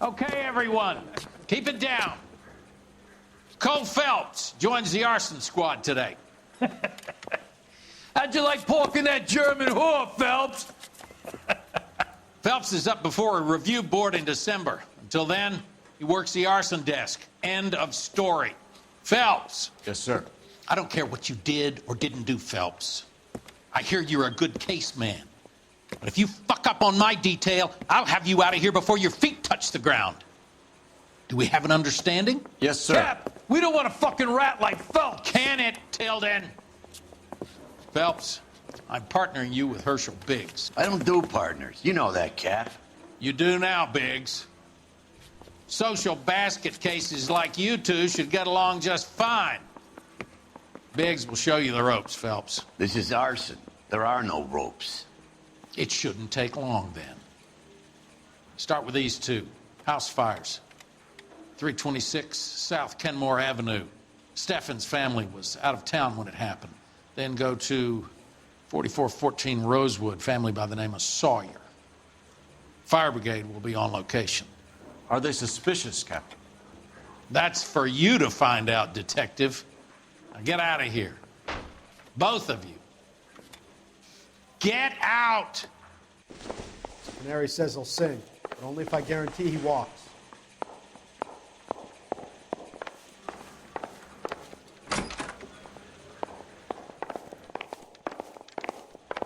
Okay, everyone, keep it down. Cole Phelps joins the arson squad today. How'd you like porking that German whore, Phelps? Phelps is up before a review board in December. Until then, he works the arson desk. End of story. Phelps. Yes, sir. I don't care what you did or didn't do, Phelps. I hear you're a good case man. But if you fuck up on my detail, I'll have you out of here before your feet touch the ground. Do we have an understanding? Yes, sir. Cap, we don't want a fucking rat like Phelps. Can it, Tilden? Phelps, I'm partnering you with Herschel Biggs. I don't do partners. You know that, Cap. You do now, Biggs. Social basket cases like you two should get along just fine. Biggs will show you the ropes, Phelps. This is arson. There are no ropes. It shouldn't take long, then. Start with these two. House fires. 326 South Kenmore Avenue. Steffen's family was out of town when it happened. Then go to 4414 Rosewood, family by the name of Sawyer. Fire brigade will be on location. Are they suspicious, Captain? That's for you to find out, Detective. Now get out of here. Both of you. Get out! Canary says he'll sing, but only if I guarantee he walks.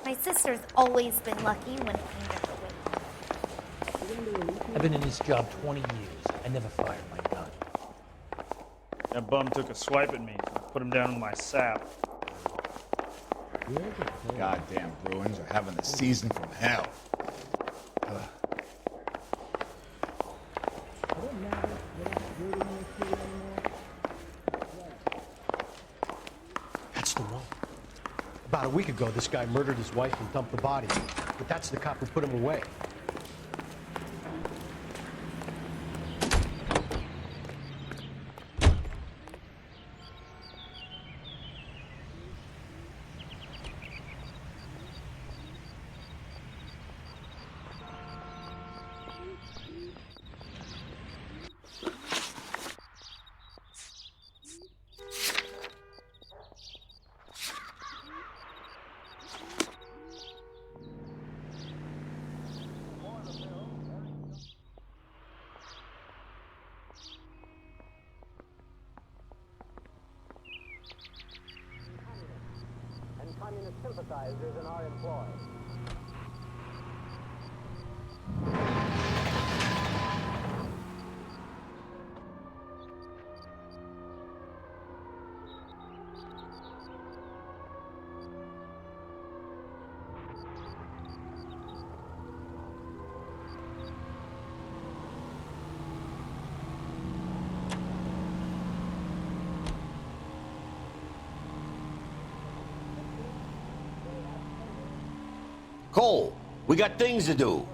My sister's always been lucky when it came to her weight. I've been in this job 20 years. I never fired my gun. That bum took a swipe at me. I put him down with my sap. Goddamn Bruins are having a season from hell. That's the one. About a week ago, this guy murdered his wife and dumped the body. But that's the cop who put him away. Communist sympathizers in our employ. Cole, we got things to do.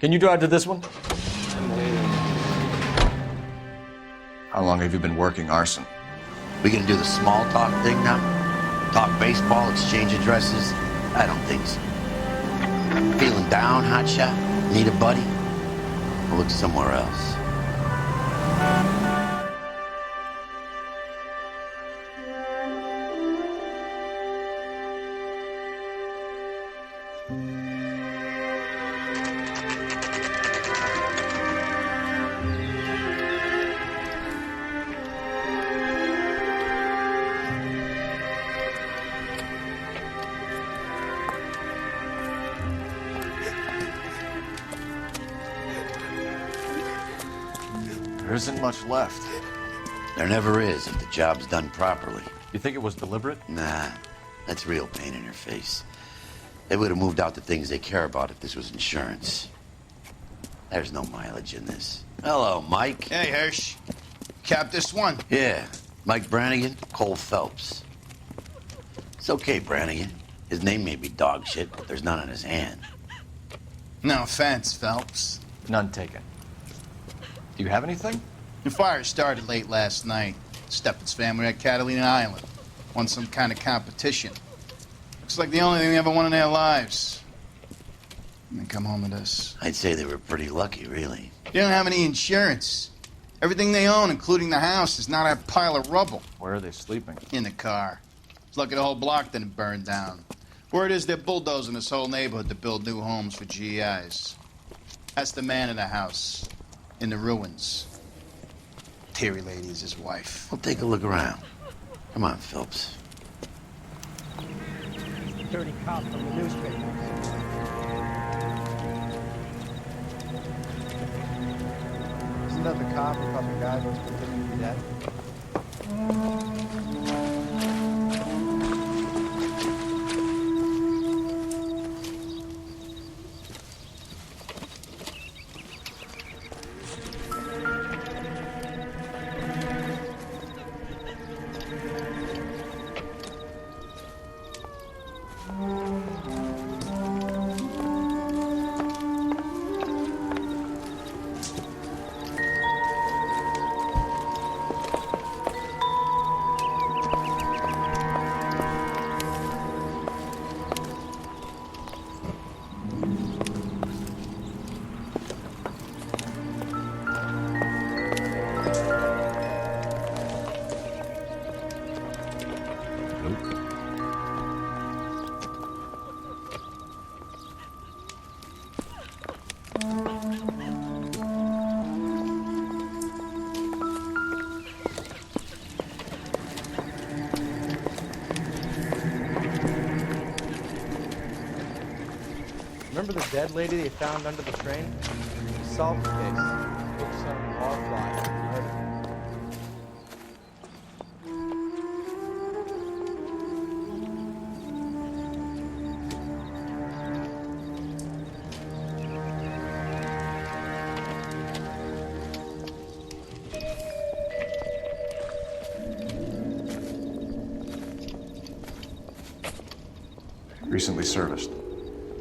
Can you drive to this one? How long have you been working arson? We gonna do the small talk thing now? Talk baseball, exchange addresses? I don't think so. Feeling down, hotshot? Need a buddy? We'll look somewhere else. There isn't much left. There never is if the job's done properly. You think it was deliberate? Nah, that's real pain in her face. They would have moved out the things they care about if this was insurance. There's no mileage in this. Hello, Mike. Hey, Hirsch. Cap this one. Yeah, Mike Brannigan, Cole Phelps. It's okay, Brannigan. His name may be dog shit, but there's none on his hand. No offense, Phelps. None taken. Do you have anything? The fire started late last night. Steffen's family at Catalina Island. Won some kind of competition. Looks like the only thing they ever won in their lives. And they come home to this. I'd say they were pretty lucky, really. They don't have any insurance. Everything they own, including the house, is not a pile of rubble. Where are they sleeping? In the car. It's lucky the whole block didn't burn down. Word is they're bulldozing this whole neighborhood to build new homes for GIs. That's the man in the house. In the ruins. Terry lady is his wife. We'll take a look around. Come on, Phelps. Dirty cop from the newspaper. Isn't that the cop who caught the guy who was pretending to be dead? Remember the dead lady they found under the train? We solved the case. Took some law fly. Recently serviced.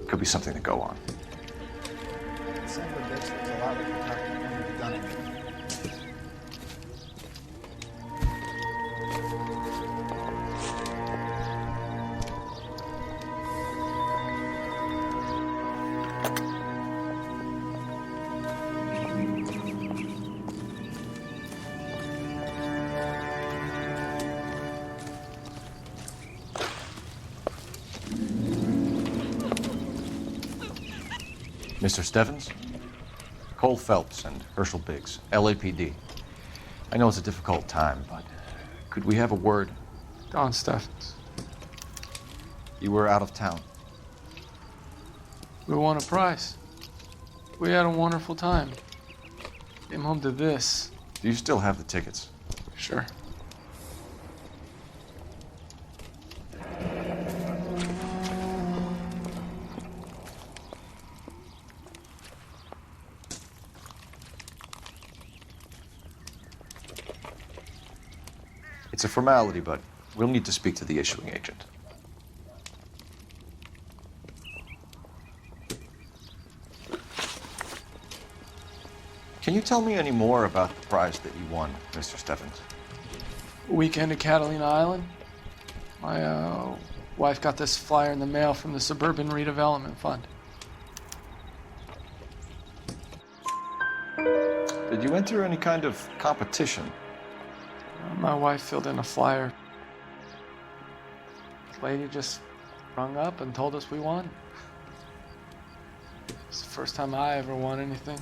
Could be something to go on. December bitch looks a lot like the top of done it. Mr. Stevens? Cole Phelps and Herschel Biggs, LAPD. I know it's a difficult time, but could we have a word? Don Steffens. You were out of town. We won a prize. We had a wonderful time. Came home to this. Do you still have the tickets? Sure. It's a formality, but we'll need to speak to the issuing agent. Can you tell me any more about the prize that you won, Mr. Stevens? Weekend at Catalina Island. My wife got this flyer in the mail from the Suburban Redevelopment Fund. Did you enter any kind of competition? My wife filled in a flyer. The lady just rung up and told us we won. It's the first time I ever won anything.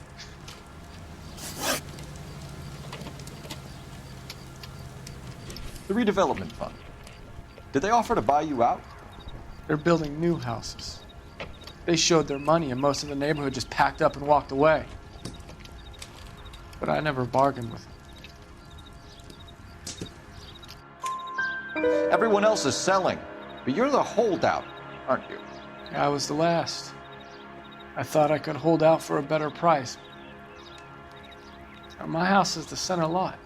The redevelopment fund. Did they offer to buy you out? They're building new houses. They showed their money and most of the neighborhood just packed up and walked away. But I never bargained with them. Everyone else is selling, but you're the holdout, aren't you? I was the last. I thought I could hold out for a better price. My house is the center lot.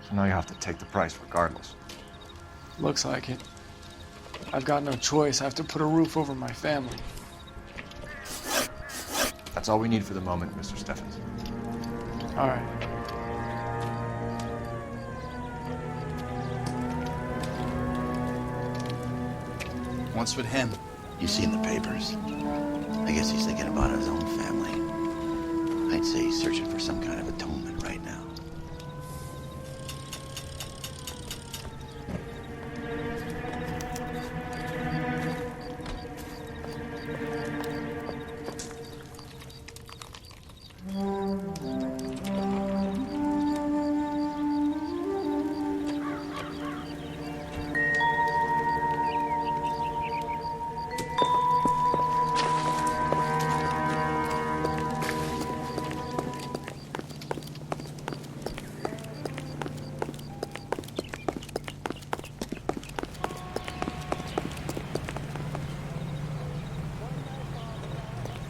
So now you have to take the price regardless. Looks like it. I've got no choice. I have to put a roof over my family. That's all we need for the moment, Mr. Steffens. All right. What's with him? You seen the papers? I guess he's thinking about his own family. I'd say he's searching for some kind of atonement right now.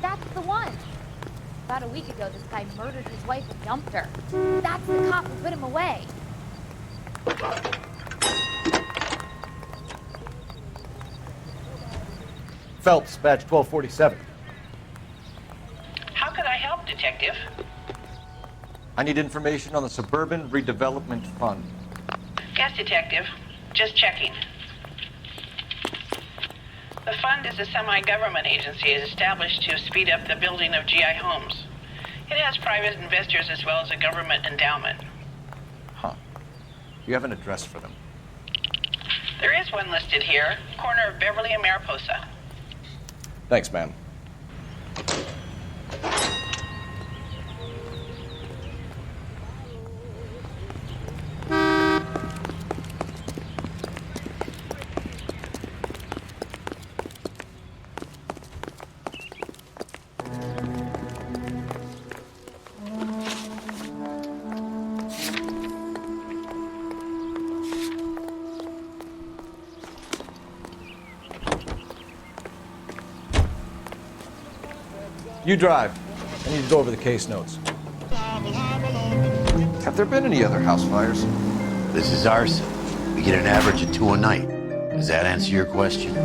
That's the one. About a week ago, this guy murdered his wife and dumped her. That's the cop who put him away. Phelps, badge 1247. How can I help, Detective? I need information on the Suburban Redevelopment Fund. Yes, Detective. Just checking. The fund is a semi-government agency established to speed up the building of GI homes. It has private investors as well as a government endowment. Huh. You have an address for them? There is one listed here, corner of Beverly and Mariposa. Thanks, ma'am. You drive. I need to go over the case notes. Have there been any other house fires? This is arson. We get an average of 2 a night. Does that answer your question?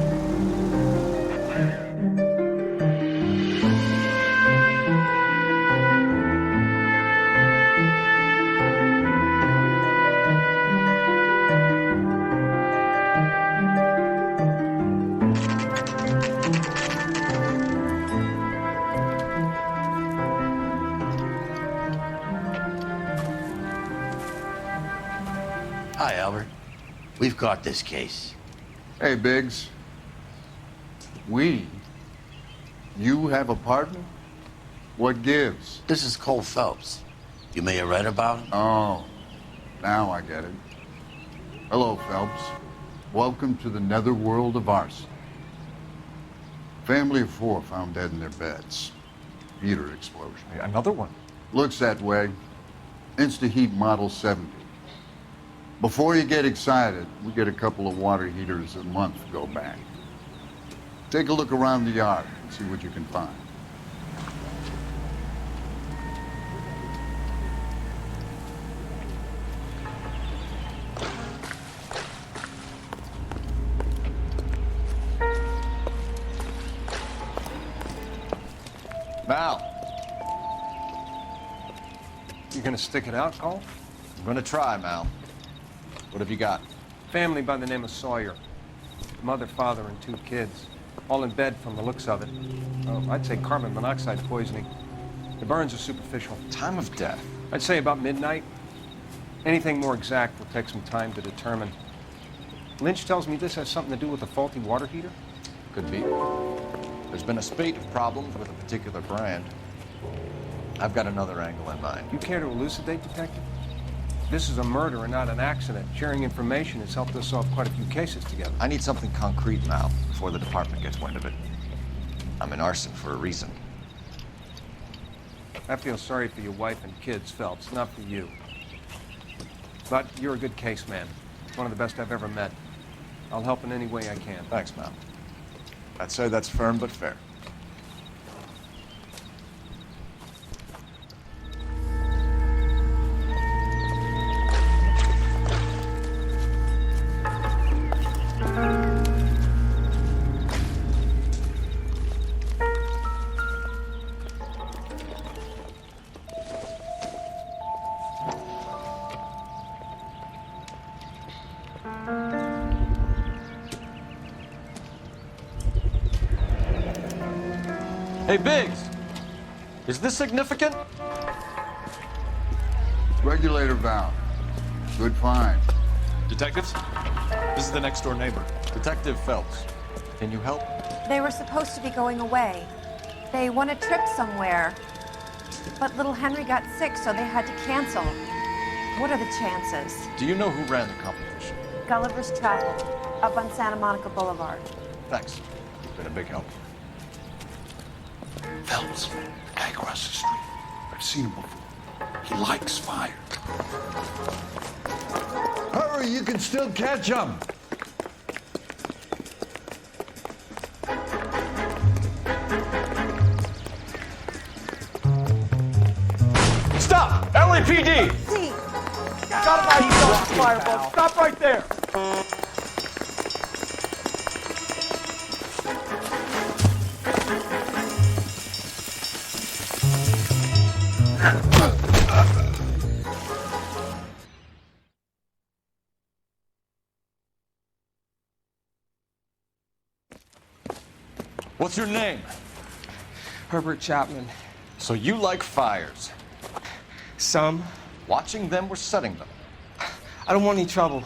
Hi, Albert. We've caught this case. Hey, Biggs. We? You have a partner? What gives? This is Cole Phelps. You may have read about him. Oh, now I get it. Hello, Phelps. Welcome to the netherworld of arson. Family of 4 found dead in their beds. Heater explosion. Another one? Looks that way. Insta-Heat Model 70. Before you get excited, we get a couple of water heaters a month to go back. Take a look around the yard and see what you can find. Mal, You gonna stick it out, Cole? I'm gonna try, Mal. What have you got? Family by the name of Sawyer. Mother, father, and 2 kids. All in bed from the looks of it. I'd say carbon monoxide poisoning. The burns are superficial. Time of death? I'd say about midnight. Anything more exact will take some time to determine. Lynch tells me this has something to do with a faulty water heater? Could be. There's been a spate of problems with a particular brand. I've got another angle in mind. You care to elucidate, Detective? This is a murder and not an accident. Sharing information has helped us solve quite a few cases together. I need something concrete, Mal, before the department gets wind of it. I'm in arson for a reason. I feel sorry for your wife and kids, Phelps, not for you. But you're a good case man. One of the best I've ever met. I'll help in any way I can. Thanks, Mal. I'd say that's firm but fair. Hey, Biggs! Is this significant? Regulator valve. Good find. Detectives? This is the next door neighbor. Detective Phelps. Can you help? They were supposed to be going away. They won a trip somewhere. But little Henry got sick, so they had to cancel. What are the chances? Do you know who ran the competition? Gulliver's Travel, up on Santa Monica Boulevard. Thanks. You've been a big help. Phelps, the guy across the street. I've seen him before. He likes fire. Hurry, you can still catch him. Stop! LAPD! See. Got him out of fireball. Stop right there. What's your name? Herbert Chapman. So you like fires? Some. Watching them or setting them? I don't want any trouble.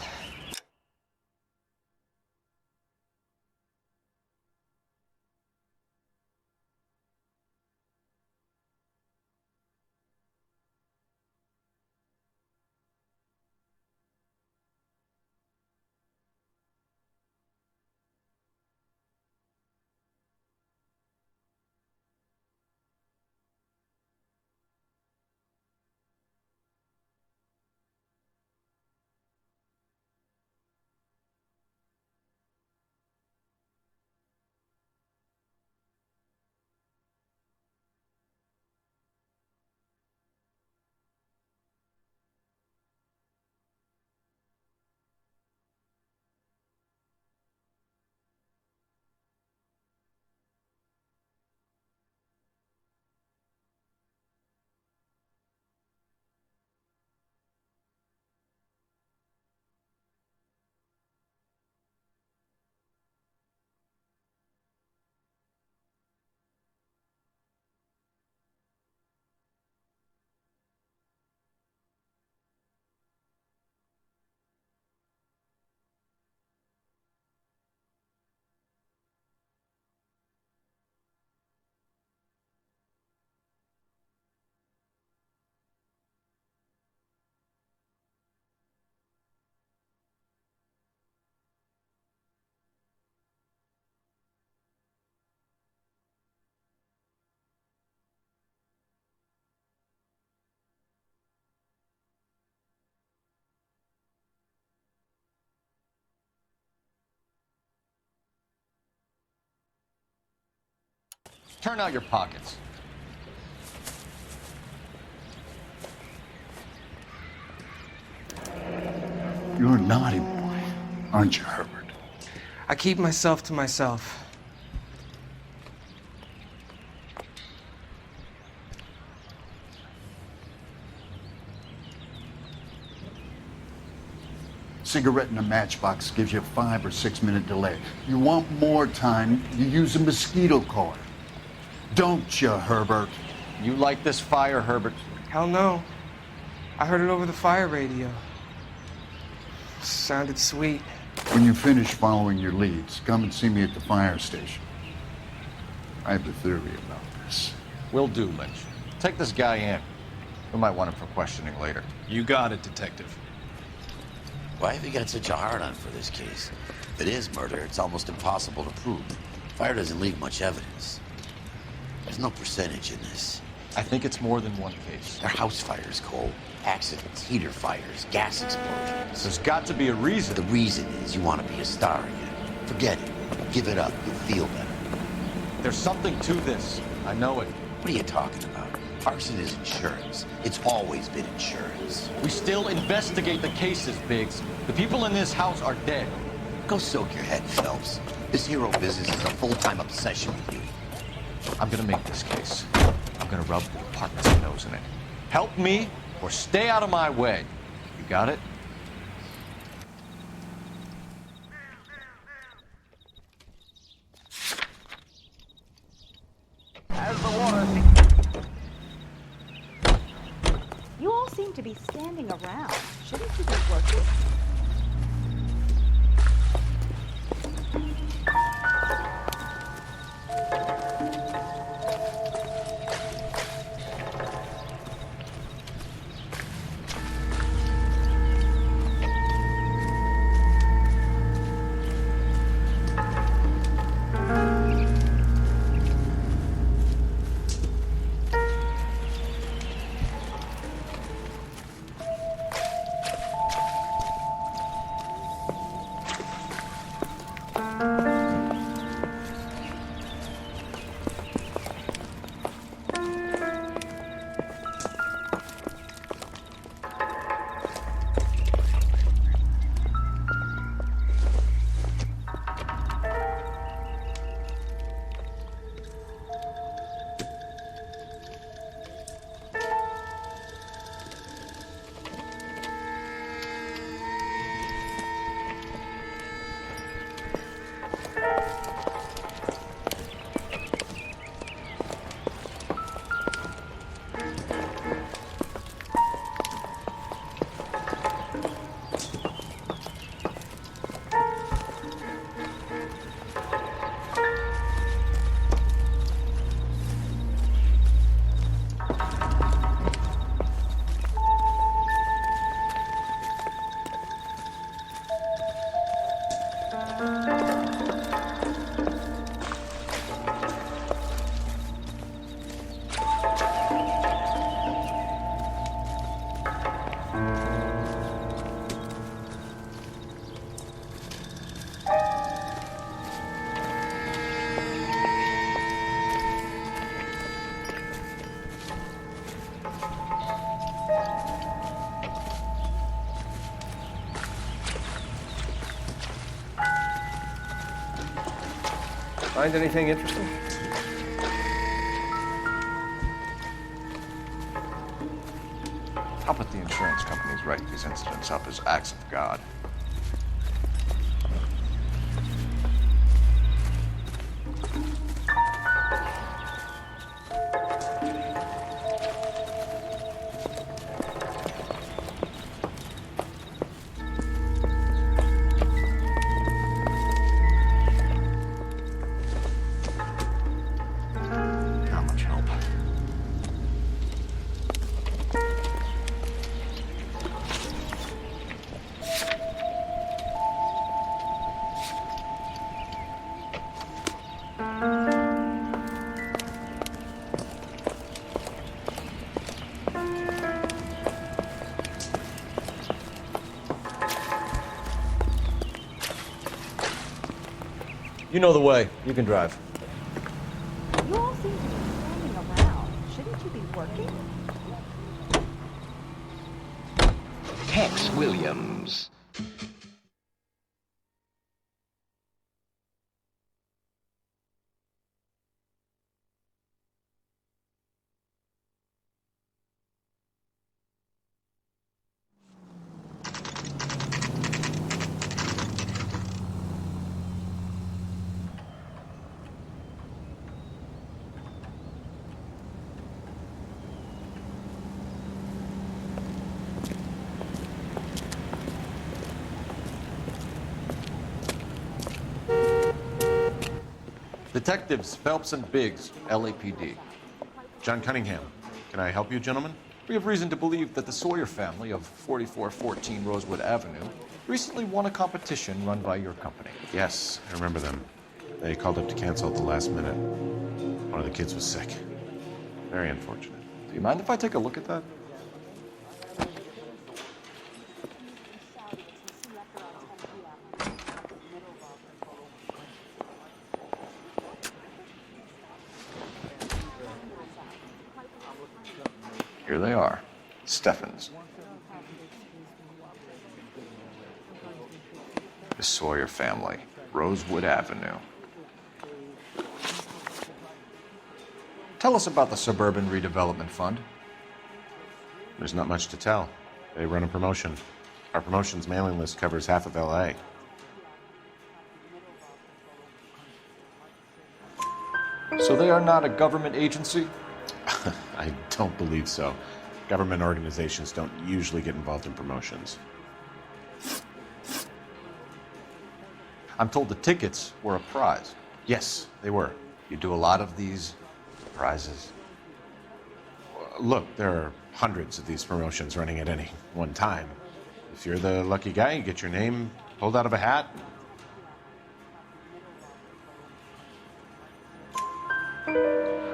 Turn out your pockets. You're a naughty boy, aren't you, Herbert? I keep myself to myself. Cigarette in a matchbox gives you a 5 or 6 minute delay. You want more time, you use a mosquito coil. Don't you, Herbert? You like this fire, Herbert? Hell no. I heard it over the fire radio. Sounded sweet. When you finish following your leads, come and see me at the fire station. I have a theory about this. Will do, Lynch. Take this guy in. We might want him for questioning later. You got it, Detective. Why have you got such a hard-on for this case? If it is murder, it's almost impossible to prove. Fire doesn't leave much evidence. There's no percentage in this. I think it's more than one case. They're house fires, Cole. Accidents, heater fires, gas explosions. There's got to be a reason. The reason is you want to be a star again. Forget it. Give it up. You'll feel better. There's something to this. I know it. What are you talking about? Arson is insurance. It's always been insurance. We still investigate the cases, Biggs. The people in this house are dead. Go soak your head, Phelps. This hero business is a full-time obsession with you. I'm gonna make this case. I'm gonna rub the department's nose in it. Help me or stay out of my way. You got it? As the water... You all seem to be standing around. Shouldn't you be working? Find anything interesting? I'll put the insurance companies write these incidents up as acts of God. You know the way. You can drive. You all seem to be standing around. Shouldn't you be working? Tex Williams. Detectives Phelps and Biggs, LAPD. John Cunningham. Can I help you, gentlemen? We have reason to believe that the Sawyer family of 4414 Rosewood Avenue recently won a competition run by your company. Yes, I remember them. They called up to cancel at the last minute. One of the kids was sick. Very unfortunate. Do you mind if I take a look at that? Here they are. Steffens. The Sawyer family. Rosewood Avenue. Tell us about the Suburban Redevelopment Fund. There's not much to tell. They run a promotion. Our promotion's mailing list covers half of LA. So they are not a government agency? I don't believe so. Government organizations don't usually get involved in promotions. I'm told the tickets were a prize. Yes, they were. You do a lot of these prizes? Look, there are hundreds of these promotions running at any one time. If you're the lucky guy, you get your name pulled out of a hat.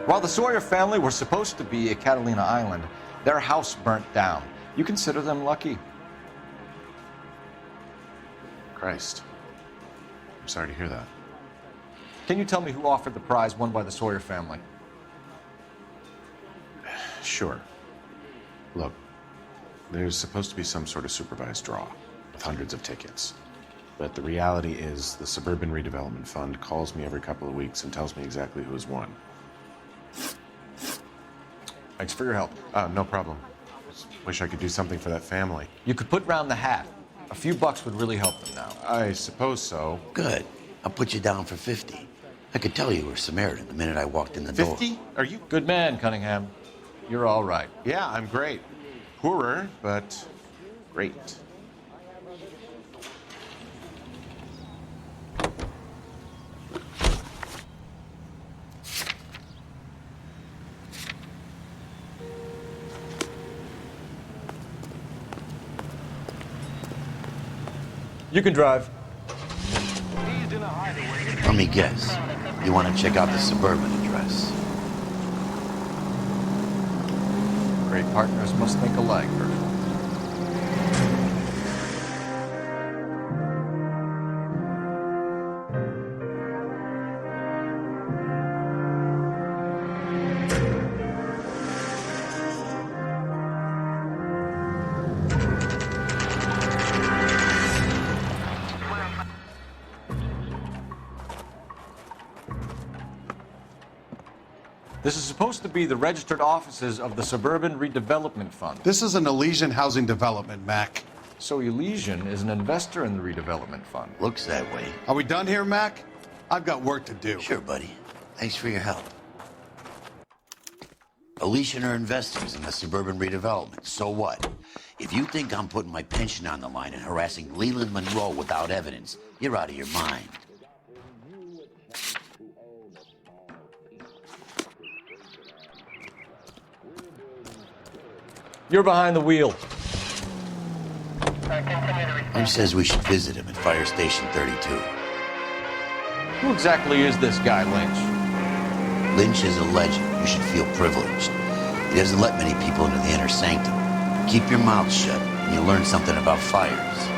While the Sawyer family were supposed to be at Catalina Island, their house burnt down. You consider them lucky? Christ. I'm sorry to hear that. Can you tell me who offered the prize won by the Sawyer family? Sure. Look, there's supposed to be some sort of supervised draw with hundreds of tickets. But the reality is the Suburban Redevelopment Fund calls me every couple of weeks and tells me exactly who has won. Thanks for your help. No problem. Just wish I could do something for that family. You could put round the hat. A few bucks would really help them now. I suppose so. Good. I'll put you down for 50. I could tell you were Samaritan the minute I walked in the door. 50? Are you? Good man, Cunningham. You're all right. Yeah, I'm great. Poorer, but great. You can drive. Let me guess. You want to check out the Suburban address? Great partners must think alike, Bert. This is supposed to be the registered offices of the Suburban Redevelopment Fund. This is an Elysian housing development, Mac. So Elysian is an investor in the redevelopment fund. Looks that way. Are we done here, Mac? I've got work to do. Sure, buddy. Thanks for your help. Elysian are investors in the Suburban Redevelopment. So what? If you think I'm putting my pension on the line and harassing Leland Monroe without evidence, you're out of your mind. You're behind the wheel. Lynch says we should visit him at Fire Station 32. Who exactly is this guy, Lynch? Lynch is a legend. You should feel privileged. He doesn't let many people into the inner sanctum. Keep your mouth shut, and you'll learn something about fires.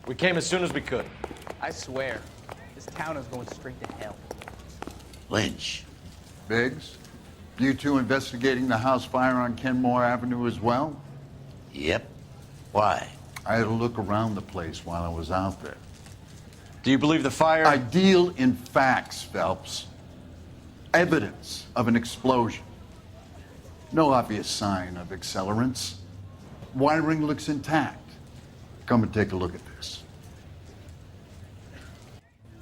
We came as soon as we could. I swear, this town is going straight to hell. Lynch. Biggs, you two investigating the house fire on Kenmore Avenue as well? Yep. Why? I had a look around the place while I was out there. Do you believe the fire? I deal in facts, Phelps. Evidence of an explosion. No obvious sign of accelerants. Wiring looks intact. Come and take a look at this.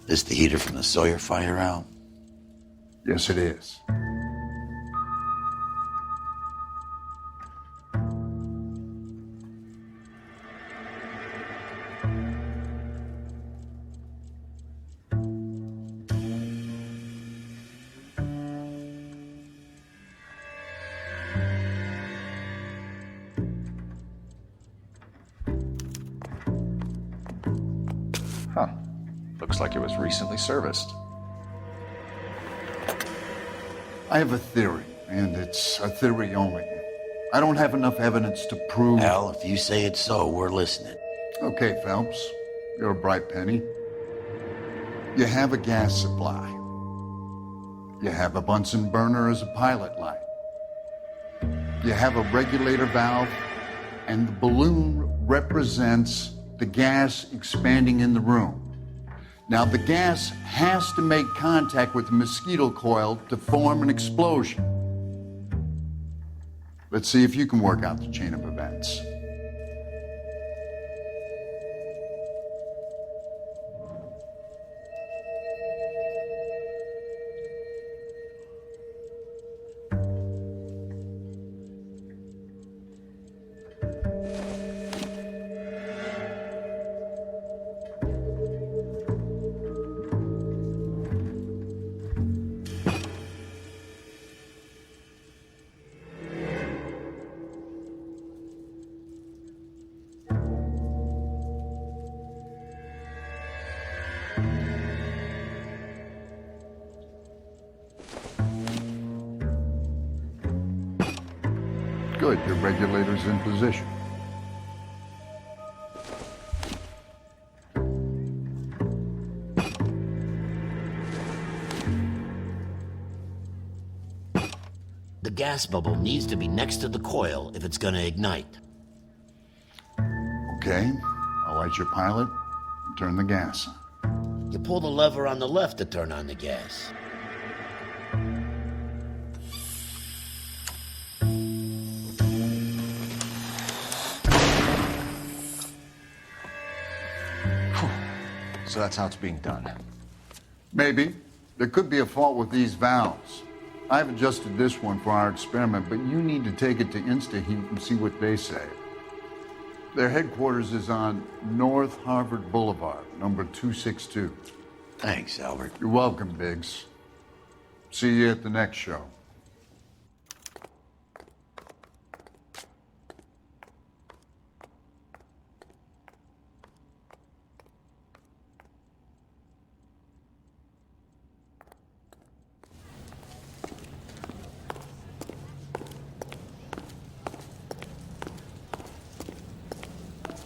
This the heater from the Sawyer fire, Al? Yes, it is. Huh. Looks like it was recently serviced. I have a theory, and it's a theory only. I don't have enough evidence to prove... Al, if you say it's so, we're listening. Okay, Phelps. You're a bright penny. You have a gas supply. You have a Bunsen burner as a pilot light. You have a regulator valve, and the balloon represents the gas expanding in the room. Now, the gas has to make contact with the mosquito coil to form an explosion. Let's see if you can work out the chain of events. Good, your regulator's in position. The gas bubble needs to be next to the coil if it's gonna ignite. Okay, I'll light your pilot and turn the gas on. You pull the lever on the left to turn on the gas. So that's how it's being done. Maybe. There could be a fault with these valves. I've adjusted this one for our experiment, but you need to take it to InstaHeat and see what they say. Their headquarters is on North Harvard Boulevard, number 262. Thanks, Albert. You're welcome, Biggs. See you at the next show.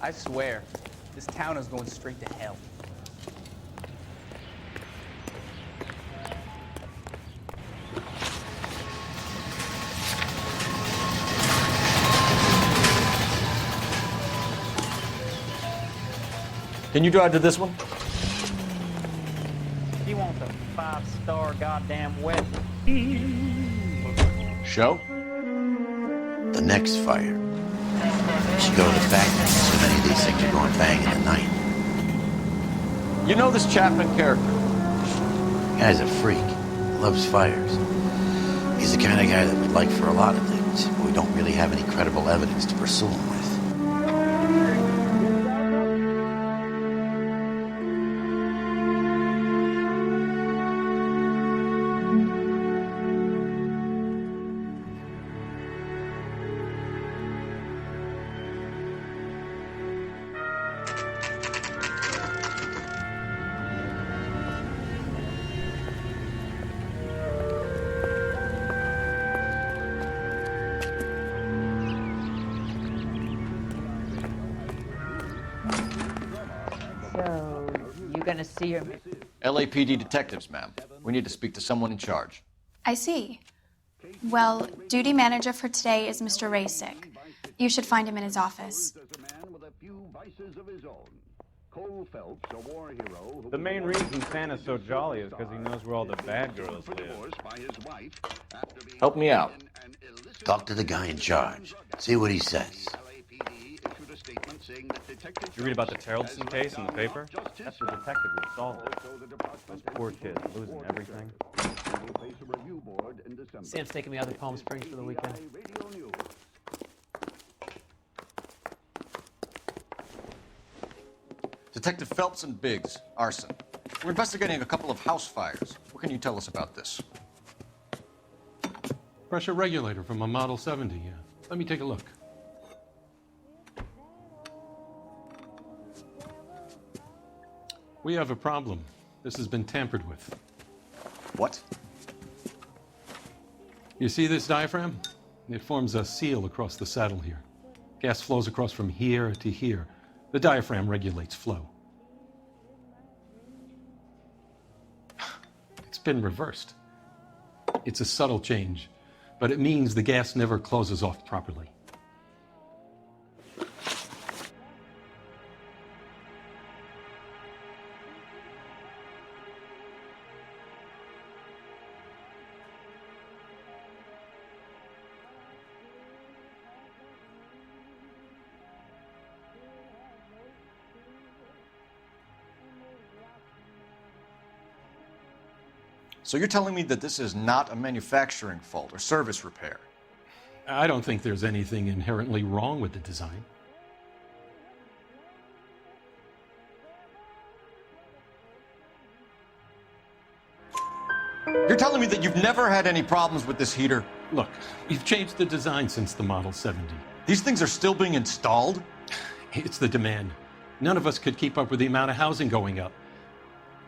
I swear, this town is going straight to hell. Can you drive to this one? He wants a 5-star goddamn wedding. Show? The next fire. You should go to the factory. So many of these things are going bang in the night. You know this Chapman character? The guy's a freak. Loves fires. He's the kind of guy that we'd like for a lot of things, but we don't really have any credible evidence to pursue him with. So, you gonna see your... LAPD detectives, ma'am. We need to speak to someone in charge. I see. Well, duty manager for today is Mr. Rasick. You should find him in his office. The main reason Santa's so jolly is because he knows where all the bad girls live. Help me out. Talk to the guy in charge. See what he says. You read about the Terrelson case in the paper? That's the detective who solved it. Those poor kids losing everything. Sam's taking me out to Palm Springs for the weekend. Detective Phelps and Biggs, arson. We're investigating a couple of house fires. What can you tell us about this? Pressure regulator from a Model 70, yeah. Let me take a look. We have a problem. This has been tampered with. What? You see this diaphragm? It forms a seal across the saddle here. Gas flows across from here to here. The diaphragm regulates flow. It's been reversed. It's a subtle change, but it means the gas never closes off properly. So you're telling me that this is not a manufacturing fault or service repair? I don't think there's anything inherently wrong with the design. You're telling me that you've never had any problems with this heater? Look, we've changed the design since the Model 70. These things are still being installed? It's the demand. None of us could keep up with the amount of housing going up.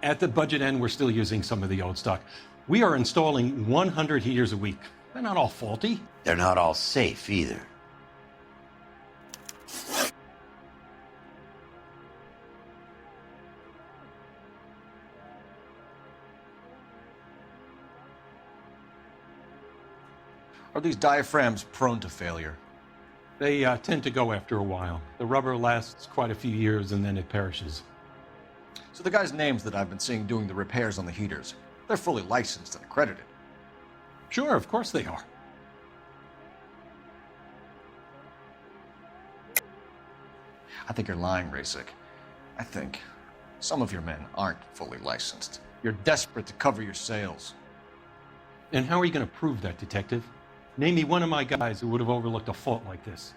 At the budget end, we're still using some of the old stock. We are installing 100 heaters a week. They're not all faulty. They're not all safe either. Are these diaphragms prone to failure? They tend to go after a while. The rubber lasts quite a few years and then it perishes. So the guys' names that I've been seeing doing the repairs on the heaters, they're fully licensed and accredited. Sure, of course they are. I think you're lying, Rasik. I think some of your men aren't fully licensed. You're desperate to cover your sales. And how are you going to prove that, Detective? Name me one of my guys who would have overlooked a fault like this.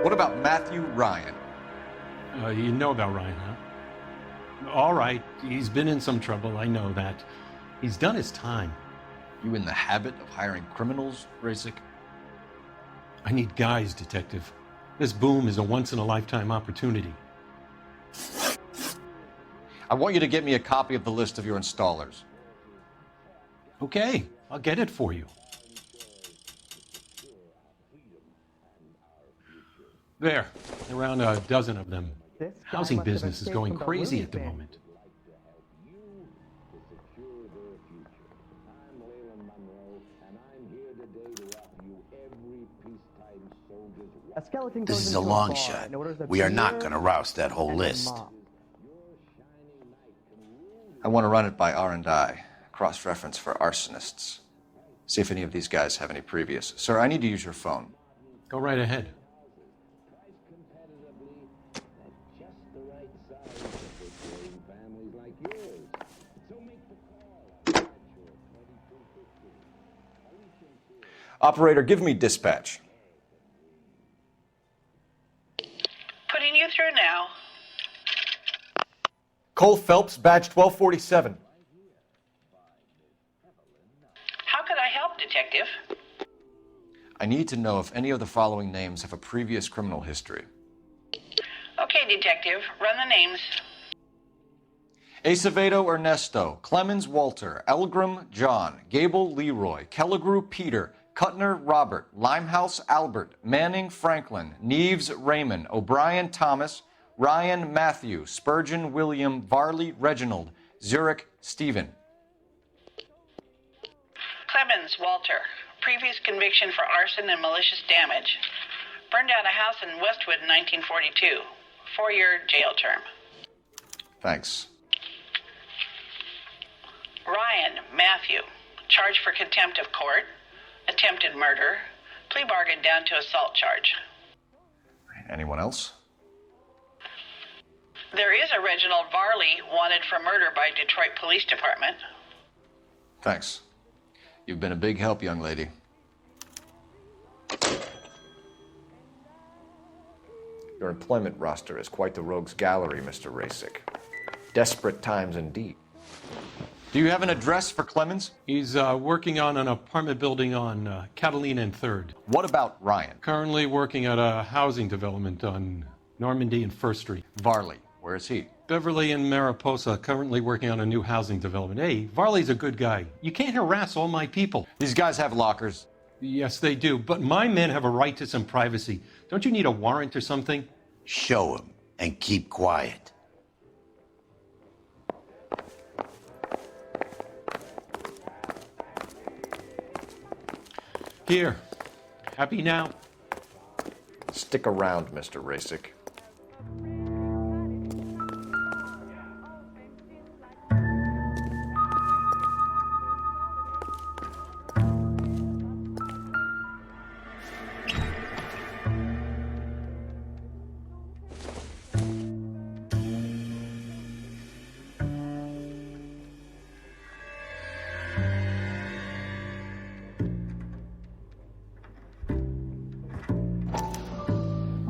What about Matthew Ryan? You know about Ryan, huh? All right, he's been in some trouble, I know that. He's done his time. You in the habit of hiring criminals, Rasik? I need guys, Detective. This boom is a once-in-a-lifetime opportunity. I want you to get me a copy of the list of your installers. Okay, I'll get it for you. There, around a dozen of them. Housing business is going crazy at the moment. This is a long shot. We are not going to rouse that whole list. I want to run it by R&I, cross-reference for arsonists. See if any of these guys have any previous. Sir, I need to use your phone. Go right ahead. Operator, give me dispatch. Putting you through now. Cole Phelps, badge 1247. How could I help, Detective? I need to know if any of the following names have a previous criminal history. Okay, Detective, run the names. Acevedo Ernesto, Clemens Walter, Elgram John, Gable Leroy, Kelligrew Peter, Kuttner Robert, Limehouse Albert, Manning Franklin, Neves Raymond, O'Brien Thomas, Ryan Matthew, Spurgeon William, Varley Reginald, Zurich Stephen. Clemens Walter, previous conviction for arson and malicious damage. Burned down a house in Westwood in 1942. 4-year jail term. Thanks. Ryan Matthew, charged for contempt of court, attempted murder, plea bargain down to assault charge. Anyone else? There is a Reginald Varley wanted for murder by Detroit Police Department. Thanks. You've been a big help, young lady. Your employment roster is quite the rogues gallery, Mr. Rasik. Desperate times indeed. Do you have an address for Clemens? He's working on an apartment building on Catalina and 3rd. What about Ryan? Currently working at a housing development on Normandy and 1st Street. Varley, where is he? Beverly and Mariposa, currently working on a new housing development. Hey, Varley's a good guy. You can't harass all my people. These guys have lockers. Yes, they do, but my men have a right to some privacy. Don't you need a warrant or something? Show him and keep quiet. Here. Happy now? Stick around, Mr. Rasick.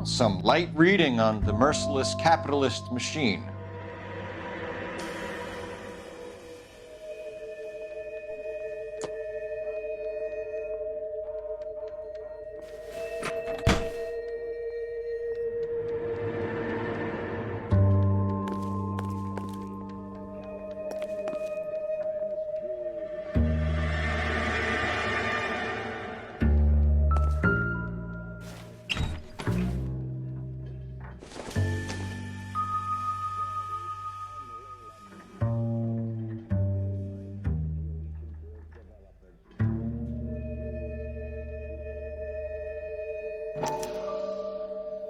Some light reading on the merciless capitalist machine.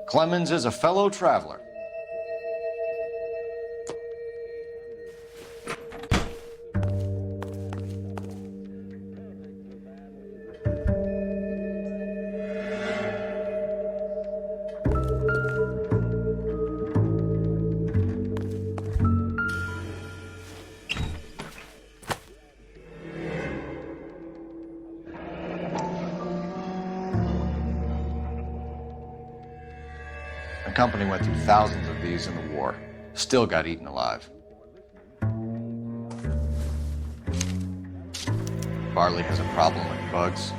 Clemens is a fellow traveler. The company went through thousands of these in the war. Still got eaten alive. Varley has a problem with bugs.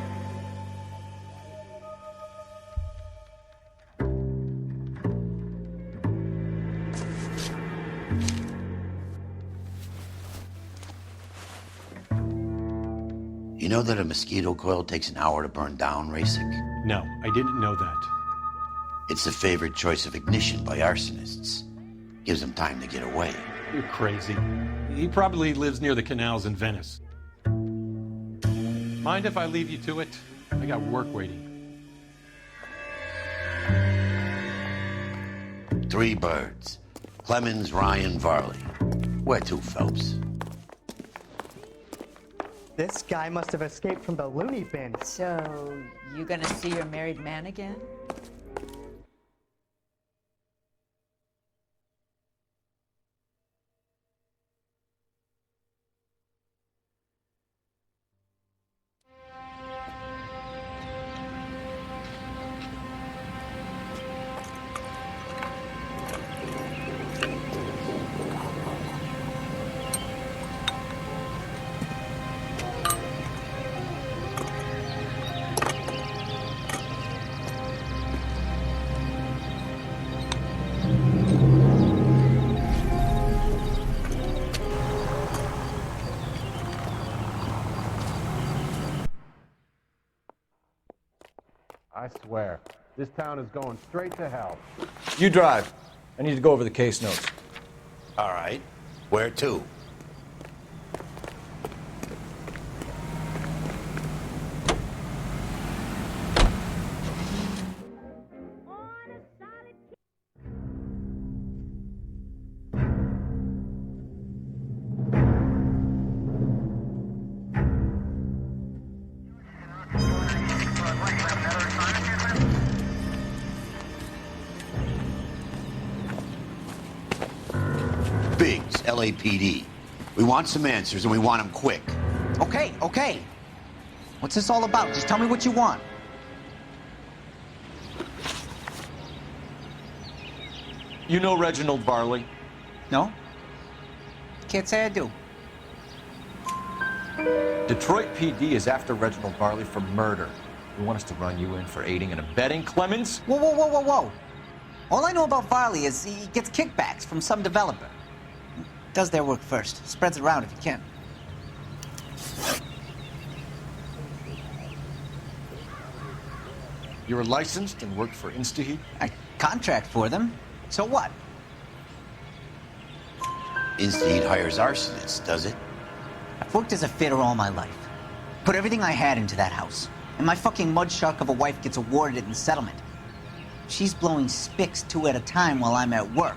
You know that a mosquito coil takes an hour to burn down, Rasick? No, I didn't know that. It's the favorite choice of ignition by arsonists. Gives them time to get away. You're crazy. He probably lives near the canals in Venice. Mind if I leave you to it? I got work waiting. 3 birds. Clemens, Ryan, Varley. Where to, Phelps? This guy must have escaped from the loony bin. So, you gonna see your married man again? I swear, this town is going straight to hell. You drive. I need to go over the case notes. All right. Where to? Biggs, LAPD. We want some answers, and we want them quick. Okay, okay. What's this all about? Just tell me what you want. You know Reginald Varley? No? Can't say I do. Detroit PD is after Reginald Varley for murder. You want us to run you in for aiding and abetting, Clemens? Whoa, whoa, whoa, whoa, whoa. All I know about Varley is he gets kickbacks from some developer. Does their work first. Spreads it around if he can. You were licensed and worked for InstaHeat? I contract for them. So what? InstaHeat hires arsonists, does it? I've worked as a fitter all my life. Put everything I had into that house. And my fucking mud shark of a wife gets awarded in settlement. She's blowing spics 2 at a time while I'm at work.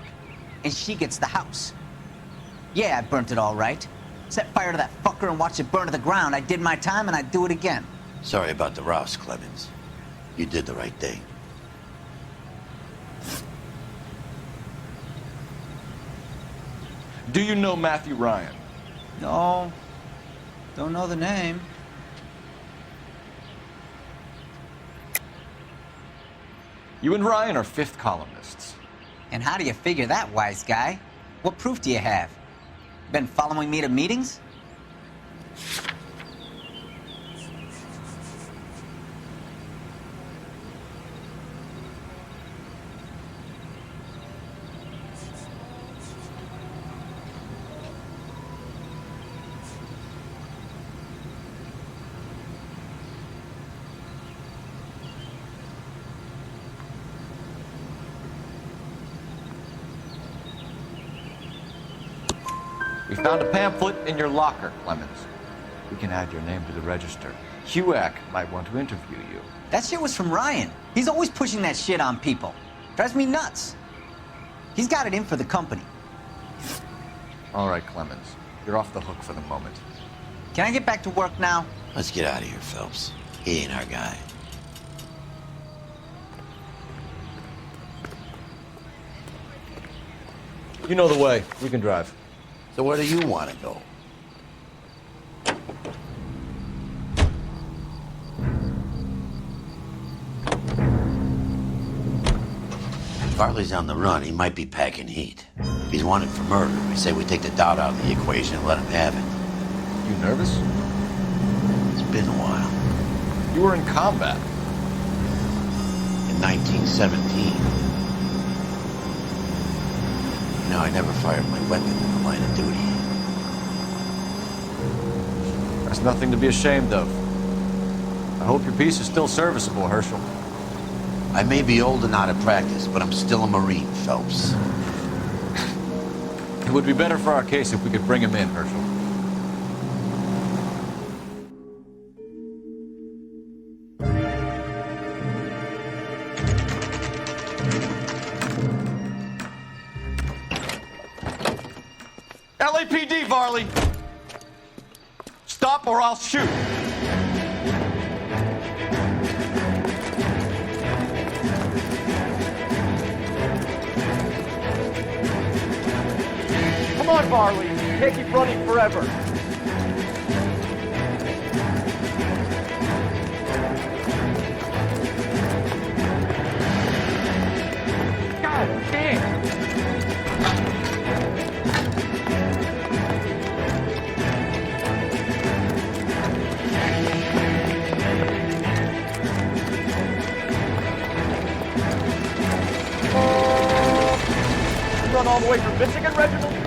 And she gets the house. Yeah, I burnt it all right. Set fire to that fucker and watched it burn to the ground. I did my time and I'd do it again. Sorry about the rouse, Clemens. You did the right thing. Do you know Matthew Ryan? No. Don't know the name. You and Ryan are fifth columnists. And how do you figure that, wise guy? What proof do you have? Been following me to meetings? We found a pamphlet in your locker, Clemens. We can add your name to the register. HUAC might want to interview you. That shit was from Ryan. He's always pushing that shit on people. Drives me nuts. He's got it in for the company. All right, Clemens. You're off the hook for the moment. Can I get back to work now? Let's get out of here, Phelps. He ain't our guy. You know the way. We can drive. So where do you want to go? If Varley's on the run, he might be packing heat. If he's wanted for murder, I say we take the doubt out of the equation and let him have it. You nervous? It's been a while. You were in combat. In 1917. You know, I never fired my weapon in the line of duty. There's nothing to be ashamed of. I hope your piece is still serviceable, Herschel. I may be old and out of practice, but I'm still a Marine, Phelps. It would be better for our case if we could bring him in, Herschel. LAPD, Varley! Stop or I'll shoot! Come on, Varley. Can't keep running forever. God damn! Run all the way from Michigan, Reginald?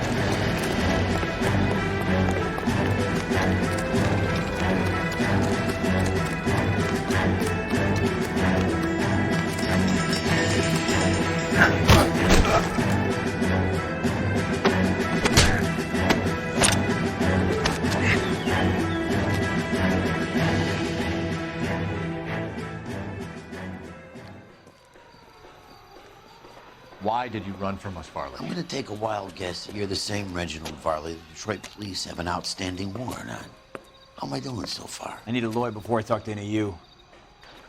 Why did you run from us, Varley? I'm gonna take a wild guess that you're the same Reginald Varley the Detroit police have an outstanding warrant on. How am I doing so far? I need a lawyer before I talk to any of you.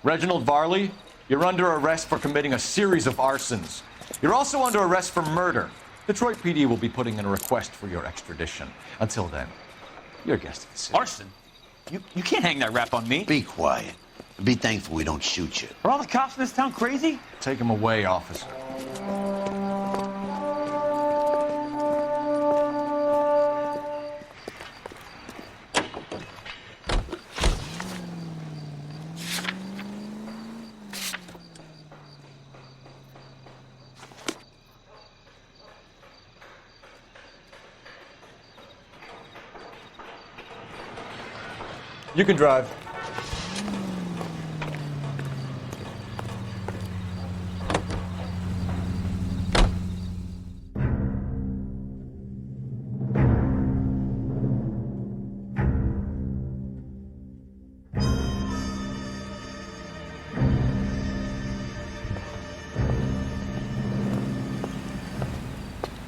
Reginald Varley, you're under arrest for committing a series of arsons. You're also under arrest for murder. Detroit PD will be putting in a request for your extradition. Until then, you're a guest of the city. Arson? You can't hang that rap on me. Be quiet. Be thankful we don't shoot you. Are all the cops in this town crazy? Take him away, officer. You can drive.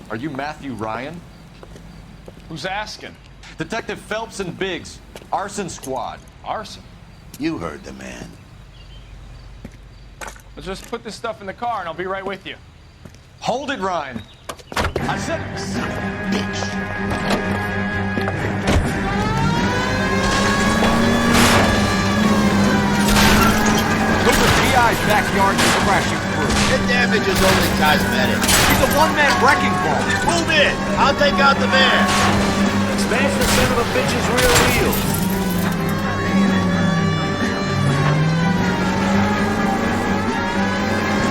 Are you Matthew Ryan? Who's asking? Detective Phelps and Biggs, arson squad. Arson? You heard the man. Let's just put this stuff in the car and I'll be right with you. Hold it, Ryan. I said, son of a bitch. Look at PI's backyard is crashing through. The damage is only cosmetic. He's a one-man wrecking ball. Move in. I'll take out the man. Smash the son of a bitch's rear wheel.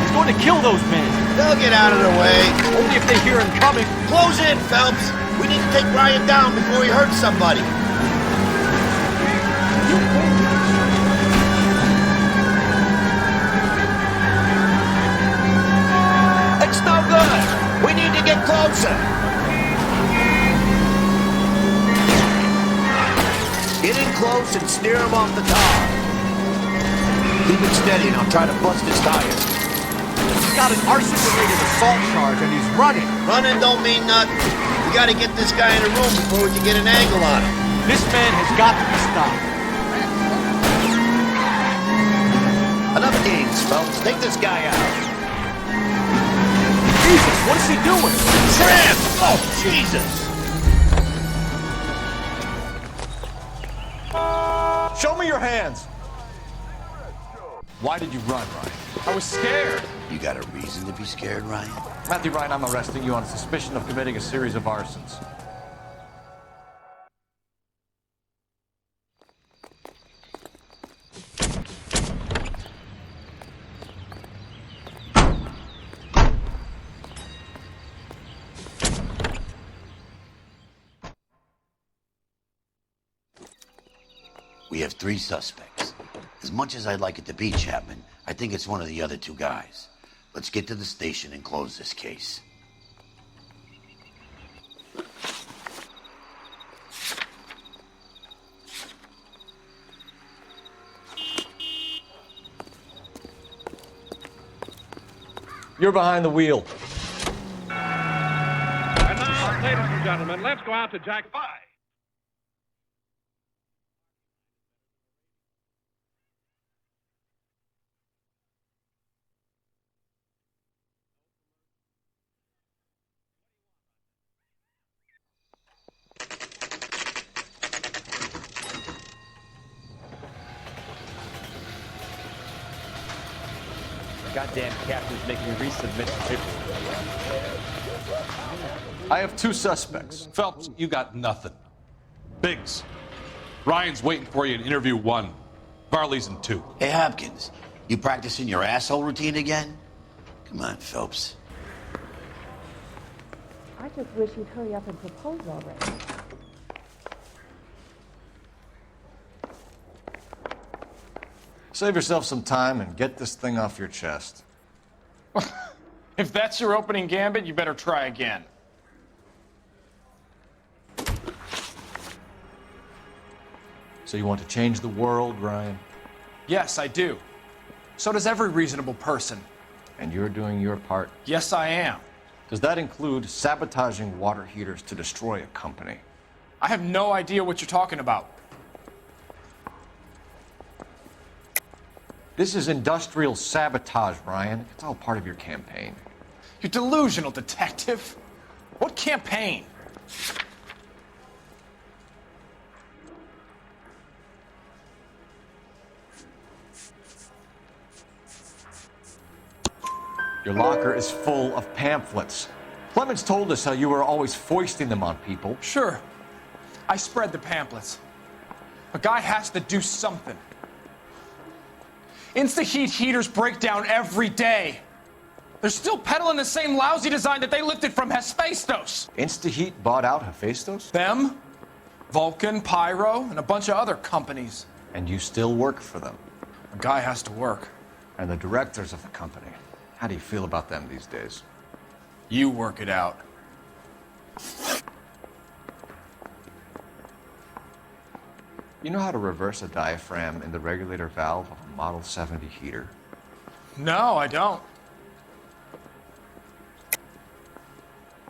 He's going to kill those men. They'll get out of the way. Only if they hear him coming. Close in, Phelps. We need to take Ryan down before he hurts somebody. It's no good. We need to get closer. Get in close and steer him off the tar. Keep it steady and I'll try to bust his tires. He's got an arson-related assault charge and he's running. Running don't mean nothing. We gotta get this guy in a room before we can get an angle on him. This man has got to be stopped. Enough games, Phelps. Take this guy out. Jesus, what is he doing? Tramp! Oh, Jesus! Show me your hands. Why did you run, Ryan? I was scared. You got a reason to be scared, Ryan? Matthew Ryan, I'm arresting you on suspicion of committing a series of arsons. We have 3 suspects. As much as I'd like it to be Chapman, I think it's one of the other 2 guys. Let's get to the station and close this case. You're behind the wheel. And now, ladies and gentlemen, let's go out to Jack 5. Goddamn captain's making me resubmit the paperwork. I have 2 suspects. Phelps, you got nothing. Biggs, Ryan's waiting for you in interview 1. Varley's in 2. Hey, Hopkins, you practicing your asshole routine again? Come on, Phelps. I just wish you'd hurry up and propose already. Save yourself some time and get this thing off your chest. If that's your opening gambit, you better try again. So you want to change the world, Ryan? Yes, I do. So does every reasonable person. And you're doing your part? Yes, I am. Does that include sabotaging water heaters to destroy a company? I have no idea what you're talking about. This is industrial sabotage, Ryan. It's all part of your campaign. You're delusional, detective. What campaign? Your locker is full of pamphlets. Clemens told us how you were always foisting them on people. Sure. I spread the pamphlets. A guy has to do something. Insta-heat heaters break down every day. They're still peddling the same lousy design that they lifted from Hephaestus. Insta-heat bought out Hephaestus? Them? Vulcan, Pyro, and a bunch of other companies. And you still work for them. A guy has to work. And the directors of the company. How do you feel about them these days? You work it out. You know how to reverse a diaphragm in the regulator valve of a Model 70 heater? No, I don't.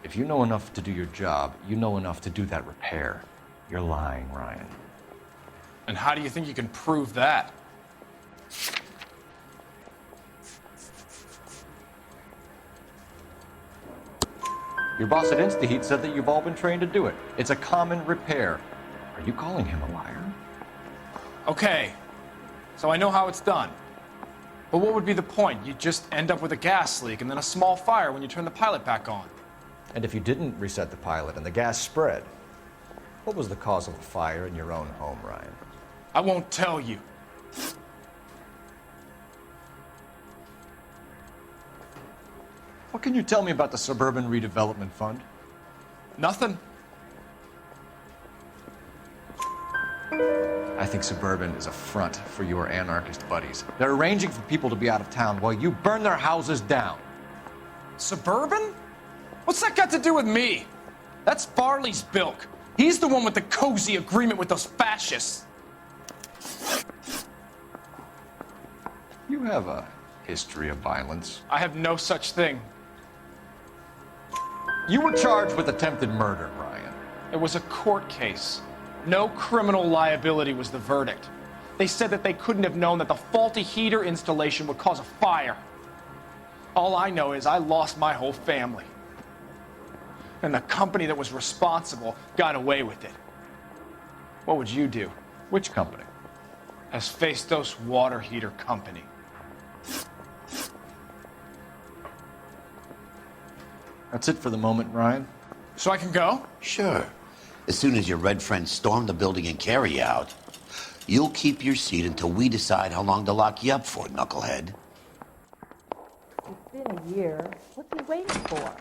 If you know enough to do your job, you know enough to do that repair. You're lying, Ryan. And how do you think you can prove that? Your boss at InstaHeat said that you've all been trained to do it. It's a common repair. Are you calling him a liar? Okay, so I know how it's done. But what would be the point? You just end up with a gas leak and then a small fire when you turn the pilot back on. And if you didn't reset the pilot and the gas spread, what was the cause of a fire in your own home, Ryan? I won't tell you. What can you tell me about the Suburban Redevelopment Fund? Nothing. I think Suburban is a front for your anarchist buddies. They're arranging for people to be out of town while you burn their houses down. Suburban? What's that got to do with me? That's Farley's bilk. He's the one with the cozy agreement with those fascists. You have a history of violence. I have no such thing. You were charged with attempted murder, Ryan. It was a court case. No criminal liability was the verdict. They said that they couldn't have known that the faulty heater installation would cause a fire. All I know is I lost my whole family. And the company that was responsible got away with it. What would you do? Which company? Hephaestus Water Heater Company. That's it for the moment, Ryan. So I can go? Sure. As soon as your red friends storm the building and carry you out, you'll keep your seat until we decide how long to lock you up for, knucklehead. It's been a year. What's he waiting for?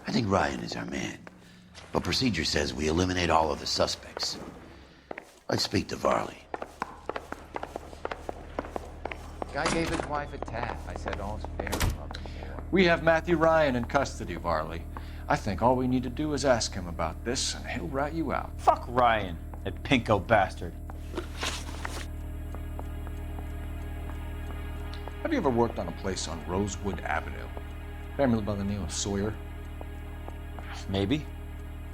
I think Ryan is our man, but procedure says we eliminate all of the suspects. Let's speak to Varley. Guy gave his wife a tap. I said all's fair in love and war. We have Matthew Ryan in custody, Varley. I think all we need to do is ask him about this, and he'll rat you out. Fuck Ryan, that pinko bastard. Have you ever worked on a place on Rosewood Avenue? Family by the name of Sawyer? Maybe.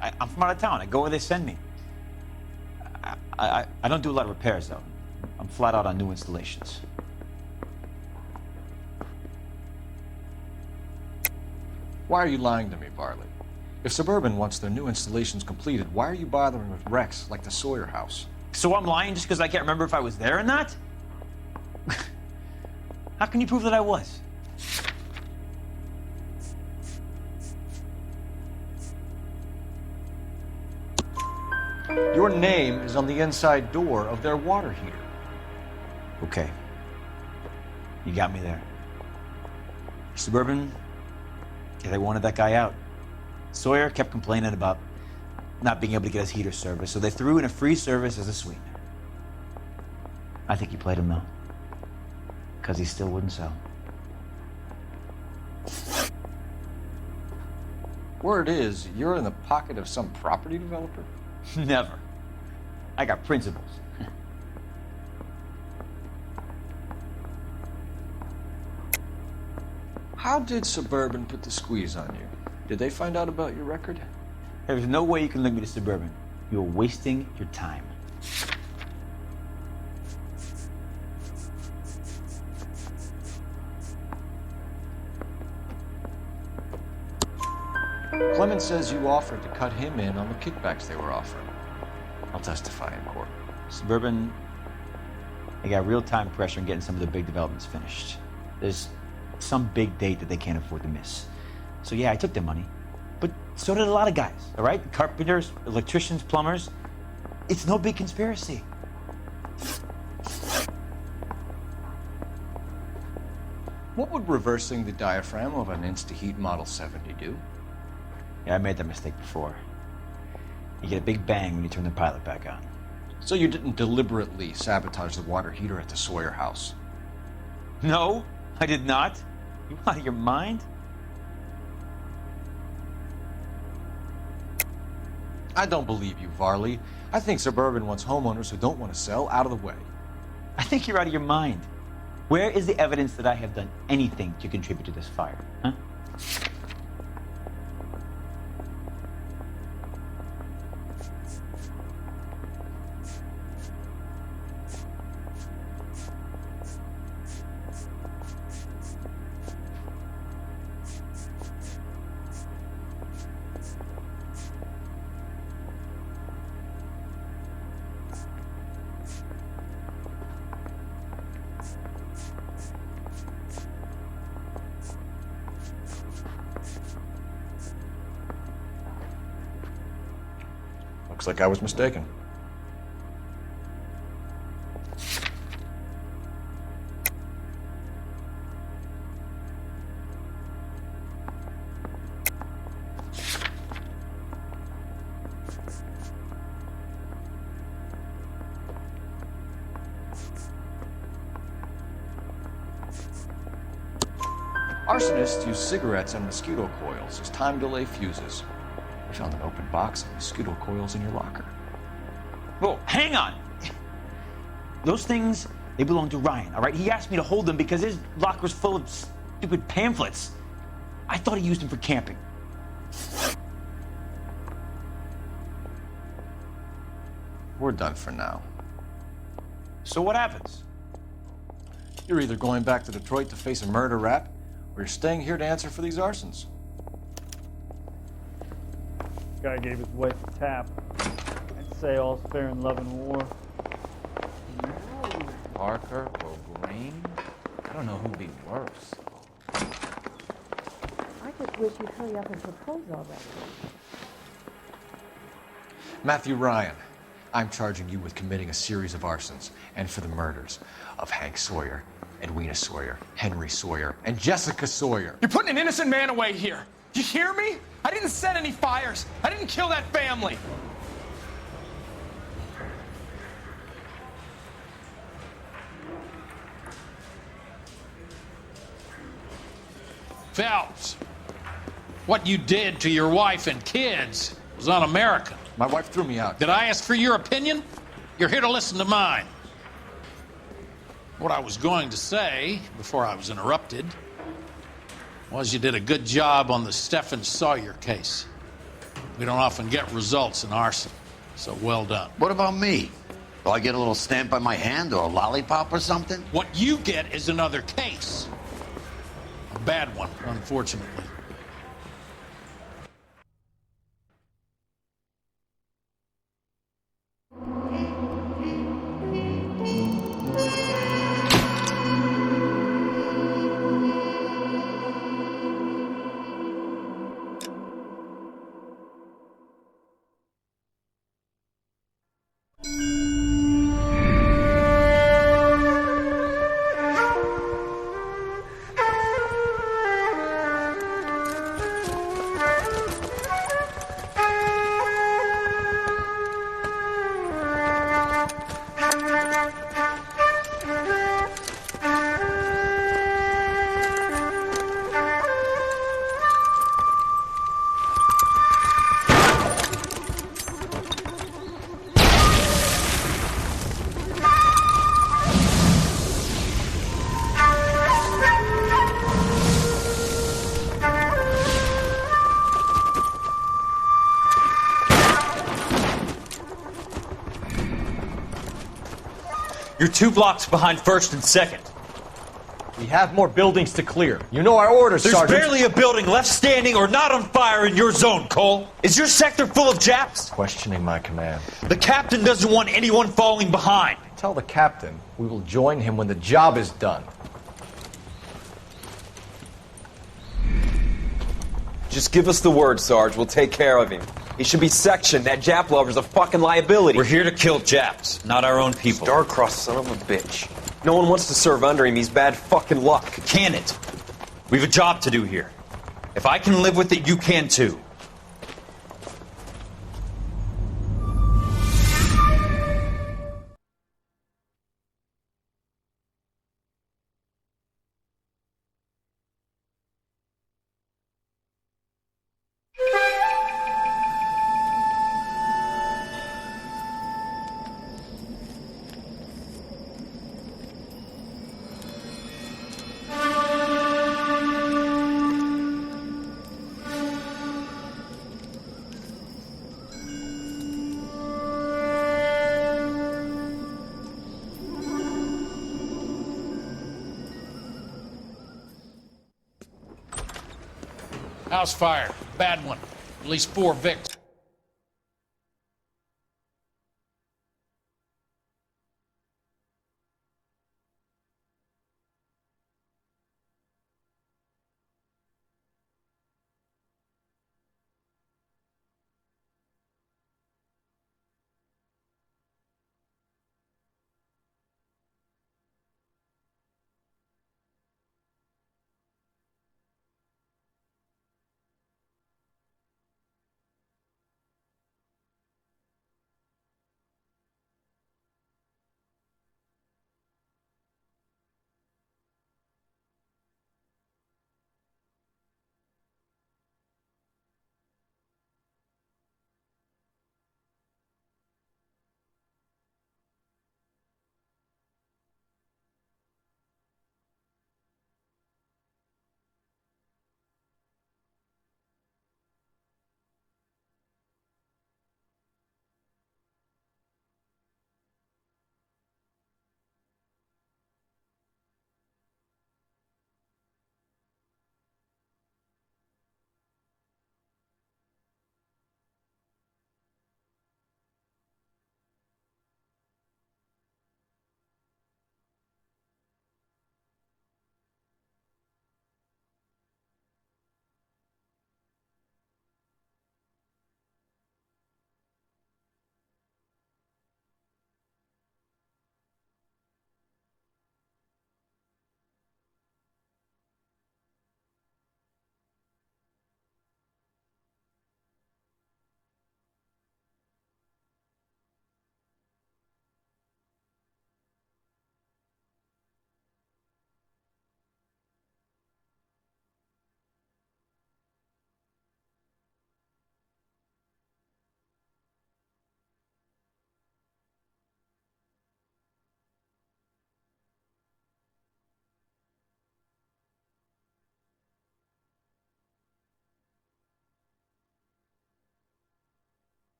I'm from out of town. I go where they send me. I don't do a lot of repairs, though. I'm flat out on new installations. Why are you lying to me, Varley? If Suburban wants their new installations completed, why are you bothering with wrecks like the Sawyer house? So I'm lying just because I can't remember if I was there or not? How can you prove that I was? Your name is on the inside door of their water heater. Okay. You got me there. Suburban, yeah, they wanted that guy out. Sawyer kept complaining about not being able to get his heater service, so they threw in a free service as a sweetener. I think he played him, though. Because he still wouldn't sell. Word is, you're in the pocket of some property developer? Never. I got principles. How did Suburban put the squeeze on you? Did they find out about your record? There's no way you can link me to Suburban. You're wasting your time. Clemens says you offered to cut him in on the kickbacks they were offering. I'll testify in court. Suburban, they got real-time pressure on getting some of the big developments finished. There's some big date that they can't afford to miss. So yeah, I took their money. But so did a lot of guys, all right? Carpenters, electricians, plumbers. It's no big conspiracy. What would reversing the diaphragm of an Insta-Heat Model 70 do? Yeah, I made that mistake before. You get a big bang when you turn the pilot back on. So you didn't deliberately sabotage the water heater at the Sawyer house? No, I did not. You out of your mind? I don't believe you, Varley. I think Suburban wants homeowners who don't want to sell out of the way. I think you're out of your mind. Where is the evidence that I have done anything to contribute to this fire, huh? Looks like I was mistaken. Arsonists use cigarettes and mosquito coils as time delay fuses. We found an open box of mosquito coils in your locker. Whoa, hang on! Those things, they belong to Ryan, all right? He asked me to hold them because his locker's full of stupid pamphlets. I thought he used them for camping. We're done for now. So what happens? You're either going back to Detroit to face a murder rap, or you're staying here to answer for these arsons. Guy gave his wife a tap. I'd say all's fair in love and war. Parker or Green? I don't know who'd be worse. I just wish you'd hurry up and propose already. Matthew Ryan, I'm charging you with committing a series of arsons and for the murders of Hank Sawyer, Edwina Sawyer, Henry Sawyer, and Jessica Sawyer. You're putting an innocent man away here. You hear me? I didn't set any fires. I didn't kill that family. Phelps, what you did to your wife and kids was un-American. My wife threw me out. Did I ask for your opinion? You're here to listen to mine. What I was going to say, before I was interrupted, was you did a good job on the Stephen Sawyer case. We don't often get results in arson, so well done. What about me? Do I get a little stamp by my hand or a lollipop or something? What you get is another case. A bad one, unfortunately. You're 2 blocks behind 1st and 2nd. We have more buildings to clear. You know our orders, There's Sergeant. barely a building left standing or not on fire in your zone, Cole. Is your sector full of Japs? Questioning my command. The captain doesn't want anyone falling behind. Tell the captain we will join him when the job is done. Just give us the word, Sarge. We'll take care of him. He should be sectioned. That Jap lover's a fucking liability. We're here to kill Japs, not our own people. Star-crossed son of a bitch. No one wants to serve under him. He's bad fucking luck. Can it? We have a job to do here. If I can live with it, you can too. House fire. Bad one. At least 4 victims.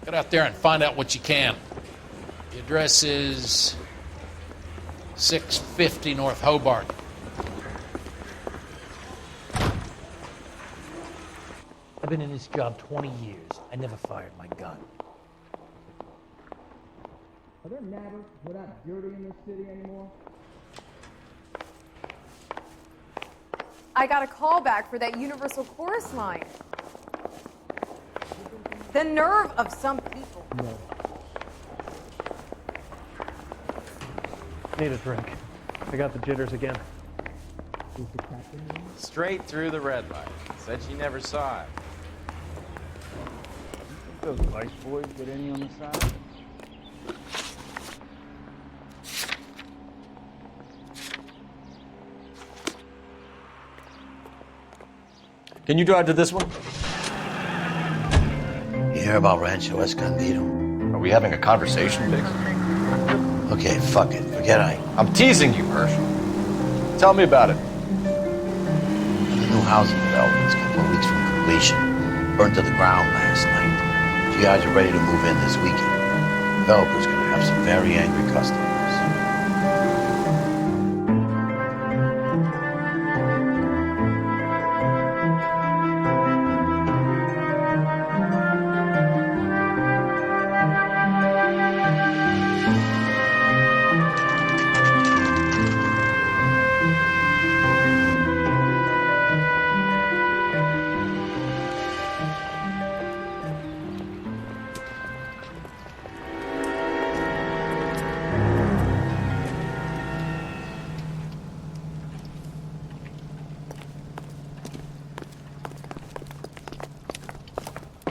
Get out there and find out what you can. The address is 650 North Hobart. I've been in this job 20 years. I never fired my gun. Are there matters without dirty in this city anymore? I got a call back for that Universal Chorus line. The nerve of some people. No. Need a drink. I got the jitters again. Straight through the red light. Said she never saw it. Those vice boys get any on the side? Can you drive to this one? You hear about Rancho Escondido? Are we having a conversation, Biggs? Okay, fuck it. Forget I'm teasing you, Herschel. Tell me about it. The new housing development's a couple of weeks from completion. Burned to the ground last night. You guys are ready to move in this weekend. The developer's gonna have some very angry customers.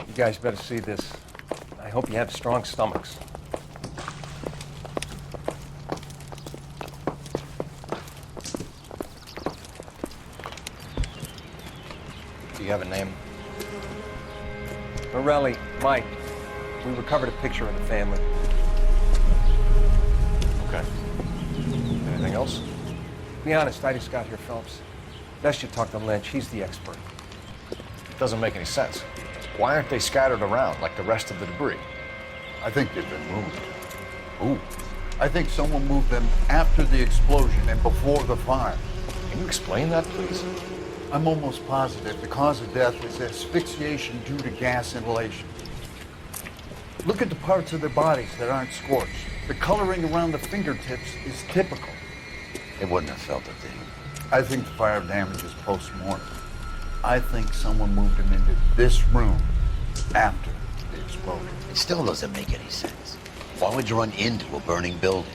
You guys better see this. I hope you have strong stomachs. Do you have a name? Morelli, Mike. We recovered a picture of the family. Okay. Anything else? Be honest, I just got here, Phelps. Best you talk to Lynch. He's the expert. It doesn't make any sense. Why aren't they scattered around like the rest of the debris? I think they've been moved. Ooh. I think someone moved them after the explosion and before the fire. Can you explain that, please? I'm almost positive the cause of death is asphyxiation due to gas inhalation. Look at the parts of their bodies that aren't scorched. The coloring around the fingertips is typical. They wouldn't have felt a thing. I think the fire damage is post-mortem. I think someone moved him into this room after the explosion. It still doesn't make any sense. Why would you run into a burning building?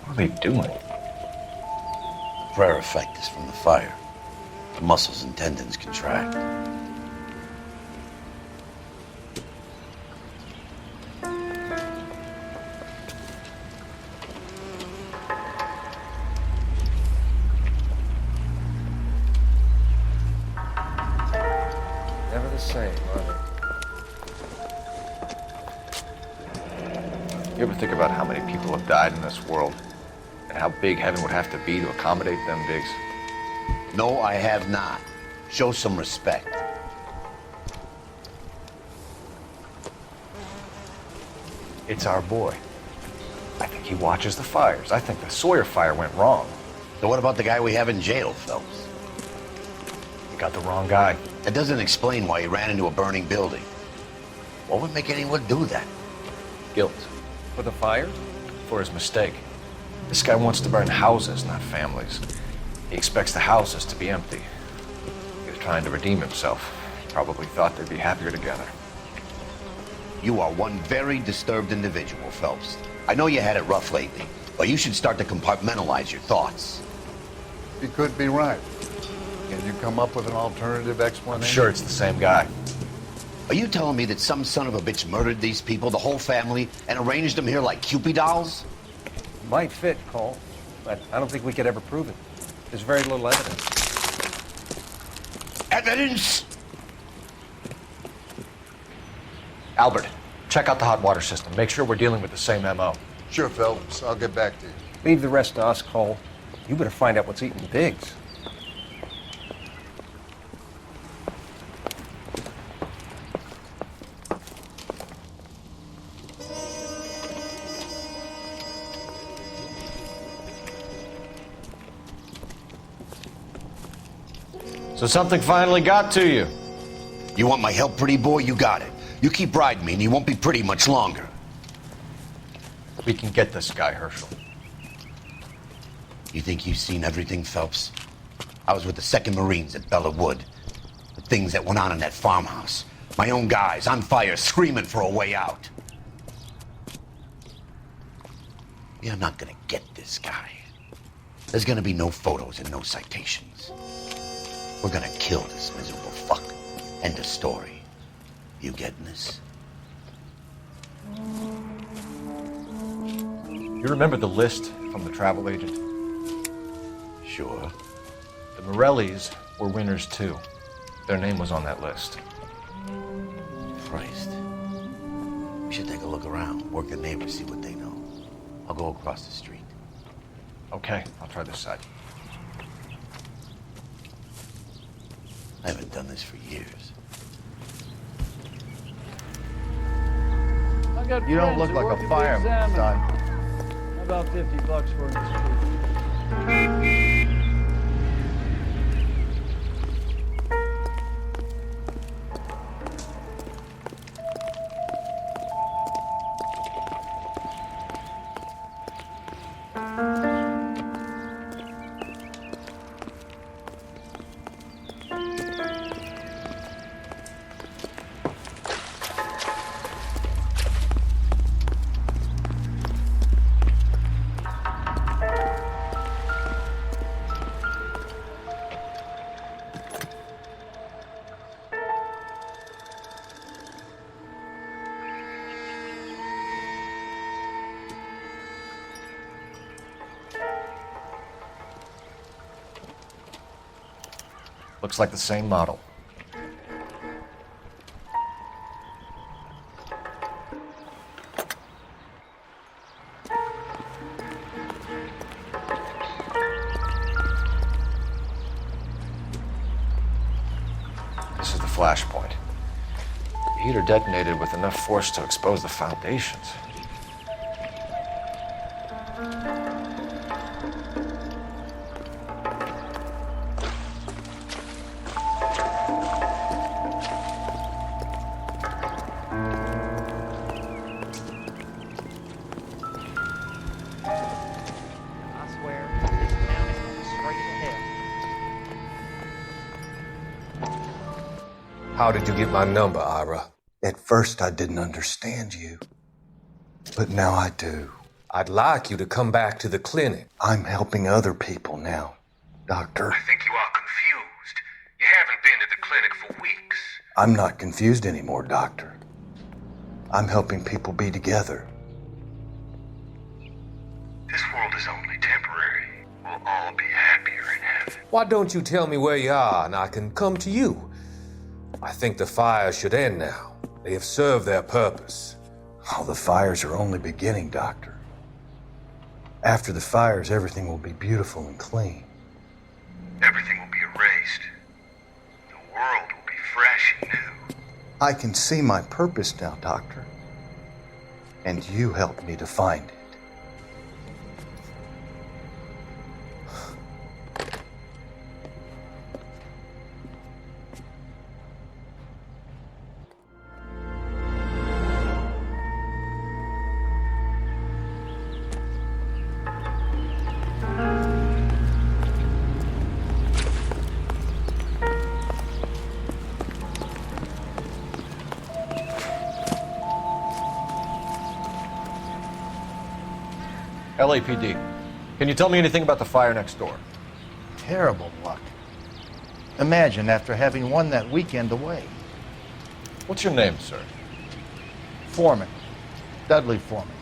What are they doing? The prayer effect is from the fire. The muscles and tendons contract. Never the same, are You ever think about how many people have died in this world? And how big heaven would have to be to accommodate them, Biggs? No, I have not. Show some respect. It's our boy. I think he watches the fires. I think the Sawyer fire went wrong. So what about the guy we have in jail, Phelps? You got the wrong guy. That doesn't explain why he ran into a burning building. What would make anyone do that? Guilt. For the fire? For his mistake. This guy wants to burn houses, not families. He expects the houses to be empty. He was trying to redeem himself. He probably thought they'd be happier together. You are one very disturbed individual, Phelps. I know you had it rough lately, but you should start to compartmentalize your thoughts. You could be right. Can you come up with an alternative explanation? I'm sure it's the same guy. Are you telling me that some son of a bitch murdered these people, the whole family, and arranged them here like Cupid dolls? Might fit, Cole, but I don't think we could ever prove it. There's very little evidence. Evidence? Albert, check out the hot water system. Make sure we're dealing with the same MO. Sure, Phelps. I'll get back to you. Leave the rest to us, Cole. You better find out what's eating Biggs. So something finally got to you. You want my help, pretty boy? You got it. You keep riding me and you won't be pretty much longer. We can get this guy, Herschel. You think you've seen everything, Phelps? I was with the 2nd Marines at Bella Wood. The things that went on in that farmhouse. My own guys on fire, screaming for a way out. You're not gonna get this guy. There's gonna be no photos and no citations. We're gonna kill this miserable fuck End of story. You getting this? You remember the list from the travel agent? Sure. The Morellis were winners too. Their name was on that list. Christ. We should take a look around, work the neighbors, see what they know. I'll go across the street. Okay, I'll try this side. I haven't done this for years. I got You don't friends look who like work a at the fireman, Examiner. son. How about $50 for an excuse? Looks like the same model. This is the flash point. The heater detonated with enough force to expose the foundations. I swear, this town is going straight to hell. How did you get my number, Ira? At first, I didn't understand you. But now I do. I'd like you to come back to the clinic. I'm helping other people now, Doctor. I think you are confused. You haven't been to the clinic for weeks. I'm not confused anymore, Doctor. I'm helping people be together. This world is only temporary. We'll all be happier in heaven. Why don't you tell me where you are and I can come to you? I think the fires should end now. They have served their purpose. Oh, the fires are only beginning, Doctor. After the fires, everything will be beautiful and clean. Everything will be erased. The world will be fresh and new. I can see my purpose now, Doctor. And you helped me to find it. LAPD. Can you tell me anything about the fire next door? Terrible luck. Imagine after having won that weekend away. What's your name, sir? Foreman. Dudley Foreman.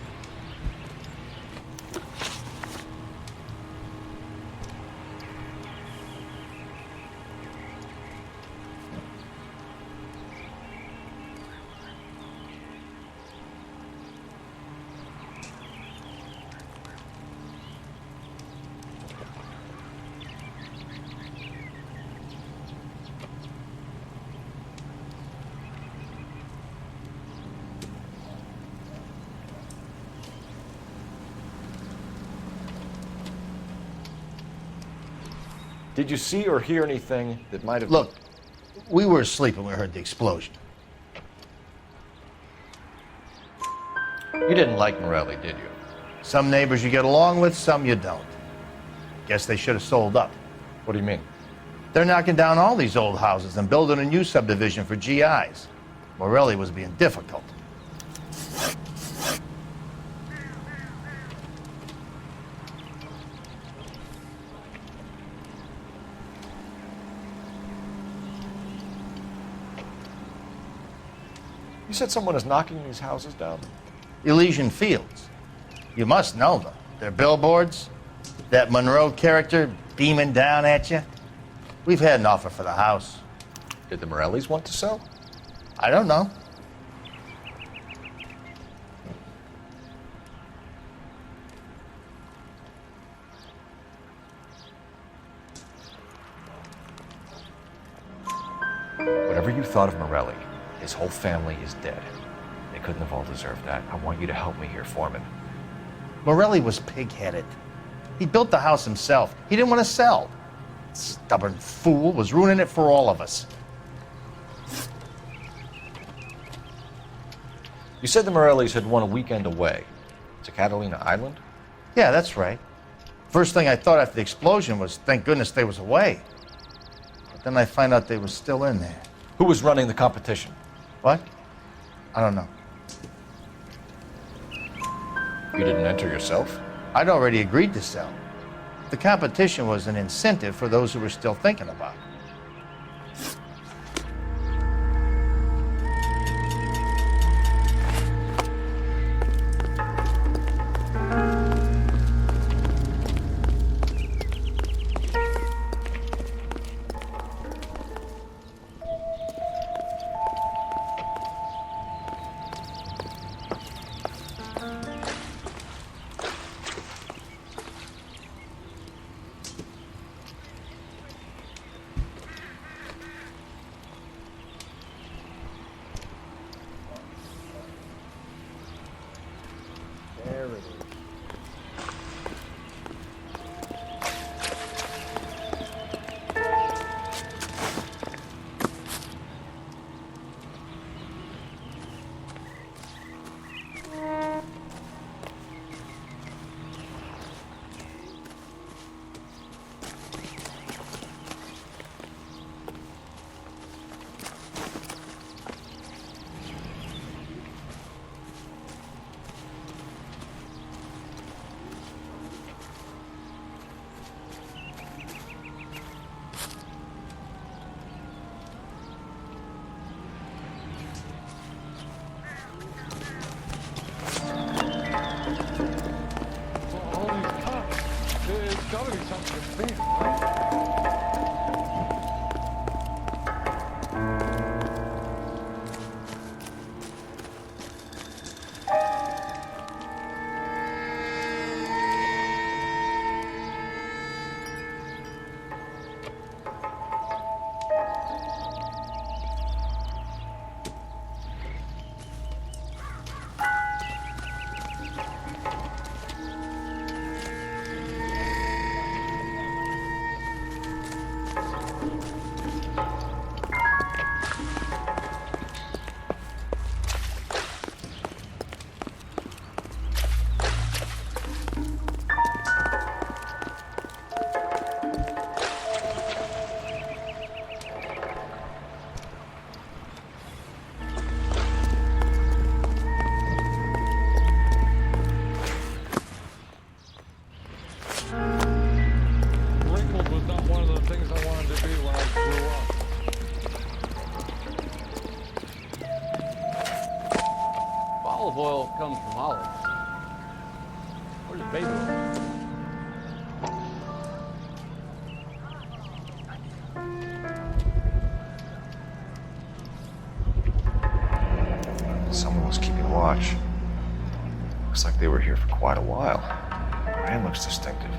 Did you see or hear anything that might have... Look, we were asleep when we heard the explosion. You didn't like Morelli, did you? Some neighbors you get along with, some you don't. Guess they should have sold up. What do you mean? They're knocking down all these old houses and building a new subdivision for GIs. Morelli was being difficult. You said someone is knocking these houses down? Elysian Fields. You must know them. They're billboards. That Monroe character beaming down at you. We've had an offer for the house. Did the Morellis want to sell? I don't know. Whatever you thought of Morelli, his whole family is dead. They couldn't have all deserved that. I want you to help me here, Foreman. Morelli was pig-headed. He built the house himself. He didn't want to sell. Stubborn fool was ruining it for all of us. You said the Morellis had won a weekend away to Catalina Island? Yeah, that's right. First thing I thought after the explosion was, thank goodness they was away. But then I find out they was still in there. Who was running the competition? What? I don't know. You didn't enter yourself? I'd already agreed to sell. The competition was an incentive for those who were still thinking about it. There it is. Olive oil comes from olives. Where's baby oil? Someone was keeping watch. Looks like they were here for quite a while. Man looks distinctive.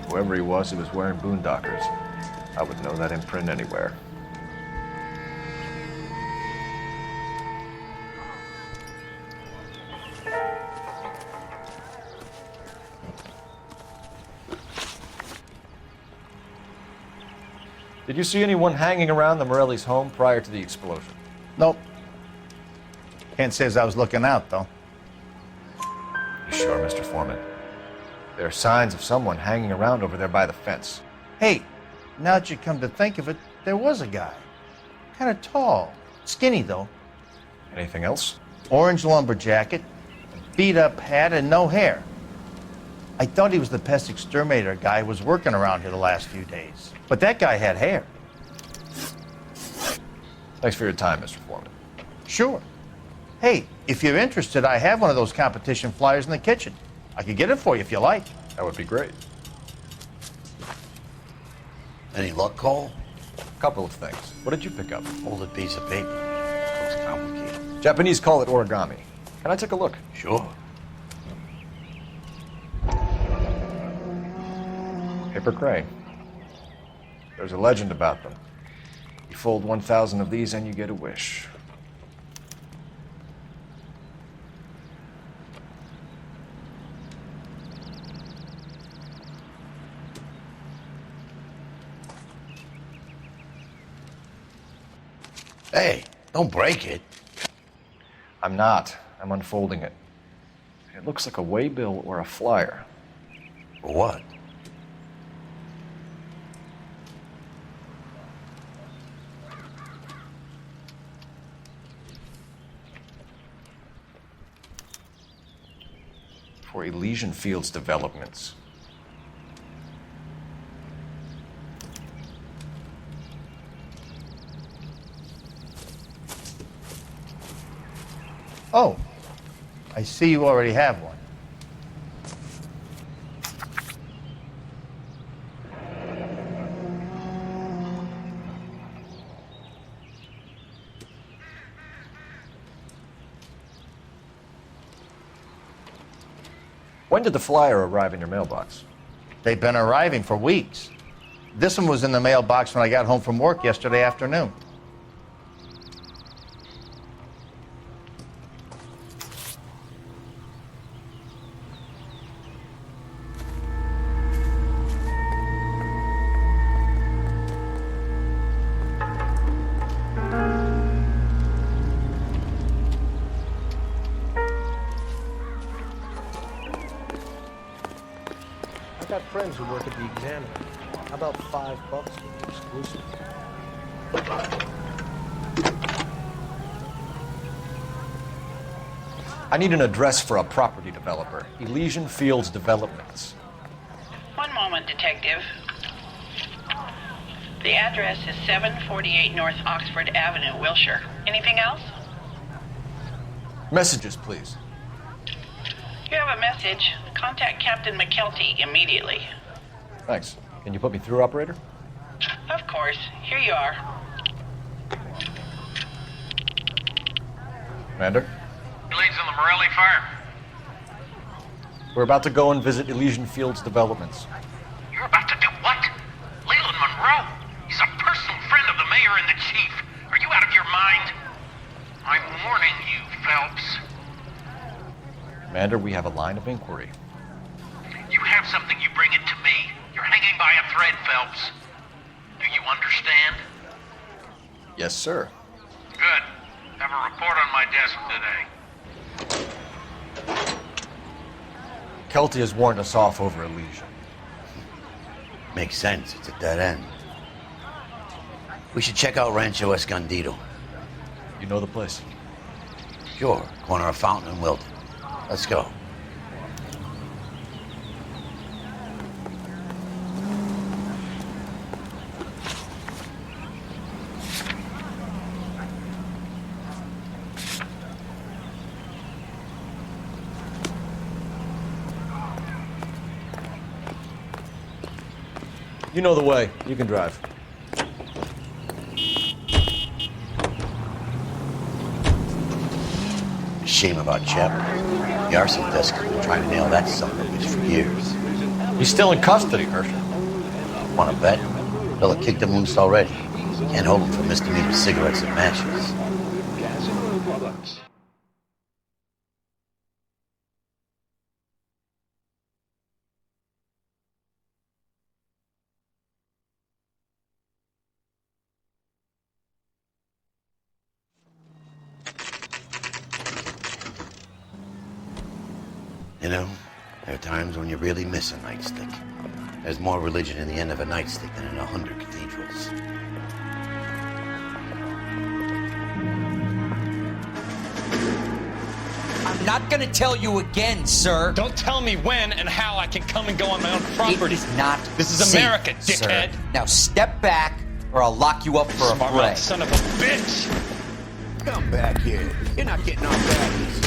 Whoever he was wearing boondockers. I would know that imprint anywhere. Did you see anyone hanging around the Morellis' home prior to the explosion? Nope. Can't say as I was looking out, though. You sure, Mr. Foreman? There are signs of someone hanging around over there by the fence. Hey, now that you come to think of it, there was a guy. Kind of tall. Skinny, though. Anything else? Orange lumber jacket, beat-up hat, and no hair. I thought he was the pest exterminator guy who was working around here the last few days. But that guy had hair. Thanks for your time, Mr. Foreman. Sure. Hey, if you're interested, I have one of those competition flyers in the kitchen. I could get it for you if you like. That would be great. Any luck, Cole? Couple of things. What did you pick up? Folded piece of paper. Looks complicated. Japanese call it origami. Can I take a look? Sure. Paper crane. There's a legend about them. You fold 1,000 of these and you get a wish. Hey, don't break it. I'm not. I'm unfolding it. It looks like a waybill or a flyer. For what? For Elysian Fields developments. Oh, I see you already have one. When did the flyer arrive in your mailbox? They've been arriving for weeks. This one was in the mailbox when I got home from work yesterday afternoon. I've got friends who work at the Examiner. How about $5 for the exclusive? I need an address for a property developer. Elysian Fields Developments. One moment, Detective. The address is 748 North Oxford Avenue, Wilshire. Anything else? Messages, please. You have a message. Contact Captain McKelty immediately. Thanks. Can you put me through, operator? Of course. Here you are. Commander? He leads in the Morelli fire. We're about to go and visit Elysian Fields Developments. You're about to do what? Leland Monroe? He's a personal friend of the mayor and the chief. Are you out of your mind? I'm warning you, Phelps. Commander, we have a line of inquiry. You have something, you bring it to me. You're hanging by a thread, Phelps. Do you understand? Yes, sir. Good. Have a report on my desk today. Kelty has warned us off over Elysian. Makes sense. It's a dead end. We should check out Rancho Escondido. You know the place? Sure. Corner of Fountain and Wilton. Let's go. You know the way. You can drive. Shame about Shep. The arson desk has been trying to nail that son of a bitch for years. He's still in custody, Herschel. Want to bet? They'll have kicked him loose already. Can't hold him for misdemeanor cigarettes and matches. You know, there are times when you really miss a nightstick. There's more religion in the end of a nightstick than in 100 cathedrals. I'm not gonna tell you again, sir. Don't tell me when and how I can come and go on my own property. It is not This is safe, America, dickhead. sir. Now step back or I'll lock you up for a fray. Son of a bitch! Come back here. You're not getting off that easy.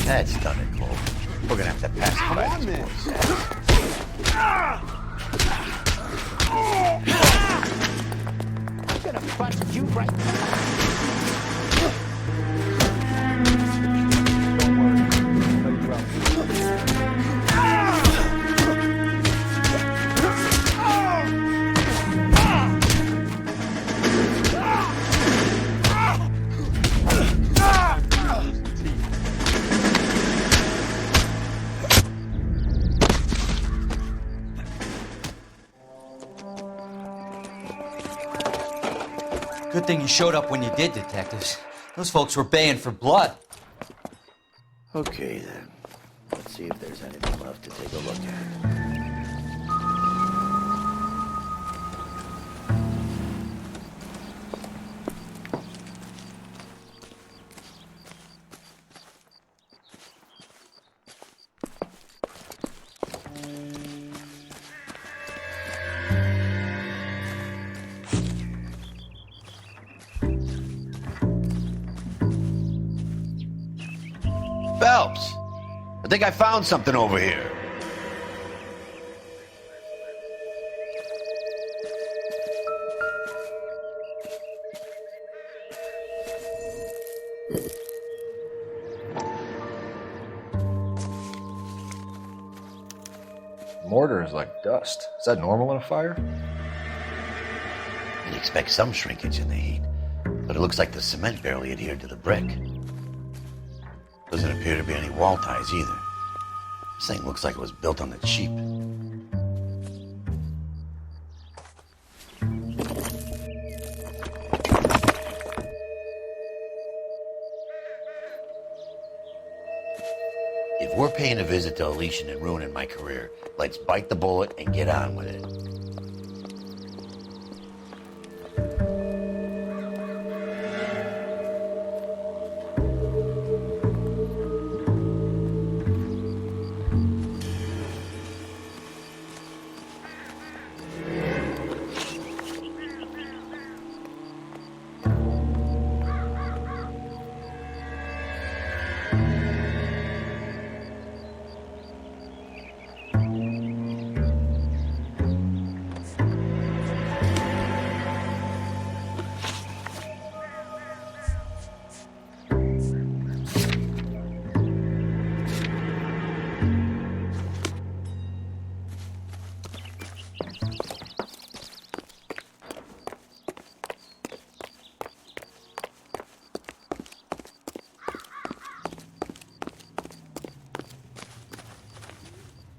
That's done it, Cole. We're gonna have to pass Come by on, this then. I'm gonna bust you right Good thing you showed up when you did, detectives. Those folks were baying for blood. Okay, then. Let's see if there's anything left to take a look at. Phelps, I think I found something over here. Mortar is like dust. Is that normal in a fire? You'd expect some shrinkage in the heat, but it looks like the cement barely adhered to the brick. Doesn't appear to be any wall ties either. This thing looks like it was built on the cheap. If we're paying a visit to Alicia and ruining my career, let's bite the bullet and get on with it.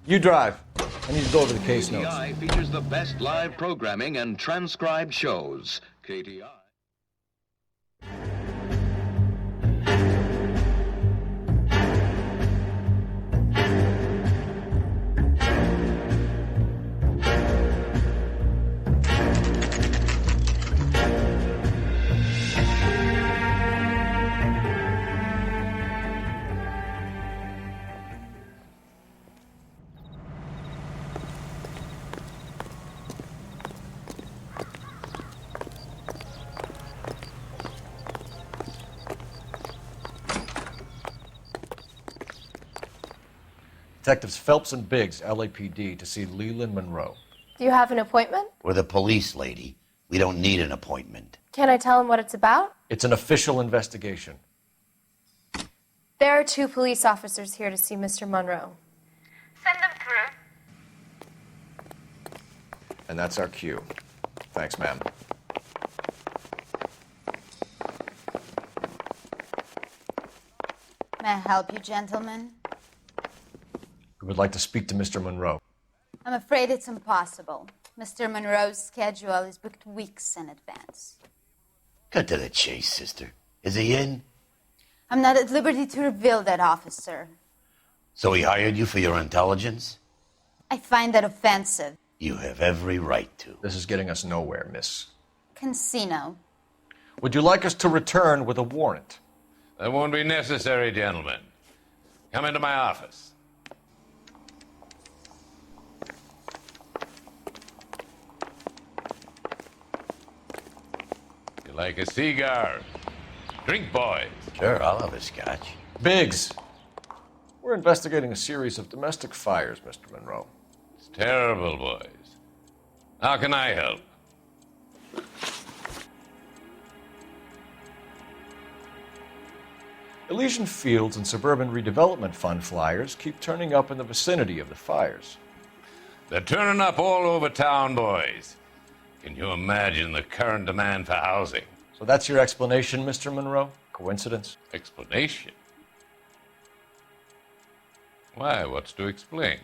You drive. I need to go over the case notes. KTI features the best live programming and transcribed shows. KTI. Detectives Phelps and Biggs, LAPD, to see Leland Monroe. Do you have an appointment? We're the police, lady. We don't need an appointment. Can I tell him what it's about? It's an official investigation. There are 2 police officers here to see Mr. Monroe. Send them through. And that's our cue. Thanks, ma'am. May I help you, gentlemen? We would like to speak to Mr. Monroe. I'm afraid it's impossible. Mr. Monroe's schedule is booked weeks in advance. Cut to the chase, sister. Is he in? I'm not at liberty to reveal that, officer. So he hired you for your intelligence? I find that offensive. You have every right to. This is getting us nowhere, miss. Casino. Would you like us to return with a warrant? That won't be necessary, gentlemen. Come into my office. like a cigar? Drink, boys. Sure, I'll have a scotch. Biggs, we're investigating a series of domestic fires, Mr. Monroe. It's terrible, boys. How can I help? Elysian Fields and Suburban Redevelopment Fund flyers keep turning up in the vicinity of the fires. They're turning up all over town, boys. Can you imagine the current demand for housing? So that's your explanation, Mr. Monroe? Coincidence? Explanation? Why, what's to explain?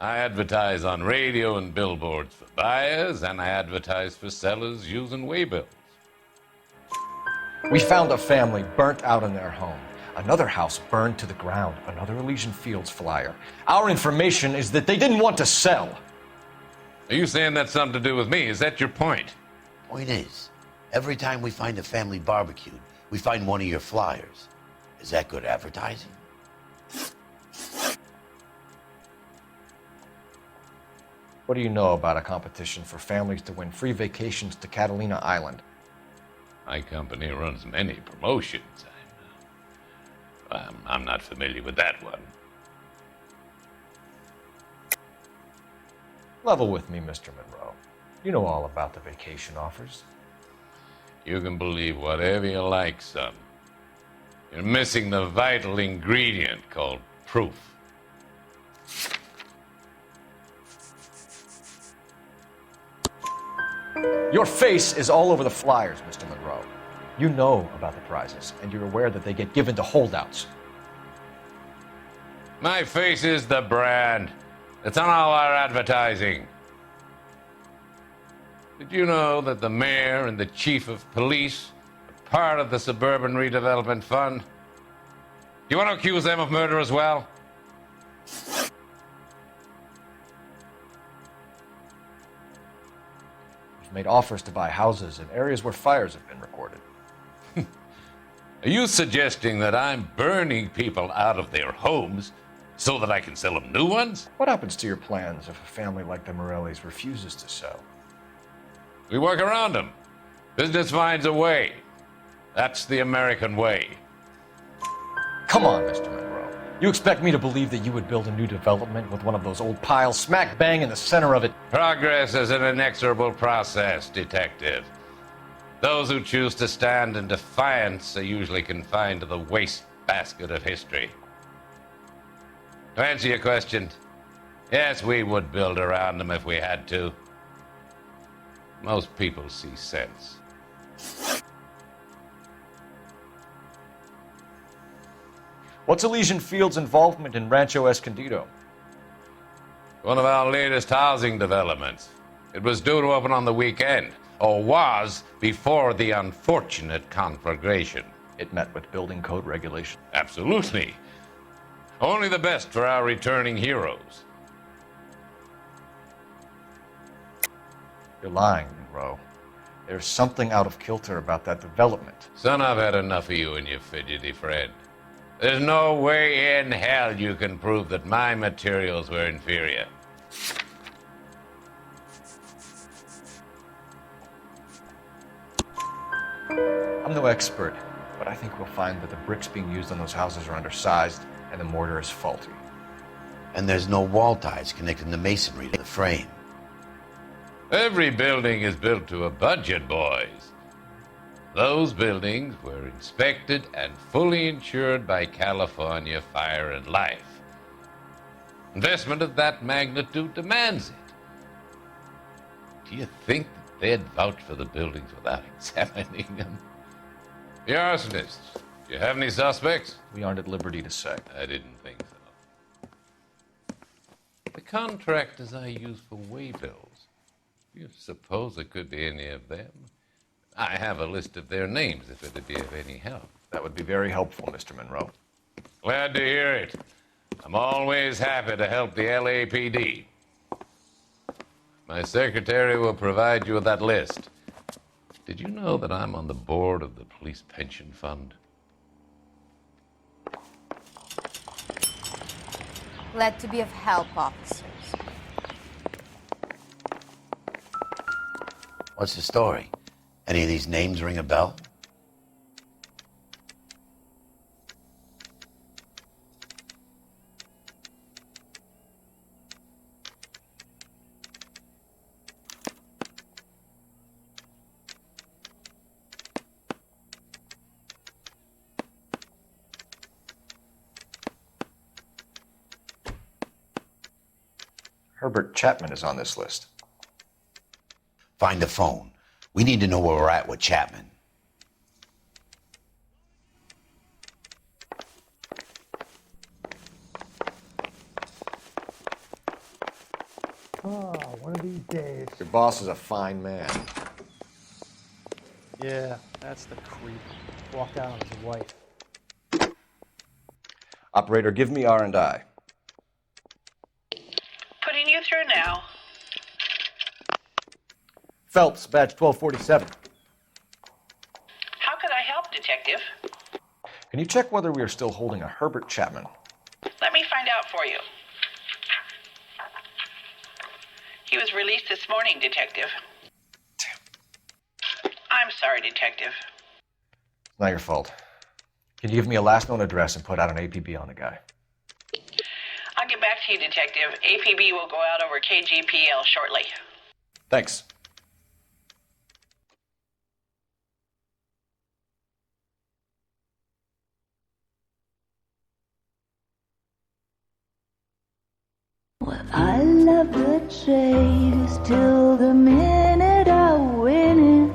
I advertise on radio and billboards for buyers, and I advertise for sellers using waybills. We found a family burnt out in their home. Another house burned to the ground. Another Elysian Fields flyer. Our information is that they didn't want to sell. Are you saying that's something to do with me? Is that your point? Point is, every time we find a family barbecued, we find one of your flyers. Is that good advertising? What do you know about a competition for families to win free vacations to Catalina Island? My company runs many promotions. I'm not familiar with that one. Level with me, Mr. Monroe. You know all about the vacation offers. You can believe whatever you like, son. You're missing the vital ingredient called proof. Your face is all over the flyers, Mr. Monroe. You know about the prizes, and you're aware that they get given to holdouts. My face is the brand. It's on all our advertising. Did you know that the mayor and the chief of police are part of the Suburban Redevelopment Fund. You want to accuse them of murder as well? We've made offers to buy houses in areas where fires have been recorded. Are you suggesting that I'm burning people out of their homes so that I can sell them new ones? What happens to your plans if a family like the Morellis refuses to sell? We work around them. Business finds a way. That's the American way. Come on, Mr. Monroe. You expect me to believe that you would build a new development with one of those old piles smack bang in the center of it? Progress is an inexorable process, Detective. Those who choose to stand in defiance are usually confined to the wastebasket of history. To answer your question, yes, we would build around them if we had to. Most people see sense. What's Elysian Field's involvement in Rancho Escondido? One of our latest housing developments. It was due to open on the weekend, or was before the unfortunate conflagration. It met with building code regulations. Absolutely. Only the best for our returning heroes. You're lying, Monroe. There's something out of kilter about that development. Son, I've had enough of you and your fidgety friend. There's no way in hell you can prove that my materials were inferior. I'm no expert, but I think we'll find that the bricks being used on those houses are undersized and the mortar is faulty. And there's no wall ties connecting the masonry to the frame. Every building is built to a budget, boys. Those buildings were inspected and fully insured by California Fire and Life. Investment of that magnitude demands it. Do you think that they'd vouch for the buildings without examining them? The arsonists, do you have any suspects? We aren't at liberty to say. I didn't think so. The contractors I use for waybills, do you suppose it could be any of them? I have a list of their names if it'd be of any help. That would be very helpful, Mr. Monroe. Glad to hear it. I'm always happy to help the LAPD. My secretary will provide you with that list. Did you know that I'm on the board of the Police Pension Fund? Glad to be of help, officers. What's the story? Any of these names ring a bell? Herbert Chapman is on this list. Find the phone. We need to know where we're at with Chapman. Oh, one of these days. Your boss is a fine man. Yeah, that's the creep. Walked out on his wife. Operator, give me R&I. Putting you through now. Phelps, badge 1247. How could I help, Detective? Can you check whether we are still holding a Herbert Chapman? Let me find out for you. He was released this morning, Detective. I'm sorry, Detective. It's not your fault. Can you give me a last known address and put out an APB on the guy? I'll get back to you, Detective. APB will go out over KGPL shortly. Thanks. I love the chase till the minute I win it.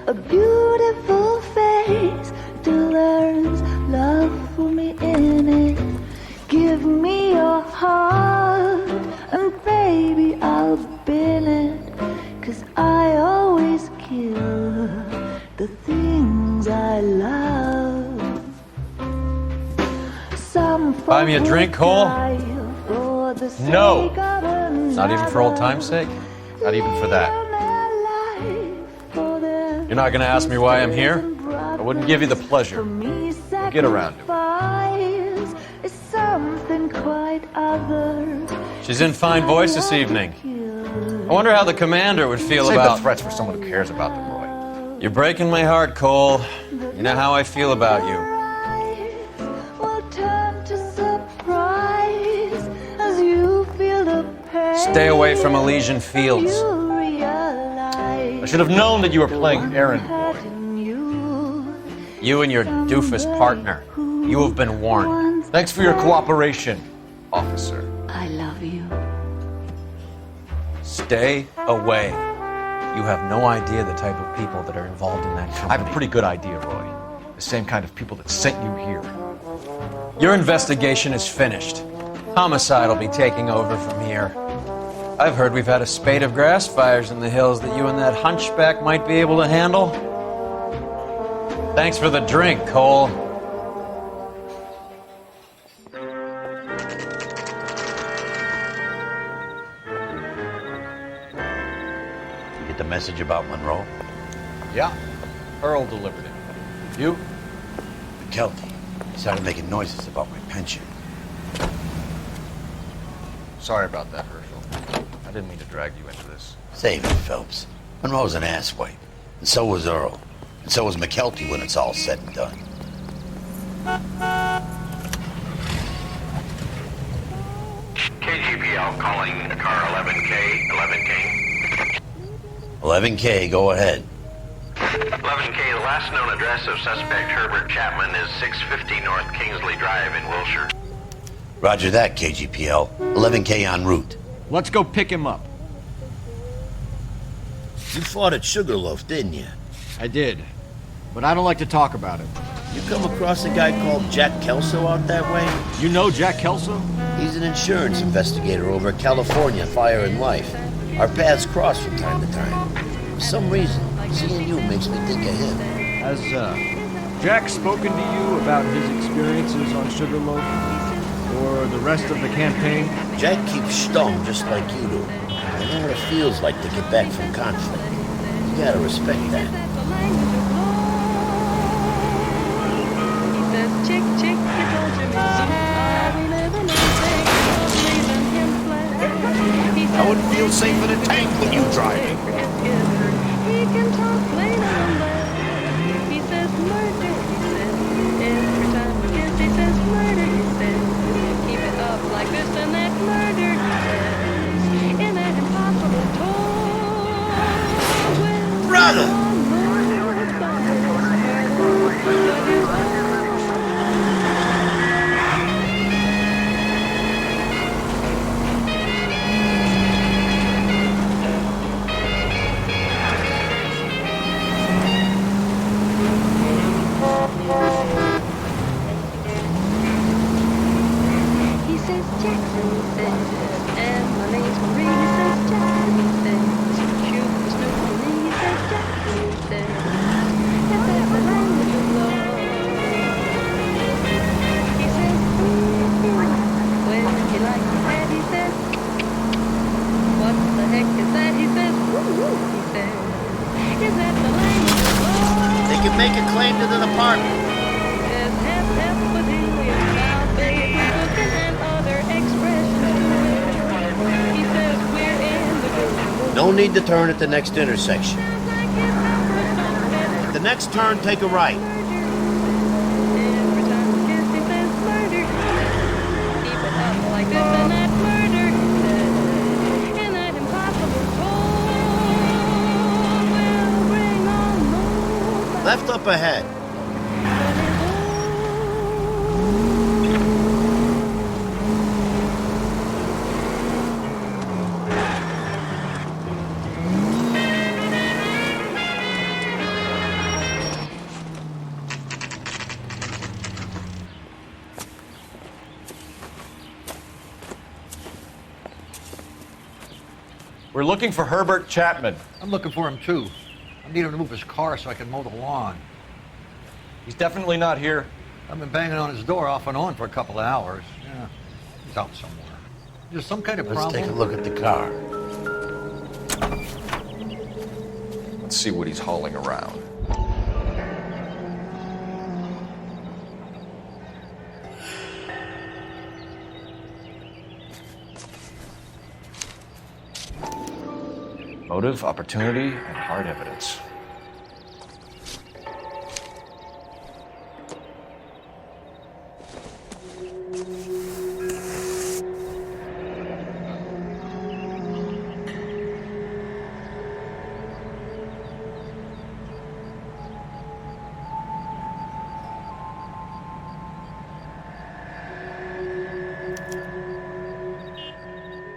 A beautiful face till there's love for me in it. Give me your heart and baby I'll bin it. 'Cause I always kill the things I Buy me a drink, Cole? No. Not even for old time's sake? Not even for that. You're not going to ask me why I'm here? I wouldn't give you the pleasure. We'll get around to it. She's in fine voice this evening. I wonder how the commander would feel Save about... the threats for someone who cares about them, Roy. You're breaking my heart, Cole. You know how I feel about you. Stay away from Elysian Fields. I should have known that you were playing errand boy. You and your doofus partner. You have been warned. Thanks for your cooperation, officer. I love you. Stay away. You have no idea the type of people that are involved in that company. I have a pretty good idea, Roy. The same kind of people that sent you here. Your investigation is finished. Homicide will be taking over from here. I've heard we've had a spate of grass fires in the hills that you and that hunchback might be able to handle. Thanks for the drink, Cole. You get the message about Monroe? Yeah, Earl delivered it. You? McKelty. He started making noises about my pension. Sorry about that, Herschel. I didn't mean to drag you into this. Save it, Phelps. Monroe's an asswipe. And so was Earl. And so was McKelty when it's all said and done. KGPL calling car 11K, 11K. 11K, go ahead. 11K, the last known address of suspect Herbert Chapman is 650 North Kingsley Drive in Wilshire. Roger that, KGPL. 11K en route. Let's go pick him up. You fought at Sugarloaf, didn't you? I did, but I don't like to talk about it. You come across a guy called Jack Kelso out that way? You know Jack Kelso? He's an insurance investigator over at California Fire and Life. Our paths cross from time to time. For some reason, seeing you makes me think of him. Has Jack spoken to you about his experiences on Sugarloaf? Or the rest of the campaign? Jack keeps stum just like you do. I know what it feels like to get back from conflict. You gotta respect that. I wouldn't feel safe in a tank with you driving. He can talk plain and he says murder, he says. Every time we kiss, he says murder, he says. Keep it up like this and that murder, he says. In that impossible toll. Brother! He says Jackson, he says, and my name's Marie, he says Jackson, he says, shoot the snoop on me, he says Jackson, he says, if that's the language of love. He says, when he likes his head, he says, what the heck is that, he says, woo, he says, is that the language of love? They can make a claim to the department. Yes, hep, but he is now baby looking and other expressions to it. He says we're in the good. No need to turn at the next intersection. At the next turn, take a right. Every time we kiss, he says murder. Keep it up like this and that murder. In that impossible toll. We'll bring on more. Left up ahead. We're looking for Herbert Chapman. I'm looking for him too. I need him to move his car so I can mow the lawn. He's definitely not here. I've been banging on his door off and on for a couple of hours. It's out somewhere. There's some kind of Let's problem. take a look at the car. Let's see what he's hauling around. Motive, opportunity, and hard evidence.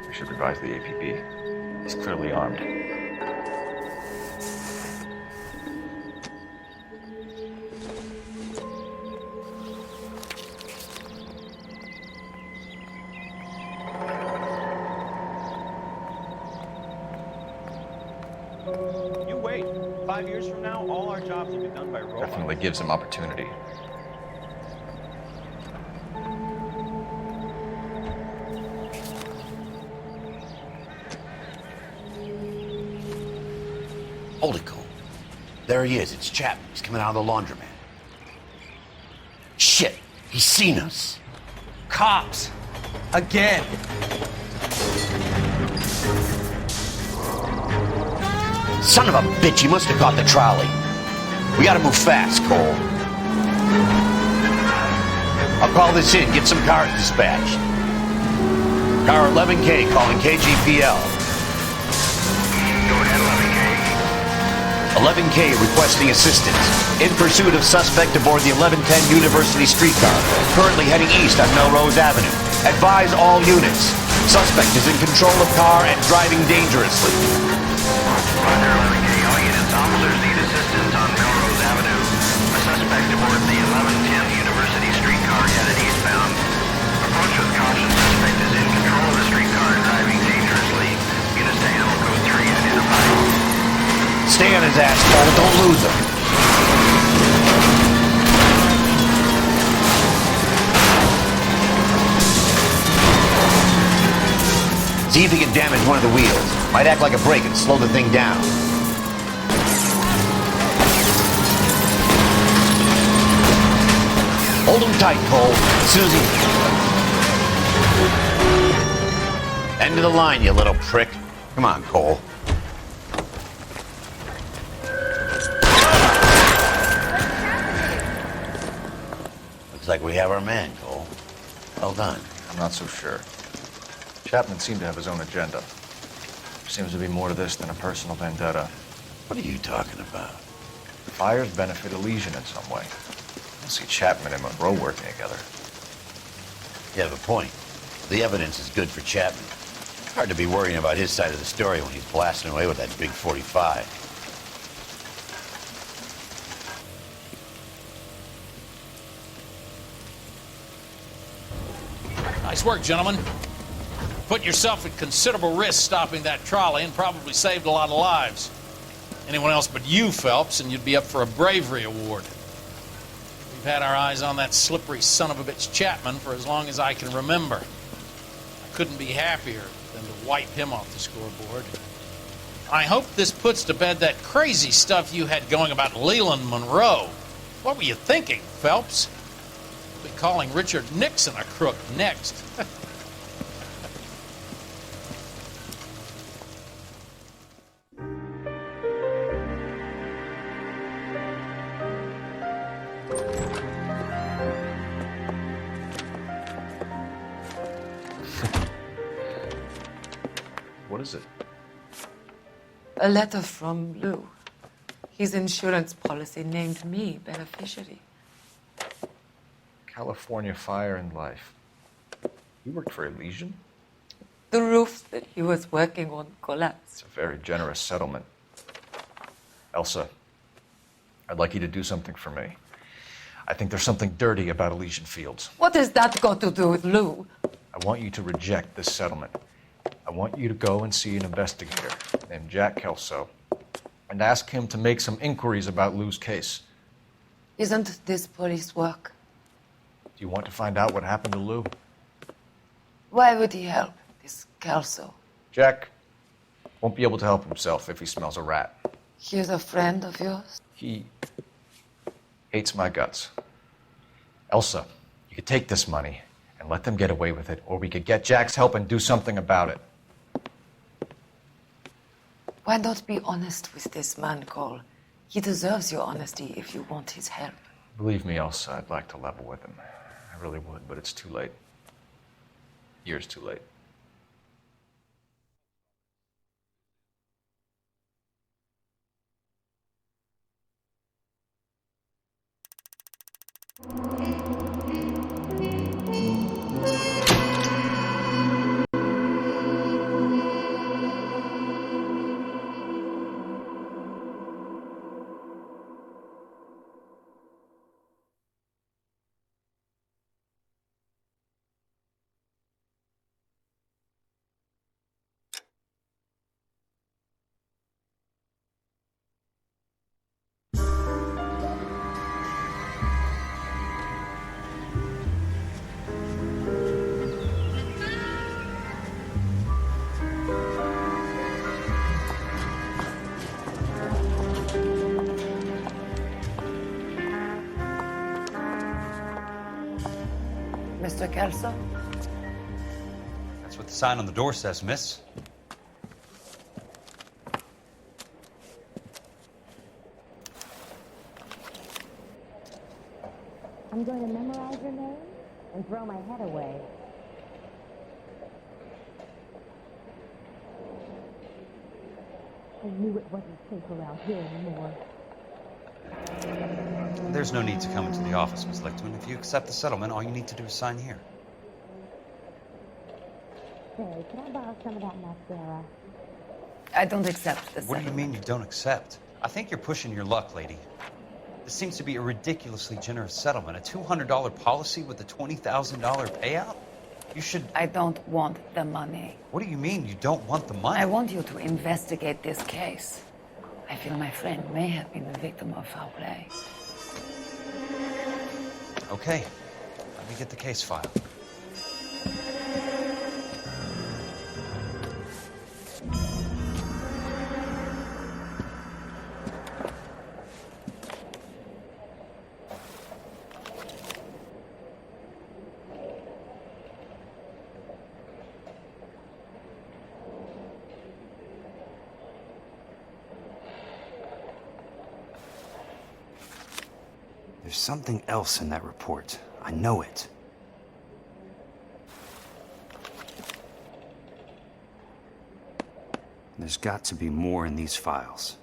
We should revise the APB. He's clearly armed. You wait. 5 years from now, all our jobs will be done by robots. Definitely gives him opportunity. Hold it, Cole. There he is. It's Chapman. He's coming out of the laundromat. Shit! He's seen us. Cops! Again! Son of a bitch, he must have caught the trolley. We gotta move fast, Cole. I'll call this in, get some cars dispatched. Car 11K calling KGPL. Go ahead, 11K. 11K requesting assistance. In pursuit of suspect aboard the 1110 University streetcar, currently heading east on Melrose Avenue. Advise all units. Suspect is in control of car and driving dangerously. Roger, 11K. All units, officers need assistance on Melrose Avenue. A suspect aboard the 1110 University streetcar headed eastbound. Approach with caution. Suspect is in control of the streetcar and driving dangerously. Units to animal code 3 identified. Stay on his ass, Cole. Don't lose him. See if he can damage one of the wheels. Might act like a brake and slow the thing down. Hold him tight, Cole. As soon as he... End of the line, you little prick. Come on, Cole. Looks like we have our man, Cole. Well done. I'm not so sure. Chapman seemed to have his own agenda. There seems to be more to this than a personal vendetta. What are you talking about? The fires benefit Elysian in some way. I don't see Chapman and Monroe working together. You have a point. The evidence is good for Chapman. Hard to be worrying about his side of the story when he's blasting away with that big 45. Nice work, gentlemen. Put yourself at considerable risk stopping that trolley and probably saved a lot of lives. Anyone else but you, Phelps, and you'd be up for a bravery award. We've had our eyes on that slippery son of a bitch Chapman for as long as I can remember. I couldn't be happier than to wipe him off the scoreboard. I hope this puts to bed that crazy stuff you had going about Leland Monroe. What were you thinking, Phelps? We'll be calling Richard Nixon a crook next. What is it? A letter from Lou. His insurance policy named me beneficiary. California Fire and Life. You worked for Elysian? The roof that he was working on collapsed. It's a very generous settlement. Elsa, I'd like you to do something for me. I think there's something dirty about Elysian Fields. What has that got to do with Lou? I want you to reject this settlement. I want you to go and see an investigator named Jack Kelso and ask him to make some inquiries about Lou's case. Isn't this police work? Do you want to find out what happened to Lou? Why would he help, this Kelso? Jack won't be able to help himself if he smells a rat. He's a friend of yours? He hates my guts. Elsa, you could take this money and let them get away with it, or we could get Jack's help and do something about it. Why not be honest with this man, Cole? He deserves your honesty if you want his help. Believe me, Elsa, I'd like to level with him. I really would, but it's too late. Years too late. Mr. Kelso? That's what the sign on the door says, miss. I'm going to memorize your name and throw my head away. I knew it wasn't safe around here anymore. There's no need to come into the office, Miss Lichtman. If you accept the settlement, all you need to do is sign here. Say, can I borrow some of that mascara? I don't accept this. What do you mean you don't accept? I think you're pushing your luck, lady. This seems to be a ridiculously generous settlement. A $200 policy with a $20,000 payout? You should... I don't want the money. What do you mean you don't want the money? I want you to investigate this case. I feel my friend may have been the victim of foul play. Okay. Let me get the case file. There's something else in that report. I know it. There's got to be more in these files.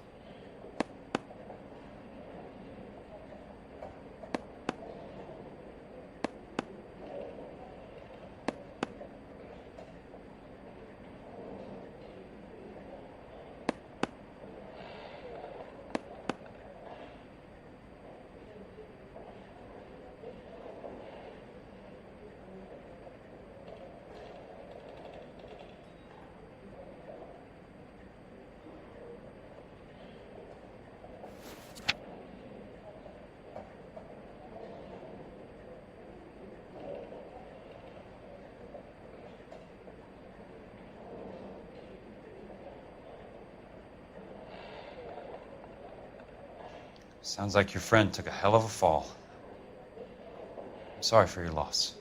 Sounds like your friend took a hell of a fall. I'm sorry for your loss.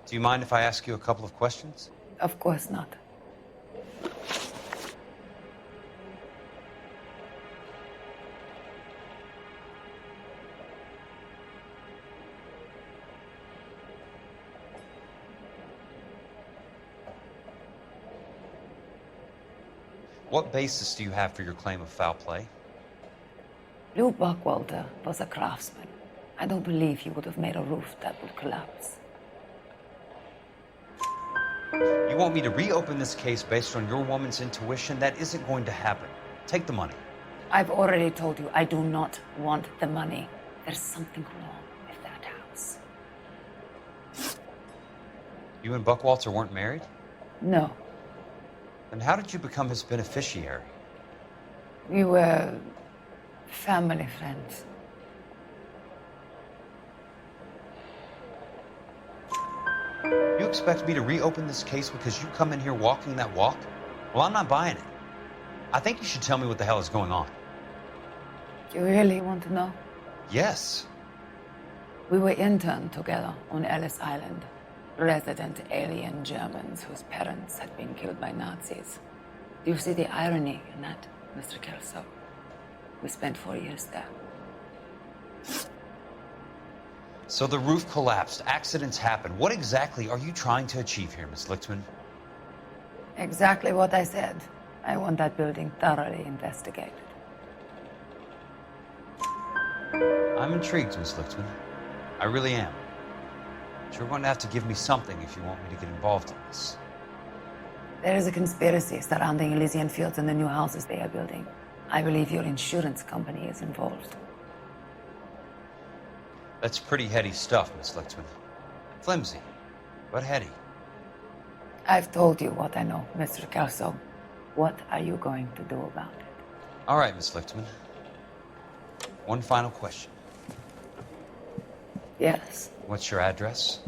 Do you mind if I ask you a couple of questions? Of course not. What basis do you have for your claim of foul play? Lou Buckwalter was a craftsman. I don't believe he would have made a roof that would collapse. You want me to reopen this case based on your woman's intuition? That isn't going to happen. Take the money. I've already told you I do not want the money. There's something wrong with that house. You and Buckwalter weren't married? No. Then how did you become his beneficiary? We were family friends. You expect me to reopen this case because you come in here walking that walk? Well, I'm not buying it. I think you should tell me what the hell is going on. You really want to know? Yes. We were interned together on Ellis Island. Resident alien Germans whose parents had been killed by Nazis. Do you see the irony in that, Mr. Kelso? We spent 4 years there. So the roof collapsed, accidents happened. What exactly are you trying to achieve here, Miss Lichtman? Exactly what I said. I want that building thoroughly investigated. I'm intrigued, Miss Lichtman. I really am. But you're going to have to give me something if you want me to get involved in this. There is a conspiracy surrounding Elysian Fields and the new houses they are building. I believe your insurance company is involved. That's pretty heady stuff, Miss Lichtman. Flimsy, but heady. I've told you what I know, Mr. Kelso. What are you going to do about it? All right, Miss Lichtman. One final question. Yes. What's your address?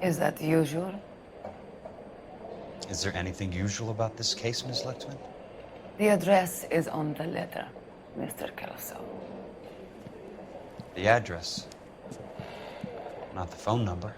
Is that usual? Is there anything usual about this case, Miss Lichtman? The address is on the letter, Mr. Kelso. The address, not the phone number.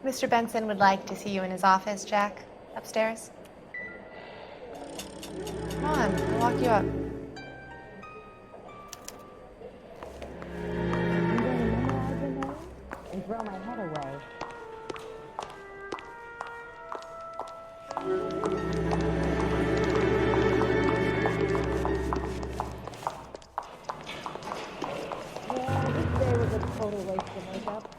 Mr. Benson would like to see you in his office, Jack. Upstairs. Come on, I'll walk you up. And throw my head away. Yeah, this day was a total waste of makeup.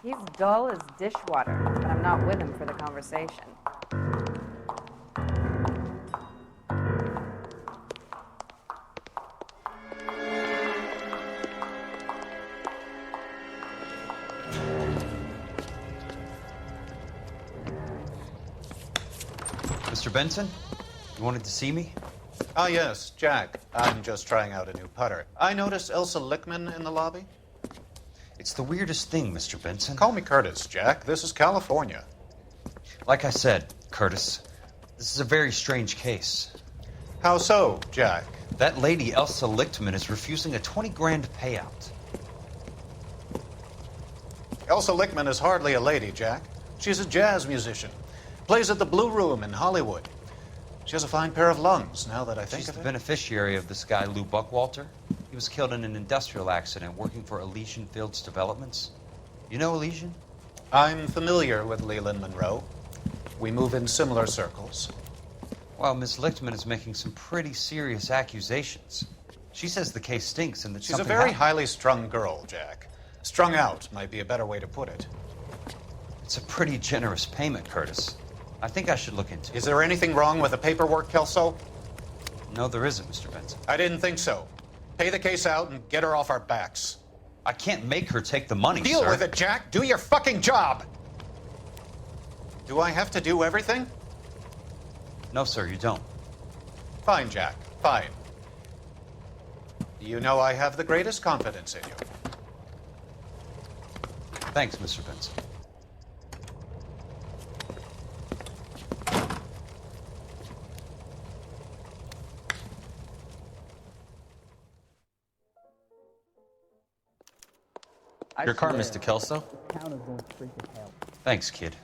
He's dull as dishwater, but I'm not with him for the conversation. Mr. Benson, you wanted to see me? Ah, yes, Jack. I'm just trying out a new putter. I noticed Elsa Lichtman in the lobby. It's the weirdest thing, Mr. Benson. Call me Curtis, Jack. This is California. Like I said, Curtis, this is a very strange case. How so, Jack? That lady, Elsa Lichtman, is refusing a 20 grand payout. Elsa Lichtman is hardly a lady, Jack. She's a jazz musician. Plays at the Blue Room in Hollywood. She has a fine pair of lungs, now that I think She's of the it. beneficiary of this guy, Lou Buckwalter. He was killed in an industrial accident working for Elysian Fields Developments. You know Elysian? I'm familiar with Leland Monroe. We move in similar circles. Well, Miss Lichtman is making some pretty serious accusations. She says the case stinks and that She's a something very happened. highly strung girl, Jack. Strung out might be a better way to put it. It's a pretty generous payment, Curtis. I think I should look into it. Is there anything wrong with the paperwork, Kelso? No, there isn't, Mr. Benson. I didn't think so. Pay the case out and get her off our backs. I can't make her take the money, Deal sir. with it, Jack. Do your fucking job. Do I have to do everything? No, sir, you don't. Fine, Jack. Fine. You know I have the greatest confidence in you. Thanks, Mr. Benson. Your car, Mr. Kelso. Thanks, kid.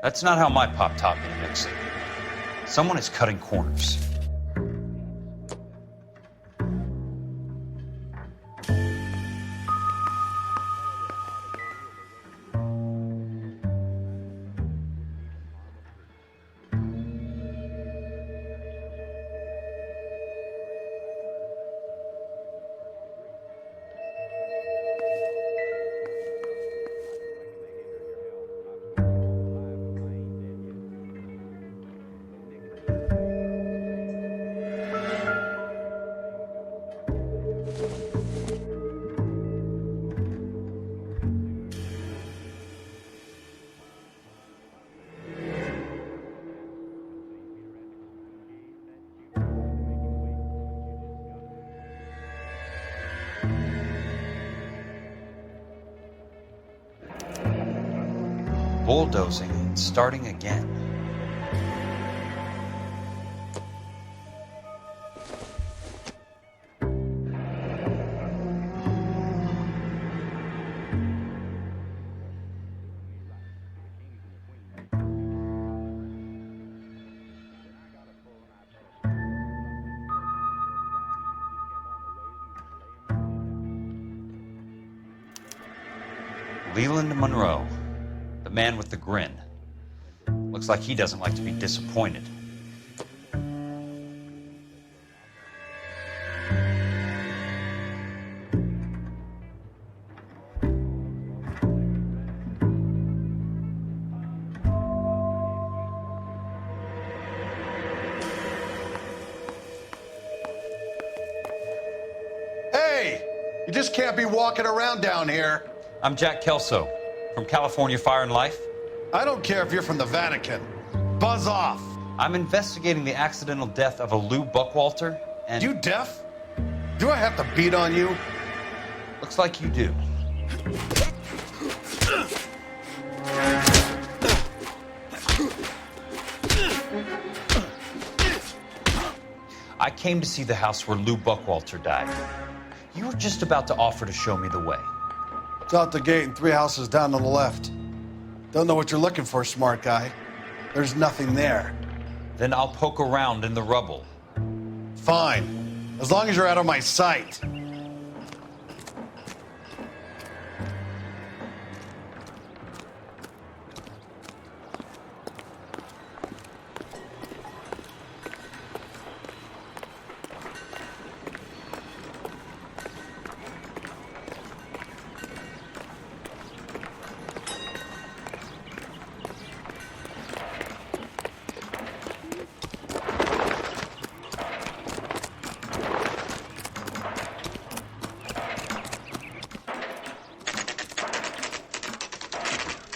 That's not how my pop taught me to mix it. Someone is cutting corners. Bulldozing and starting again. Leland Monroe. The man with the grin. Looks like he doesn't like to be disappointed. Hey! You just can't be walking around down here. I'm Jack Kelso, from California Fire and Life. I don't care if you're from the Vatican. Buzz off. I'm investigating the accidental death of a Lou Buckwalter, and... You deaf? Do I have to beat on you? Looks like you do. I came to see the house where Lou Buckwalter died. You were just about to offer to show me the way. It's out the gate and 3 houses down on the left. Don't know what you're looking for, smart guy. There's nothing there. Then I'll poke around in the rubble. Fine. As long as you're out of my sight.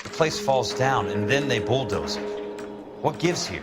The place falls down, and then they bulldoze it. What gives here?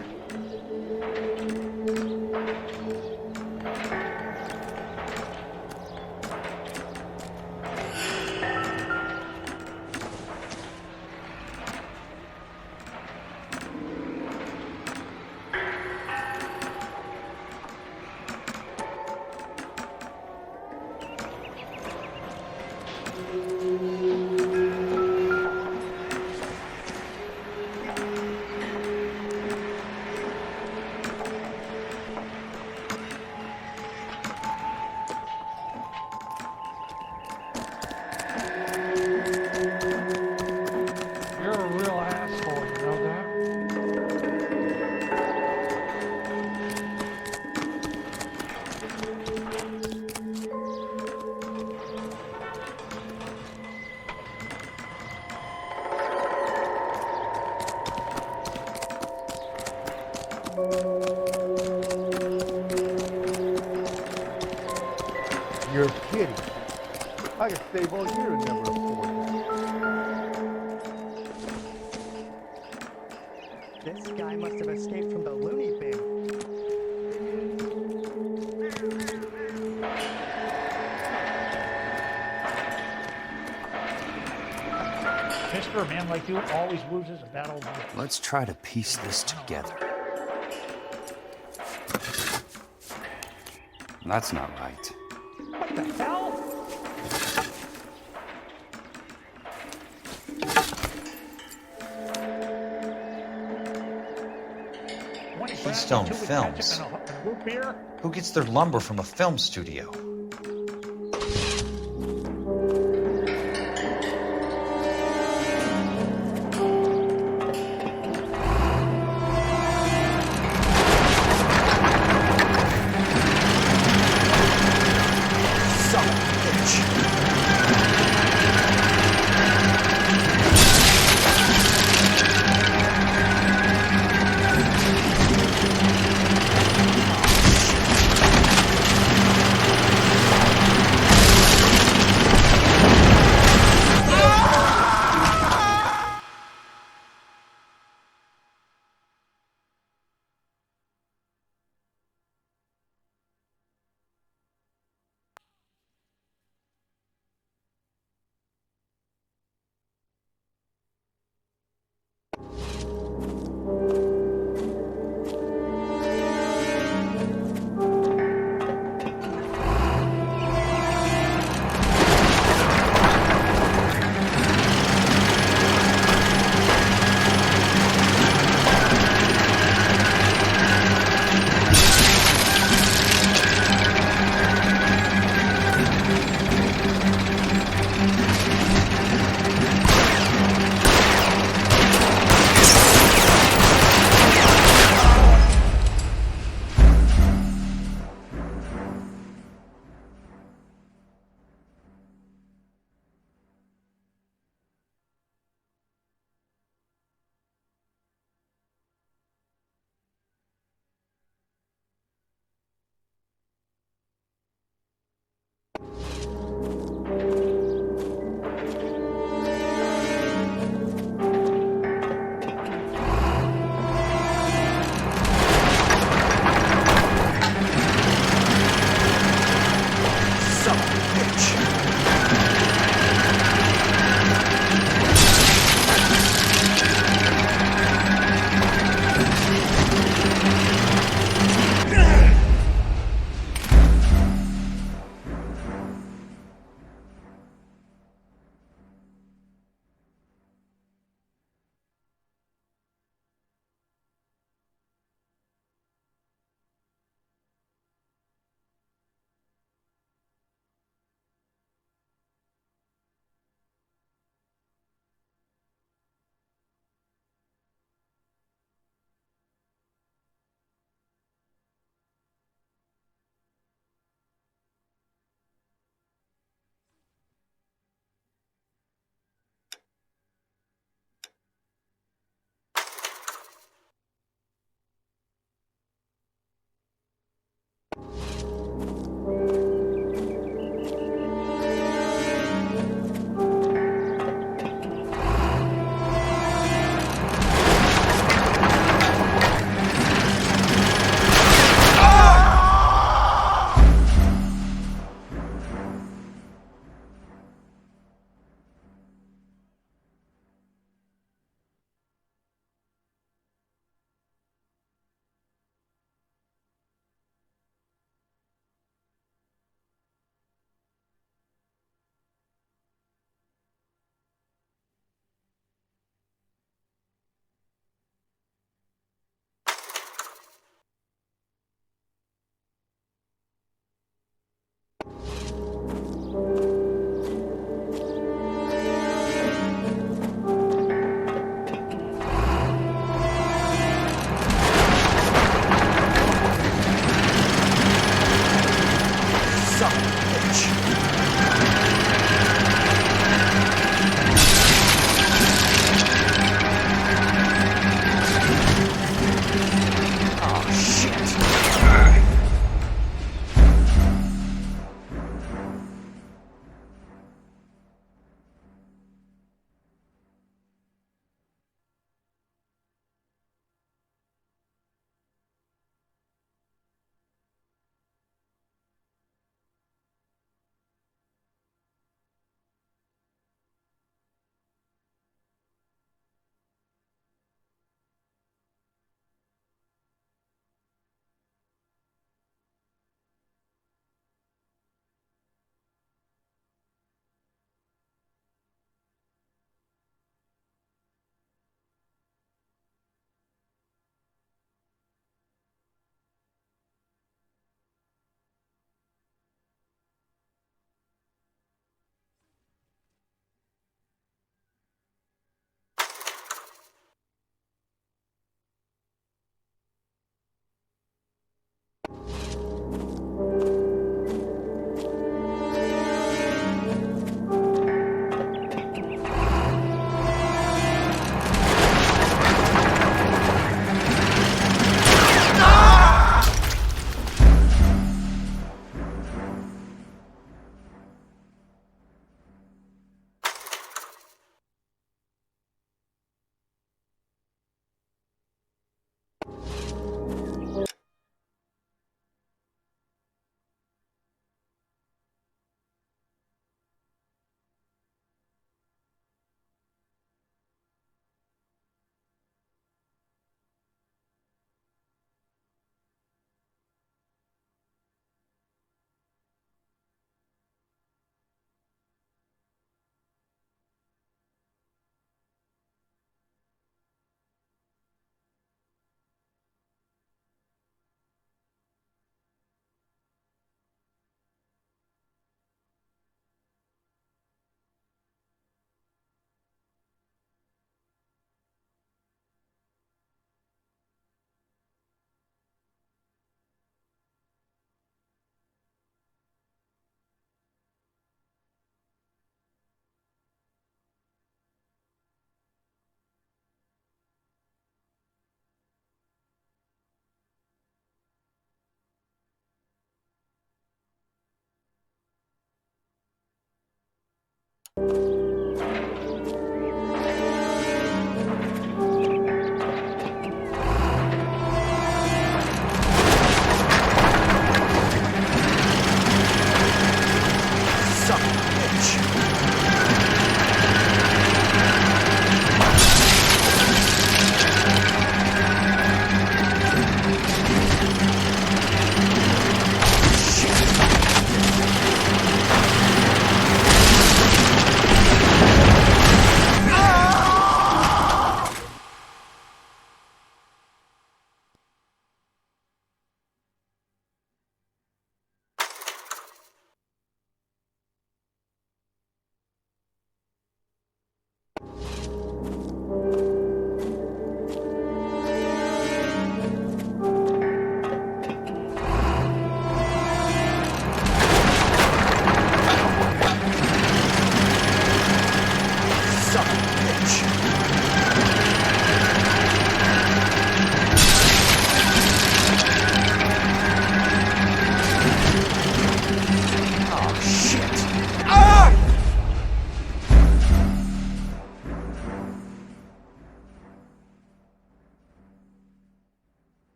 You're kidding. I could save all year and never afford that. This guy must have escaped from the loony bin. Mister, a man like you always loses a battle. Let's try to piece this together. That's not right. What the hell? Keystone Films. Who gets their lumber from a film studio? Son of a bitch.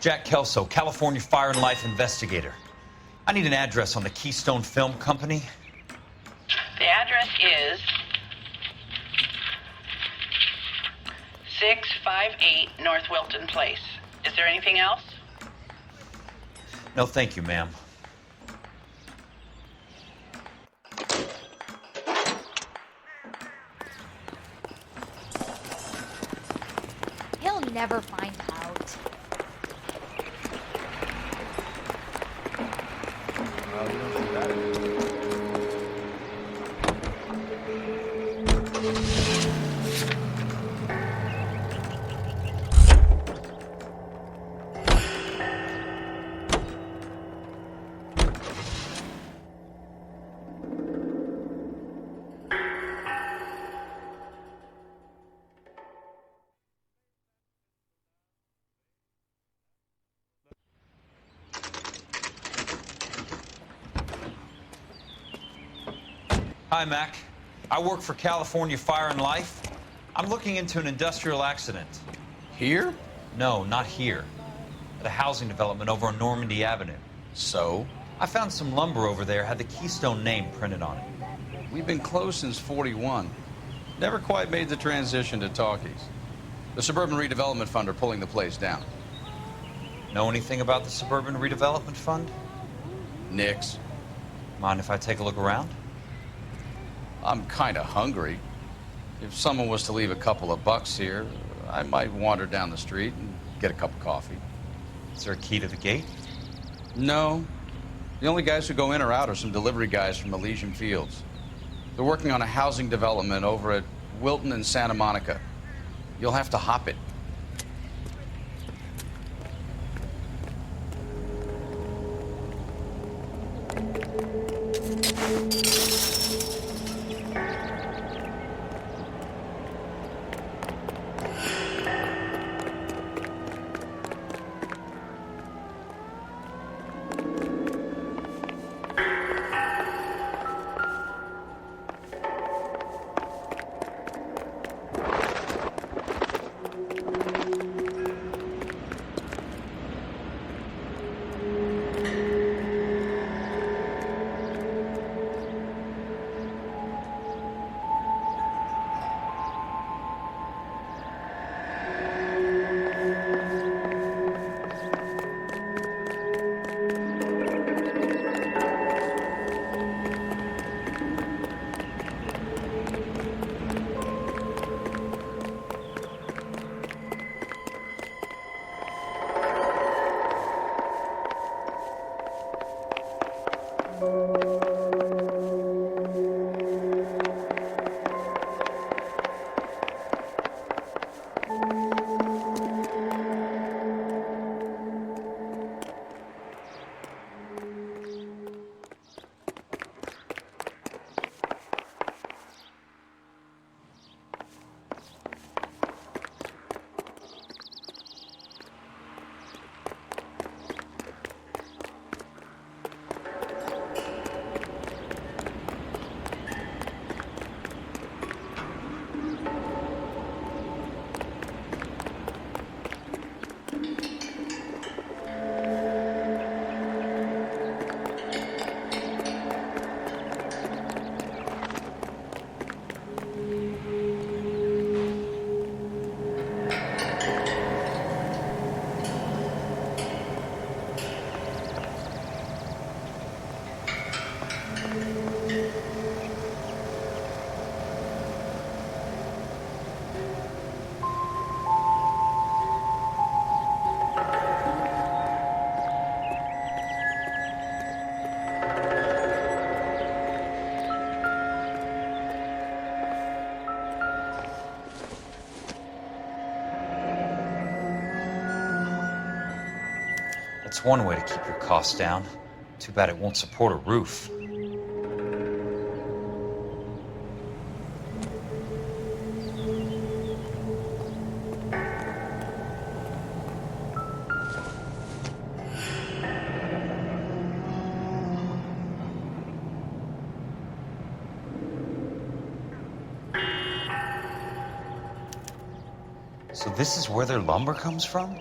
Jack Kelso, California Fire and Life investigator. I need an address on the Keystone Film Company. The address is 658 North Wilton Place. Is there anything else? No, thank you, ma'am. He'll never find out. Hi, Mac. I work for California Fire and Life. I'm looking into an industrial accident. Here? No, not here. At a housing development over on Normandy Avenue. So? I found some lumber over there, had the Keystone name printed on it. We've been closed since '41. Never quite made the transition to talkies. The Suburban Redevelopment Fund are pulling the place down. Know anything about the Suburban Redevelopment Fund? Nix. Mind if I take a look around? I'm kind of hungry. If someone was to leave a couple of bucks here, I might wander down the street and get a cup of coffee. Is there a key to the gate? No. The only guys who go in or out are some delivery guys from Elysian Fields. They're working on a housing development over at Wilton and Santa Monica. You'll have to hop it. That's one way to keep your costs down. Too bad it won't support a roof. So this is where their lumber comes from?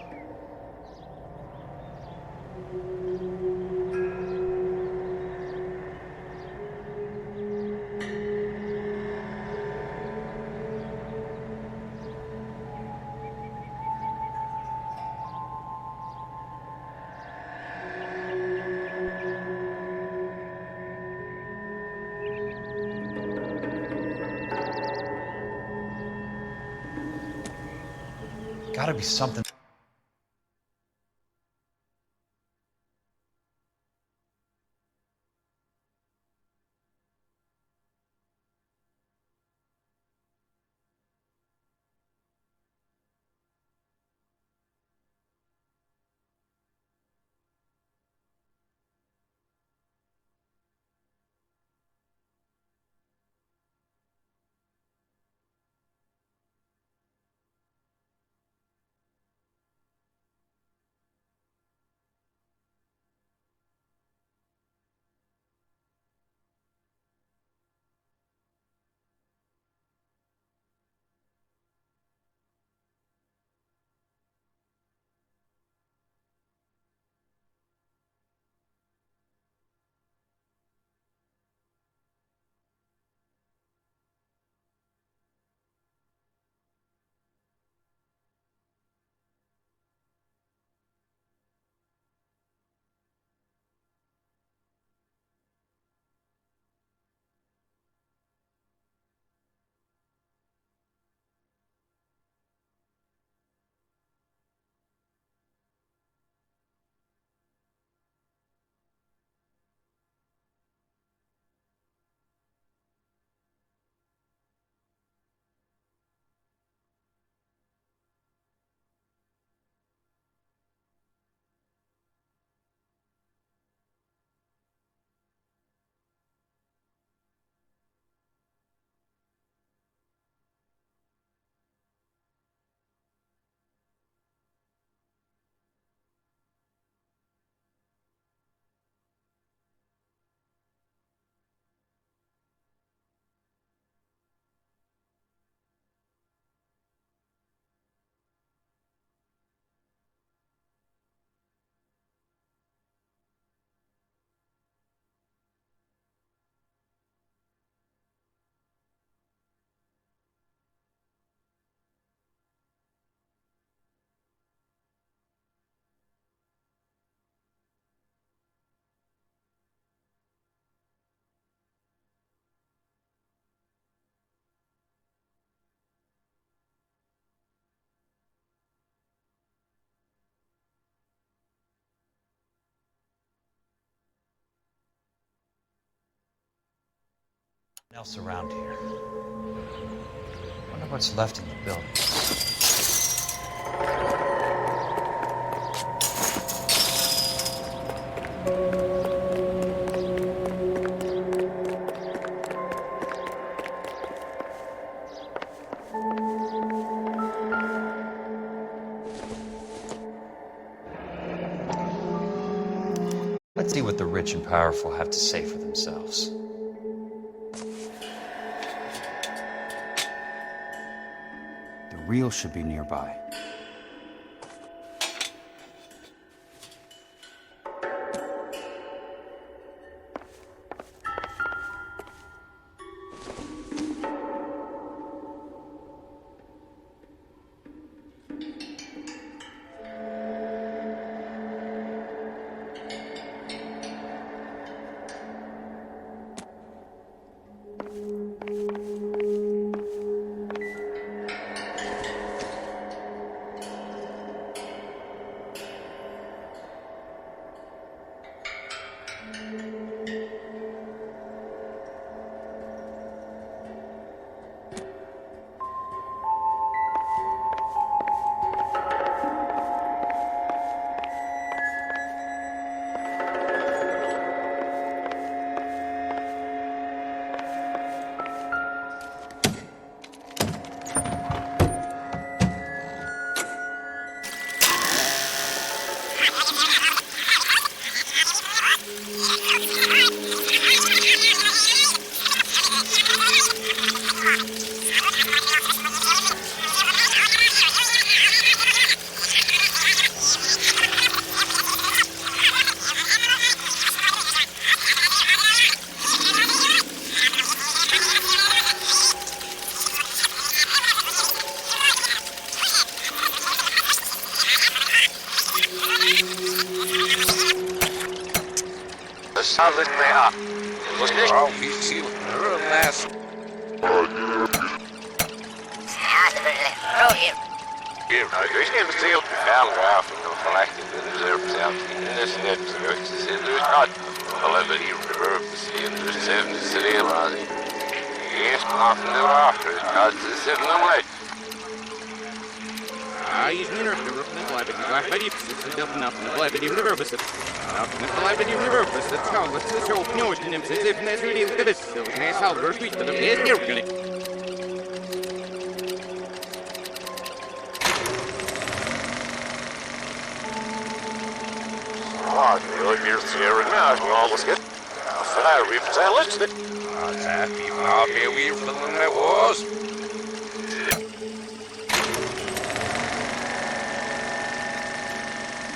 Gotta be something. Else around here. Wonder what's left in the building. Let's see what the rich and powerful have to say for themselves. The reel should be nearby.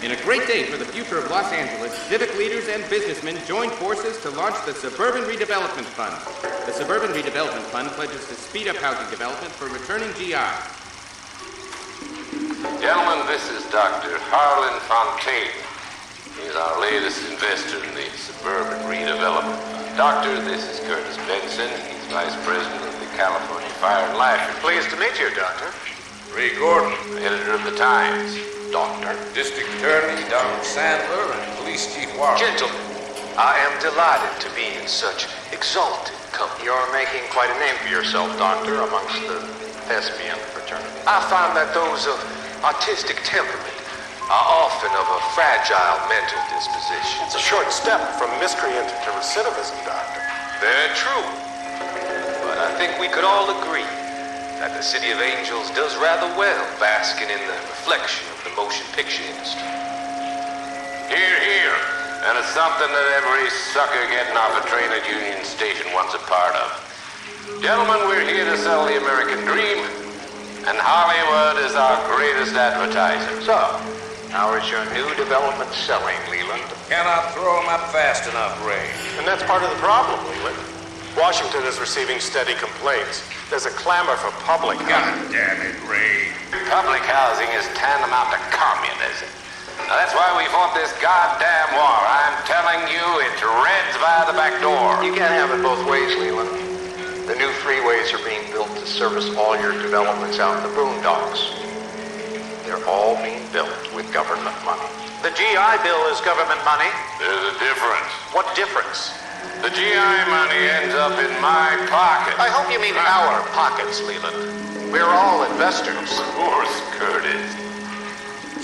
In a great day for the future of Los Angeles, civic leaders and businessmen joined forces to launch the Suburban Redevelopment Fund. The Suburban Redevelopment Fund pledges to speed up housing development for returning GIs. Gentlemen, this is Dr. Harlan Fontaine. He's our latest investor in the Suburban Redevelopment Fund. Doctor, this is Curtis Benson. He's Vice President of the California Fire and Life. Pleased to meet you, Doctor. Ray Gordon, editor of the Times. Doctor. District Attorney Don Sandler and Police Chief Warren. Gentlemen, I am delighted to be in such exalted company. You're making quite a name for yourself, Doctor, amongst the thespian fraternity. I find that those of artistic temperament are often of a fragile mental disposition. It's a short step from miscreant to recidivism, Doctor. Very true. But I think we could all agree that the City of Angels does rather well basking in the reflection of the motion picture industry. Hear, hear. And it's something that every sucker getting off a train at Union Station wants a part of. Gentlemen, we're here to sell the American dream, and Hollywood is our greatest advertiser. So, how is your new development selling, Leland? Cannot throw them up fast enough, Ray. And that's part of the problem, Leland. Washington is receiving steady complaints. There's a clamor for public housing. God damn it, Ray. Public housing is tantamount to communism. Now, that's why we fought this goddamn war. I'm telling you, it's Reds via the back door. You can't have it both ways, Leland. The new freeways are being built to service all your developments out in the boondocks. They're all being built with government money. The GI Bill is government money. There's a difference. What difference? The GI money ends up in my pocket. I hope you mean our pockets, Leland. We're all investors. Of course, Curtis.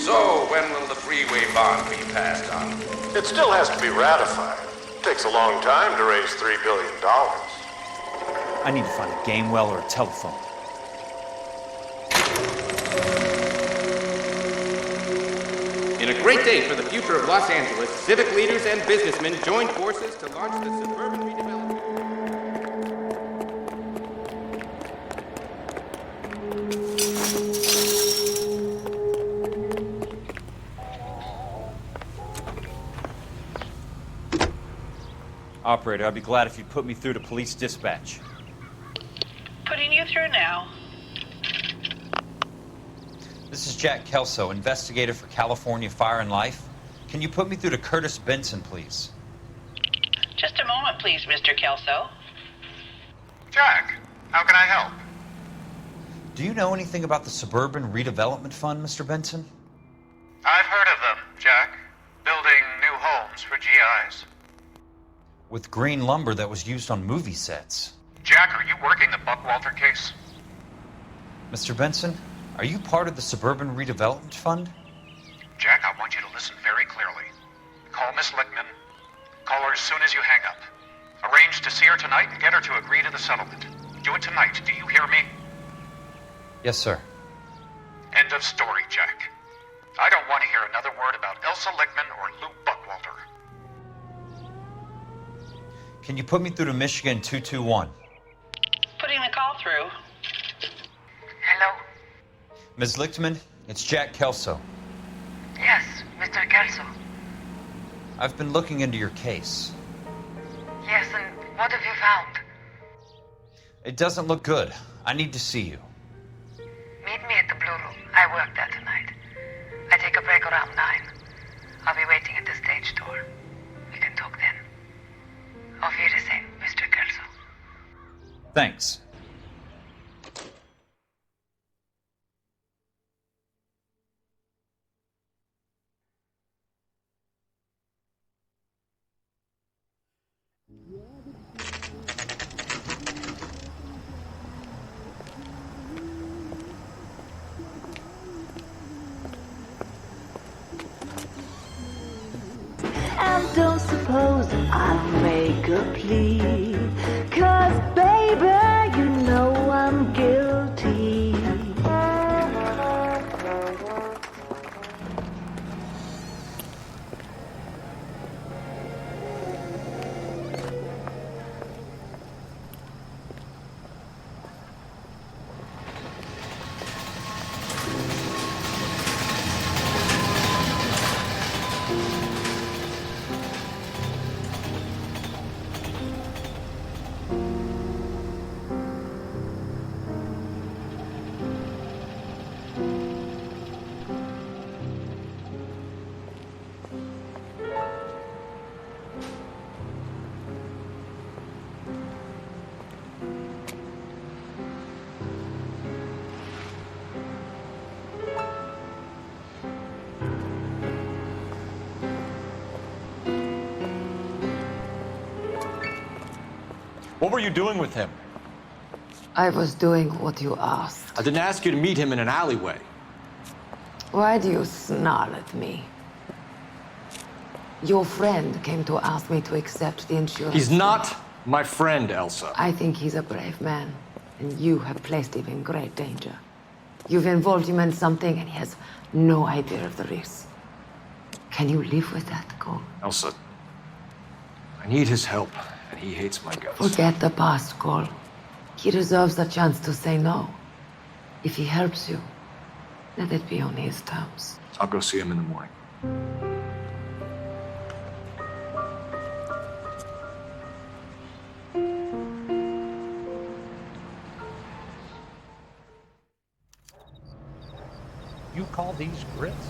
So, when will the freeway bond be passed on? It still has to be ratified. It takes a long time to raise $3 billion. I need to find a game well or a telephone. In a great day for the future of Los Angeles, civic leaders and businessmen joined forces to launch the Suburban Redevelopment. Operator, I'd be glad if you'd put me through to police dispatch. Putting you through now. This is Jack Kelso, investigator for California Fire and Life. Can you put me through to Curtis Benson, please? Just a moment, please, Mr. Kelso. Jack, how can I help? Do you know anything about the Suburban Redevelopment Fund, Mr. Benson? I've heard of them, Jack. Building new homes for GIs. With green lumber that was used on movie sets. Jack, are you working the Buckwalter case? Mr. Benson, are you part of the Suburban Redevelopment Fund? Jack, I want you to listen very clearly. Call Miss Lickman. Call her as soon as you hang up. Arrange to see her tonight and get her to agree to the settlement. Do it tonight. Do you hear me? Yes, sir. End of story, Jack. I don't want to hear another word about Elsa Lickman or Lou Buckwalter. Can you put me through to Michigan 221? Putting the call through. Hello? Ms. Lichtman, it's Jack Kelso. Yes, Mr. Kelso. I've been looking into your case. Yes, and what have you found? It doesn't look good. I need to see you. Meet me at the Blue Room. I work there tonight. I take a break around 9. I'll be waiting at the stage door. We can talk then. Auf Wiedersehen, Mr. Kelso. Thanks. don't suppose I'll make a plea. 'Cause baby, you know I'm guilty. What were you doing with him? I was doing what you asked. I didn't ask you to meet him in an alleyway. Why do you snarl at me? Your friend came to ask me to accept the insurance. He's not my friend, Elsa. I think he's a brave man, and you have placed him in great danger. You've involved him in something, and he has no idea of the risk. Can you live with that, Cole? Elsa, I need his help, and he hates my guts. Forget the past, Cole. He deserves the chance to say no. If he helps you, let it be on his terms. I'll go see him in the morning. You call these grits?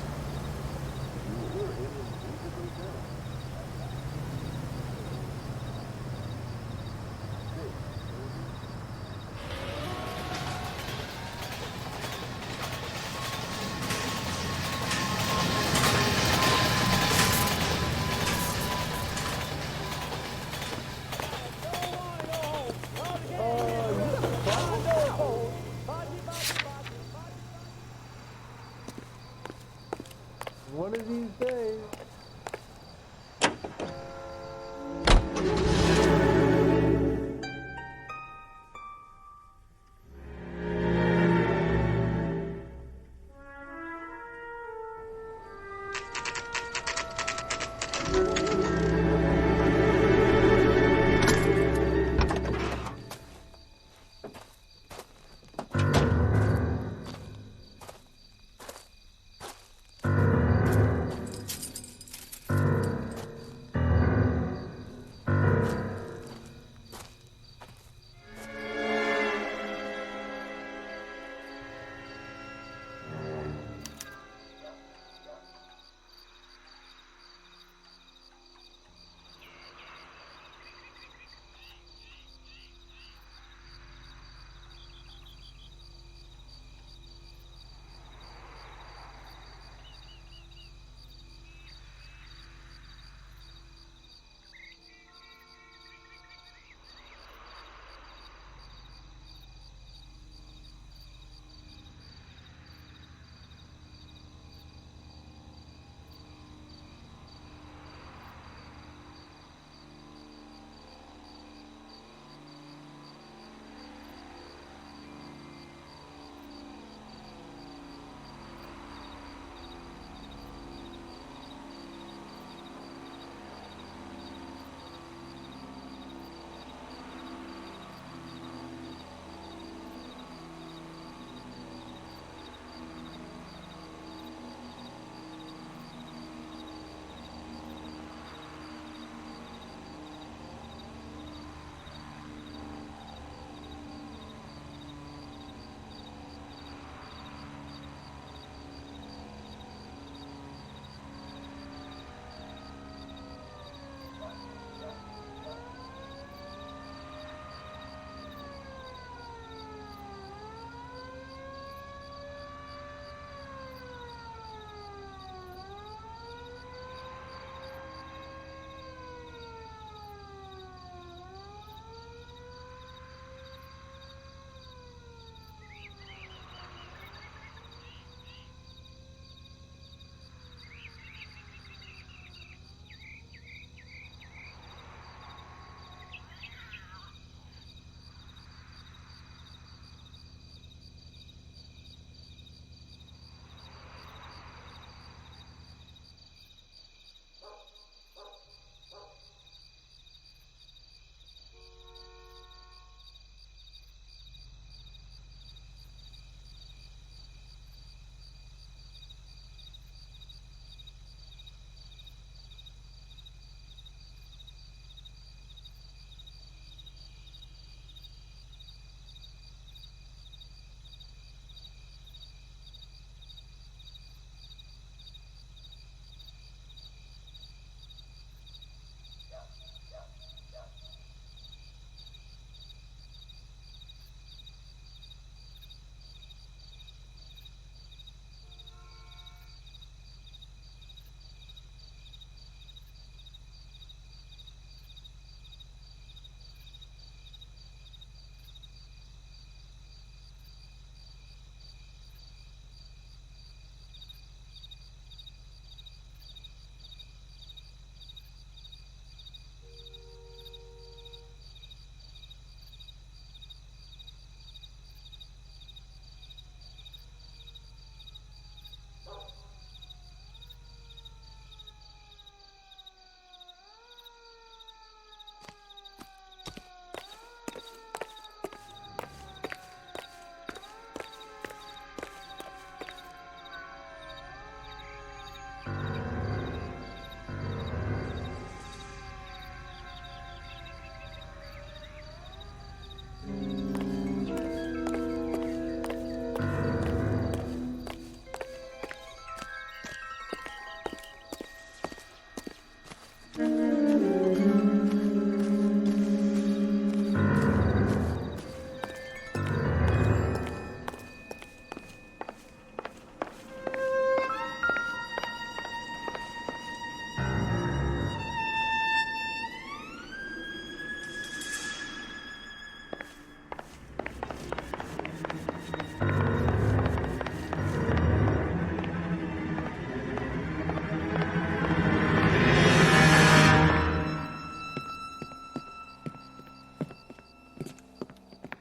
One of these days.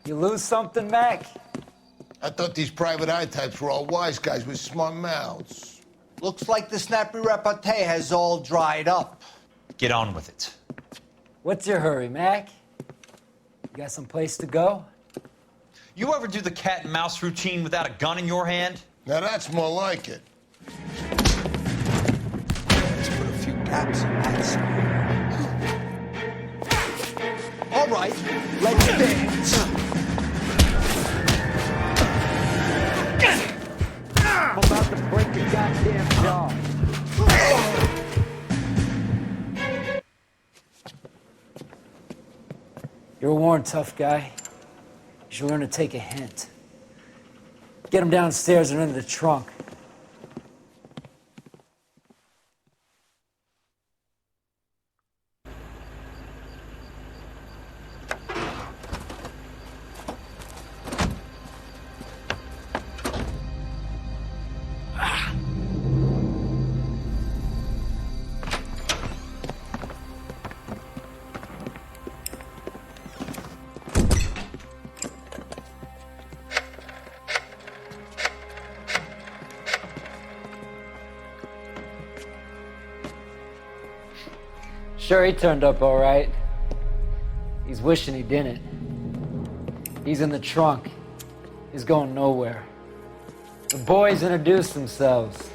You lose something, Mac? I thought these private eye types were all wise guys with smart mouths. Looks like the snappy repartee has all dried up. Get on with it. What's your hurry, Mac? You got some place to go? You ever do the cat and mouse routine without a gun in your hand? Now that's more like it. Let's put a few gaps in that side. All right, let's dance. I'm about to break your goddamn jaw. You're a worn, tough guy. You should learn to take a hint. Get him downstairs and into the trunk. Sure, he turned up all right. He's wishing he didn't. He's in the trunk. He's going nowhere. The boys introduced themselves.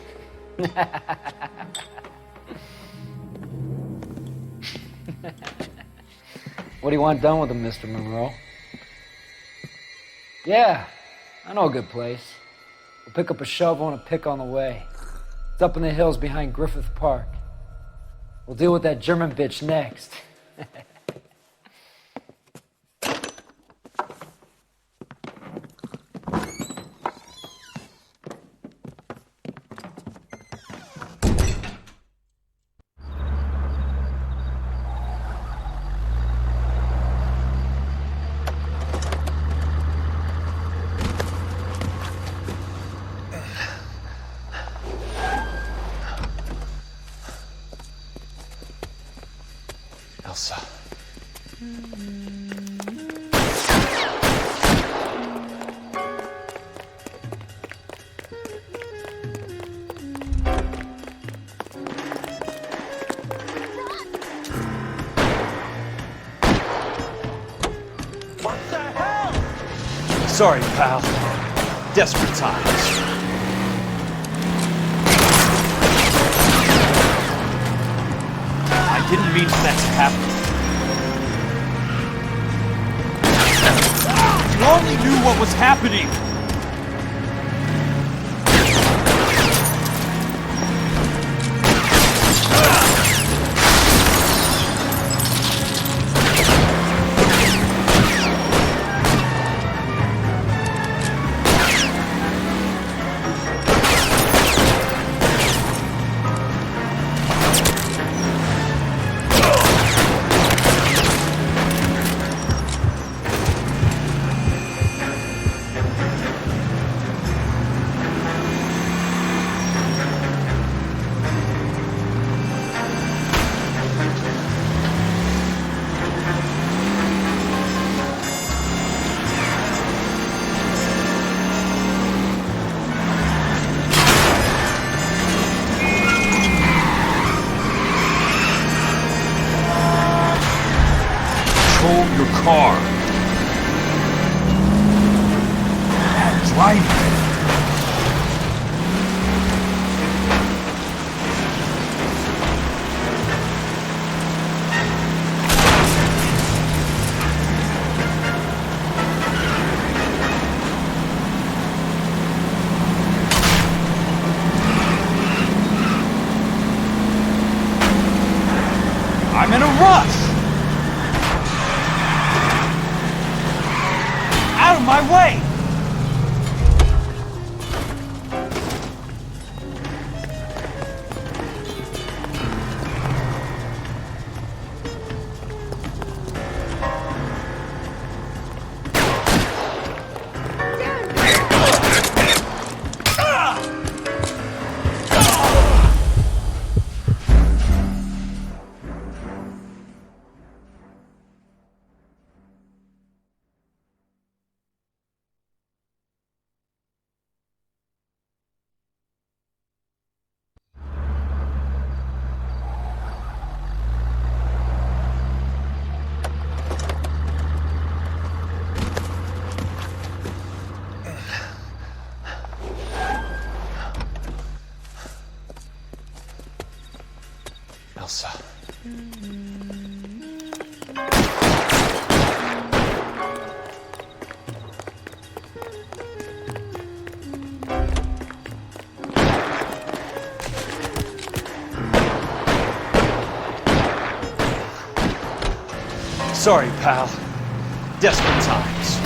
What do you want done with him, Mr. Monroe? Yeah, I know a good place. We'll pick up a shovel and a pick on the way. It's up in the hills behind Griffith Park. We'll deal with that German bitch next. Elsa. What the hell? Sorry, pal. Desperate times. I didn't mean for that to happen. You only knew what was happening! Control your car. Drive it. I'm in a rush! Out of my way! Sorry, pal. Desperate times.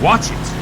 Watch it!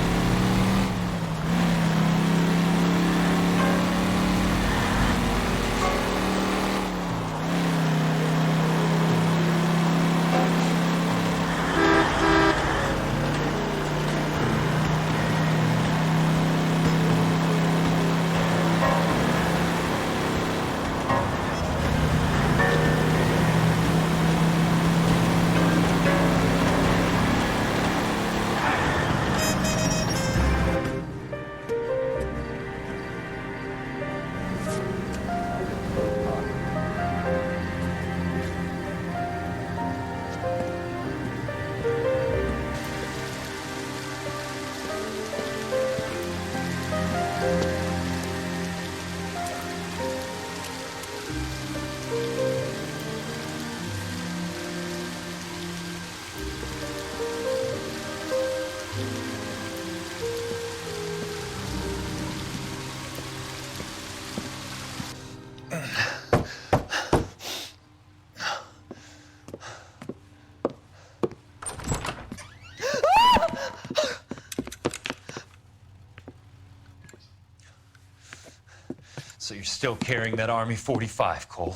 So you're still carrying that Army 45, Cole?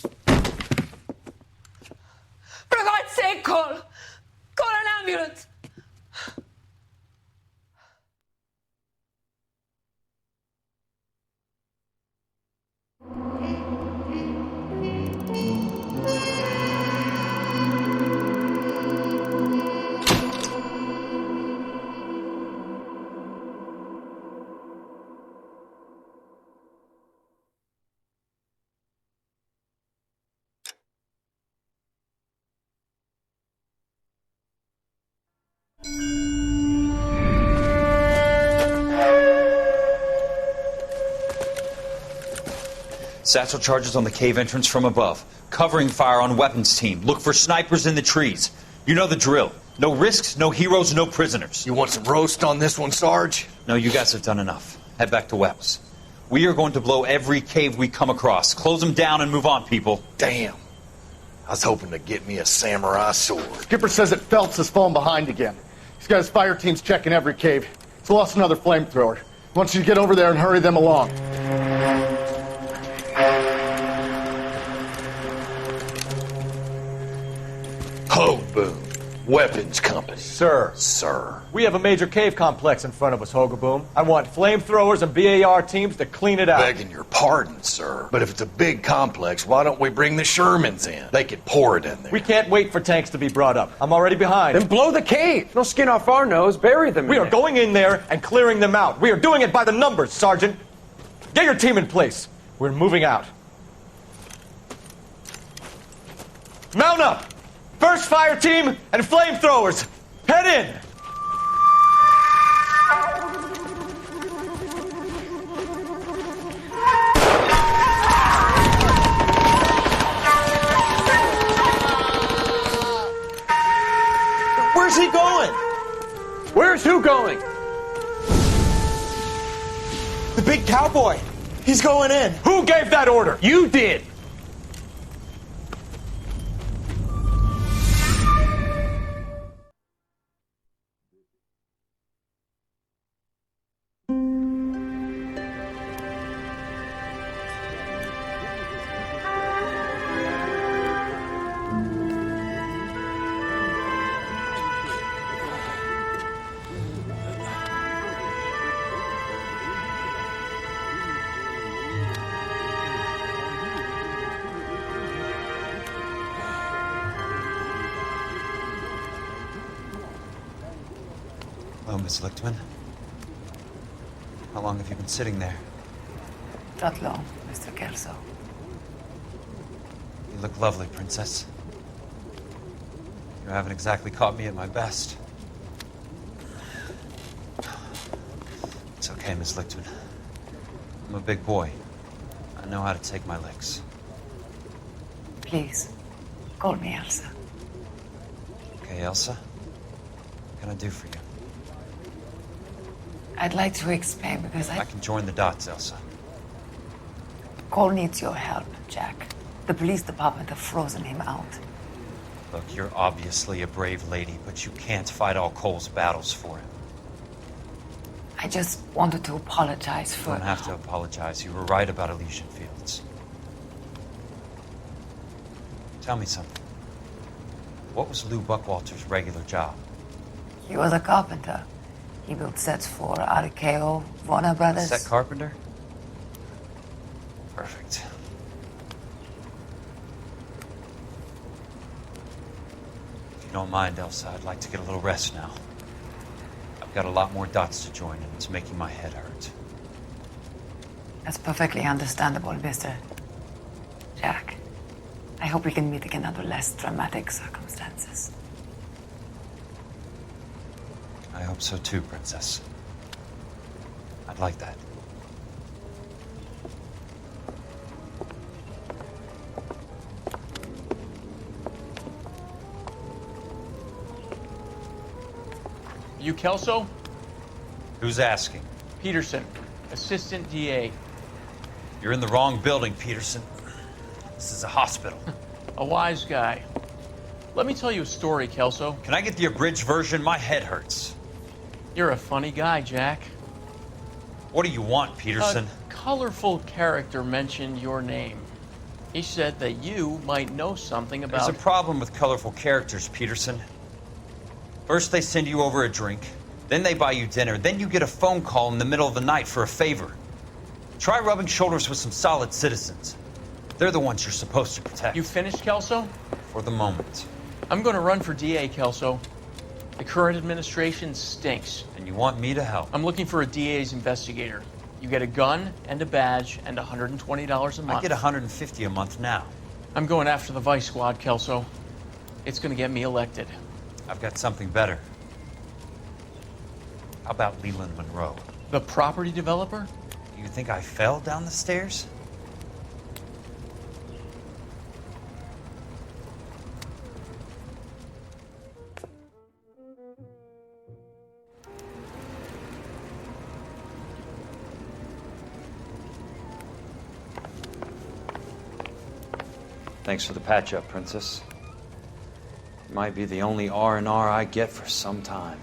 For God's sake, Cole! Call an ambulance! Satchel charges on the cave entrance from above. Covering fire on weapons team. Look for snipers in the trees. You know the drill. No risks, no heroes, no prisoners. You want some roast on this one, Sarge? No, you guys have done enough. Head back to Webb's. We are going to blow every cave we come across. Close them down and move on, people. Damn. I was hoping to get me a samurai sword. Skipper says that Phelps has fallen behind again. He's got his fire teams checking every cave. He's lost another flamethrower. He wants you to get over there and hurry them along. Hoboom. Weapons Company. Sir. Sir. We have a major cave complex in front of us, Hogaboom. I want flamethrowers and BAR teams to clean it out. Begging your pardon, sir. But if it's a big complex, why don't we bring the Shermans in? They can pour it in there. We can't wait for tanks to be brought up. I'm already behind. Then blow the cave. No skin off our nose. Bury them in We are going in there and clearing them out. We are doing it by the numbers, Sergeant. Get your team in place. We're moving out. Mount up! First fire team and flamethrowers. Head in! big cowboy. He's going in. Who gave that order? You did! Hello, Miss Lichtman. How long have you been sitting there? Not long, Mr. Kelso. You look lovely, Princess. You haven't exactly caught me at my best. It's okay, Miss Lichtman. I'm a big boy. I know how to take my licks. Please, call me Elsa. Okay, Elsa? What can I do for you? I'd like to explain because I can join the dots, Elsa. Cole needs your help, Jack. The police department have frozen him out. Look, you're obviously a brave lady, but you can't fight all Cole's battles for him. I just wanted to apologize for... You don't have to apologize. You were right about Elysian Fields. Tell me something. What was Lou Buckwalter's regular job? He was a carpenter. He built sets for RKO, Warner Brothers. Set carpenter? Perfect. If you don't mind, Elsa, I'd like to get a little rest now. I've got a lot more dots to join, and it's making my head hurt. That's perfectly understandable, Mr. Jack. I hope we can meet again under less dramatic circumstances. I hope so too, Princess. I'd like that. You Kelso? Who's asking? Peterson, Assistant DA. You're in the wrong building, Peterson. This is a hospital. A wise guy. Let me tell you a story, Kelso. Can I get the abridged version? My head hurts. You're a funny guy, Jack. What do you want, Peterson? A colorful character mentioned your name. He said that you might know something about... There's a problem with colorful characters, Peterson. First they send you over a drink, then they buy you dinner, then you get a phone call in the middle of the night for a favor. Try rubbing shoulders with some solid citizens. They're the ones you're supposed to protect. You finished, Kelso? For the moment. I'm going to run for DA, Kelso. The current administration stinks. And you want me to help? I'm looking for a DA's investigator. You get a gun and a badge and $120 a month. I get $150 a month now. I'm going after the Vice Squad, Kelso. It's going to get me elected. I've got something better. How about Leland Monroe? The property developer? You think I fell down the stairs? Thanks for the patch-up, Princess. Might be the only R&R I get for some time.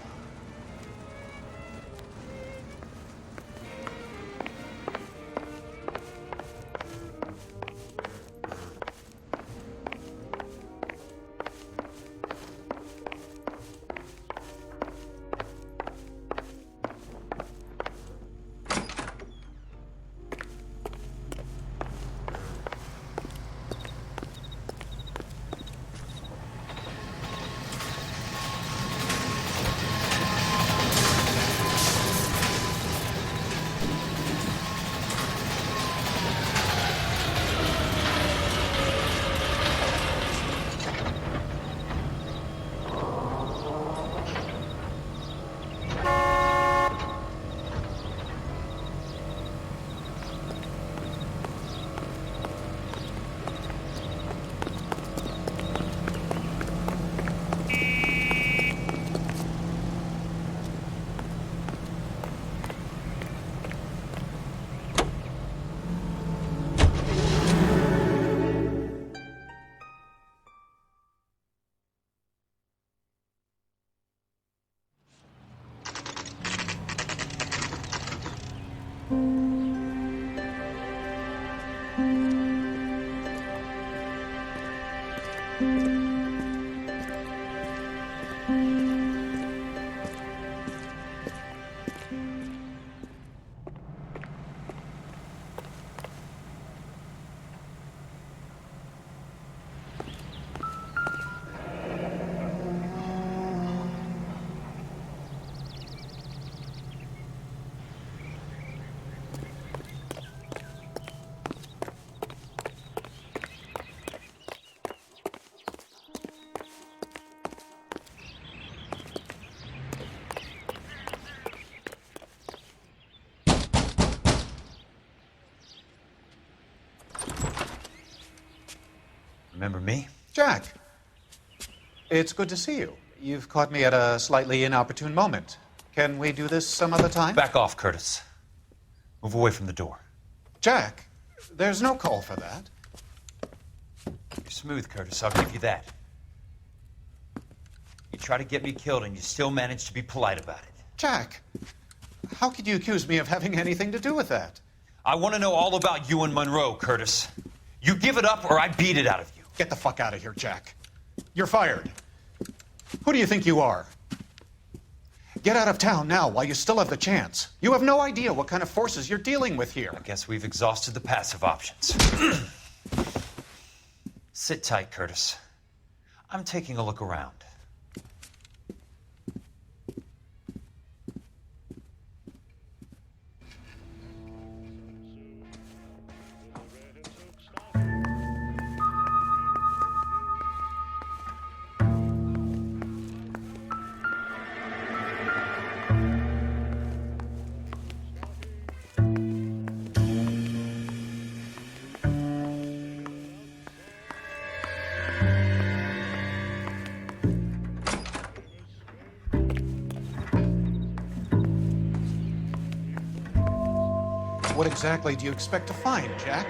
Remember me? Jack, it's good to see you. You've caught me at a slightly inopportune moment. Can we do this some other time? Back off, Curtis. Move away from the door. Jack, there's no call for that. You're smooth, Curtis. I'll give you that. You try to get me killed and you still manage to be polite about it. Jack, how could you accuse me of having anything to do with that? I want to know all about you and Monroe, Curtis. You give it up or I beat it out of you. Get the fuck out of here, Jack. You're fired. Who do you think you are? Get out of town now while you still have the chance. You have no idea what kind of forces you're dealing with here. I guess we've exhausted the passive options. Sit tight, Curtis. I'm taking a look around. What exactly do you expect to find, Jack?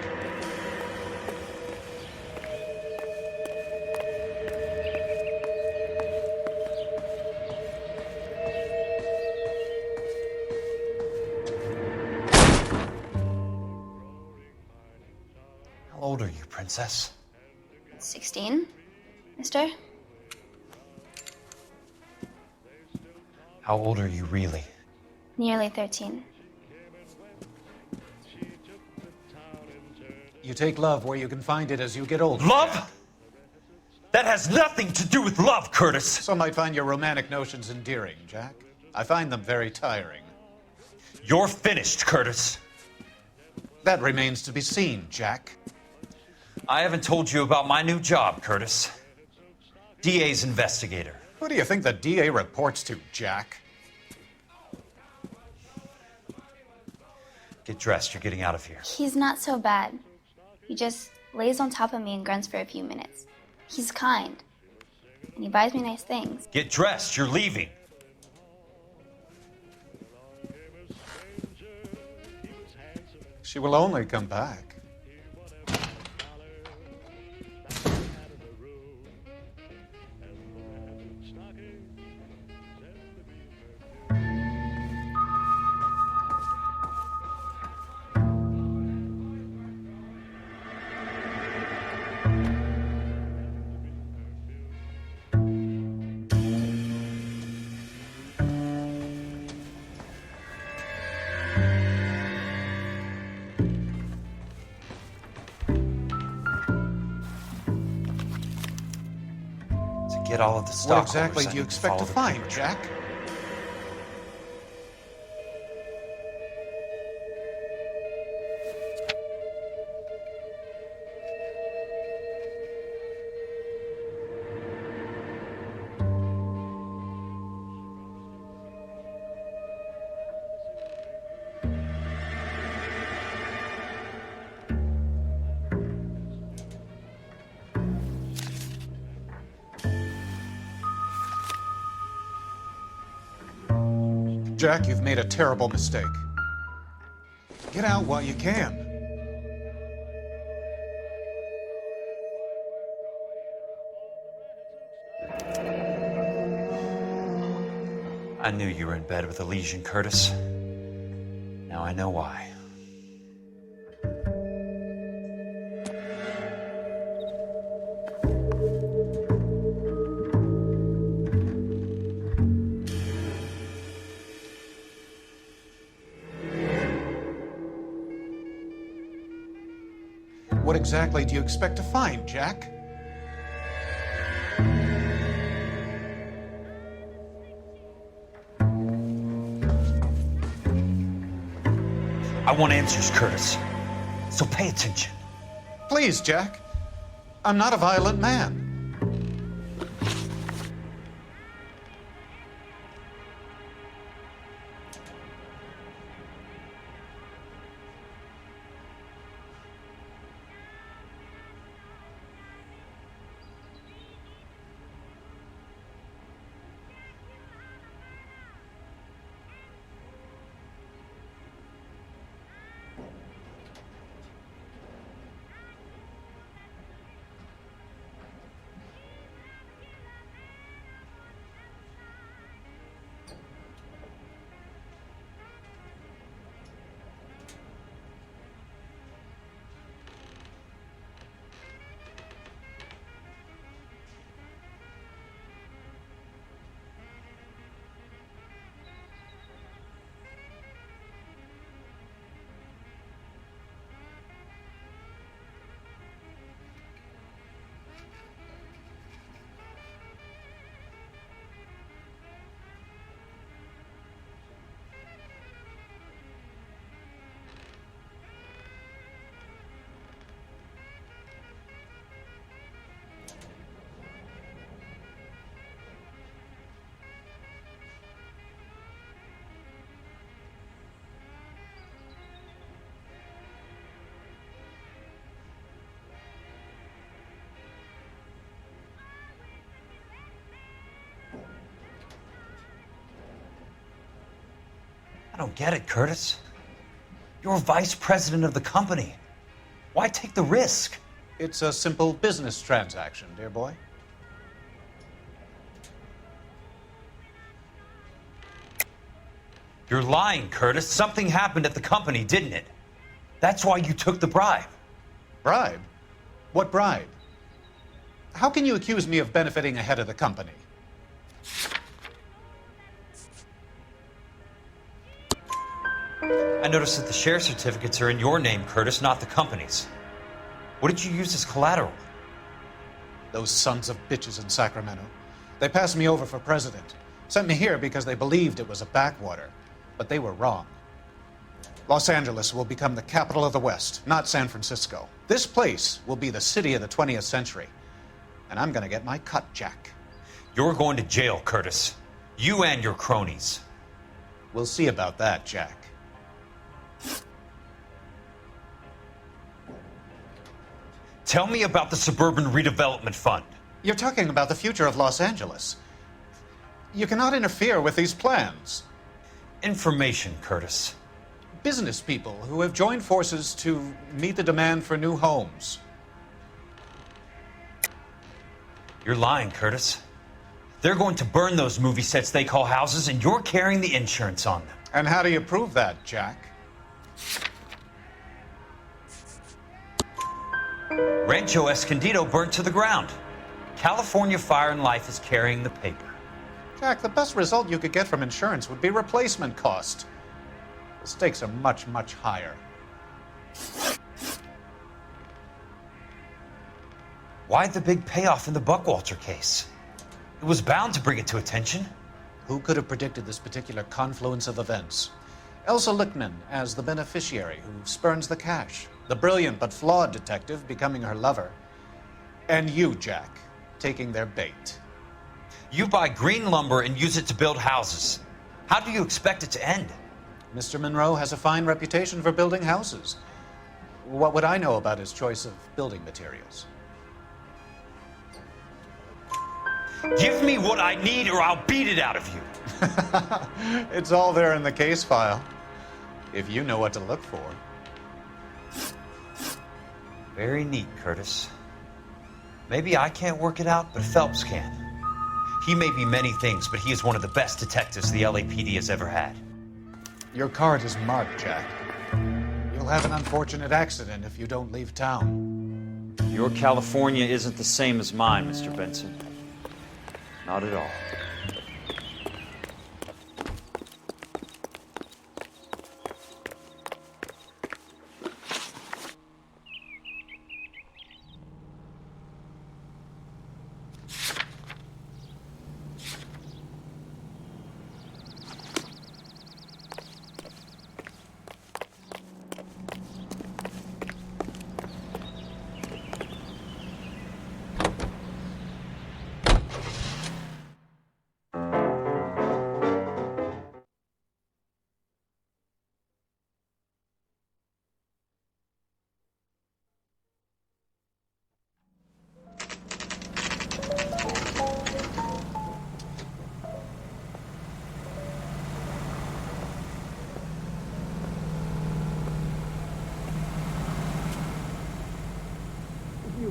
How old are you, Princess? 16, mister? How old are you really? Nearly 13. You take love where you can find it as you get older. Love? That has nothing to do with love, Curtis. Some might find your romantic notions endearing, Jack. I find them very tiring. You're finished, Curtis. That remains to be seen, Jack. I haven't told you about my new job, Curtis. DA's investigator. Who do you think the DA reports to, Jack? Get dressed. You're getting out of here. He's not so bad. He just lays on top of me and grunts for a few minutes. He's kind. And he buys me nice things. Get dressed. You're leaving. She will only come back. Get all of the What stockholders. exactly do you expect to find, Jack? Jack, you've made a terrible mistake. Get out while you can. I knew you were in bed with Elysian, Curtis. Now I know why. What exactly do you expect to find, Jack? I want answers, Curtis. So pay attention. Please, Jack. I'm not a violent man. don't get it, Curtis. You're vice president of the company. Why take the risk? It's a simple business transaction, dear boy. You're lying, Curtis. Something happened at the company, didn't it? That's why you took the bribe. Bribe? What bribe? How can you accuse me of benefiting ahead of the company? I noticed that the share certificates are in your name, Curtis, not the company's. What did you use as collateral? Those sons of bitches in Sacramento. They passed me over for president. Sent me here because they believed it was a backwater. But they were wrong. Los Angeles will become the capital of the West, not San Francisco. This place will be the city of the 20th century. And I'm gonna get my cut, Jack. You're going to jail, Curtis. You and your cronies. We'll see about that, Jack. Tell me about the Suburban Redevelopment Fund. You're talking about the future of Los Angeles. You cannot interfere with these plans. Information, Curtis. Business people who have joined forces to meet the demand for new homes. You're lying, Curtis. They're going to burn those movie sets they call houses, and you're carrying the insurance on them. And how do you prove that, Jack? Rancho Escondido burnt to the ground. California Fire and Life is carrying the paper. Jack, the best result you could get from insurance would be replacement cost. The stakes are much, much higher. Why the big payoff in the Buckwalter case? It was bound to bring it to attention. Who could have predicted this particular confluence of events? Elsa Lichtman as the beneficiary who spurns the cash. The brilliant but flawed detective becoming her lover. And you, Jack, taking their bait. You buy green lumber and use it to build houses. How do you expect it to end? Mr. Monroe has a fine reputation for building houses. What would I know about his choice of building materials? Give me what I need or I'll beat it out of you. It's all there in the case file, if you know what to look for. Very neat, Curtis. Maybe I can't work it out, but Phelps can. He may be many things, but he is one of the best detectives the LAPD has ever had. Your card is marked, Jack. You'll have an unfortunate accident if you don't leave town. Your California isn't the same as mine, Mr. Benson. Not at all.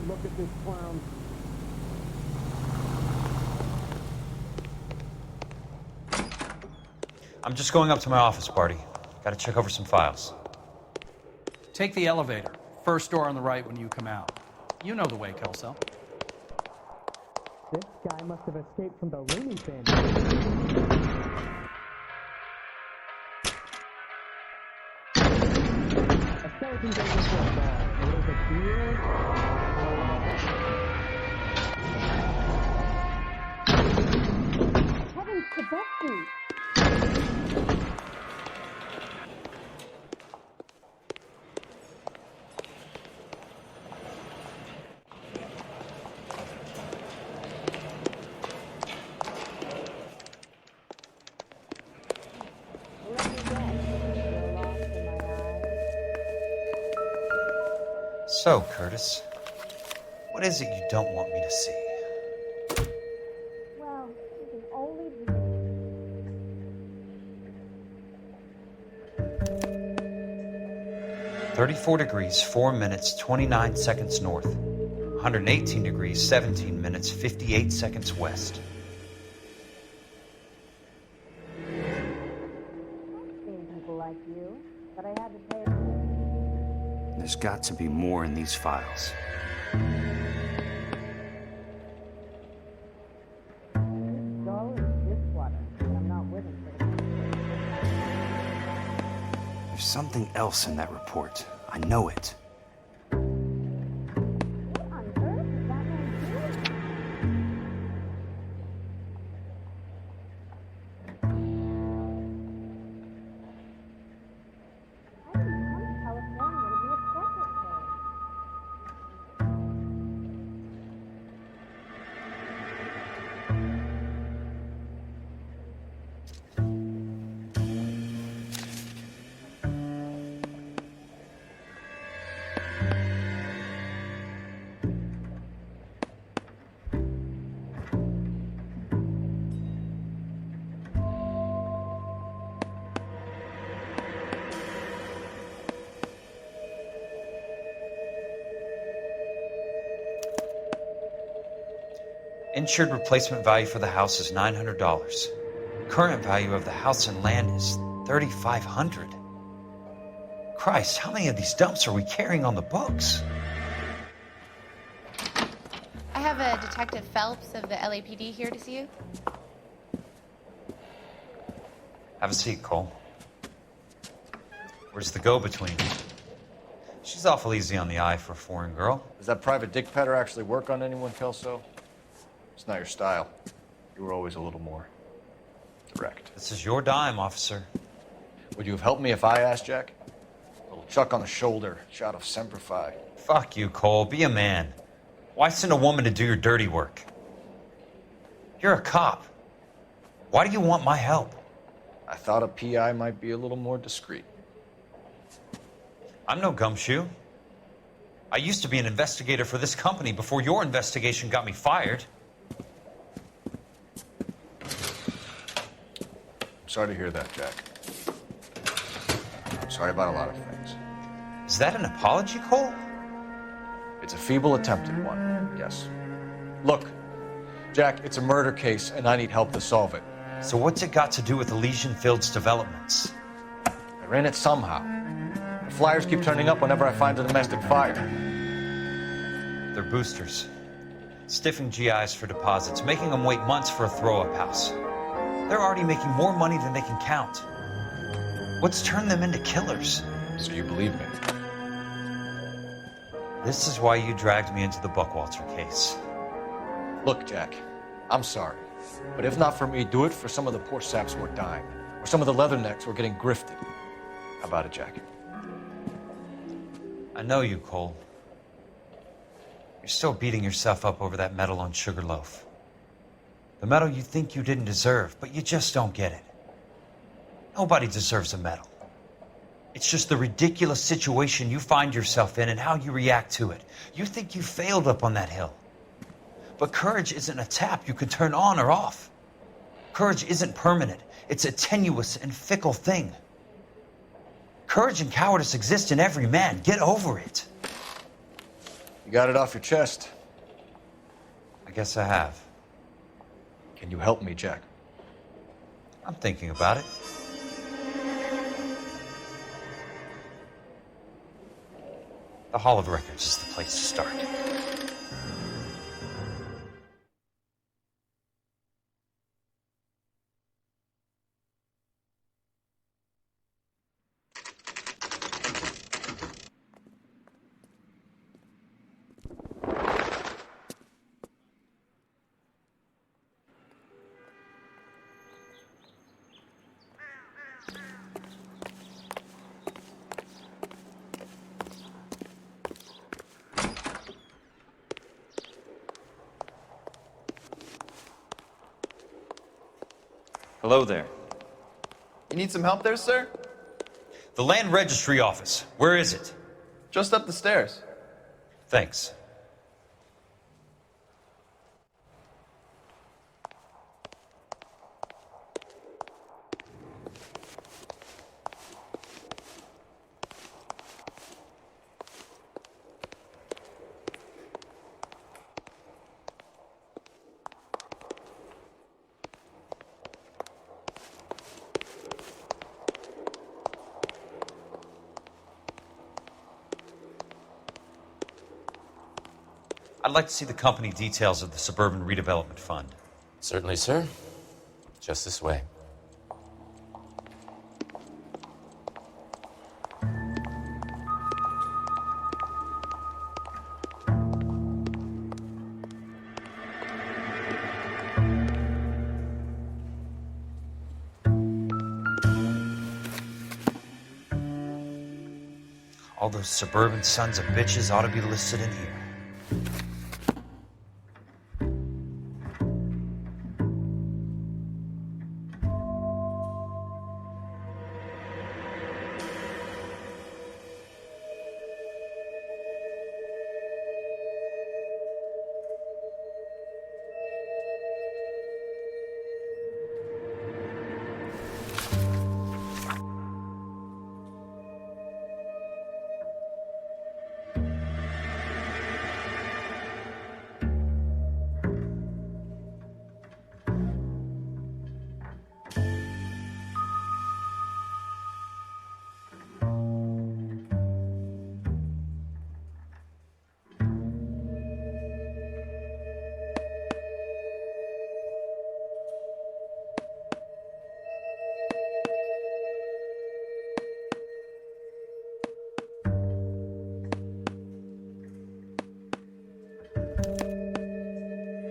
Look at this clown. I'm just going up to my office, Barty. Gotta check over some files. Take the elevator. First door on the right when you come out. You know the way, Kelso. This guy must have escaped from the Looney Bin. A skeleton goes into a bar. A little bit here. Heavens to Betsy! So, Curtis, what is it you don't want me to see? Well, you can only 34 degrees, 4 minutes, 29 seconds north. 118 degrees, 17 minutes, 58 seconds west. People like you, but I had to pay. There's got to be more in these files. There's something else in that report. I know it. Insured replacement value for the house is $900. Current value of the house and land is $3,500. Christ, how many of these dumps are we carrying on the books? I have a Detective Phelps of the LAPD here to see you. Have a seat, Cole. Where's the go-between? She's awful easy on the eye for a foreign girl. Does that private dick petter actually work on anyone, Kelso? It's not your style. You were always a little more direct. This is your dime, officer. Would you have helped me if I asked, Jack? A little chuck on the shoulder, shot of Semper Fi. Fuck you, Cole. Be a man. Why send a woman to do your dirty work? You're a cop. Why do you want my help? I thought a PI might be a little more discreet. I'm no gumshoe. I used to be an investigator for this company before your investigation got me fired. Sorry to hear that, Jack. Sorry about a lot of things. Is that an apology, Cole? It's a feeble attempt at one, yes. Look, Jack, it's a murder case, and I need help to solve it. So what's it got to do with Elysian Fields developments? They're in it somehow. The flyers keep turning up whenever I find a domestic fire. They're boosters. Stiffing GIs for deposits, making them wait months for a throw-up house. They're already making more money than they can count. What's turned them into killers? So you believe me? This is why you dragged me into the Buckwalter case. Look, Jack, I'm sorry. But if not for me, do it for some of the poor saps who are dying. Or some of the leathernecks who are getting grifted. How about it, Jack? I know you, Cole. You're still beating yourself up over that medal on Sugarloaf. The medal you think you didn't deserve, but you just don't get it. Nobody deserves a medal. It's just the ridiculous situation you find yourself in and how you react to it. You think you failed up on that hill. But courage isn't a tap you can turn on or off. Courage isn't permanent. It's a tenuous and fickle thing. Courage and cowardice exist in every man. Get over it. You got it off your chest. I guess I have. Can you help me, Jack? I'm thinking about it. The Hall of Records is the place to start. Hello there. You need some help there, sir? The Land Registry Office. Where is it? Just up the stairs. Thanks. I'd like to see the company details of the Suburban Redevelopment Fund. Certainly, sir. Just this way. All those suburban sons of bitches ought to be listed in here.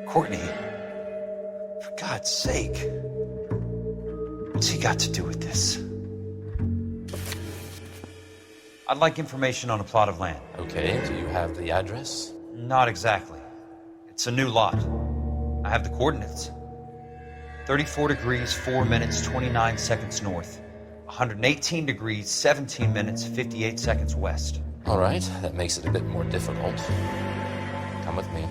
Courtney, for God's sake, what's he got to do with this? I'd like information on a plot of land. Okay, do you have the address? Not exactly. It's a new lot. I have the coordinates. 34 degrees, 4 minutes, 29 seconds north. 118 degrees, 17 minutes, 58 seconds west. All right, that makes it a bit more difficult. Come with me.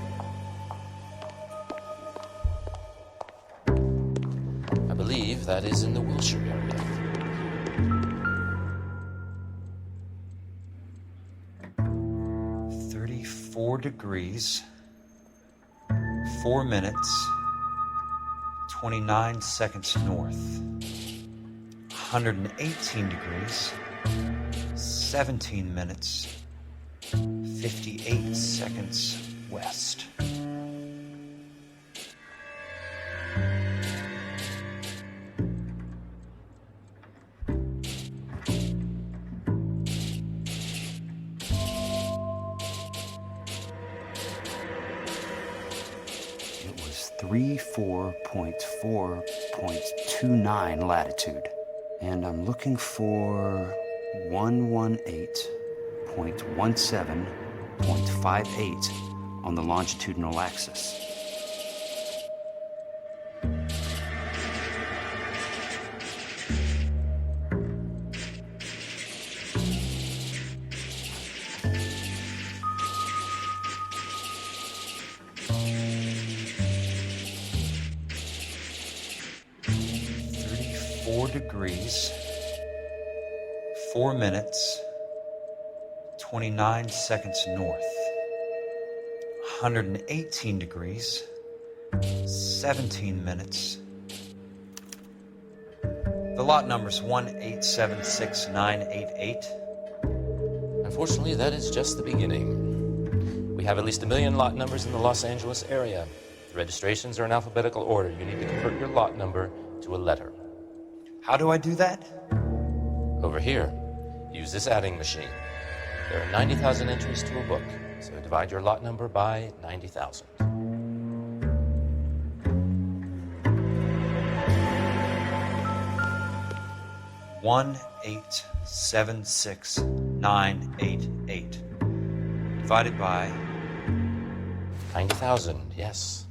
I believe that is in the Wilshire area. Four degrees, 4 minutes, 29 seconds north. 118 degrees, 17 minutes, 58 seconds west. It was 34.4.29 latitude. And I'm looking for 118.17.58 on the longitudinal axis. Degrees, 4 minutes, 29 seconds north. 118 degrees, 17 minutes. The lot number's 1876988. Unfortunately, that is just the beginning. We have at least 1 million lot numbers in the Los Angeles area. The registrations are in alphabetical order. You need to convert your lot number to a letter. How do I do that? Over here, use this adding machine. There are 90,000 entries to a book, so divide your lot number by 90,000. One 1876988 divided by 90,000. Yes.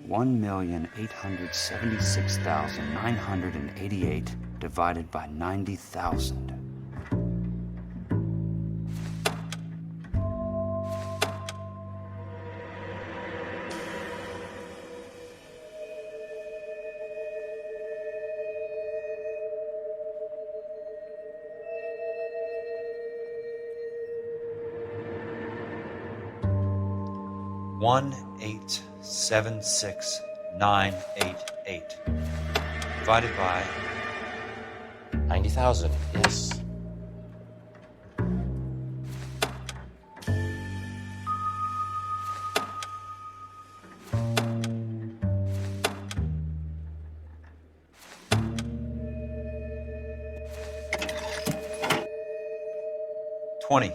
$1,876,988 divided by 90,000. 1876988. Divided by 90,000, yes. $20.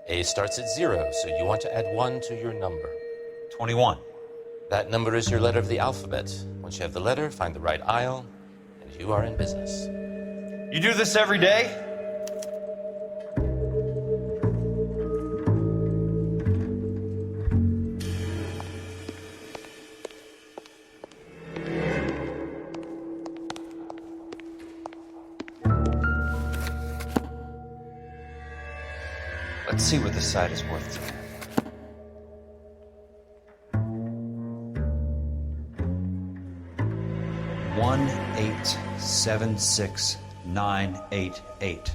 A starts at 0, so you want to add 1 to your number. 21. That number is your letter of the alphabet. Once you have the letter, find the right aisle, and you are in business. You do this every day? Let's see what this side is worth to you. $1876988.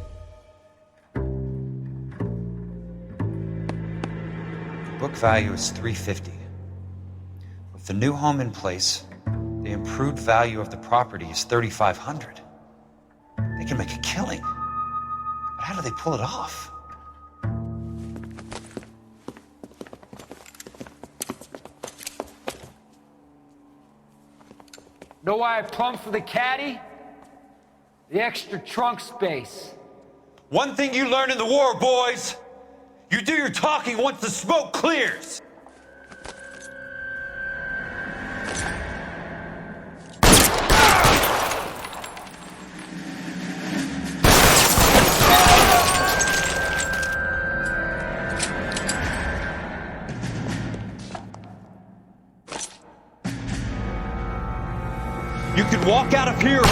The book value is $350. With the new home in place, the improved value of the property is $3,500. They can make a killing. But how do they pull it off? Know why I plumbed for the caddy? The extra trunk space. One thing you learn in the war, boys. You do your talking once the smoke clears. You can walk out of here.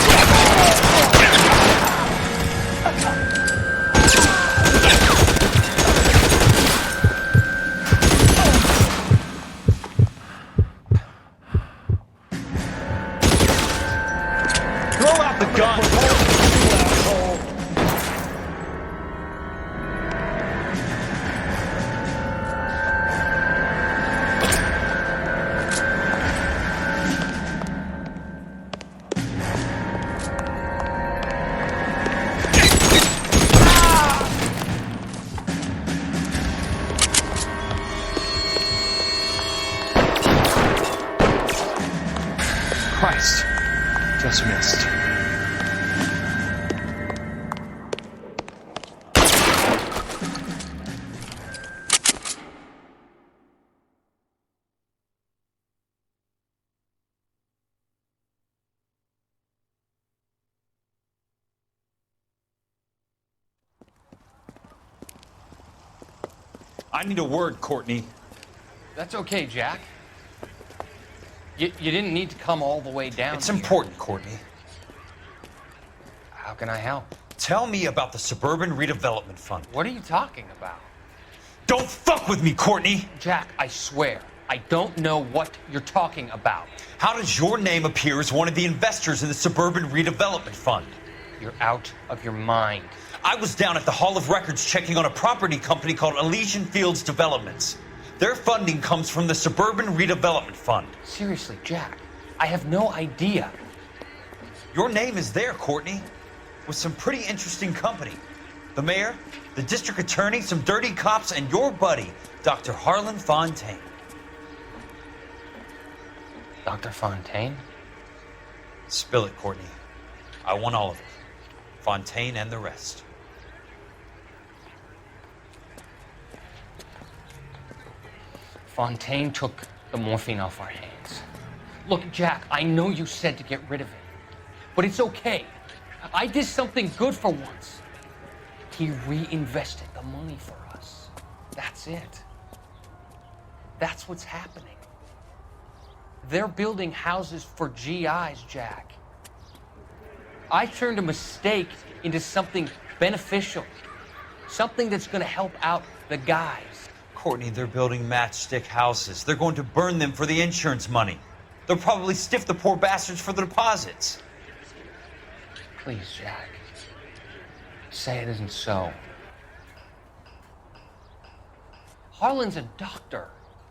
Throw out the gun. Christ. Just missed. I need a word, Courtney. That's okay, Jack. You didn't need to come all the way down. It's here. important, Courtney. How can I help? Tell me about the Suburban Redevelopment Fund. What are you talking about? Don't fuck with me, Courtney! Jack, I swear, I don't know what you're talking about. How does your name appear as one of the investors in the Suburban Redevelopment Fund? You're out of your mind. I was down at the Hall of Records checking on a property company called Elysian Fields Developments. Their funding comes from the Suburban Redevelopment Fund. Seriously, Jack, I have no idea. Your name is there, Courtney, with some pretty interesting company. The mayor, the district attorney, some dirty cops, and your buddy, Dr. Harlan Fontaine. Dr. Fontaine? Spill it, Courtney. I want all of it. Fontaine and the rest. Fontaine took the morphine off our hands. Look, Jack, I know you said to get rid of it, but it's okay. I did something good for once. He reinvested the money for us. That's it. That's what's happening. They're building houses for GIs, Jack. I turned a mistake into something beneficial, something that's going to help out the guys. Courtney, they're building matchstick houses. They're going to burn them for the insurance money. They'll probably stiff the poor bastards for the deposits. Please, Jack. Say it isn't so. Harlan's a doctor.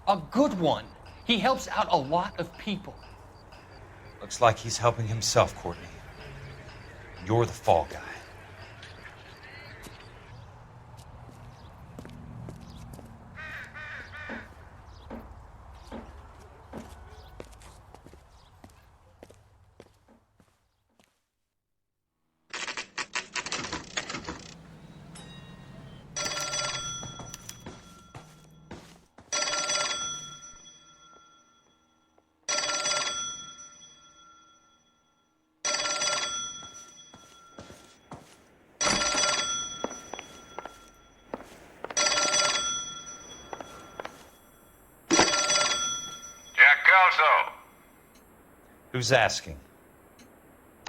A good one. He helps out a lot of people. Looks like he's helping himself, Courtney. You're the fall guy. Who's asking?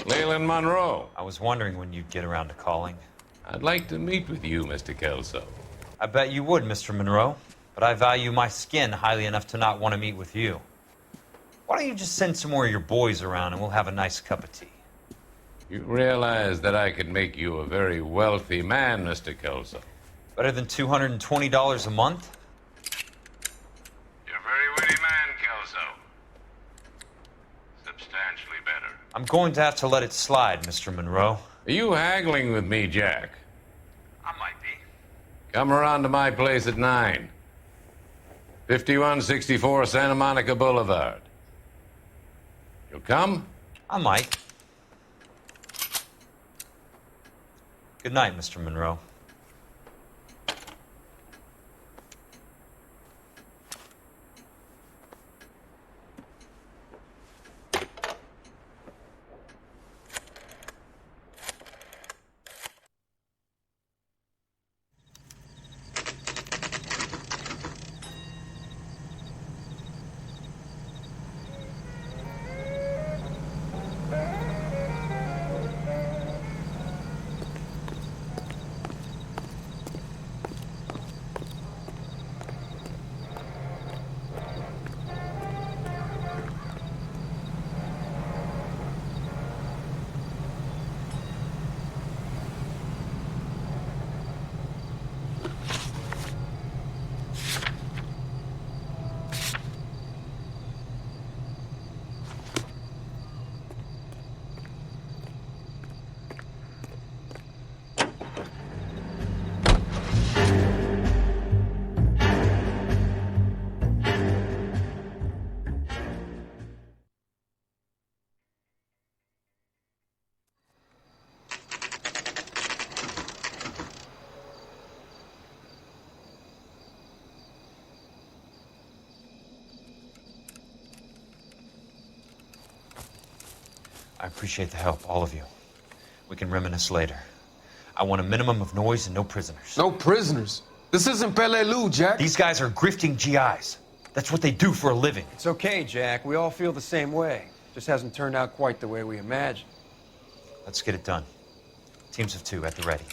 Leland Monroe. I was wondering when you'd get around to calling. I'd like to meet with you, Mr. Kelso. I bet you would, Mr. Monroe. But I value my skin highly enough to not want to meet with you. Why don't you just send some more of your boys around and we'll have a nice cup of tea? You realize that I could make you a very wealthy man, Mr. Kelso. Better than $220 a month? You're a very witty man, Kelso. Substantially better. I'm going to have to let it slide, Mr. Monroe. Are you haggling with me, Jack? I might be. Come around to my place at 9. 5164 Santa Monica Boulevard. You'll come? I might. Good night, Mr. Monroe. I appreciate the help, all of you. We can reminisce later. I want a minimum of noise and no prisoners. No prisoners? This isn't Peleliu, Jack. These guys are grifting GIs. That's what they do for a living. It's okay, Jack. We all feel the same way. Just hasn't turned out quite the way we imagined. Let's get it done. Teams of 2 at the ready.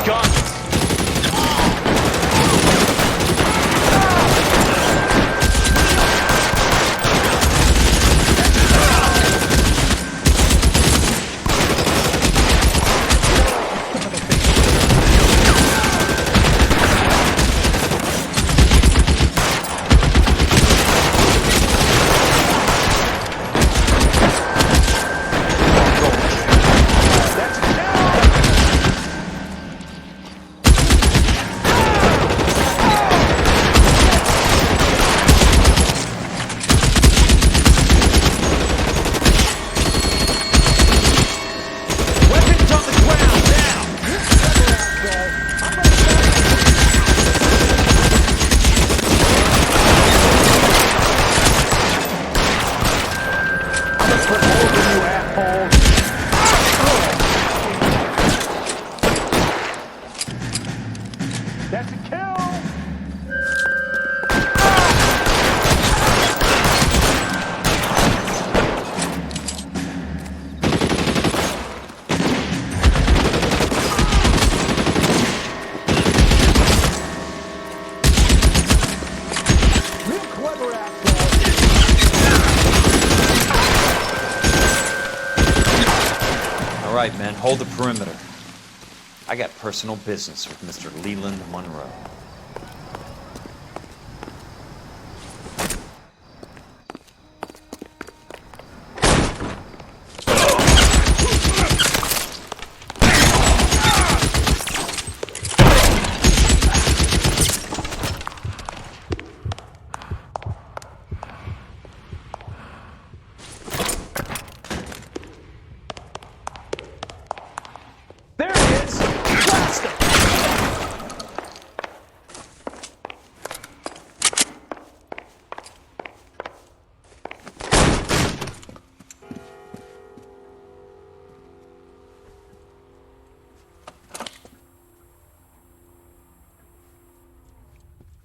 Gun! hold the perimeter. I got personal business with Mr. Leland Monroe.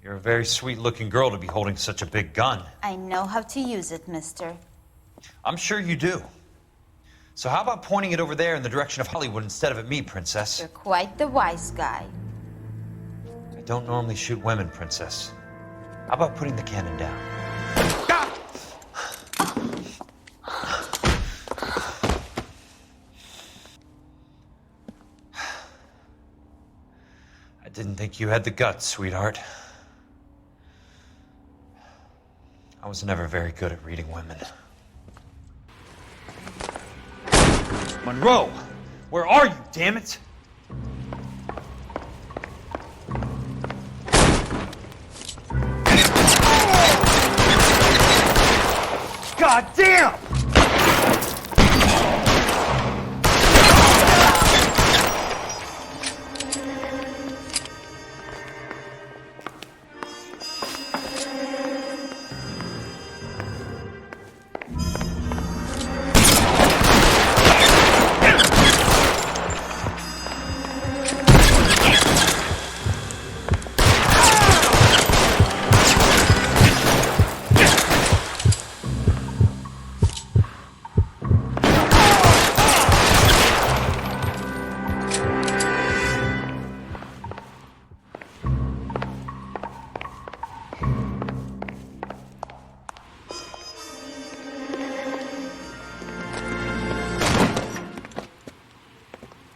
You're a very sweet-looking girl to be holding such a big gun. I know how to use it, mister. I'm sure you do. So how about pointing it over there in the direction of Hollywood instead of at me, Princess? You're quite the wise guy. I don't normally shoot women, Princess. How about putting the cannon down? I didn't think you had the guts, sweetheart. I was never very good at reading women. Monroe! Where are you, damn it? God damn!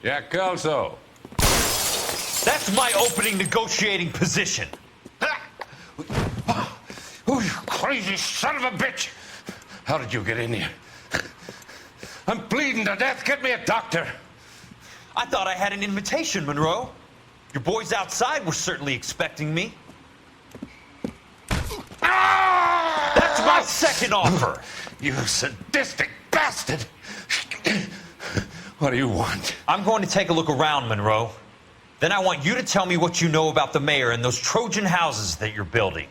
Jack Kelso. That's my opening negotiating position. Oh, you crazy son of a bitch! How did you get in here? I'm bleeding to death. Get me a doctor. I thought I had an invitation, Monroe. Your boys outside were certainly expecting me. That's my second offer. You sadistic bastard! What do you want? I'm going to take a look around, Monroe. Then I want you to tell me what you know about the mayor and those Trojan houses that you're building.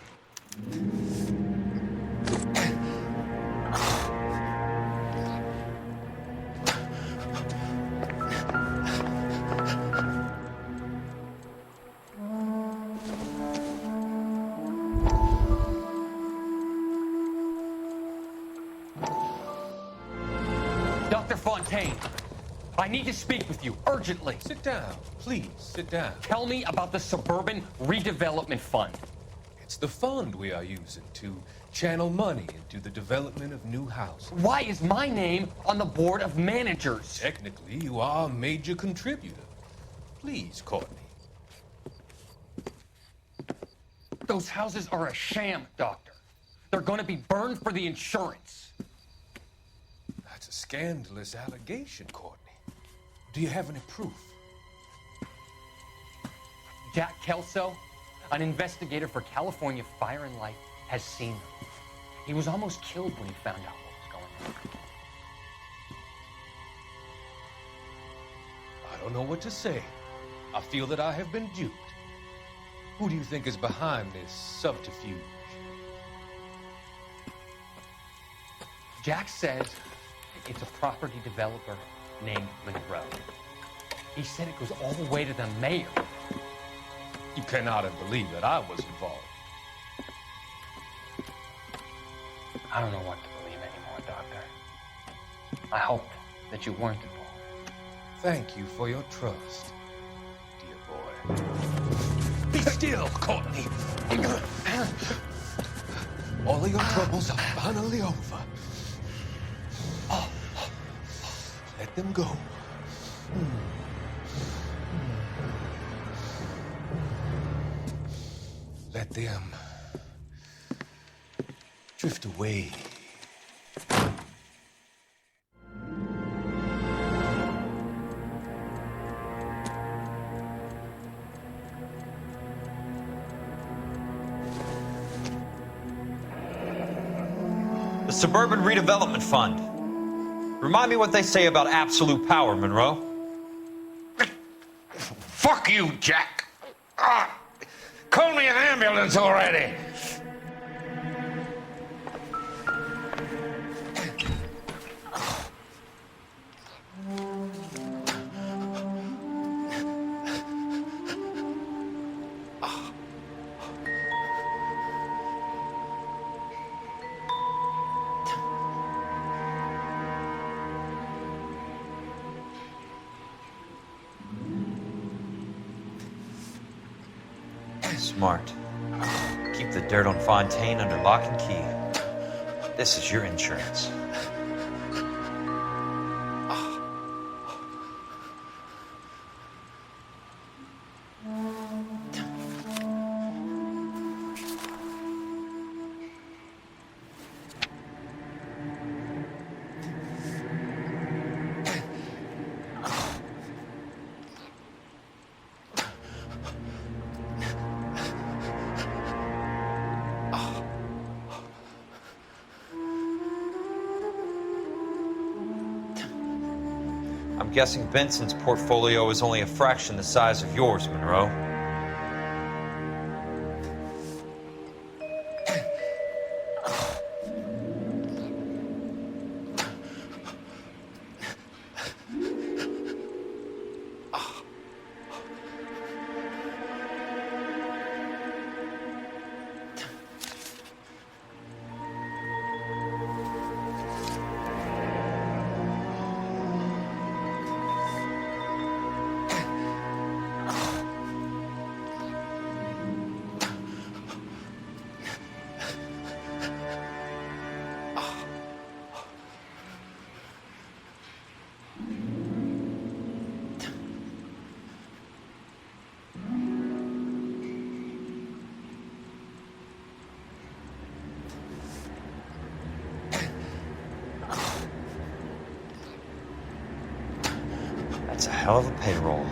Dr. Fontaine, I need to speak with you urgently. Sit down. Please, sit down. Tell me about the Suburban Redevelopment Fund. It's the fund we are using to channel money into the development of new houses. Why is my name on the board of managers? Technically, you are a major contributor. Please, Courtney. Those houses are a sham, Doctor. They're going to be burned for the insurance. That's a scandalous allegation, Courtney. Do you have any proof? Jack Kelso, an investigator for California Fire and Life, has seen them. He was almost killed when he found out what was going on. I don't know what to say. I feel that I have been duped. Who do you think is behind this subterfuge? Jack says it's a property developer named Monroe. He said it goes all the way to the mayor. You cannot believe that I was involved. I don't know what to believe anymore, Doctor. I hope that you weren't involved. Thank you for your trust, dear boy. Be still, Courtney. All of your troubles are finally over. Let them go. let them drift away. The Suburban Redevelopment Fund. Remind me what they say about absolute power, Monroe. Fuck you, Jack. Call me an ambulance already. Smart. Keep the dirt on Fontaine under lock and key. This is your insurance. I'm guessing Benson's portfolio is only a fraction the size of yours, Monroe. That's a hell of a payroll.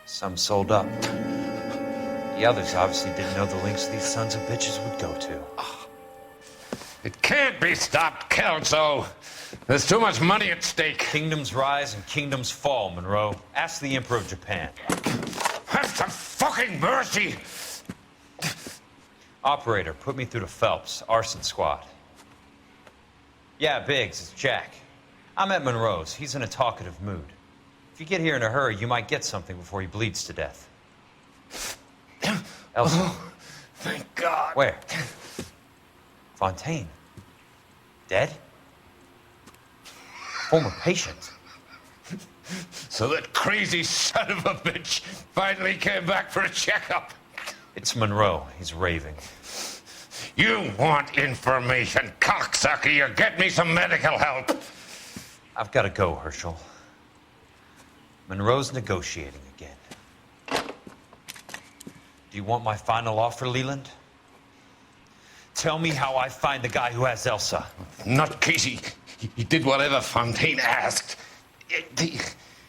Some sold up. The others obviously didn't know the lengths these sons of bitches would go to. It can't be stopped, Kelso. There's too much money at stake. Kingdoms rise and kingdoms fall, Monroe. Ask the Emperor of Japan. Have some fucking mercy! Operator, put me through to Phelps, arson squad. Yeah, Biggs, it's Jack. I'm at Monroe's. He's in a talkative mood. If you get here in a hurry, you might get something before he bleeds to death. Elsa. Oh, thank God. Where? Fontaine. Dead? Former patient. So that crazy son of a bitch finally came back for a checkup. It's Monroe. He's raving. You want information, cocksucker. You get me some medical help. I've got to go, Herschel. Monroe's negotiating again. Do you want my final offer, Leland? Tell me how I find the guy who has Elsa. Not Casey. He did whatever Fontaine asked. He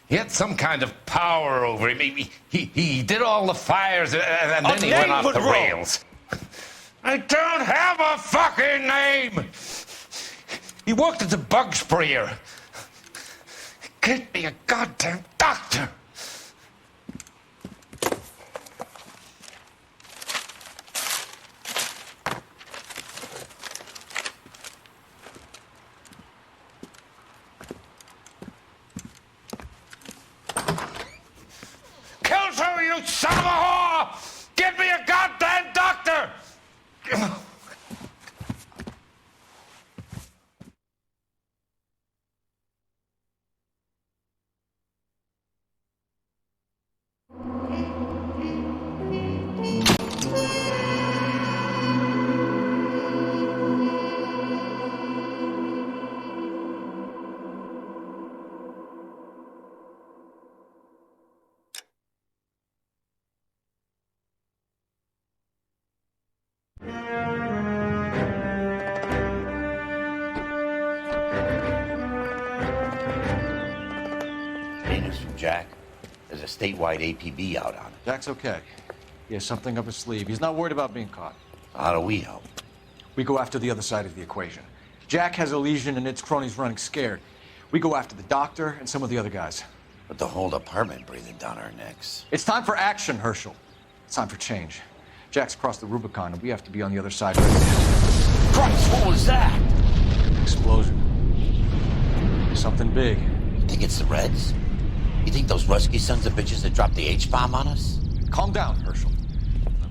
had some kind of power over him. He did all the fires, and then he went off the rails. I don't have a fucking name! He worked as a bug sprayer. Get me a goddamn doctor! Jack. There's a statewide APB out on it. Jack's okay. He has something up his sleeve. He's not worried about being caught. How do we help? We go after the other side of the equation. Jack has a legion and its cronies running scared. We go after the doctor and some of the other guys. But the whole department breathing down our necks. It's time for action, Herschel. It's time for change. Jack's crossed the Rubicon, and we have to be on the other side. Christ, what was that? Explosion. Something big. You think it's the Reds? You think those Rusky sons of bitches that dropped the H-bomb on us? Calm down, Herschel.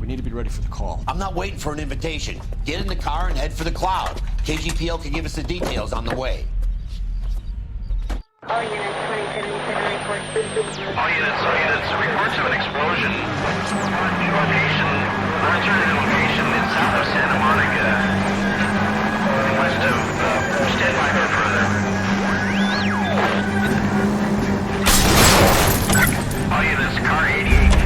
We need to be ready for the call. I'm not waiting for an invitation. Get in the car and head for the cloud. KGPL can give us the details on the way. All units, 2077 reports. All units, reports of an explosion. Location, military location in south of Santa Monica. West of, stand by for further. All units, car 88K.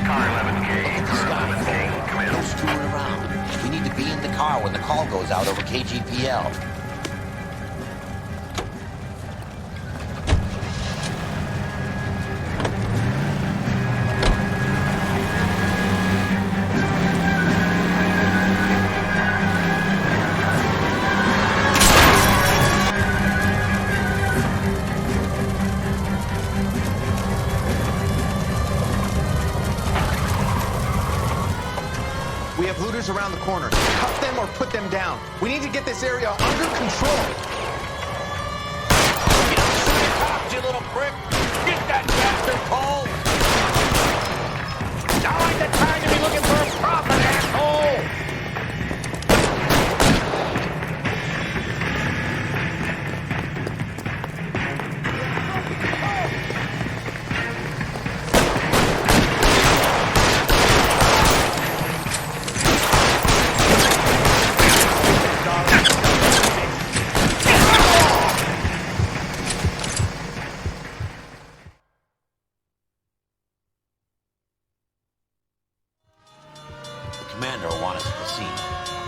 Car 11K. Car 11K, command. Don't screw it around. We need to be in the car when the call goes out over KGPL. We have looters around the corner. Cuff them or put them down. We need to get this area under control. You little prick! Get that bastard, Cole! Now ain't the time to be looking for a profit, asshole! Commander will want us at the scene.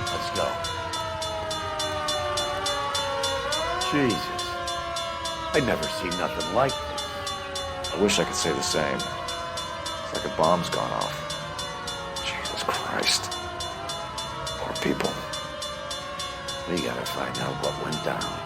Let's go. Jesus. I'd never seen nothing like this. I wish I could say the same. It's like a bomb's gone off. Jesus Christ. Poor people. We gotta find out what went down.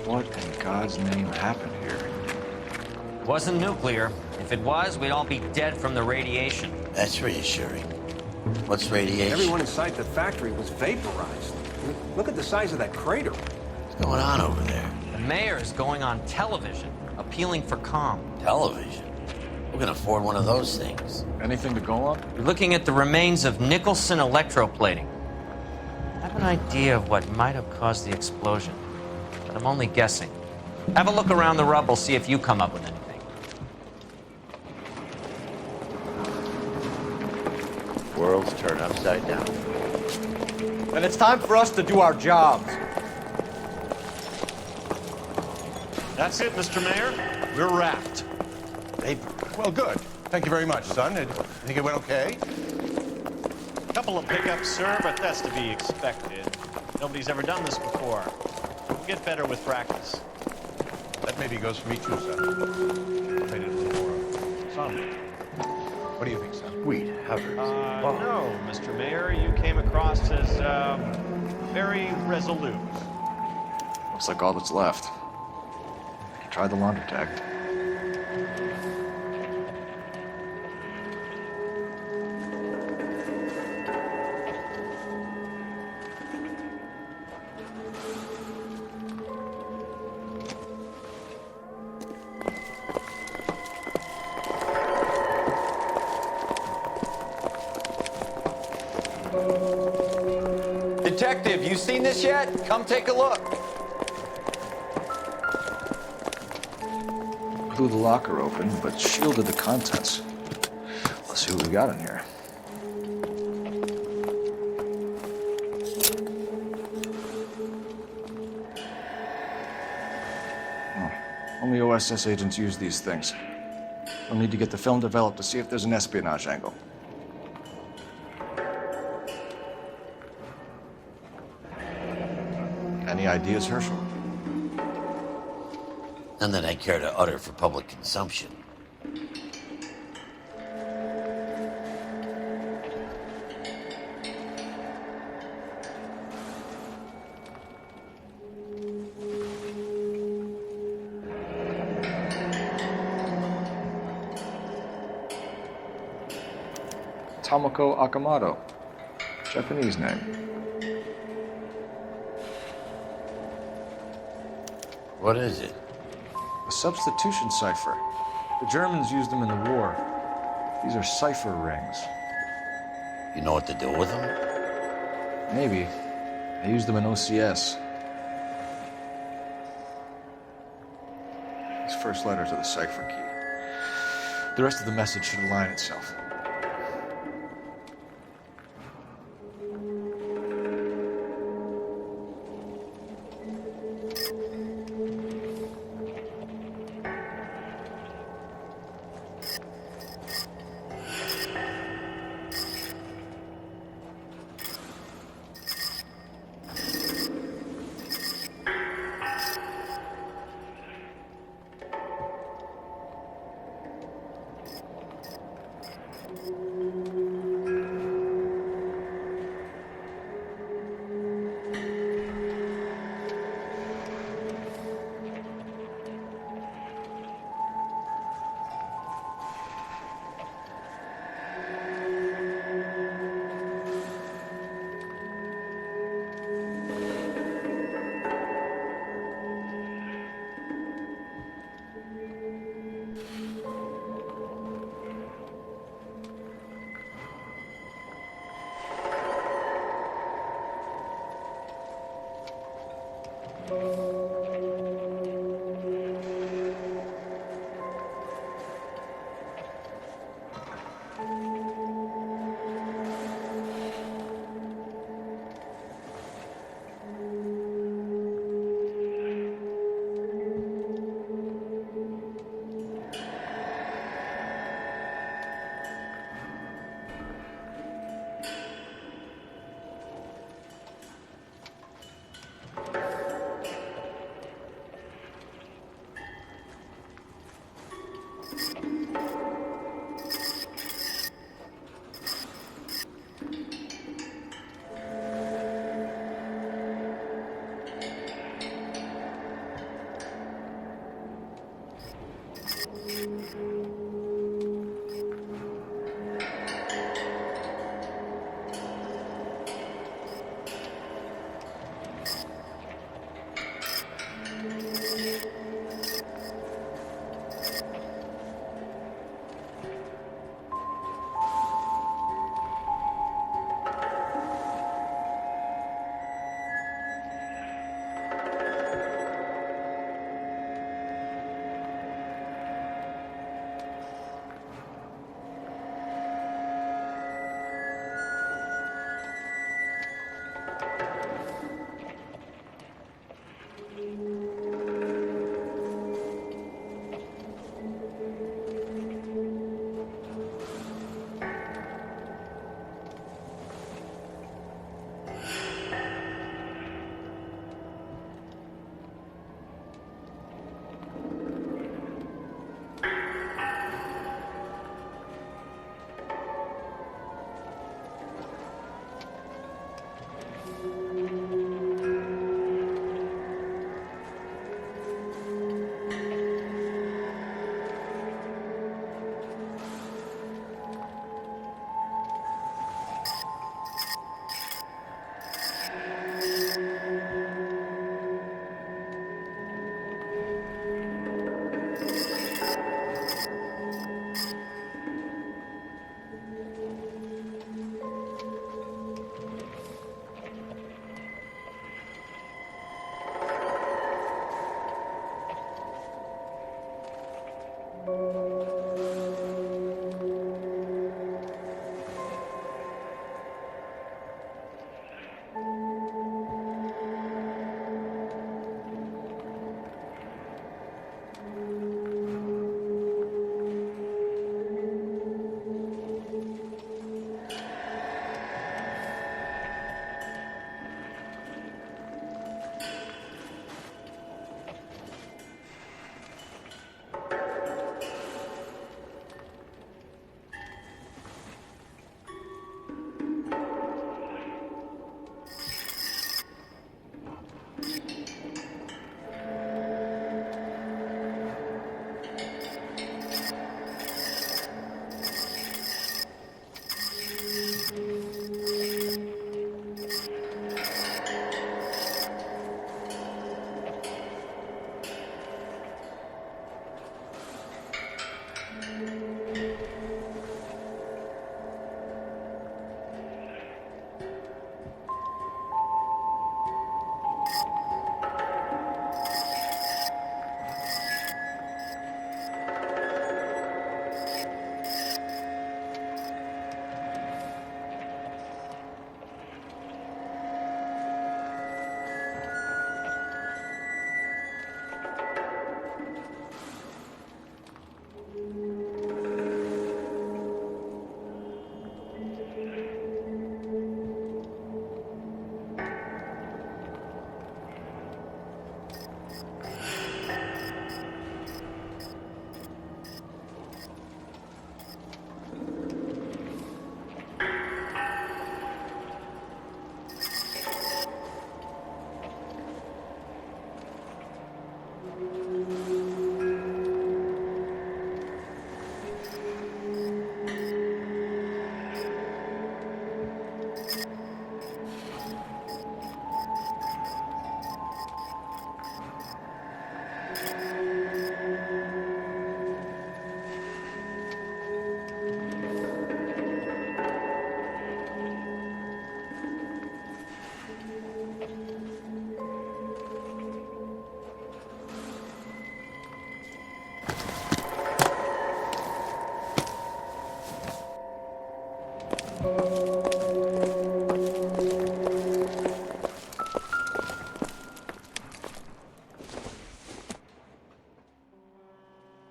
What in God's name happened here? Wasn't nuclear. If it was, we'd all be dead from the radiation. That's reassuring. What's radiation? Everyone inside the factory was vaporized. Look at the size of that crater. What's going on over there? The mayor is going on television, appealing for calm. Television? Who can afford one of those things? Anything to go on? We're looking at the remains of Nicholson electroplating. I have an idea of what might have caused the explosion, but I'm only guessing. Have a look around the rubble, see if you come up with anything. World's turned upside down. Then it's time for us to do our jobs. That's it, Mr. Mayor. We're wrapped. Well, good. Thank you very much, son. I think it went okay. Couple of pickups, sir, but that's to be expected. Nobody's ever done this before. We'll get better with practice. That maybe goes for me too, son. Made it a little more somber. What do you think, son? Sweet heavens. No, Mr. Mayor, you came across as, very resolute. Looks like all that's left. Try the laundry tag. Detective, you seen this yet? Come take a look. Blew the locker open, but shielded the contents. Let's see what we got in here. Only OSS agents use these things. We'll need to get the film developed to see if there's an espionage angle. Any ideas, Herschel? None that I care to utter for public consumption. Tomoko Akamoto. Japanese name. What is it? A substitution cipher. The Germans used them in the war. These are cipher rings. You know what to do with them? Maybe. They used them in OCS. His first letter to the cipher key. The rest of the message should align itself.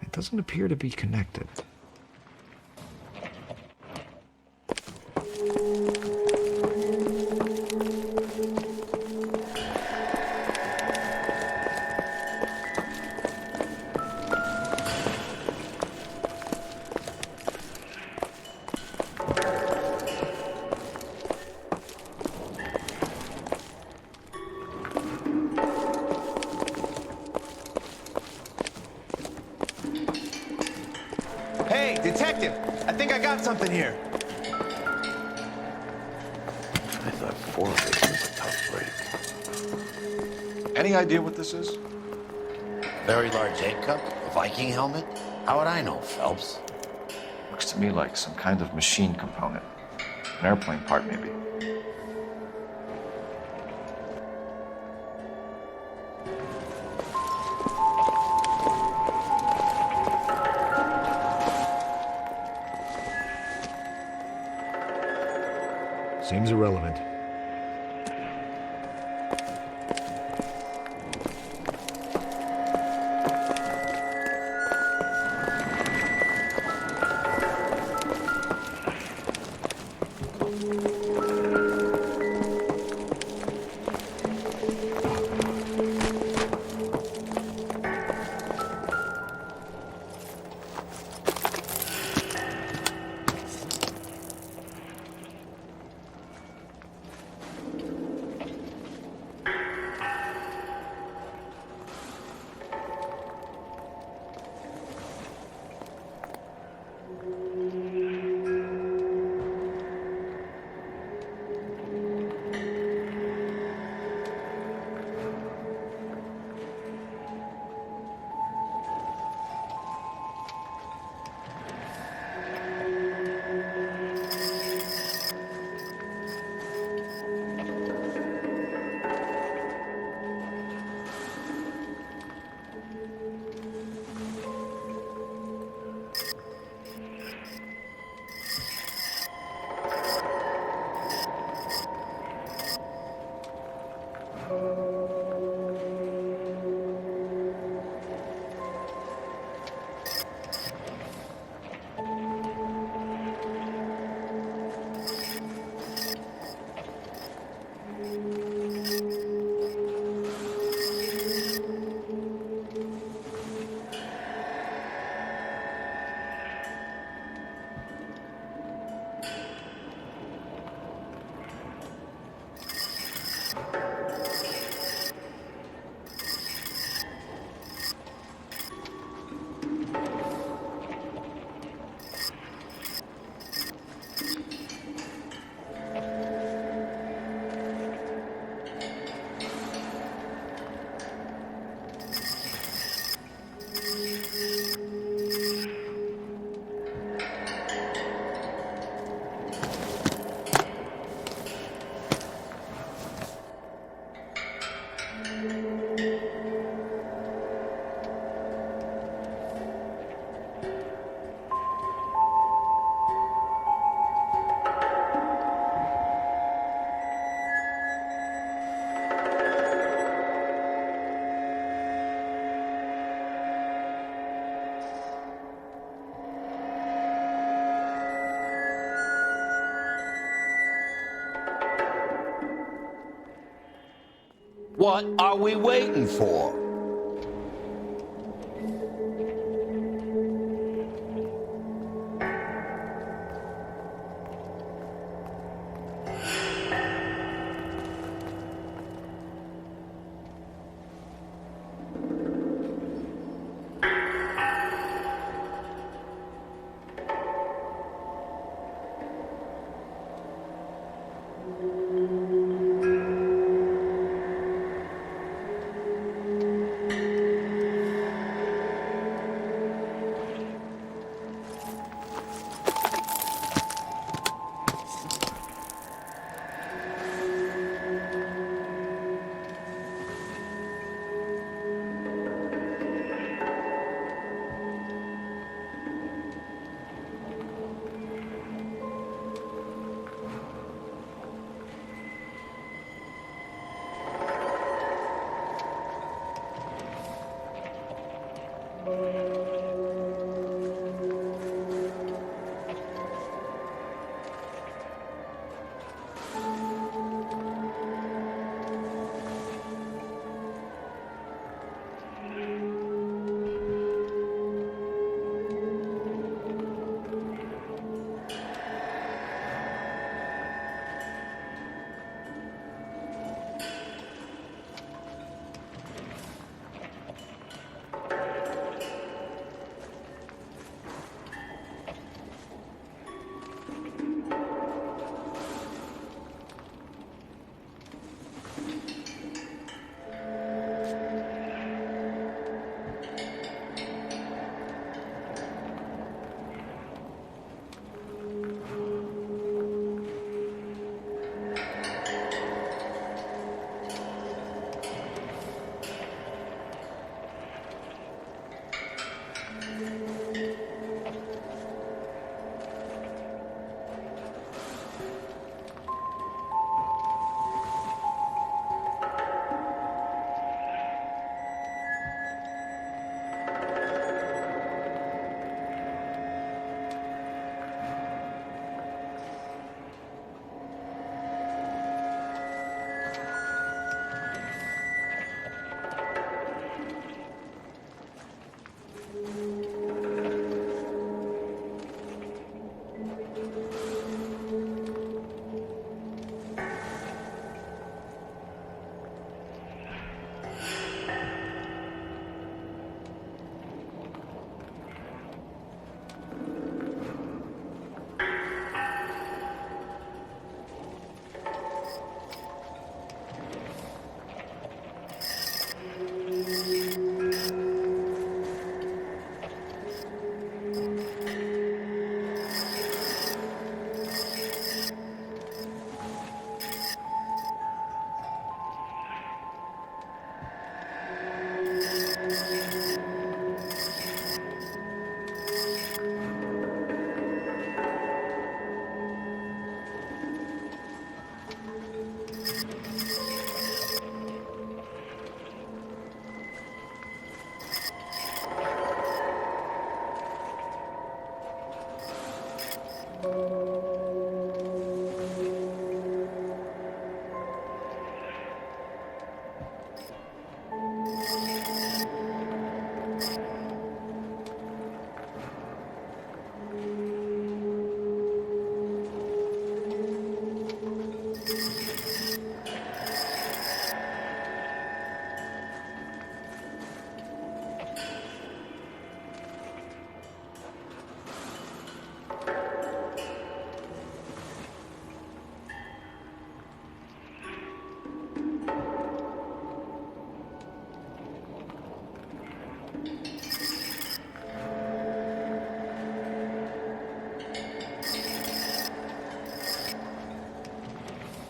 It doesn't appear to be connected. Hey, detective! I think I got something here. I thought 4 of it was a tough break. Any idea what this is? Very large egg cup? A Viking helmet? How would I know, Phelps? Looks to me like some kind of machine component. An airplane part, maybe. Seems irrelevant. What are we waiting for?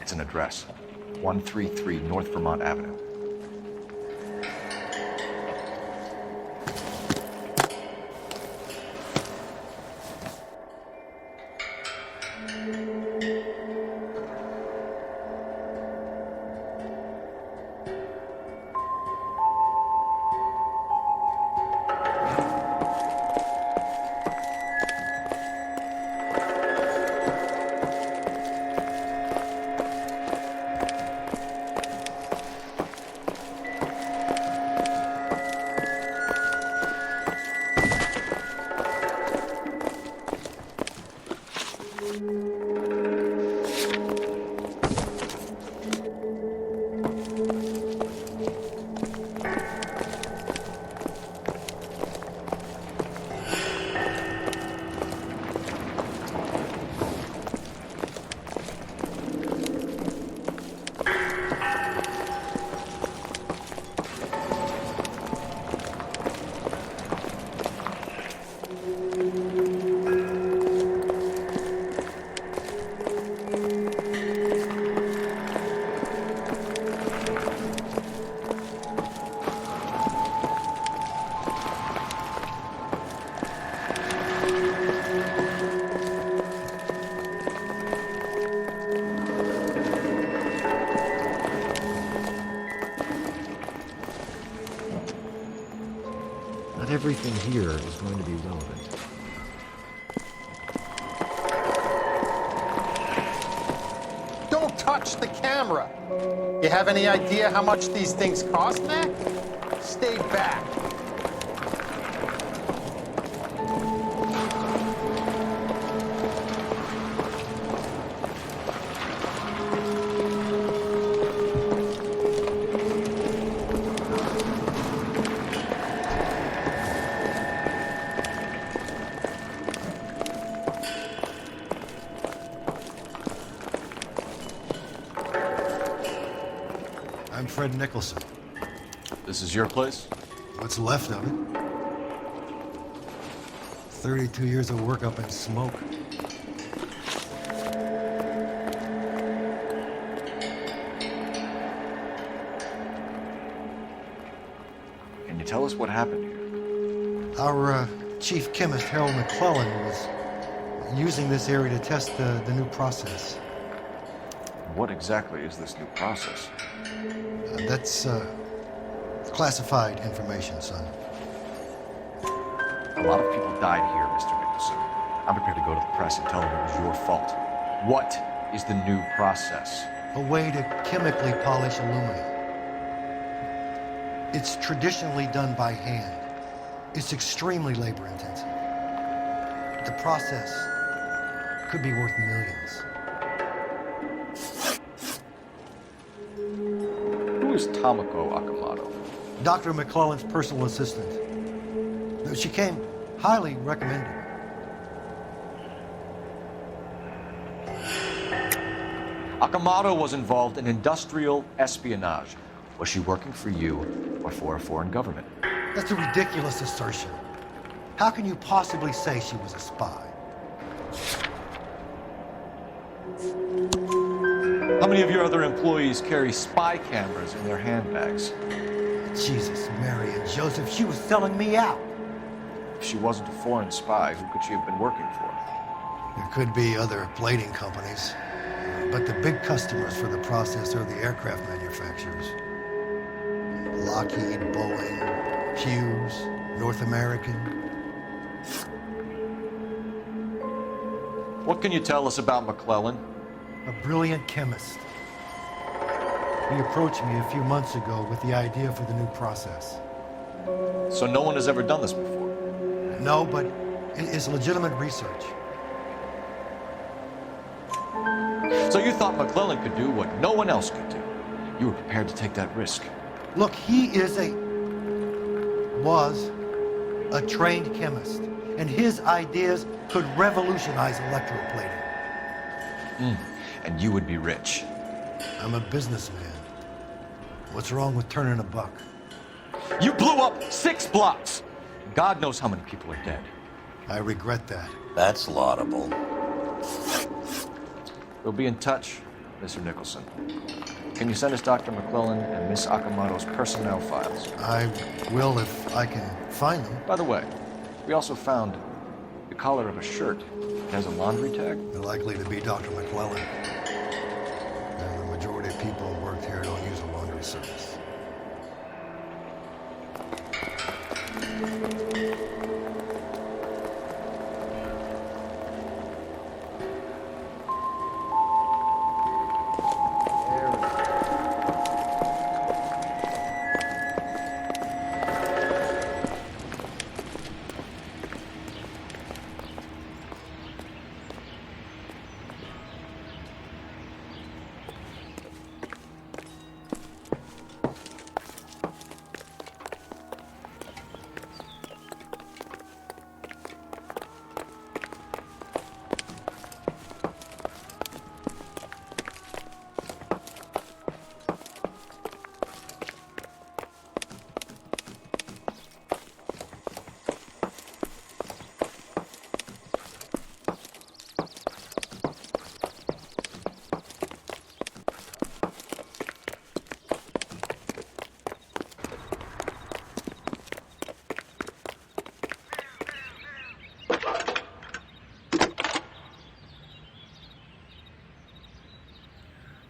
It's an address. 133 North Vermont Avenue. anything here is going to be relevant. Don't touch the camera! You have any idea how much these things cost, Mac? Stay back. I'm Fred Nicholson. This is your place? What's left of it? 32 years of work up in smoke. Can you tell us what happened here? Our chief chemist, Harold McClellan, was using this area to test the new process. What exactly is this new process? That's classified information, son. A lot of people died here, Mr. Nicholson. I'm prepared to go to the press and tell them it was your fault. What is the new process? A way to chemically polish aluminum. It's traditionally done by hand. It's extremely labor-intensive. The process could be worth millions. Who is Tomoko Akamoto? Dr. McClellan's personal assistant. She came highly recommended. Akamoto was involved in industrial espionage. Was she working for you or for a foreign government? That's a ridiculous assertion. How can you possibly say she was a spy? How many of your other employees carry spy cameras in their handbags? Jesus, Mary and Joseph, she was selling me out. If she wasn't a foreign spy, who could she have been working for? There could be other plating companies, but the big customers for the process are the aircraft manufacturers. Lockheed, Boeing, Hughes, North American. What can you tell us about McClellan? A brilliant chemist. He approached me a few months ago with the idea for the new process. So no one has ever done this before? No, but it's legitimate research. So you thought McClellan could do what no one else could do? You were prepared to take that risk? Look, he was a trained chemist, and his ideas could revolutionize electroplating. And you would be rich. I'm a businessman. What's wrong with turning a buck? You blew up 6 blocks! God knows how many people are dead. I regret that. That's laudable. We'll be in touch, Mr. Nicholson. Can you send us Dr. McClellan and Miss Akamoto's personnel files? I will if I can find them. By the way, we also found the collar of a shirt. It has a laundry tag. They're likely to be Dr. McClellan. And the majority of people who work here don't use a laundry service.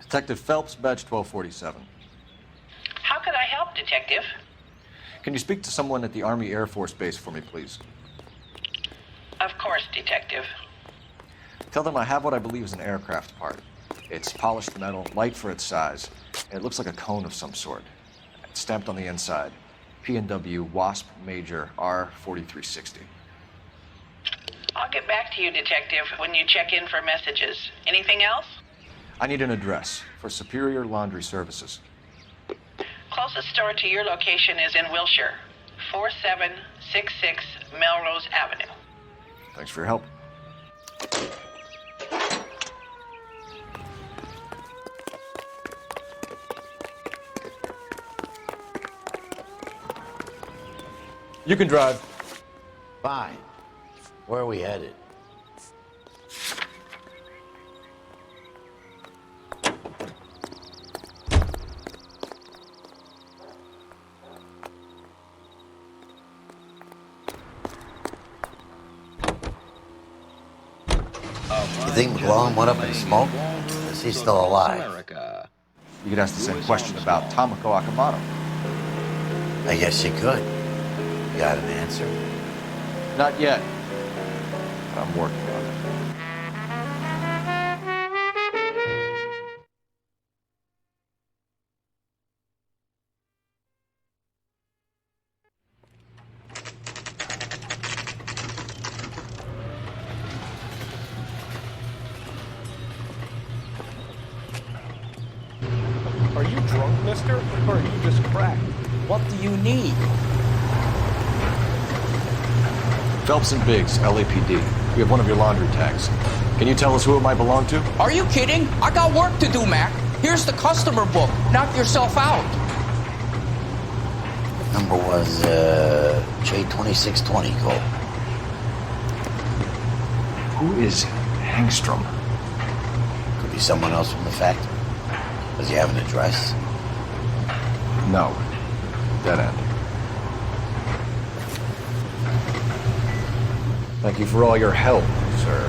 Detective Phelps, badge 1247. How could I help, Detective? Can you speak to someone at the Army Air Force Base for me, please? Of course, Detective. Tell them I have what I believe is an aircraft part. It's polished metal, light for its size, and it looks like a cone of some sort. It's stamped on the inside. P&W Wasp Major R4360. I'll get back to you, Detective, when you check in for messages. Anything else? I need an address for Superior Laundry Services. Closest store to your location is in Wilshire, 4766 Melrose Avenue. Thanks for your help. You can drive. Fine. Where are we headed? You think McClellan went up in smoke? Is he still alive? You could ask the same question about Tomoko Akamoto. I guess you could. You got an answer? Not yet. But I'm working on it. Are you drunk, mister? Or are you just cracked? What do you need? Phelps and Biggs, LAPD. We have one of your laundry tags. Can you tell us who it might belong to? Are you kidding? I got work to do, Mac. Here's the customer book. Knock yourself out. Number was J2620, Cole. Who is Hangstrom? Could be someone else from the factory. Does he have an address? No. Dead end. Thank you for all your help, sir.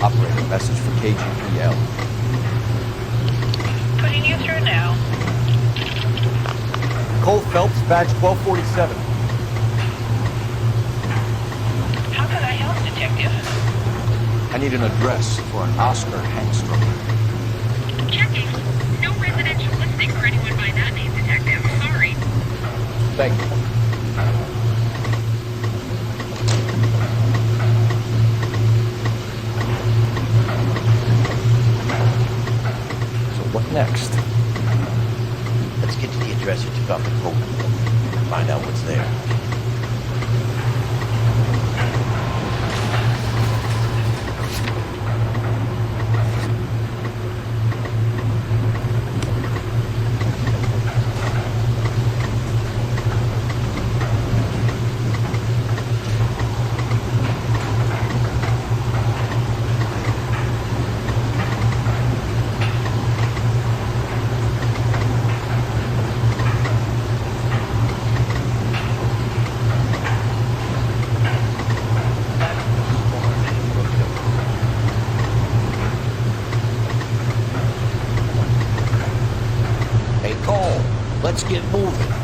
Operator, message for KGPL. Putting you through now. Cole Phelps, badge 1247. How can I help, Detective? I need an address for an Oscar Hangstrom. Checking. No residential listing for anyone by that name, Detective. Sorry. Thank you. So what next? Let's get to the address you took off the quote and find out what's there. Let's get moving.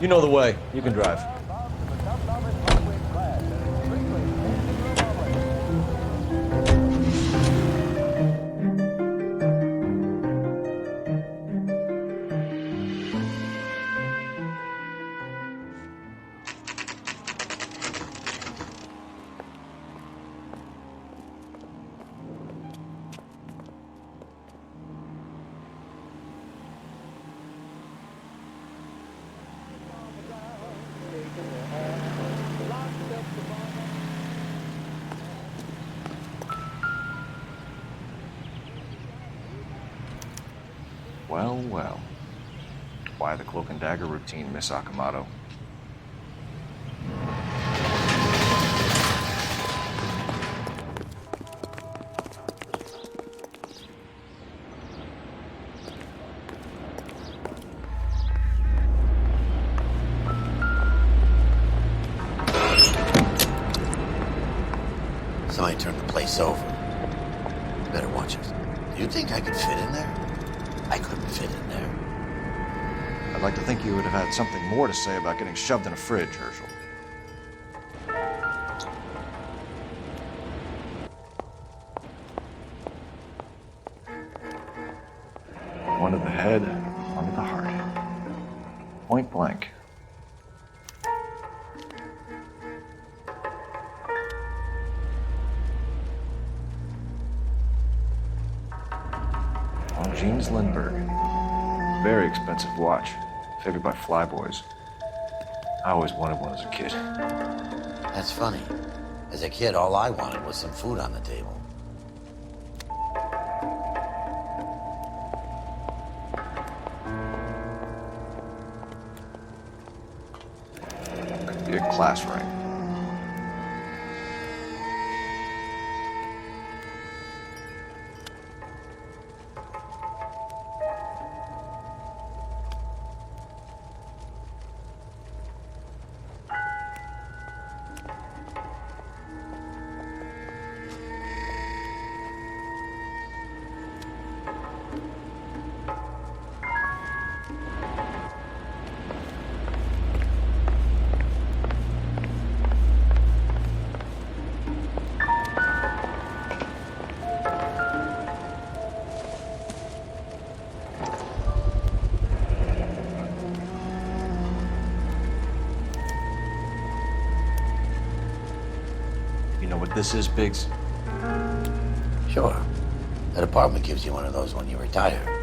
You know the way. You can drive. Well, well. Why the cloak and dagger routine, Miss Akamoto? Somebody turned the place over. Better watch it. Do you think I could fit in there? I couldn't fit in there. I'd like to think you would have had something more to say about getting shoved in a fridge, Herschel. One to the head, one to the heart. Point blank. James Lindbergh. Very expensive watch. Favored by flyboys. I always wanted one as a kid. That's funny. As a kid, all I wanted was some food on the table. Could be a class ring. This is Biggs? Sure. That apartment gives you one of those when you retire.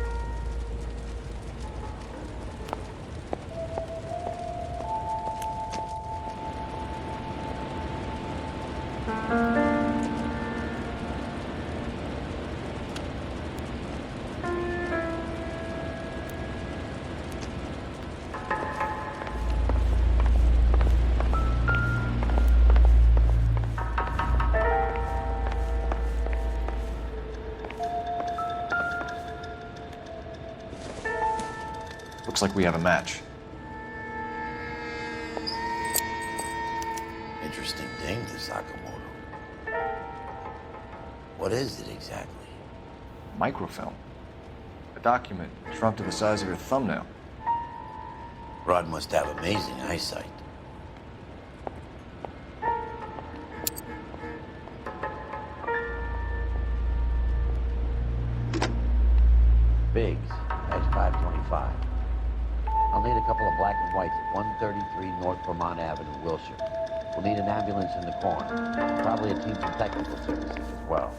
Looks like we have a match. Interesting thing, this Sakamoto. What is it exactly? Microfilm. A document shrunk to the size of your thumbnail. Rod must have amazing eyesight. Biggs, that's 525. I'll need a couple of black and whites at 133 North Vermont Avenue, Wilshire. We'll need an ambulance in the corner. Probably a team from technical services as well.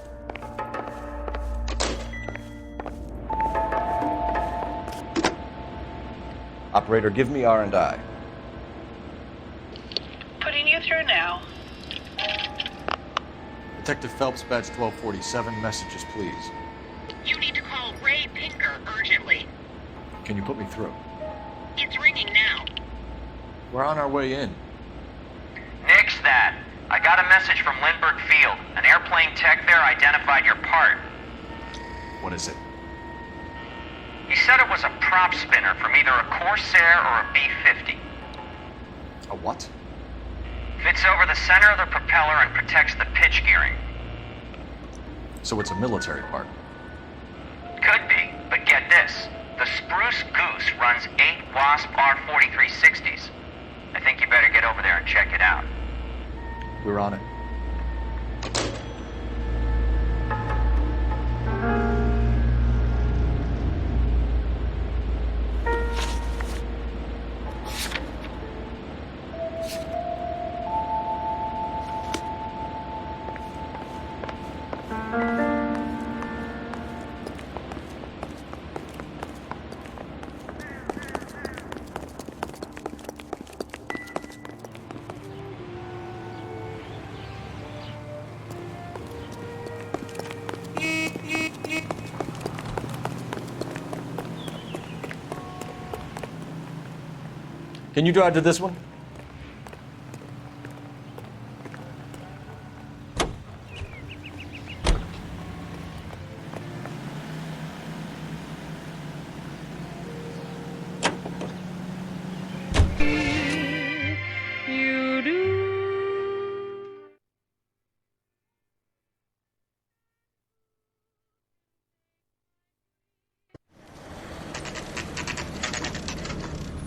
Operator, give me R&I. Putting you through now. Detective Phelps, badge 1247. Messages, please. You need to call Ray Pinker urgently. Can you put me through? It's ringing now. We're on our way in. Nix that. I got a message from Lindbergh Field. An airplane tech there identified your part. What is it? He said it was a prop spinner from either a Corsair or a B-50. A what? Fits over the center of the propeller and protects the pitch gearing. So it's a military part. Could be, but get this. The Spruce Goose runs 8 Wasp R-4360s. I think you better get over there and check it out. We're on it. Can you drive to this one?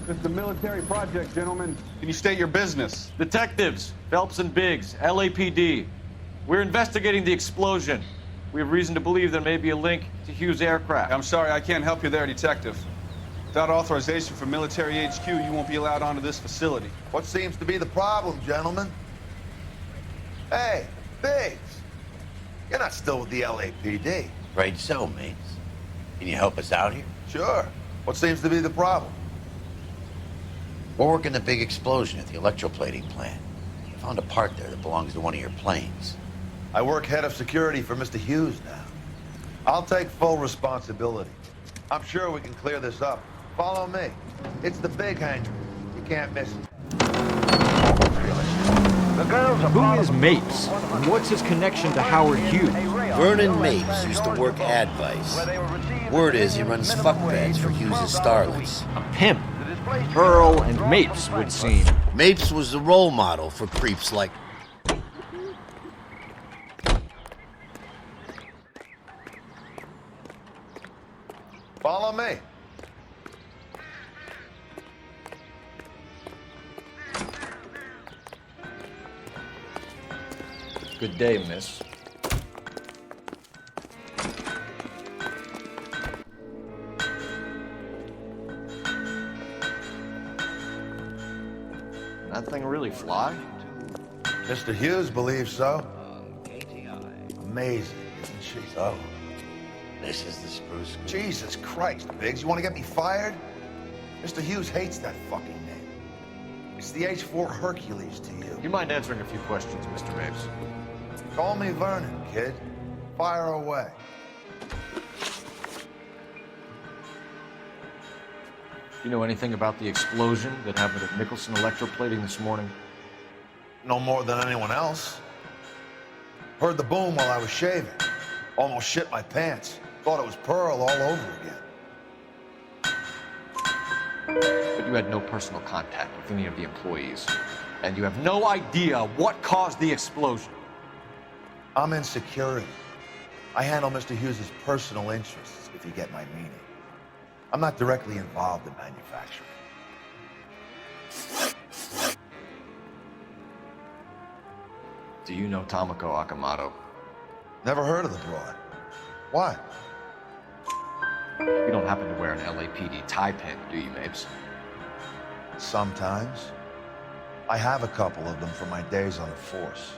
It's a military project, gentlemen. Can you state your business? Detectives, Phelps and Biggs, LAPD. We're investigating the explosion. We have reason to believe there may be a link to Hughes' aircraft. I'm sorry, I can't help you there, Detective. Without authorization from Military HQ, you won't be allowed onto this facility. What seems to be the problem, gentlemen? Hey, Biggs. You're not still with the LAPD. Afraid so, mates. Can you help us out here? Sure. What seems to be the problem? We're working the big explosion at the electroplating plant. I found a part there that belongs to one of your planes. I work head of security for Mr. Hughes now. I'll take full responsibility. I'm sure we can clear this up. Follow me. It's the big hangar. You can't miss it. Who is Mapes? And what's his connection to Howard Hughes? Vernon Mapes used to work Advice. Word is he runs fuck beds for Hughes' starlets. A pimp. Pearl and Mapes would seem. Mapes was the role model for creeps like... Follow me. Good day, miss. That thing really fly? Mr. Hughes believes so. Amazing, isn't she? So, this is the spruce. Jesus Christ, Biggs, you want to get me fired? Mr. Hughes hates that fucking name. It's the H-4 Hercules to you. You mind answering a few questions, Mr. Mapes? Call me Vernon, kid. Fire away. You know anything about the explosion that happened at Nicholson Electroplating this morning? No more than anyone else. Heard the boom while I was shaving. Almost shit my pants. Thought it was Pearl all over again. But you had no personal contact with any of the employees. And you have no idea what caused the explosion. I'm in security. I handle Mr. Hughes' personal interests, if you get my meaning. I'm not directly involved in manufacturing. Do you know Tomoko Akamoto? Never heard of the broad. Why? You don't happen to wear an LAPD tie pin, do you, Mapes? Sometimes. I have a couple of them from my days on the force.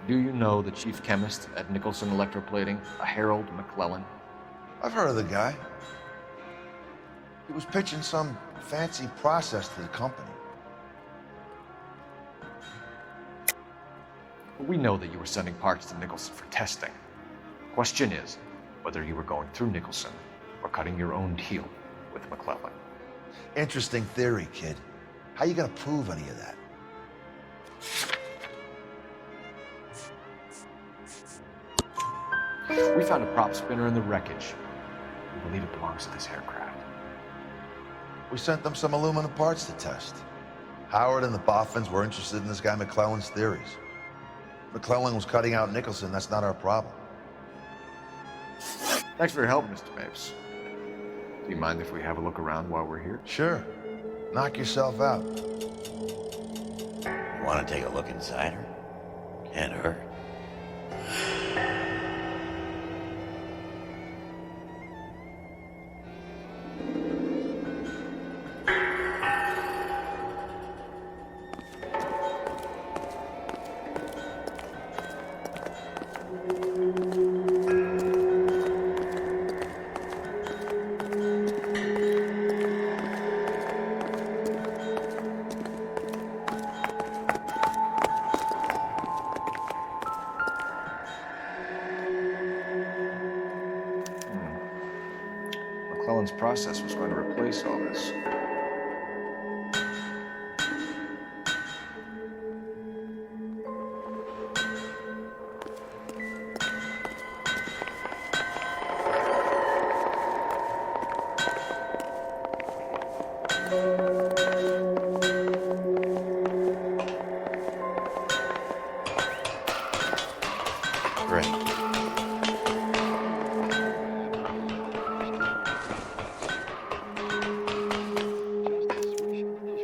Do you know the chief chemist at Nicholson Electroplating, a Harold McClellan? I've heard of the guy. He was pitching some fancy process to the company. We know that you were sending parts to Nicholson for testing. Question is whether you were going through Nicholson or cutting your own deal with McClellan. Interesting theory, kid. How you gonna prove any of that? We found a prop spinner in the wreckage. We believe it belongs to this aircraft. We sent them some aluminum parts to test. Howard and the Boffins were interested in this guy McClellan's theories. McClellan was cutting out Nicholson. That's not our problem. Thanks for your help, Mr. Mapes. Do you mind if we have a look around while we're here? Sure. Knock yourself out. You want to take a look inside her? Can't hurt. Nolan's process was going to replace all this.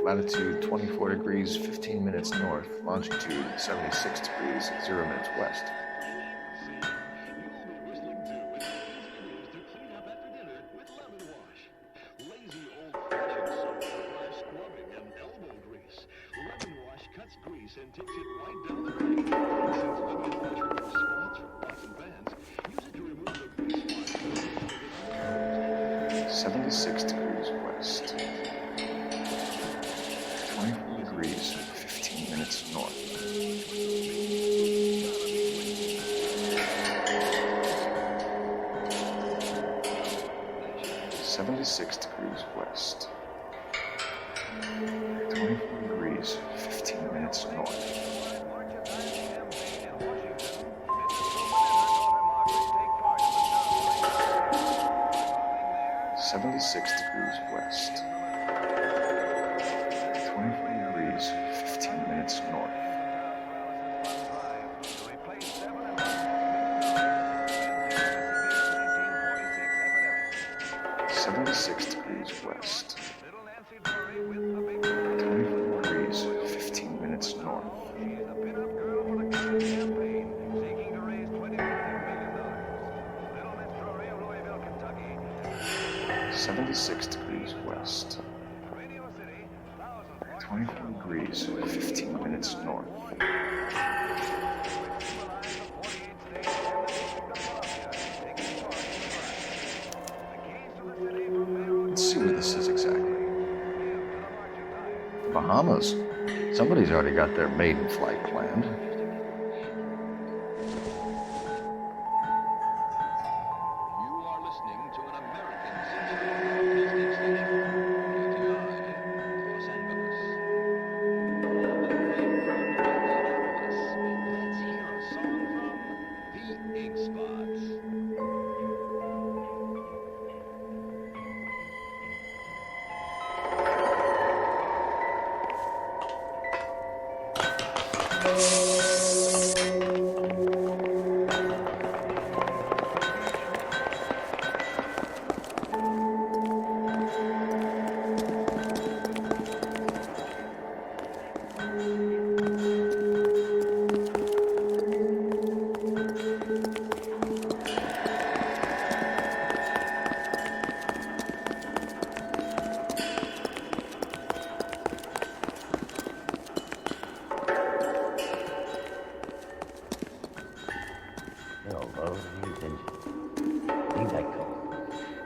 Latitude 24 degrees, 15 minutes north. Longitude 76 degrees, 0 minutes west. And takes it right down the drain. Since lemon wash removes spots from pots and pans, use it to remove the grease spots. 76 degrees west. 24 degrees, 15 minutes north. 76 degrees west. 24 degrees, 15 minutes north. 76 degrees west. 24 degrees, 15 minutes north. 76 degrees west. 24 degrees, 15 minutes north. 76 degrees west. 24 degrees, 15 minutes north. Let's see where this is exactly. Bahamas. Somebody's already got their maiden flight planned.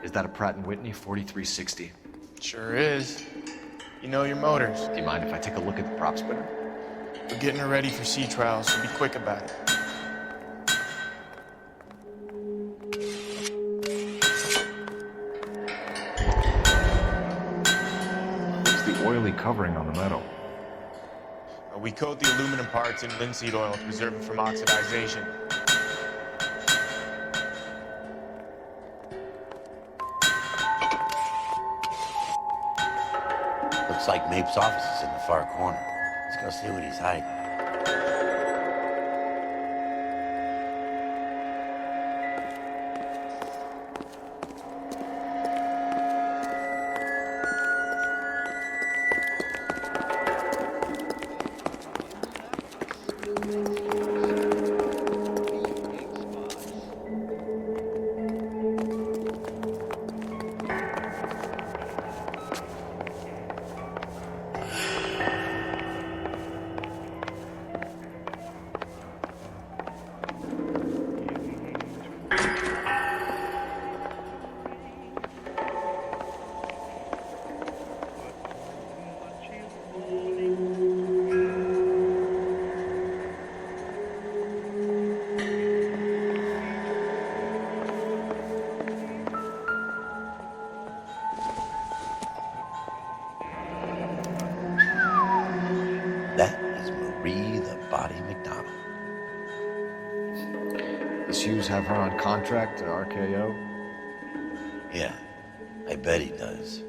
Is that a Pratt & Whitney 4360? Sure is. You know your motors. Do you mind if I take a look at the prop spinner? We're getting her ready for sea trials, so be quick about it. What's the oily covering on the metal? We coat the aluminum parts in linseed oil to preserve it from oxidization. Looks like Mape's office is in the far corner. Let's go see what he's hiding. the Body McDonald. Does Hughes have her on contract to RKO? Yeah, I bet he does.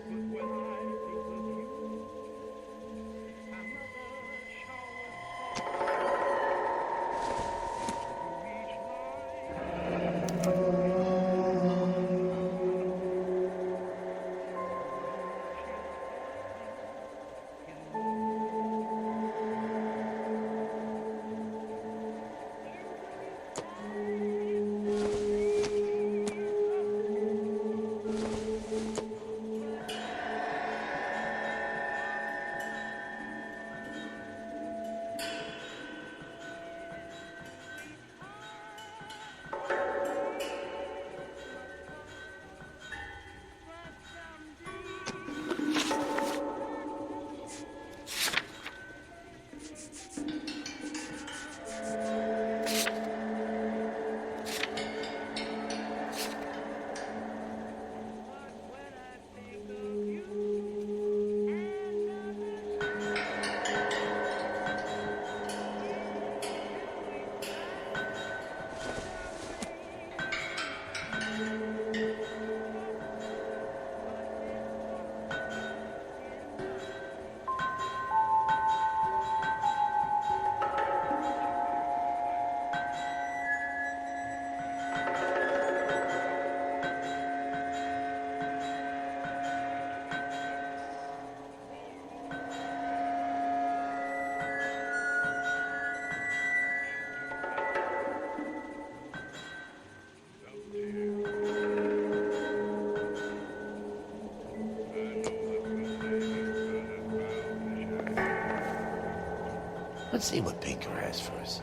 Let's see what Pinker has for us.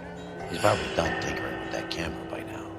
He's probably done tinkering with that camera by now.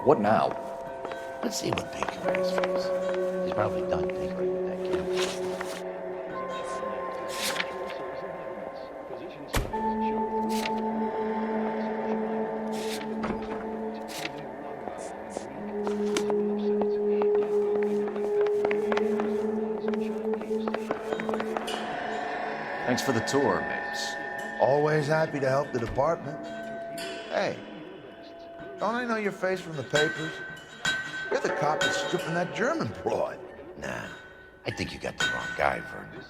What now? Let's see what Pinker has for us. He's probably done tinkering with that camera. Thanks for the tour, Mapes. Always happy to help the department. Hey, don't I know your face from the papers? You're the cop that's stripping that German broad. Nah, I think you got the wrong guy, Vernon.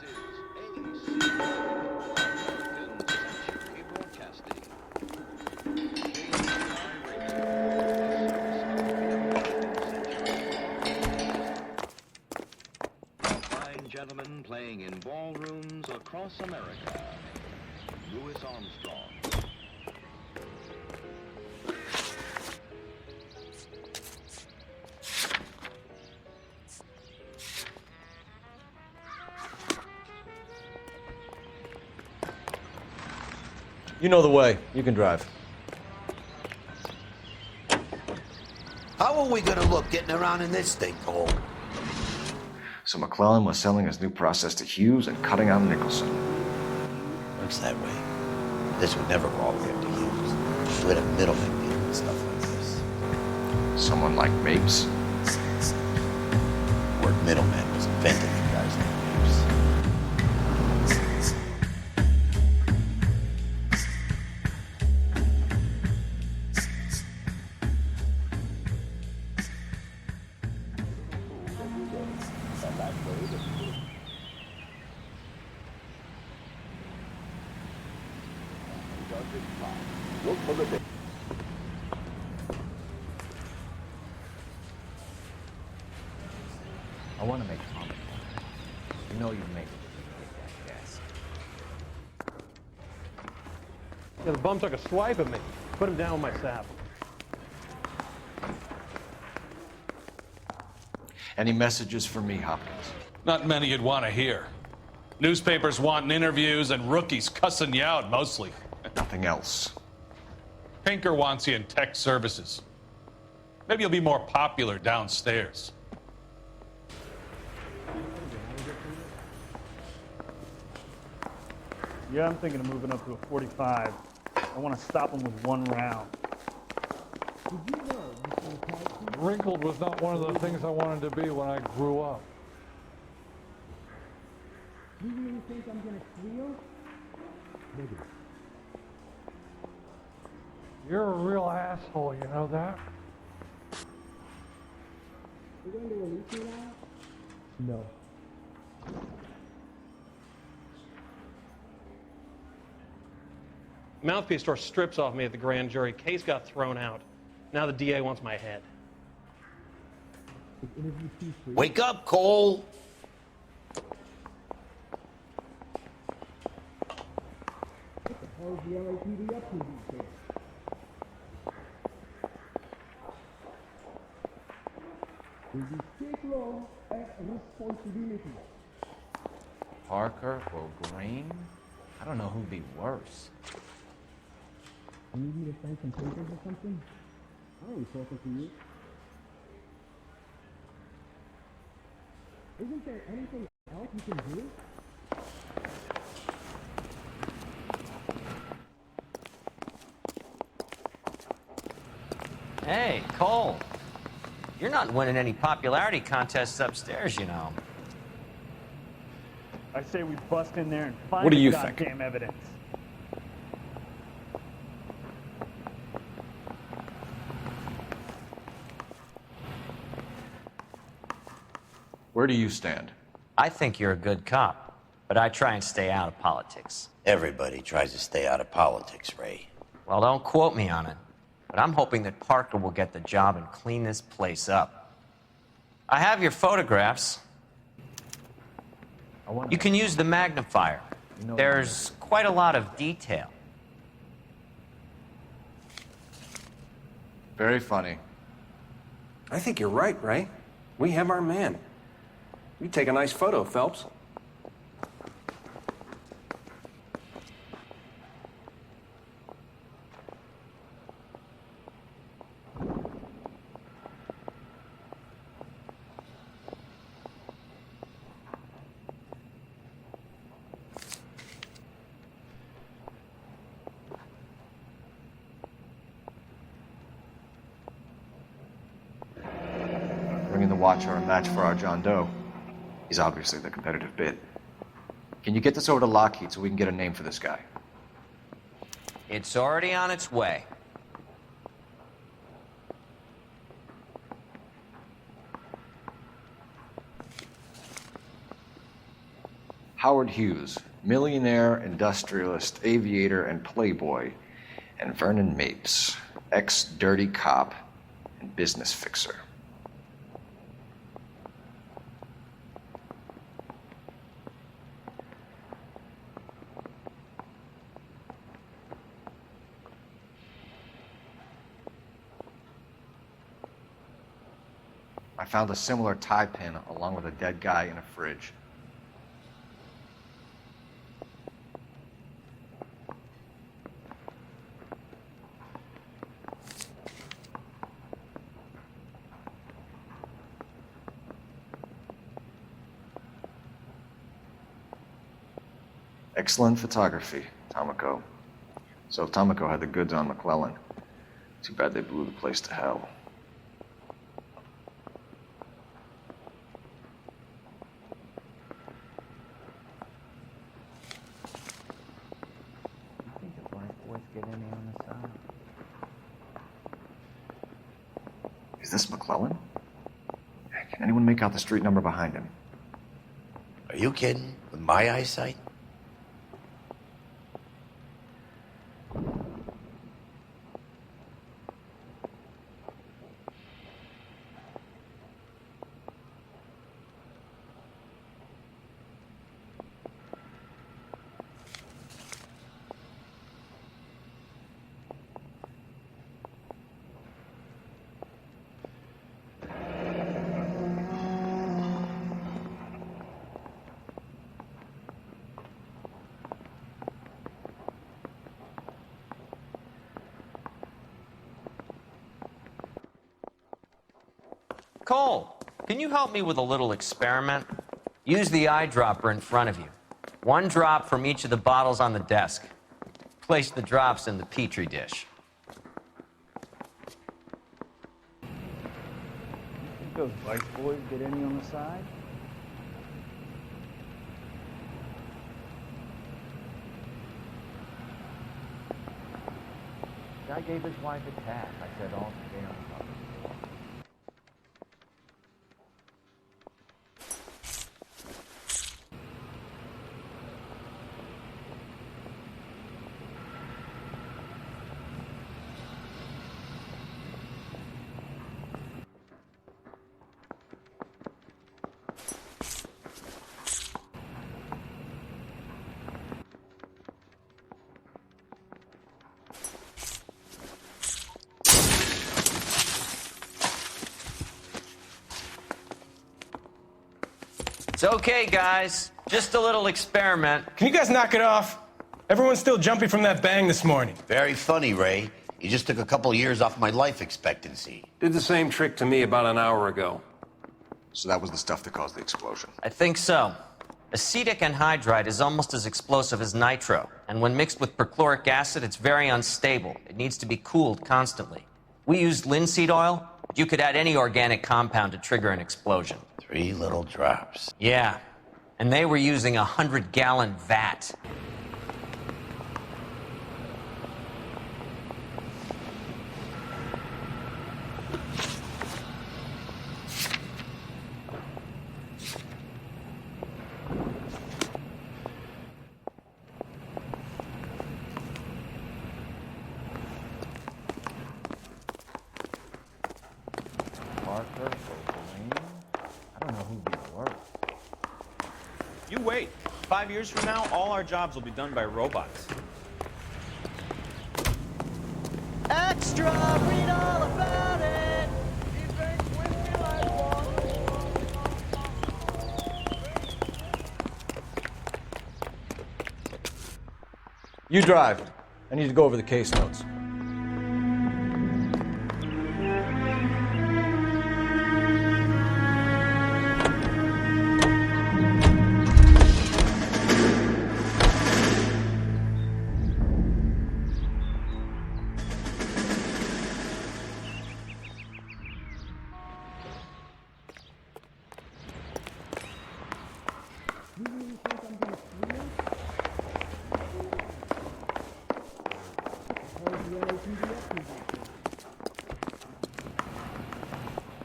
Fine gentlemen playing in ballrooms across America. Louis Armstrong. You know the way. You can drive. How are we gonna look getting around in this thing, Cole? So McClellan was selling his new process to Hughes and cutting out Nicholson. Looks that way. This would never go all the way up to Hughes. We'd have middlemen dealing with stuff like this. Someone like Mapes? The word middleman was invented for guys like Mapes. I want to make a comment. You know you make it. Yes. Yeah, the bum took a swipe at me. Put him down with my sap. Any messages for me, Hopkins? Not many you'd want to hear. Newspapers wanting interviews and rookies cussing you out, mostly. Nothing else. Pinker wants you in tech services. Maybe you'll be more popular downstairs. Yeah, I'm thinking of moving up to a 45. I want to stop him with one round. Wrinkled was not one of the things I wanted to be when I grew up. You really think I'm gonna squeal? Maybe. You're a real asshole, you know that? You going to release me now? No. Mouthpiece tore strips off me at the grand jury. Case got thrown out. Now the DA wants my head. Wake up, Cole! What the hell is the LAPD up to these days? We take law and responsibility. Parker or Green? I don't know who'd be worse. You need me to sign some papers or something? I ain't talking to you. Isn't there anything else you can do? Hey, Cole. You're not winning any popularity contests upstairs, you know. I say we bust in there and find What do the you think? goddamn evidence. Where do you stand? I think you're a good cop, but I try and stay out of politics. Everybody tries to stay out of politics, Ray. Well, don't quote me on it, but I'm hoping that Parker will get the job and clean this place up. I have your photographs. You can use the magnifier. There's quite a lot of detail. Very funny. I think you're right, Ray. We have our man. You take a nice photo, Phelps. Bringing the Watcher a match for our John Doe. He's obviously the competitive bid. Can you get this over to Lockheed so we can get a name for this guy? It's already on its way. Howard Hughes, millionaire, industrialist, aviator, and playboy, and Vernon Mapes, ex-dirty cop and business fixer. I found a similar tie pin along with a dead guy in a fridge. Excellent photography, Tomoko. So Tomoko had the goods on McClellan. Too bad they blew the place to hell. Get in there on the side. Is this McClellan? Can anyone make out the street number behind him? Are you kidding? With my eyesight? Cole, can you help me with a little experiment? Use the eyedropper in front of you. One drop from each of the bottles on the desk. Place the drops in the Petri dish. Think those Vice boys get any on the side? Guy gave his wife a tap. I said, all damn fucking. It's okay, guys. Just a little experiment. Can you guys knock it off? Everyone's still jumpy from that bang this morning. Very funny, Ray. You just took a couple years off my life expectancy. Did the same trick to me about an hour ago. So that was the stuff that caused the explosion. I think so. Acetic anhydride is almost as explosive as nitro, and when mixed with perchloric acid, it's very unstable. It needs to be cooled constantly. We used linseed oil, but you could add any organic compound to trigger an explosion. 3 little drops. Yeah, and they were using a 100-gallon vat. Parker, Opaline. I don't know who'd be worse. You wait. 5 years from now, all our jobs will be done by robots. Extra! Read all about it! You drive. I need to go over the case notes.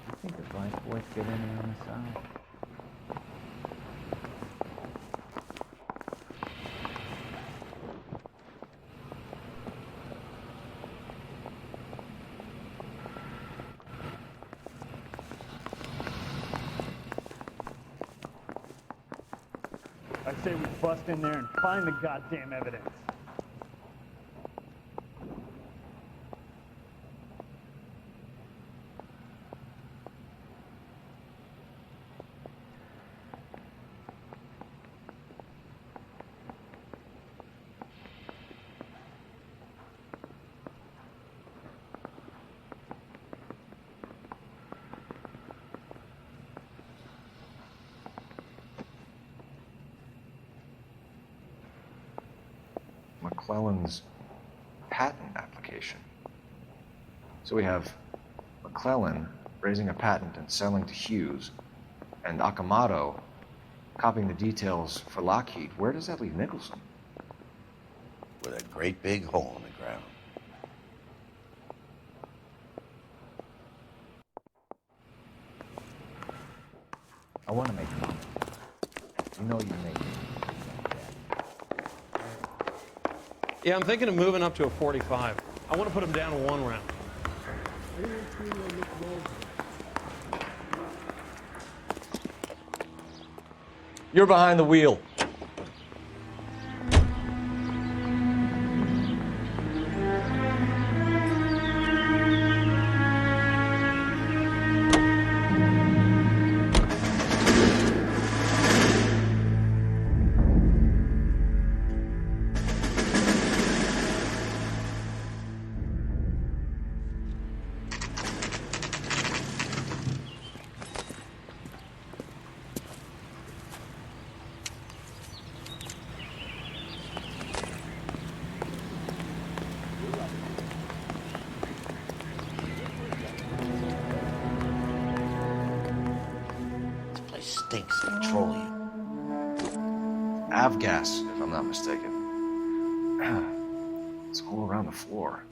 I think the Vice boys get any on the side. I say we bust in there and find the goddamn evidence. McClellan's patent application. So we have McClellan raising a patent and selling to Hughes, and Akamoto copying the details for Lockheed. Where does that leave Nicholson? With a great big hole in the ground. I want to make money. You know you make it. Yeah, I'm thinking of moving up to a 45. I want to put him down 1 round. You're behind the wheel. stinks of petroleum. Avgas, if I'm not mistaken. It's all around the floor.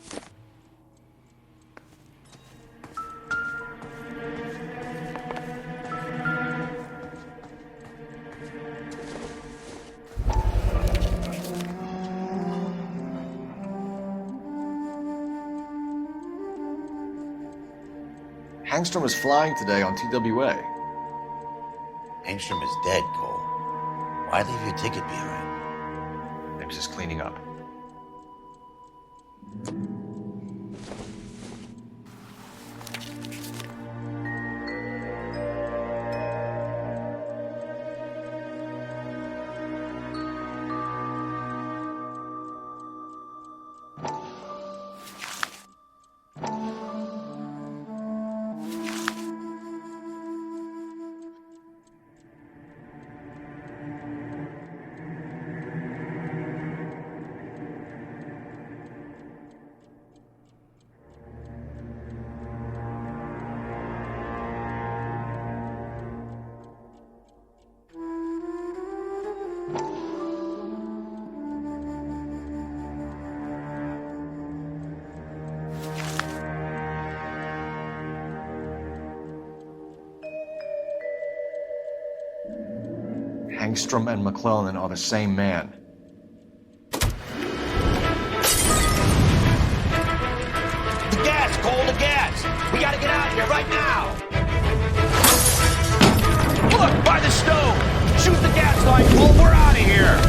Hangstrom is flying today on TWA. Hangstrom is dead, Cole. Why leave your ticket behind? Maybe just cleaning up. Hangstrom and McClellan are the same man. The gas, Cole, the gas! We gotta get out of here right now! Look, by the stove! Shoot the gas line, Cole, we're out of here!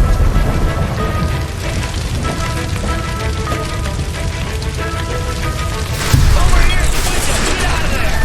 Over here, the window! Get out of there!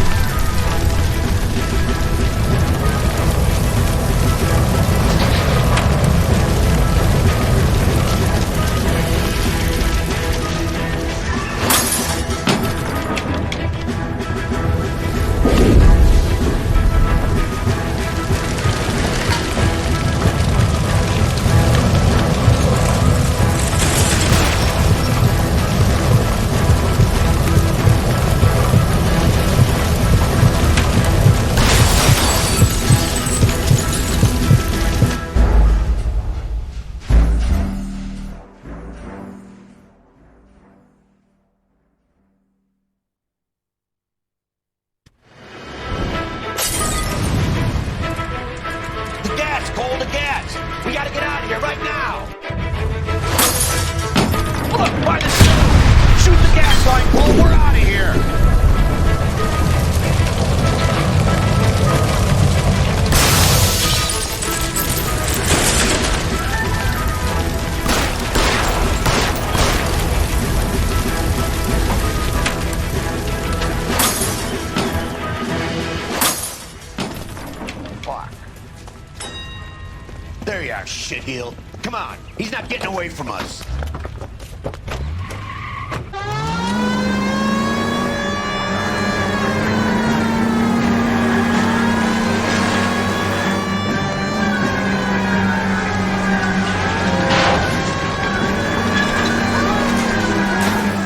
There you are, shitheel. Come on, he's not getting away from us.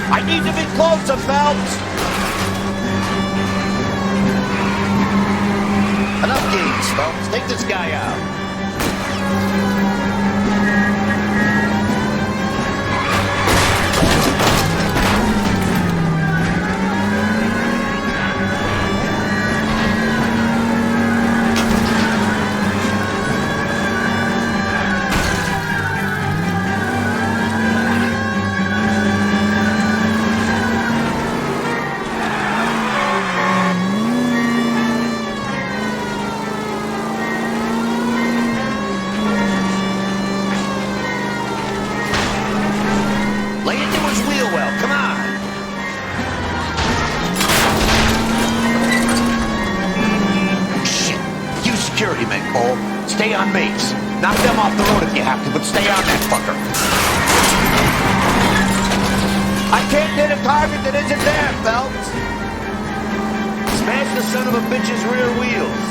I need to be closer, Phelps. Enough games, Phelps. Take this guy out. Stay on mates. Knock them off the road if you have to, but stay on that fucker. I can't hit a target that isn't there, Phelps. Smash the son of a bitch's rear wheels.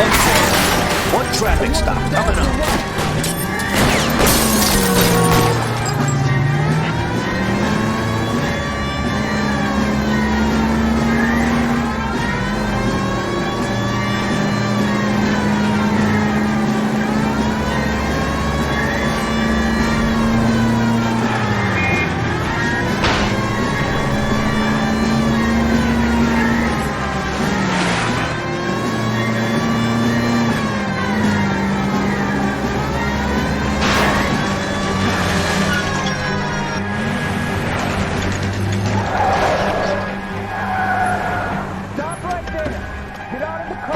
Okay. One traffic stop coming up.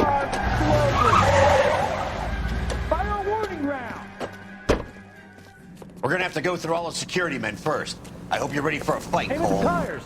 Charge slowly. Fire warning round. We're gonna have to go through all the security men first. I hope you're ready for a fight, Aim at the Cole. tires.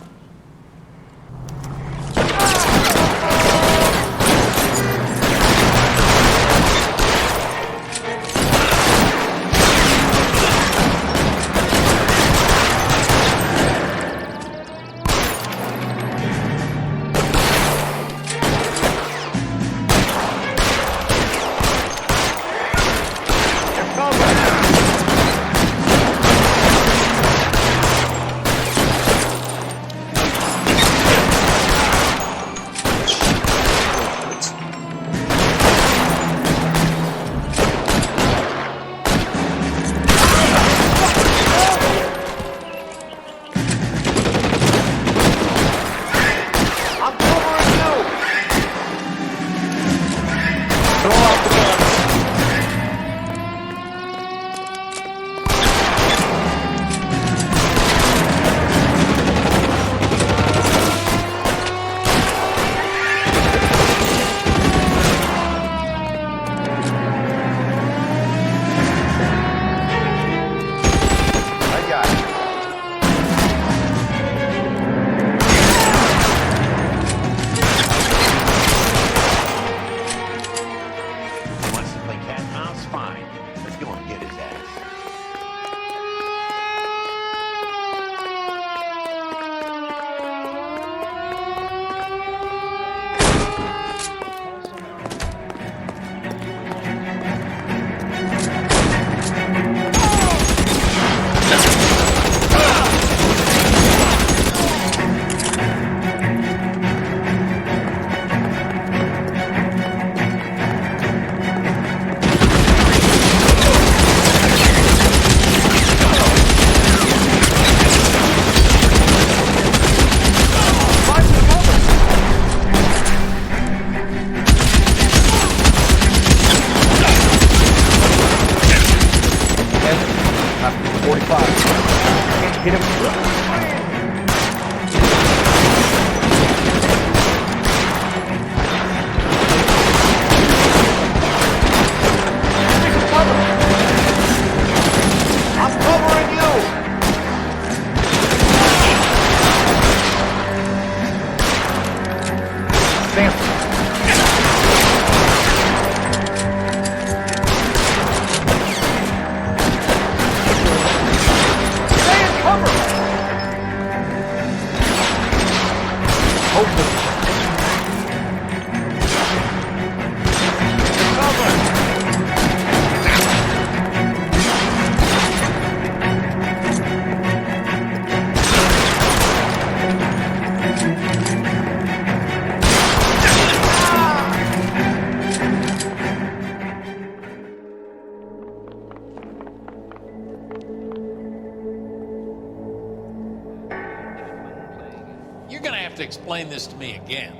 You're gonna have to explain this to me again.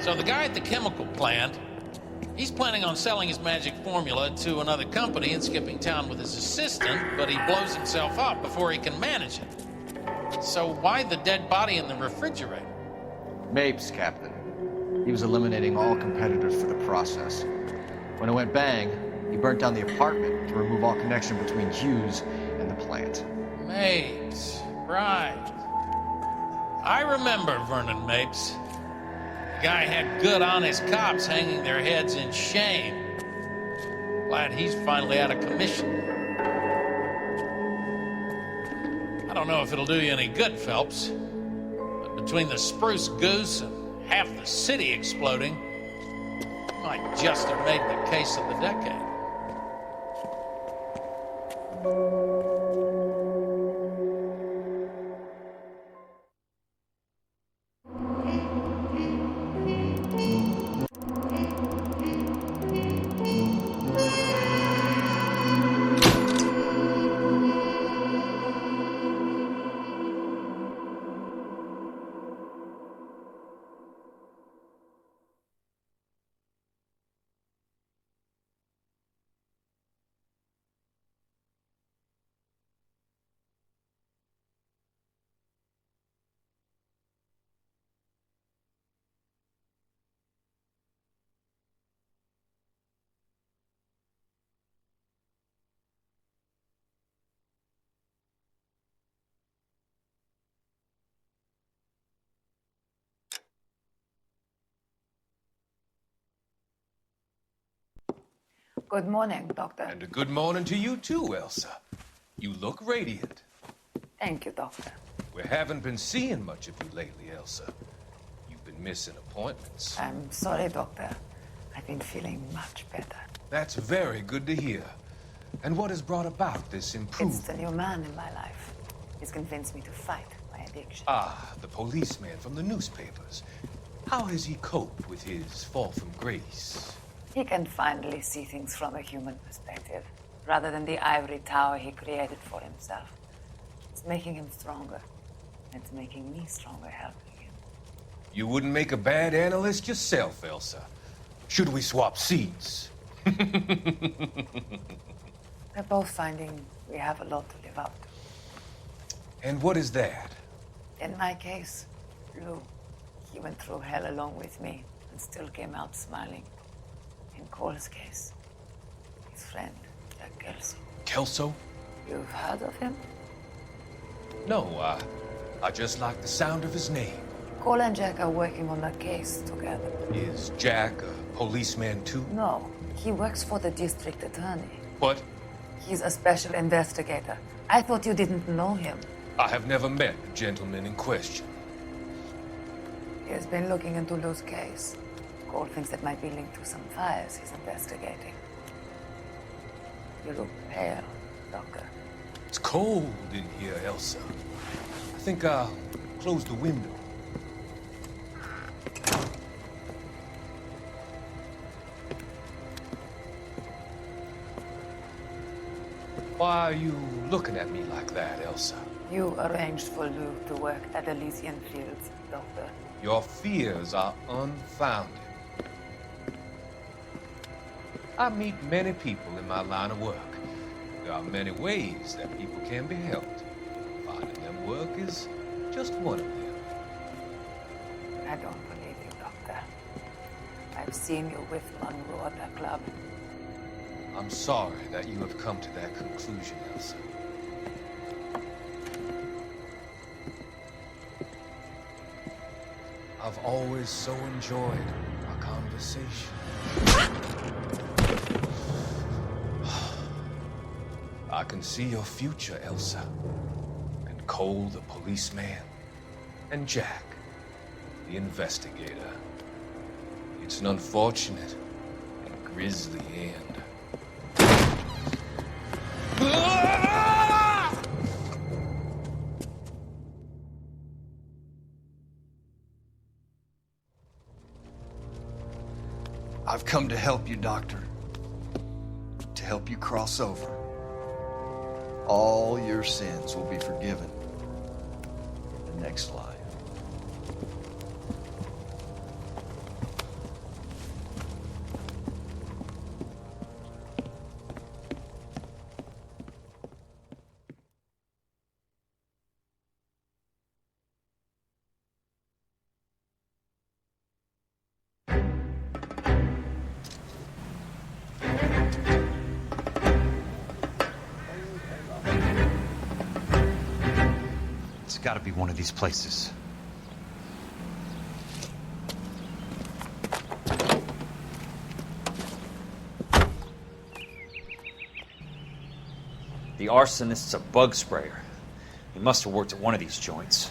So the guy at the chemical plant, he's planning on selling his magic formula to another company and skipping town with his assistant, but he blows himself up before he can manage it. So why the dead body in the refrigerator? Mapes, Captain. He was eliminating all competitors for the process. When it went bang, he burnt down the apartment to remove all connection between Hughes and the plant. Mapes, right. I remember Vernon Mapes. The guy had good, honest cops hanging their heads in shame. Glad he's finally out of commission. I don't know if it'll do you any good, Phelps, but between the spruce goose and half the city exploding, you might just have made the case of the decade. Good morning, Doctor. And a good morning to you too, Elsa. You look radiant. Thank you, Doctor. We haven't been seeing much of you lately, Elsa. You've been missing appointments. I'm sorry, Doctor. I've been feeling much better. That's very good to hear. And what has brought about this improvement? It's the new man in my life. He's convinced me to fight my addiction. Ah, the policeman from the newspapers. How has he coped with his fall from grace? He can finally see things from a human perspective, rather than the ivory tower he created for himself. It's making him stronger. It's making me stronger helping him. You wouldn't make a bad analyst yourself, Elsa. Should we swap seats? We're both finding we have a lot to live up to. And what is that? In my case, Lou, he went through hell along with me and still came out smiling. In Cole's case, his friend, Jack Kelso. Kelso? You've heard of him? No, I just like the sound of his name. Cole and Jack are working on a case together. Is Jack a policeman too? No, he works for the district attorney. What? He's a special investigator. I thought you didn't know him. I have never met the gentleman in question. He has been looking into Lou's case. Cole thinks it might be linked to some fires he's investigating. You look pale, Doctor. It's cold in here, Elsa. I think I'll close the window. Why are you looking at me like that, Elsa? You arranged for Lou to work at Elysian Fields, Doctor. Your fears are unfounded. I meet many people in my line of work. There are many ways that people can be helped. Finding them work is just one of them. I don't believe you, Doctor. I've seen you with Monroe at the club. I'm sorry that you have come to that conclusion, Elsa. I've always so enjoyed our conversation. I can see your future, Elsa. And Cole, the policeman. And Jack, the investigator. It's an unfortunate and grisly end. I've come to help you, Doctor. To help you cross over. All your sins will be forgiven in the next life. It's got to be one of these places. The arsonist's a bug sprayer. He must have worked at one of these joints.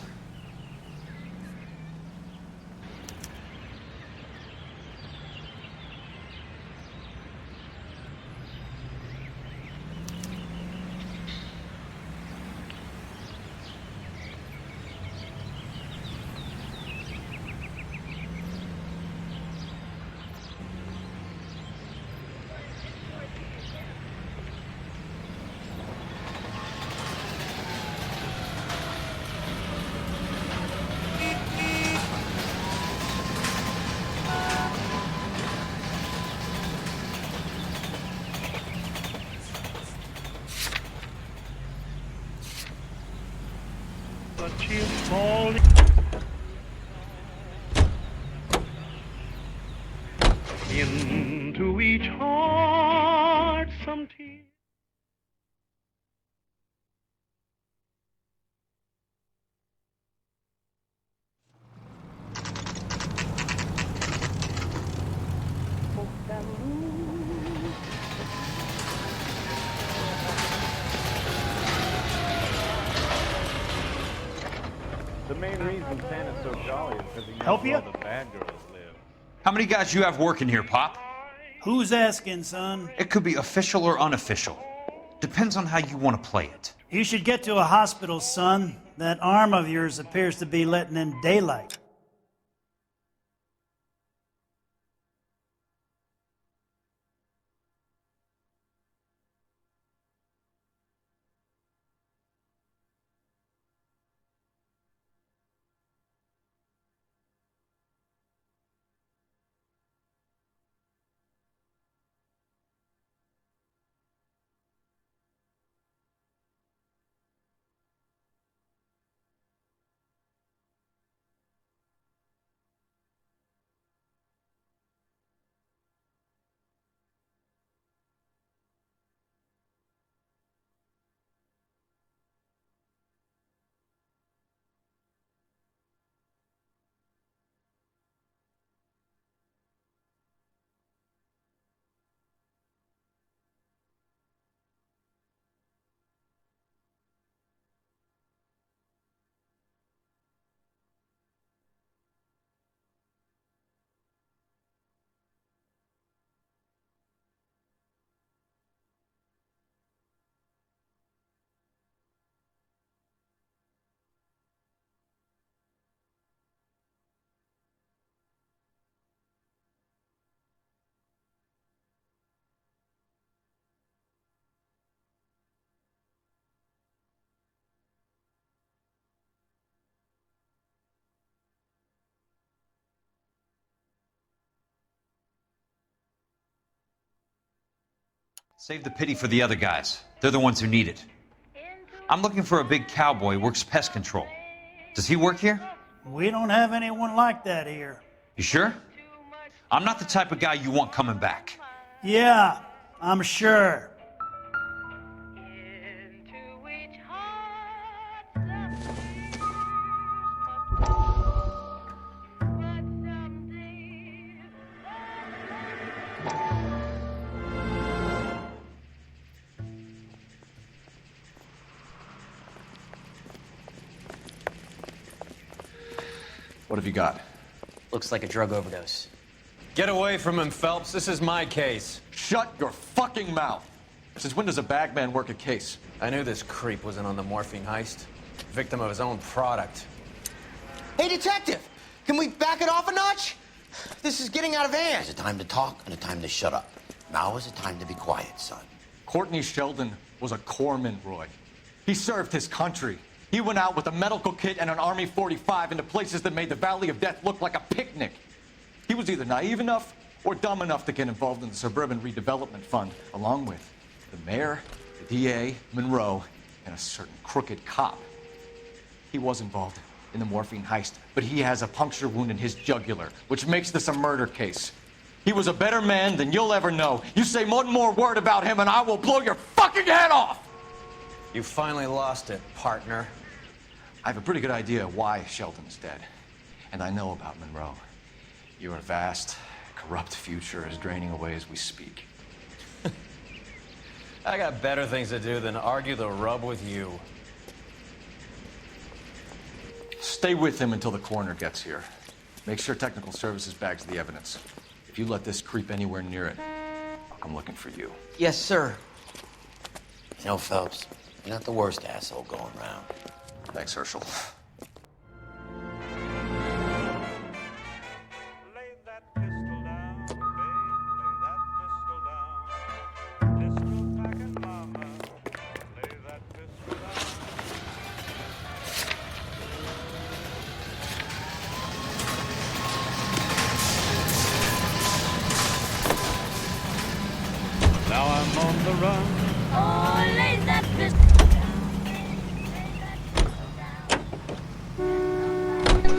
Into each heart some tears. main reason Santa's so jolly is because he knows Help where ya? all the bad girls live. How many guys you have working here, Pop? Who's asking, son? It could be official or unofficial. Depends on how you want to play it. You should get to a hospital, son. That arm of yours appears to be letting in daylight. Save the pity for the other guys. They're the ones who need it. I'm looking for a big cowboy who works pest control. Does he work here? We don't have anyone like that here. You sure? I'm not the type of guy you want coming back. Yeah, I'm sure. What have you got? Looks like a drug overdose. Get away from him, Phelps. This is my case. Shut your fucking mouth! Since when does a bagman work a case? I knew this creep was in on the morphine heist. Victim of his own product. Hey, detective! Can we back it off a notch? This is getting out of hand. There's a time to talk and a time to shut up. Now is the time to be quiet, son. Courtney Sheldon was a corpsman, Roy. He served his country. He went out with a medical kit and an Army 45 into places that made the Valley of Death look like a picnic. He was either naive enough or dumb enough to get involved in the Suburban Redevelopment Fund, along with the mayor, the DA, Monroe, and a certain crooked cop. He was involved in the morphine heist, but he has a puncture wound in his jugular, which makes this a murder case. He was a better man than you'll ever know. You say one more word about him and I will blow your fucking head off! You finally lost it, partner. I have a pretty good idea why Sheldon's dead. And I know about Monroe. Your vast, corrupt future is draining away as we speak. I got better things to do than argue the rub with you. Stay with him until the coroner gets here. Make sure technical services bags the evidence. If you let this creep anywhere near it, I'll come looking for you. Yes, sir. You know, Phelps, you're not the worst asshole going around. Thanks, Herschel. Now I'm on the run. Oh, lay that pistol.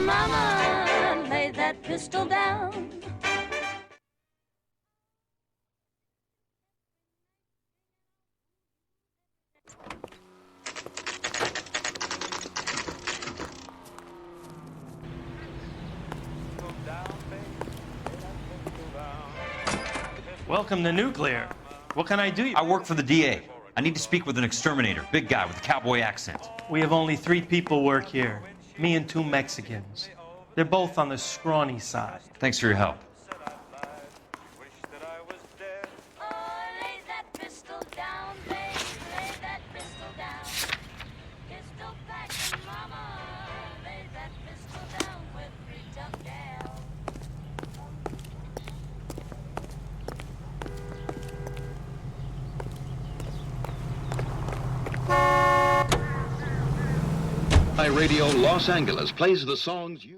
Mama, lay that pistol down. Welcome to Nuclear. What can I do? I work for the DA. I need to speak with an exterminator, big guy with a cowboy accent. We have only 3 people work here. Me and two Mexicans. They're both on the scrawny side. Thanks for your help. Radio Los Angeles plays the songs you...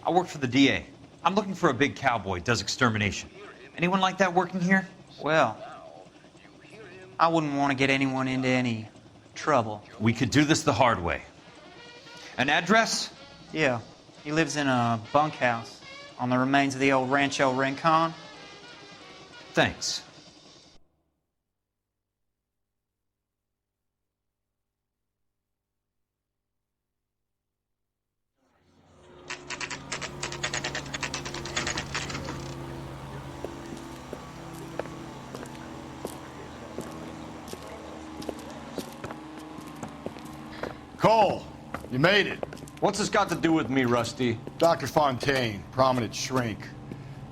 I work for the DA. I'm looking for a big cowboy, does extermination. Anyone like that working here? Well, I wouldn't want to get anyone into any trouble. We could do this the hard way. An address? Yeah, he lives in a bunkhouse on the remains of the old Rancho Rincon. Thanks. Cole, you made it. What's this got to do with me, Rusty? Dr. Fontaine, prominent shrink,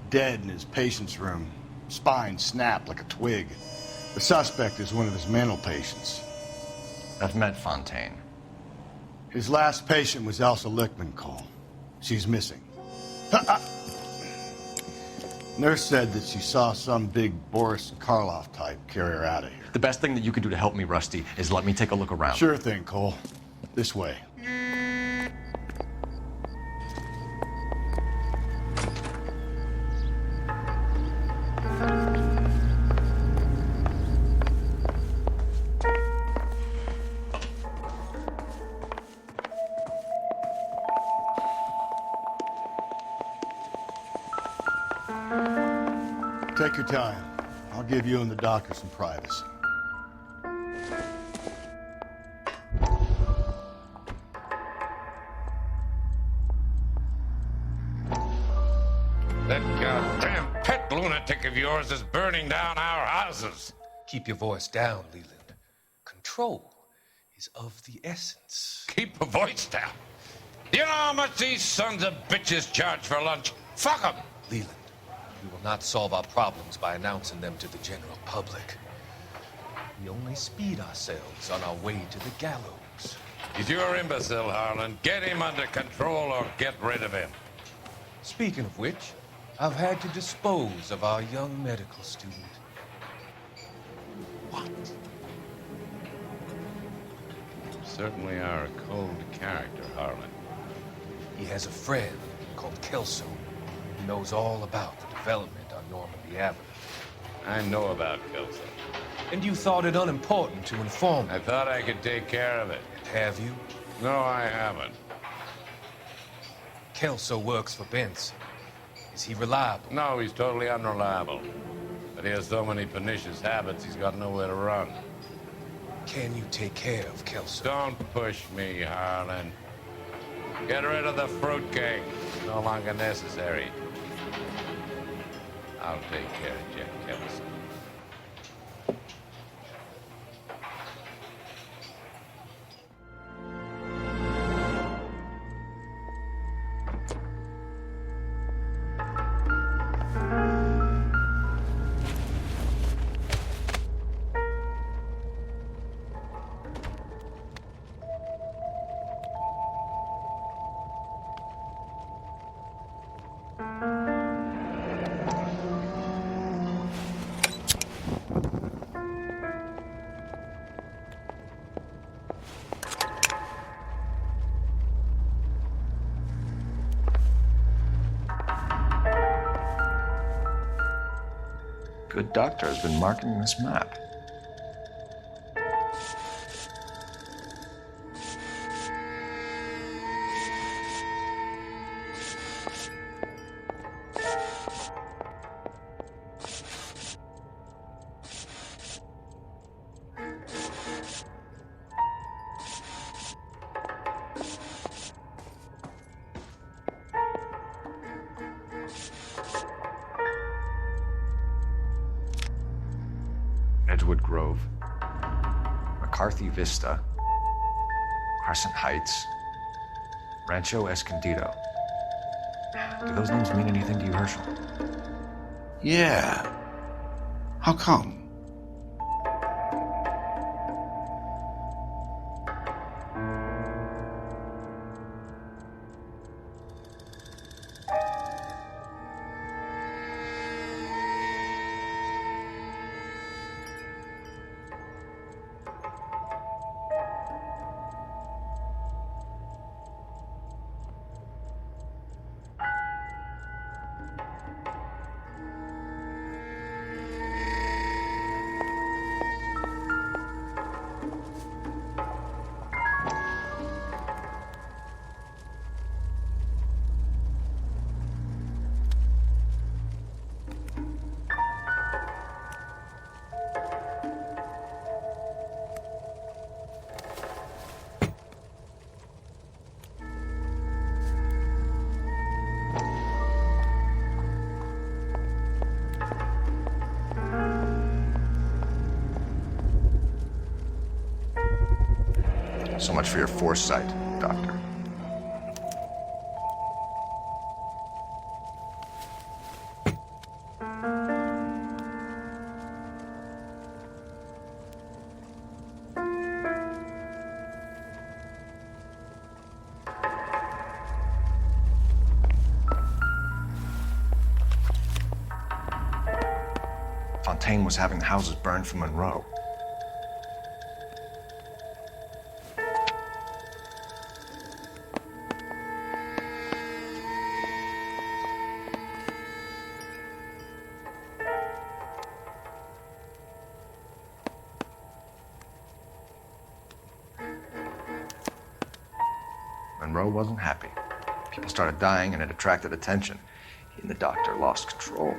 dead in his patient's room. Spine snapped like a twig. The suspect is one of his mental patients. I've met Fontaine. His last patient was Elsa Lichtman, Cole. She's missing. Nurse said that she saw some big Boris Karloff type carry her out of here. The best thing that you can do to help me, Rusty, is let me take a look around. Sure thing, Cole. This way. Take your time. I'll give you and the doctor some privacy. That goddamn pet lunatic of yours is burning down our houses. Keep your voice down, Leland. Control is of the essence. Keep your voice down. You know how much these sons of bitches charge for lunch? Fuck them. Leland, we will not solve our problems by announcing them to the general public. We only speed ourselves on our way to the gallows. He's your imbecile, Harlan. Get him under control or get rid of him. Speaking of which, I've had to dispose of our young medical student. What? You certainly are a cold character, Harlan. He has a friend called Kelso who knows all about the development on Normandy Avenue. I know about Kelso. And you thought it unimportant to inform me. I thought I could take care of it. Have you? No, I haven't. Kelso works for Benson. Is he reliable? No, he's totally unreliable. But he has so many pernicious habits, he's got nowhere to run. Can you take care of Kelso? Don't push me, Harlan. Get rid of the fruitcake. It's no longer necessary. I'll take care of Jack Kelso. Good doctor has been marking this map. Rosewood Grove, McCarthy Vista, Crescent Heights, Rancho Escondido. Do those names mean anything to you, Herschel? Yeah. How come? So much for your foresight, Doctor. Fontaine was having the houses burned from Monroe. Monroe wasn't happy. People started dying and it attracted attention. He and the doctor lost control.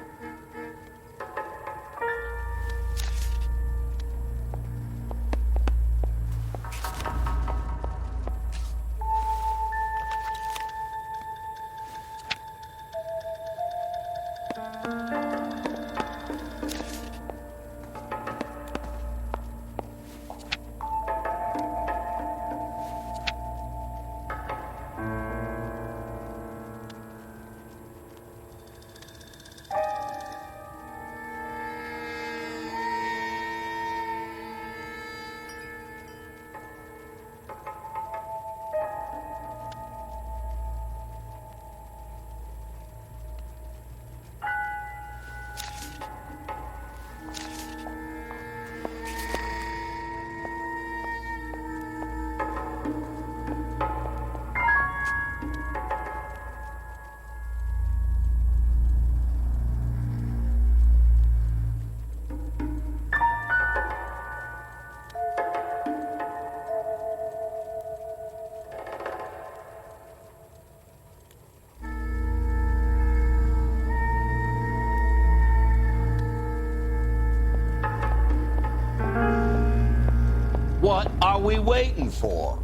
What are we waiting for?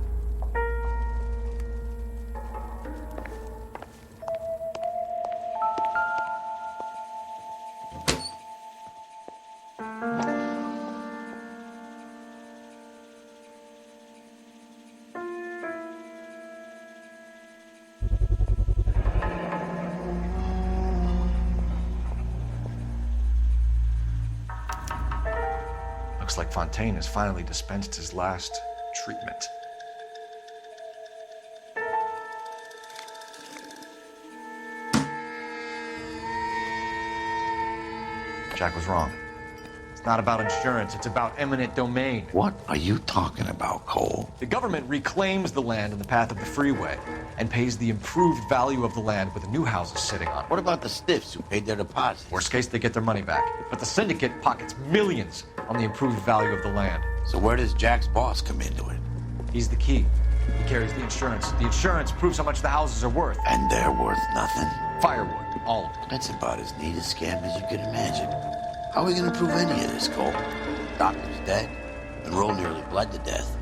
Looks like Fontaine has finally dispensed his last treatment. Jack was wrong. It's not about insurance, it's about eminent domain. What are you talking about, Cole? The government reclaims the land in the path of the freeway and pays the improved value of the land with the new houses sitting on it. What about the stiffs who paid their deposits? Worst case, they get their money back. But the syndicate pockets millions on the improved value of the land. So where does Jack's boss come into it? He's the key. He carries the insurance. The insurance proves how much the houses are worth. And they're worth nothing? Firewood, all of it. That's about as neat a scam as you can imagine. How are we going to prove any of this, Cole? Doctor's dead. Monroe nearly bled to death.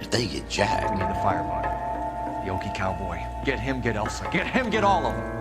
If they get Jack... We need the fire body. The Okie cowboy. Get him, get Elsa. Get him, get all of them.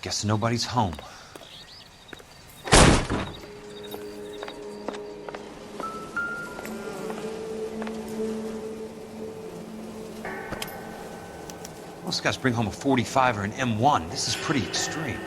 Guess nobody's home. Most guys bring home a 45 or an M1. This is pretty extreme.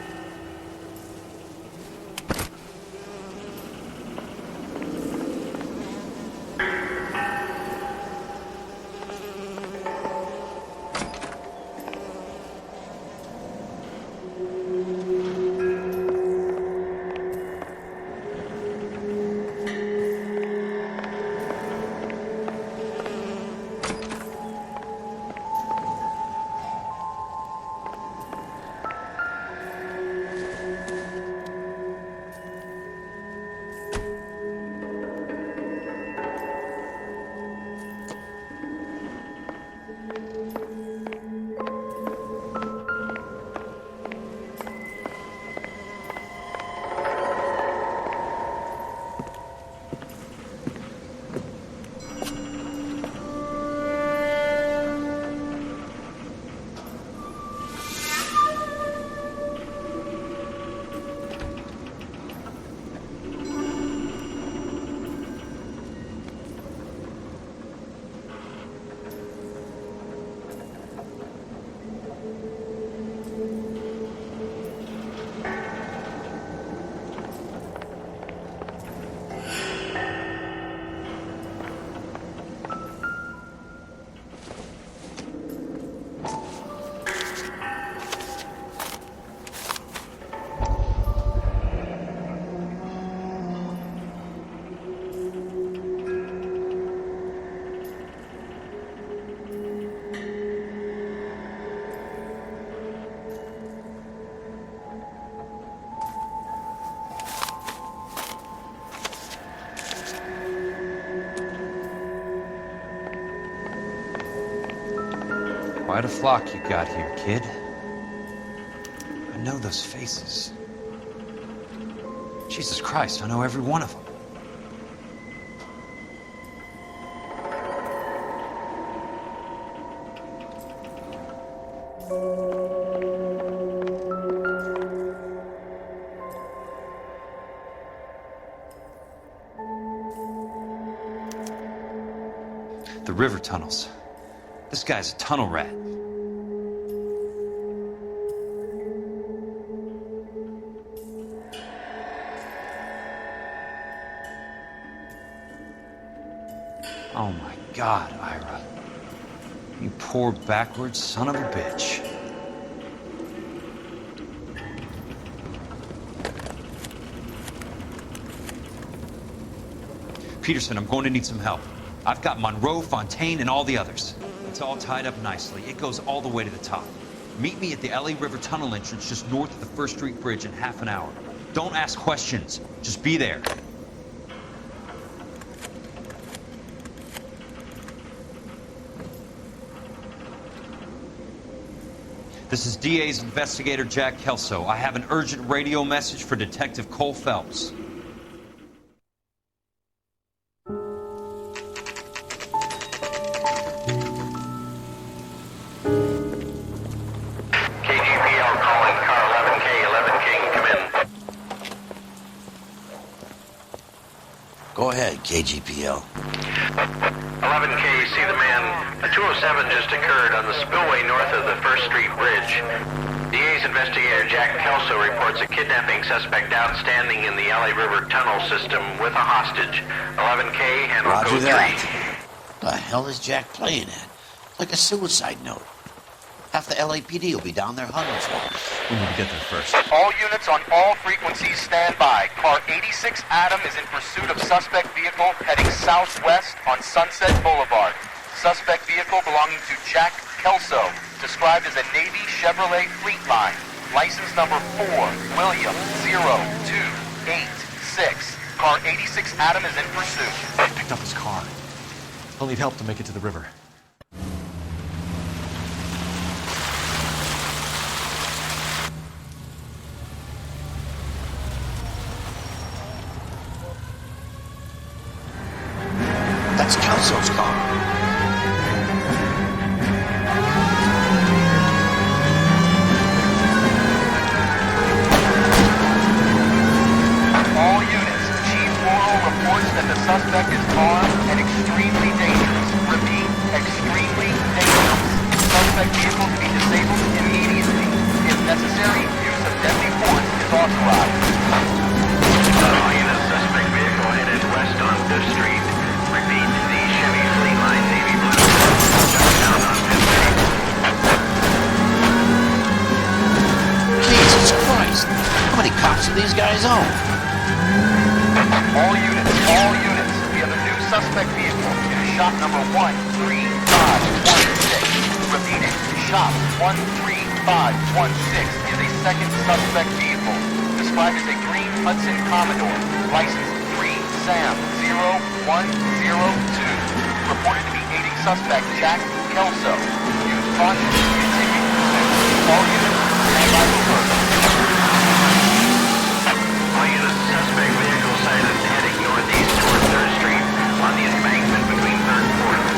Quite a flock you got here, kid. I know those faces. Jesus Christ, I know every one of them. The river tunnels. This guy's a tunnel rat. Oh my God, Ira. You poor backwards son of a bitch. Peterson, I'm going to need some help. I've got Monroe, Fontaine, and all the others. It's all tied up nicely. It goes all the way to the top. Meet me at the LA River Tunnel entrance just north of the First Street Bridge in half an hour. Don't ask questions. Just be there. This is DA's investigator Jack Kelso. I have an urgent radio message for Detective Cole Phelps. Go ahead, KGPL. 11K, see the man. A 207 just occurred on the spillway north of the First Street Bridge. DA's investigator Jack Kelso reports a kidnapping suspect outstanding in the LA River tunnel system with a hostage. 11K, handle Roger code that. 3. The hell is Jack playing at? Like a suicide note. Half the LAPD will be down there hunting for him. We need to get there first. All units on all frequencies stand by. Car 86 Adam is in pursuit of suspect vehicle heading southwest on Sunset Boulevard. Suspect vehicle belonging to Jack Kelso, described as a Navy Chevrolet Fleetline. License number 4, William 0286. Car 86 Adam is in pursuit. I picked up his car. He'll need help to make it to the river. That's Kelso's car. suspect is armed and extremely dangerous. Repeat, extremely dangerous. Suspect vehicle to be disabled immediately. If necessary, use of deadly force is authorized. Suspect vehicle headed west on 5th Street. Repeat, the Chevy Fleet Line Navy Blue. Down on 5th Street. Jesus Christ! How many cops do these guys own? All units. We have a new suspect vehicle. It is shop number 13516. Repeating, shop 13516 is a second suspect vehicle. Described as a green Hudson Commodore. License 3SAM0102. Reported to be aiding suspect Jack Kelso. Use caution to continue pursuit. All units, stand by for further. All units, suspect vehicle sighted heading northeast toward 3rd Street on the embankment between 3rd and 4th.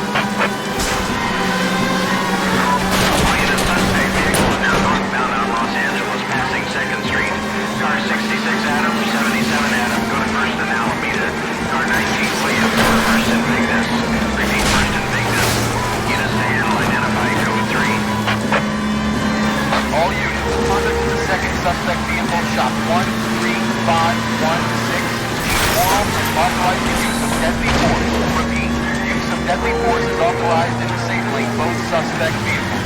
All units, suspect vehicle is now northbound on Los Angeles, passing 2nd Street. Car 66 Adam, 77 Adam, go to 1st and Alameda. Car 19 William, go to 1st and Vignes. Repeat, 1st and Vignes. Units to handle, identify code 3. All units, conduct to the second suspect vehicle, shop 13516. Oral and authorized the use of deadly force. Repeat, use of deadly force is authorized in disabling both suspect vehicles.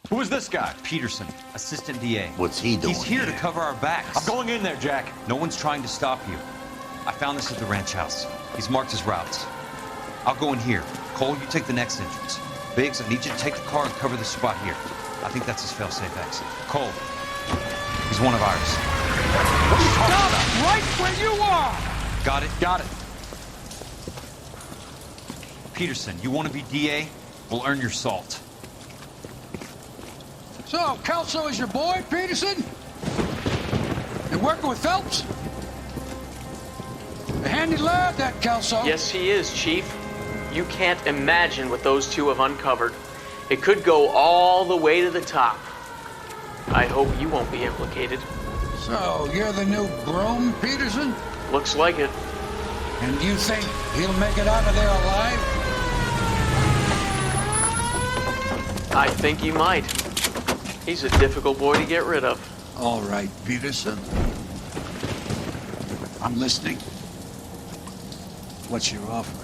Who is this guy? Peterson, assistant DA. What's he doing? He's here to cover our backs. I'm going in there, Jack. No one's trying to stop you. I found this at the ranch house. He's marked his routes. I'll go in here. Cole, you take the next entrance. Biggs, I need you to take the car and cover the spot here. I think that's his fail-safe exit. Cole, he's one of ours. What are you talking about? Right where you are! Got it? Got it. Peterson, you want to be DA? We'll earn your salt. So, Kelso is your boy, Peterson? You working with Phelps? A handy lad, that Kelso. Yes, he is, Chief. You can't imagine what those two have uncovered. It could go all the way to the top. I hope you won't be implicated. So, you're the new groom, Peterson? Looks like it. And you think he'll make it out of there alive? I think he might. He's a difficult boy to get rid of. All right, Peterson. I'm listening. What's your offer?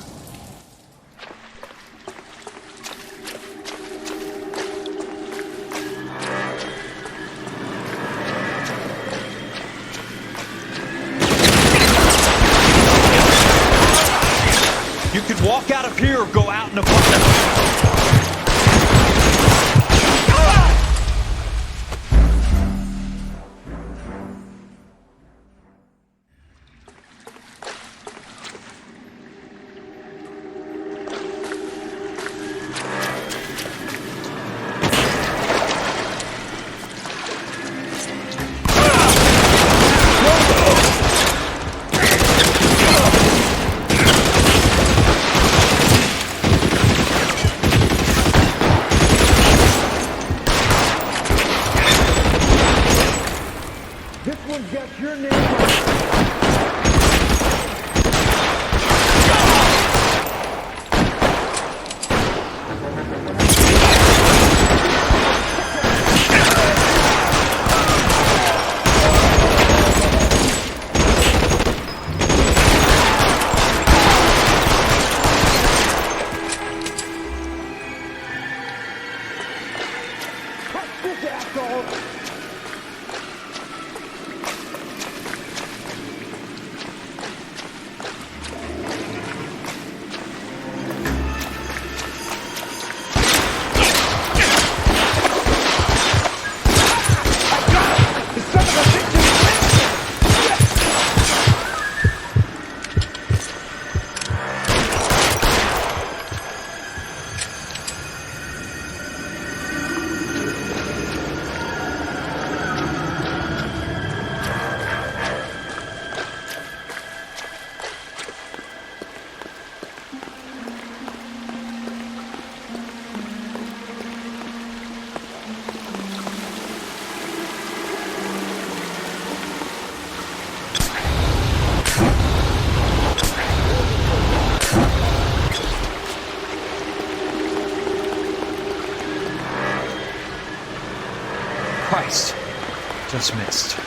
You could walk out of here or go out in a bucket. just missed.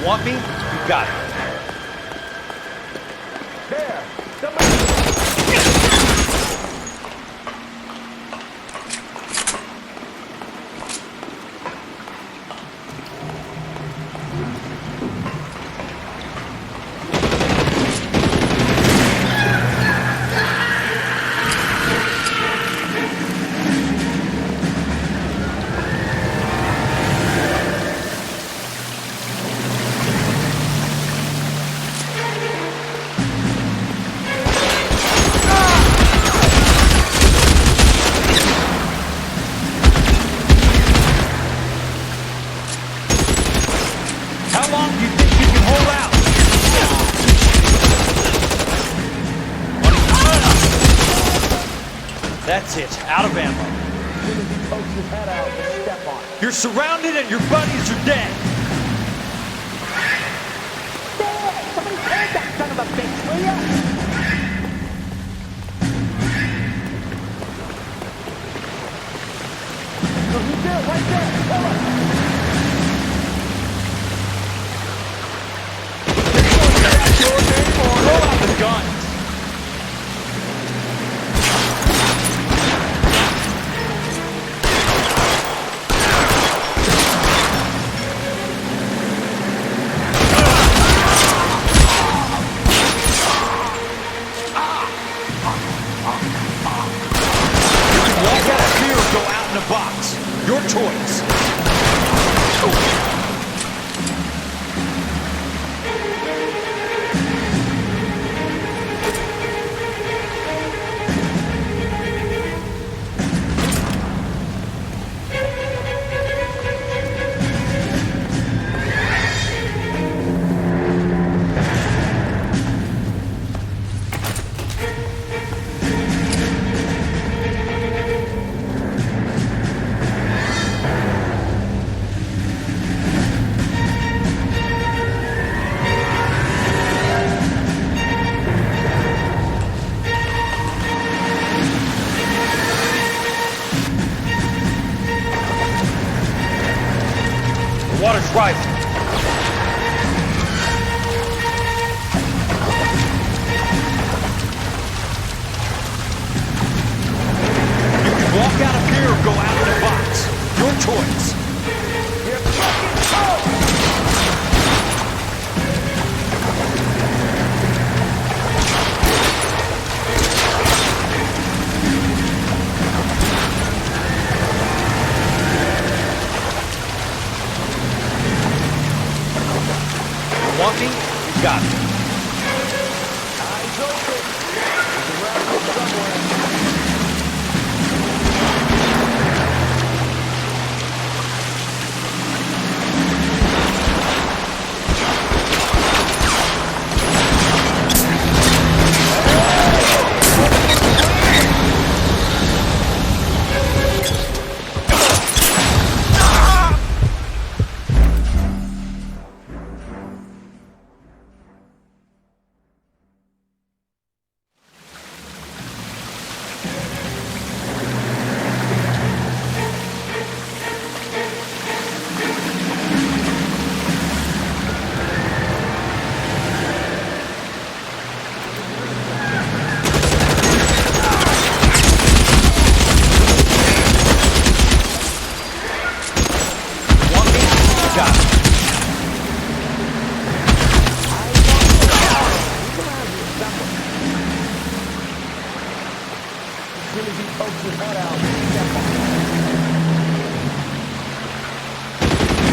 Want me? You got it. There! How long do you think you can hold out? That's it. Out of ammo. Pokes his head out and step on it. You're surrounded and your buddies are dead. Dad! Somebody take that son of a bitch, will ya? So he's there, right there. Kill him. Throw out the guns! You can walk out of here or go out in a box. Your choice. pokes his head out, step on it.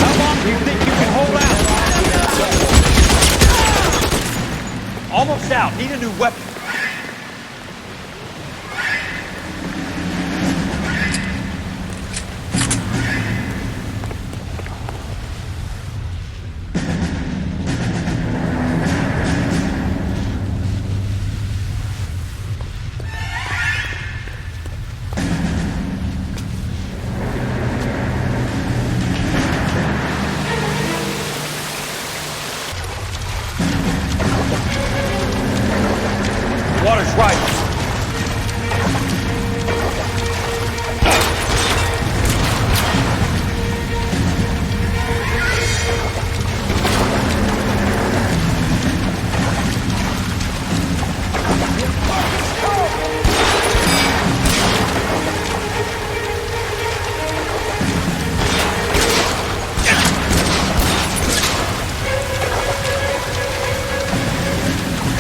How long do you think you can hold out? Almost out. Need a new weapon. Water's right.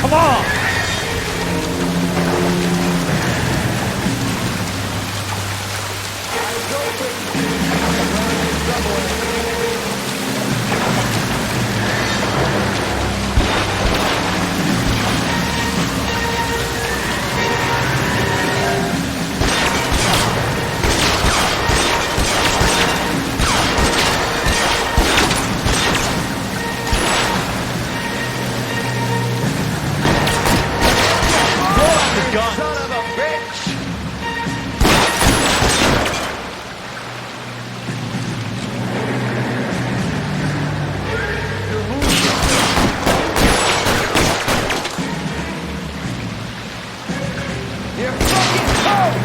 Come on! Gun. Son of a bitch! You're losing. You're fucking cold!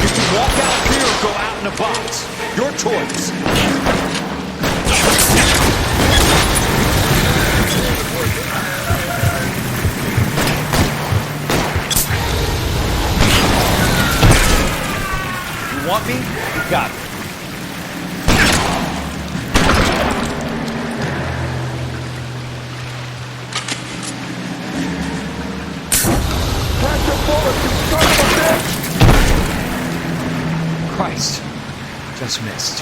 You can walk out here or go out in a box. Your choice. Want me? You got it. Catch your bullets, you son of a bitch! Christ. Just missed.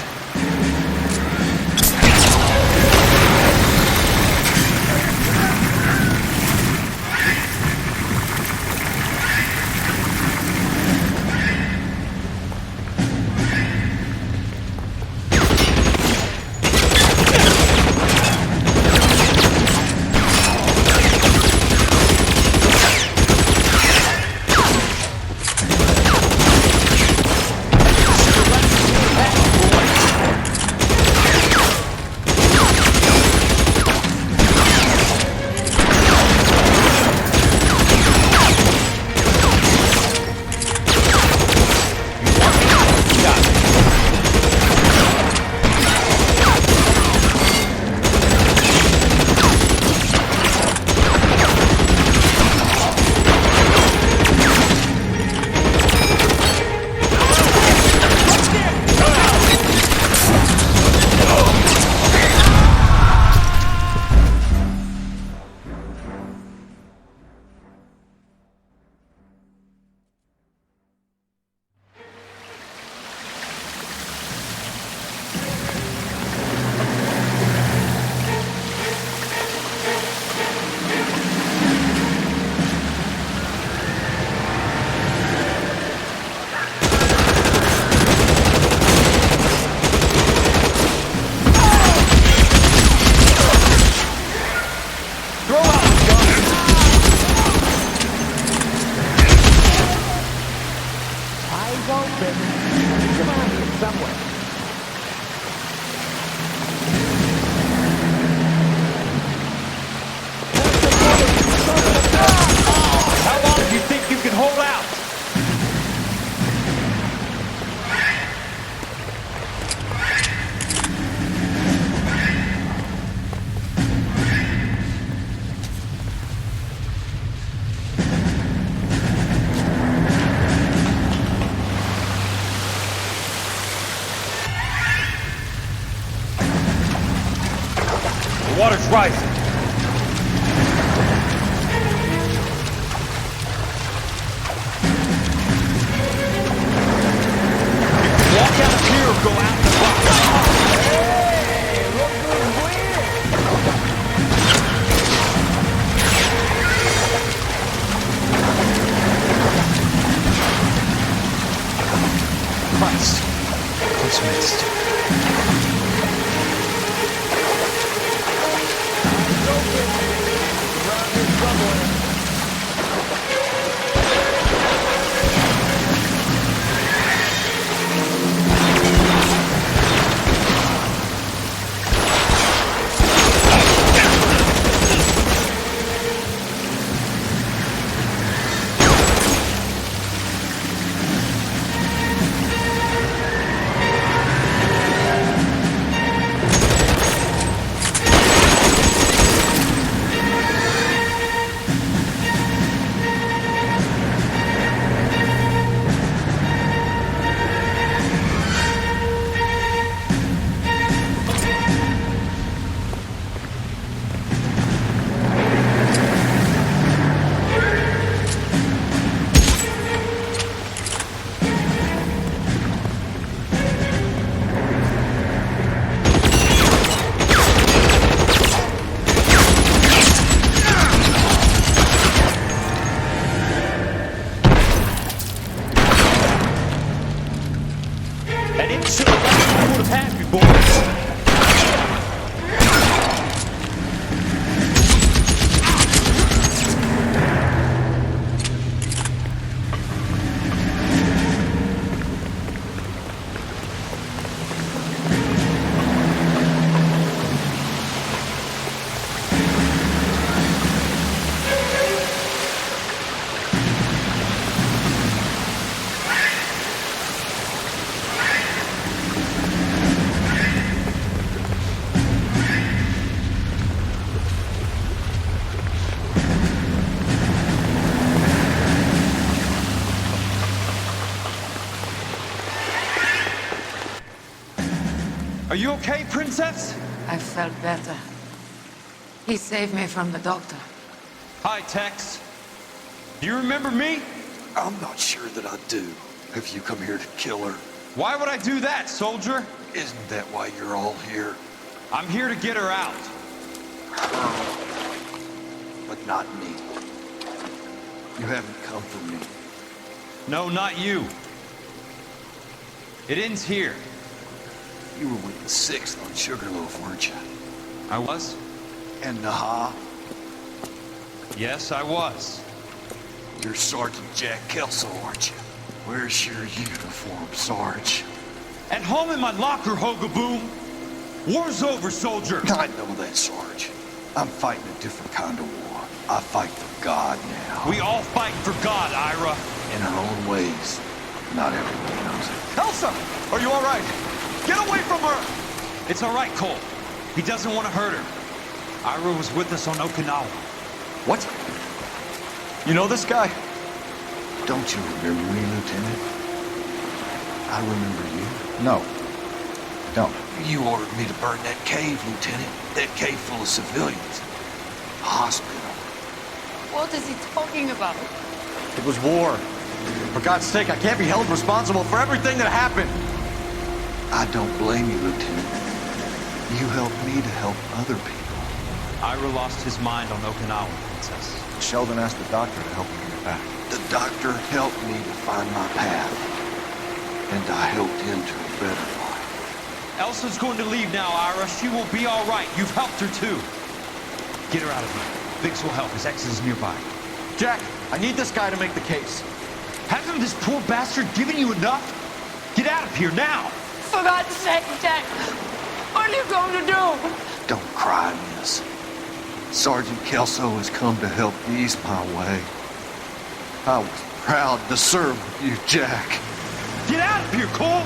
Are you okay, Princess? I felt better. He saved me from the doctor. Hi, Tex. Do you remember me? I'm not sure that I do. Have you come here to kill her? Why would I do that, soldier? Isn't that why you're all here? I'm here to get her out. Her. But not me. You haven't come for me. No, not you. It ends here. You were with the 6th on Sugarloaf, weren't you? I was? And Naha? Yes, I was. You're Sergeant Jack Kelso, aren't you? Where's your uniform, Sarge? At home in my locker, Hogaboom. War's over, soldier. I know that, Sarge. I'm fighting a different kind of war. I fight for God now. We all fight for God, Ira. In our own ways. Not everyone knows it. Elsa! Are you all right? Get away from her! It's all right, Cole. He doesn't want to hurt her. Ira was with us on Okinawa. What? You know this guy? Don't you remember me, Lieutenant? I remember you. No. Don't. You ordered me to burn that cave, Lieutenant. That cave full of civilians. A hospital. What is he talking about? It was war. For God's sake, I can't be held responsible for everything that happened. I don't blame you, Lieutenant. You helped me to help other people. Ira lost his mind on Okinawa, Princess. Sheldon asked the doctor to help him get back. The doctor helped me to find my path. And I helped him to a better life. Elsa's going to leave now, Ira. She will be all right. You've helped her, too. Get her out of here. Biggs will help. His ex is nearby. Jack, I need this guy to make the case. Hasn't this poor bastard given you enough? Get out of here now! For God's sake, Jack! What are you going to do? Don't cry, miss. Sergeant Kelso has come to help ease my way. I was proud to serve with you, Jack. Get out of here, Cole!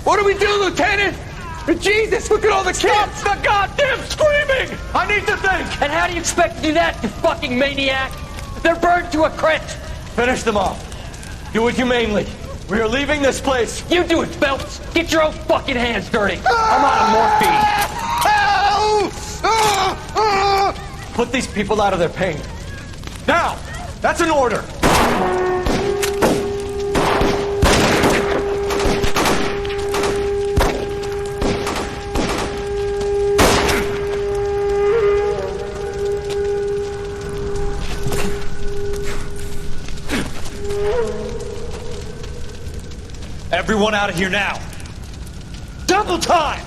What do we do, Lieutenant? Jesus, look at all the kids! Stop the goddamn screaming! I need to think! And how do you expect to do that, you fucking maniac? They're burned to a crisp! Finish them off. Do it humanely. We are leaving this place. You do it, Phelps! Get your own fucking hands dirty! I'm on morphine! Put these people out of their pain. Now! That's an order! Everyone out of here now. Double time!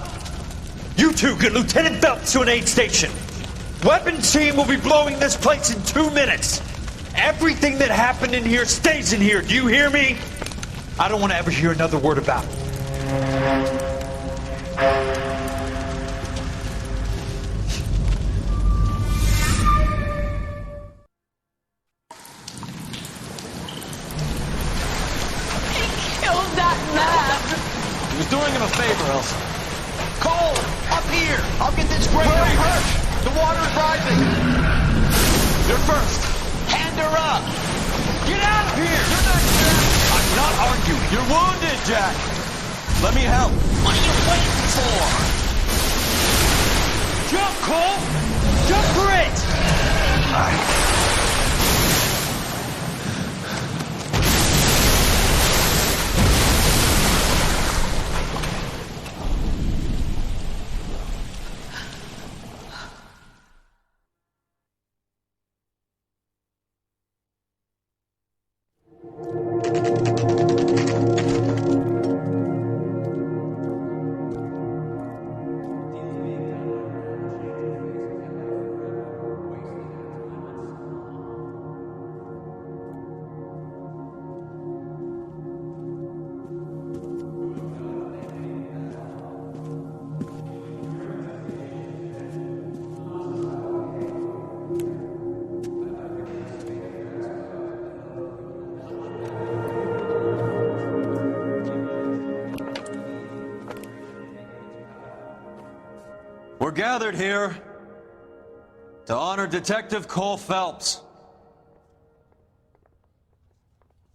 You two get Lieutenant Phelps to an aid station. Weapons team will be blowing this place in 2 minutes. Everything that happened in here stays in here. Do you hear me? I don't want to ever hear another word about it. He was doing him a favor, Elsa. Cole, up here. I'll get this grader. Where are you hurt? The water is rising. You're first. Hand her up. Get out of here! You're not Jack. I'm not arguing. You're wounded, Jack. Let me help. What are you waiting for? Jump, Cole! Jump for it! We're gathered here to honor Detective Cole Phelps.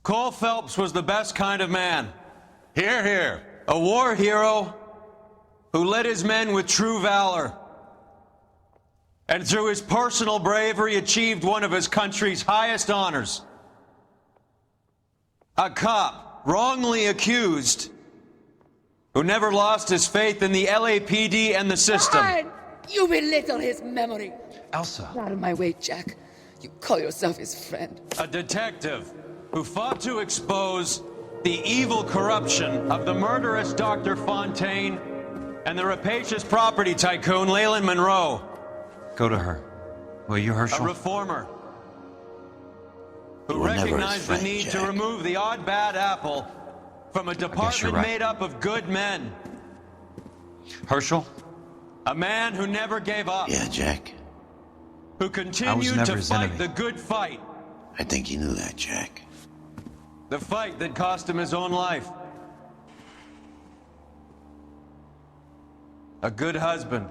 Cole Phelps was the best kind of man. Hear, hear. A war hero who led his men with true valor. And through his personal bravery achieved one of his country's highest honors. A cop wrongly accused who never lost his faith in the LAPD and the system. Fine. You belittle his memory. Elsa. Out of my way, Jack. You call yourself his friend. A detective who fought to expose the evil corruption of the murderous Dr. Fontaine and the rapacious property tycoon Leyland Monroe. Go to her. Will you, Herschel? A reformer who You were never his recognized friend, the need Jack. to remove the odd bad apple from a department right. made up of good men. Herschel? A man who never gave up. Yeah, Jack. Who continued never to his fight enemy. the good fight. I think you knew that, Jack. The fight that cost him his own life. A good husband.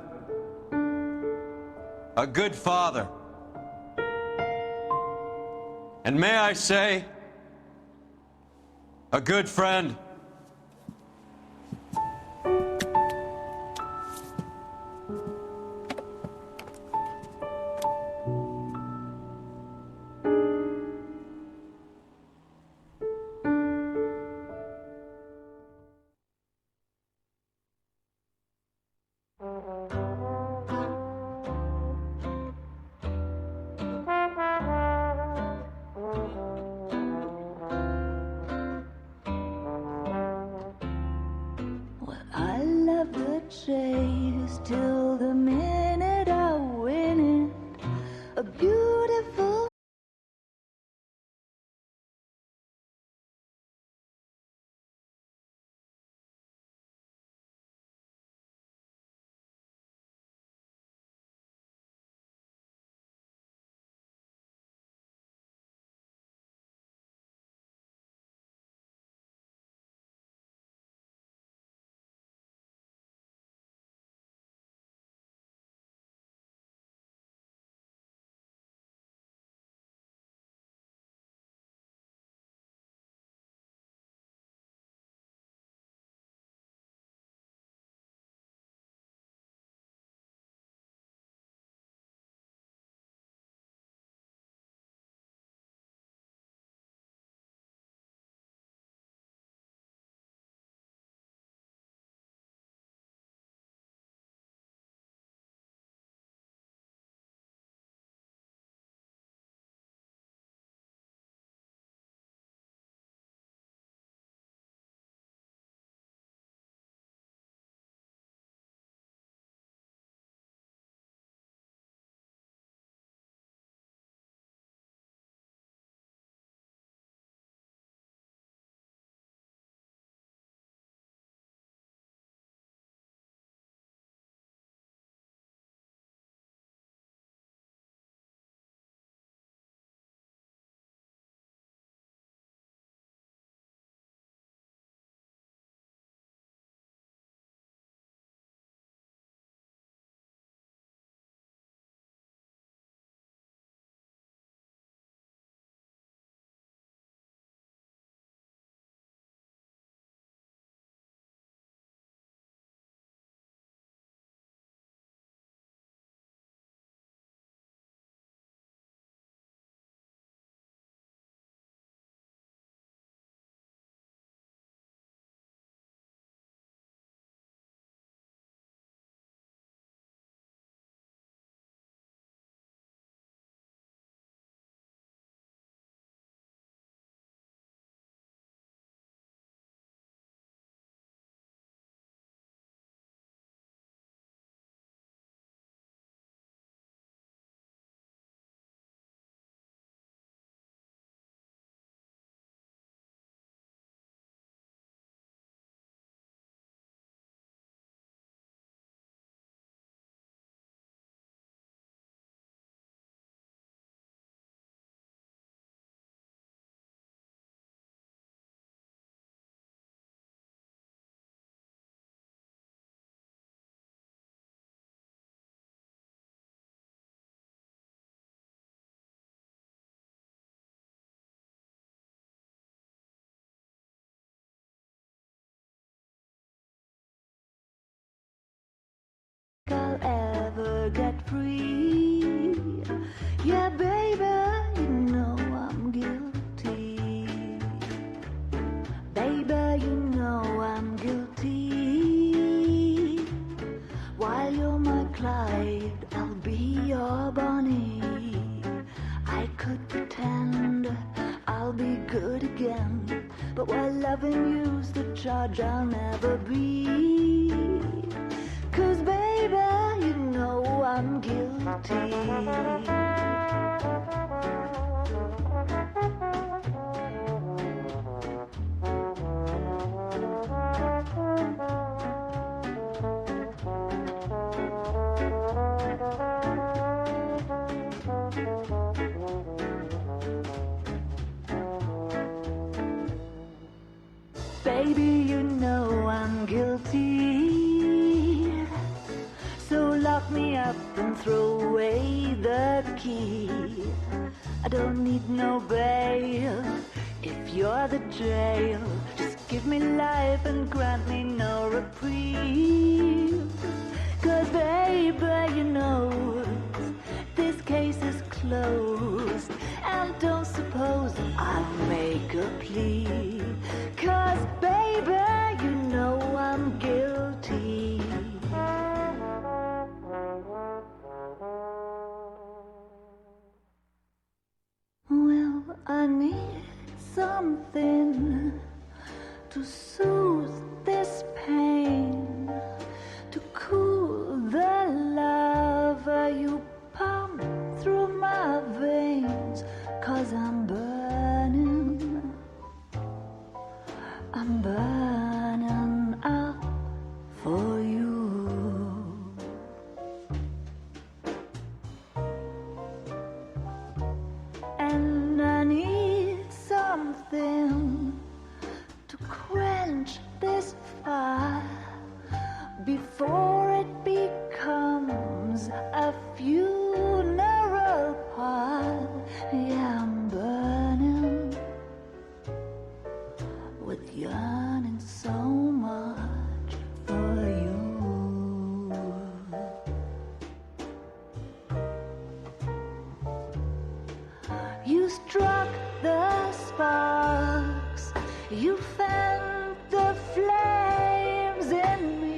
A good father. And may I say, a good friend. Yeah, baby, you know I'm guilty. Baby, you know I'm guilty. While you're my Clyde, I'll be your Bonnie. I could pretend I'll be good again, but while loving you's the charge I'll never be. 'Cause baby, you know I'm guilty. Baby, you know I'm guilty. So lock me up and throw away the key. I don't need no bail if you're the jail. Just give me life and grant me no reprieve. 'Cause baby, you know this case is closed. And don't suppose I'll make a plea. 'Cause baby, you know I'm guilty. Well, I need something to soothe this pain, to cool the lava you pump through my veins. 'Cause I'm burning out for you. And I need something to quench this fire before it becomes a funeral pile. Yeah, I'm burning with yearning so much for you. You struck the sparks, you fanned the flames in me.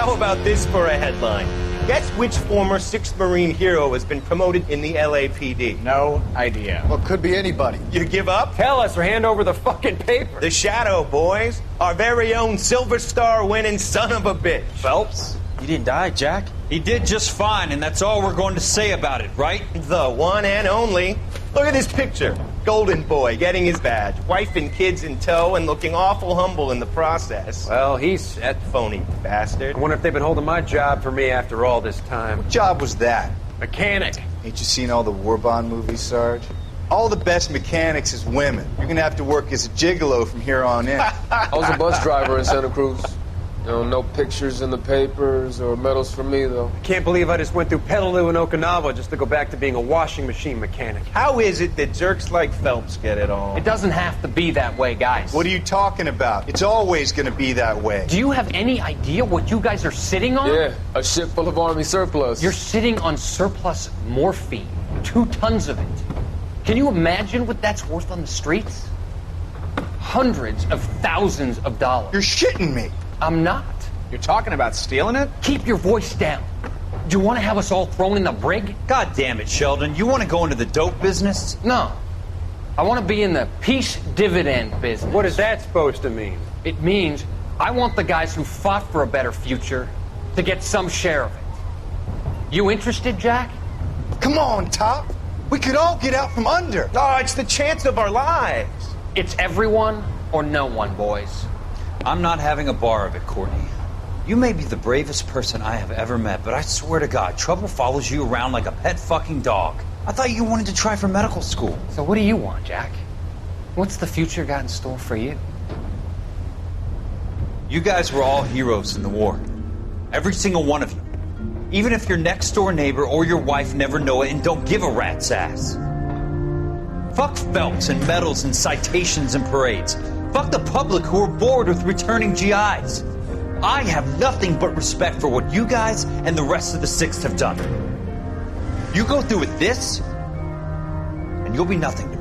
How about this for a headline? Guess which former 6th Marine hero has been promoted in the LAPD? No idea. Well, could be anybody. You give up? Tell us or hand over the fucking paper. The Shadow, boys. Our very own Silver Star winning son of a bitch. Phelps? You didn't die, Jack. He did just fine, and that's all we're going to say about it, right? The one and only. Look at this picture. Golden boy getting his badge, wife and kids in tow, and looking awful humble in the process. Well, he's That phony bastard. I wonder if they've been holding my job for me after all this time. What job was that? Mechanic. Ain't you seen all the war bond movies, Sarge? All the best mechanics is women. You're gonna have to work as a gigolo from here on in. I was a bus driver in Santa Cruz. No pictures in the papers or medals for me, though. I can't believe I just went through Petaloo and Okinawa just to go back to being a washing machine mechanic. How is it that jerks like Phelps get it all? It doesn't have to be that way, guys. What are you talking about? It's always gonna be that way. Do you have any idea what you guys are sitting on? Yeah, a ship full of Army surplus. You're sitting on surplus morphine. 2 tons of it. Can you imagine what that's worth on the streets? Hundreds of thousands of dollars. You're shitting me. I'm not. You're talking about stealing it? Keep your voice down. Do you want to have us all thrown in the brig? God damn it, Sheldon. You want to go into the dope business? No. I want to be in the peace dividend business. What is that supposed to mean? It means I want the guys who fought for a better future to get some share of it. You interested, Jack? Come on, Top. We could all get out from under. Oh, it's the chance of our lives. It's everyone or no one, boys. I'm not having a bar of it, Courtney. You may be the bravest person I have ever met, but I swear to God, trouble follows you around like a pet fucking dog. I thought you wanted to try for medical school. So what do you want, Jack? What's the future got in store for you? You guys were all heroes in the war. Every single one of you. Even if your next door neighbor or your wife never know it and don't give a rat's ass. Fuck Phelps and medals and citations and parades. Fuck the public who are bored with returning GIs. I have nothing but respect for what you guys and the rest of the 6th have done. You go through with this, and you'll be nothing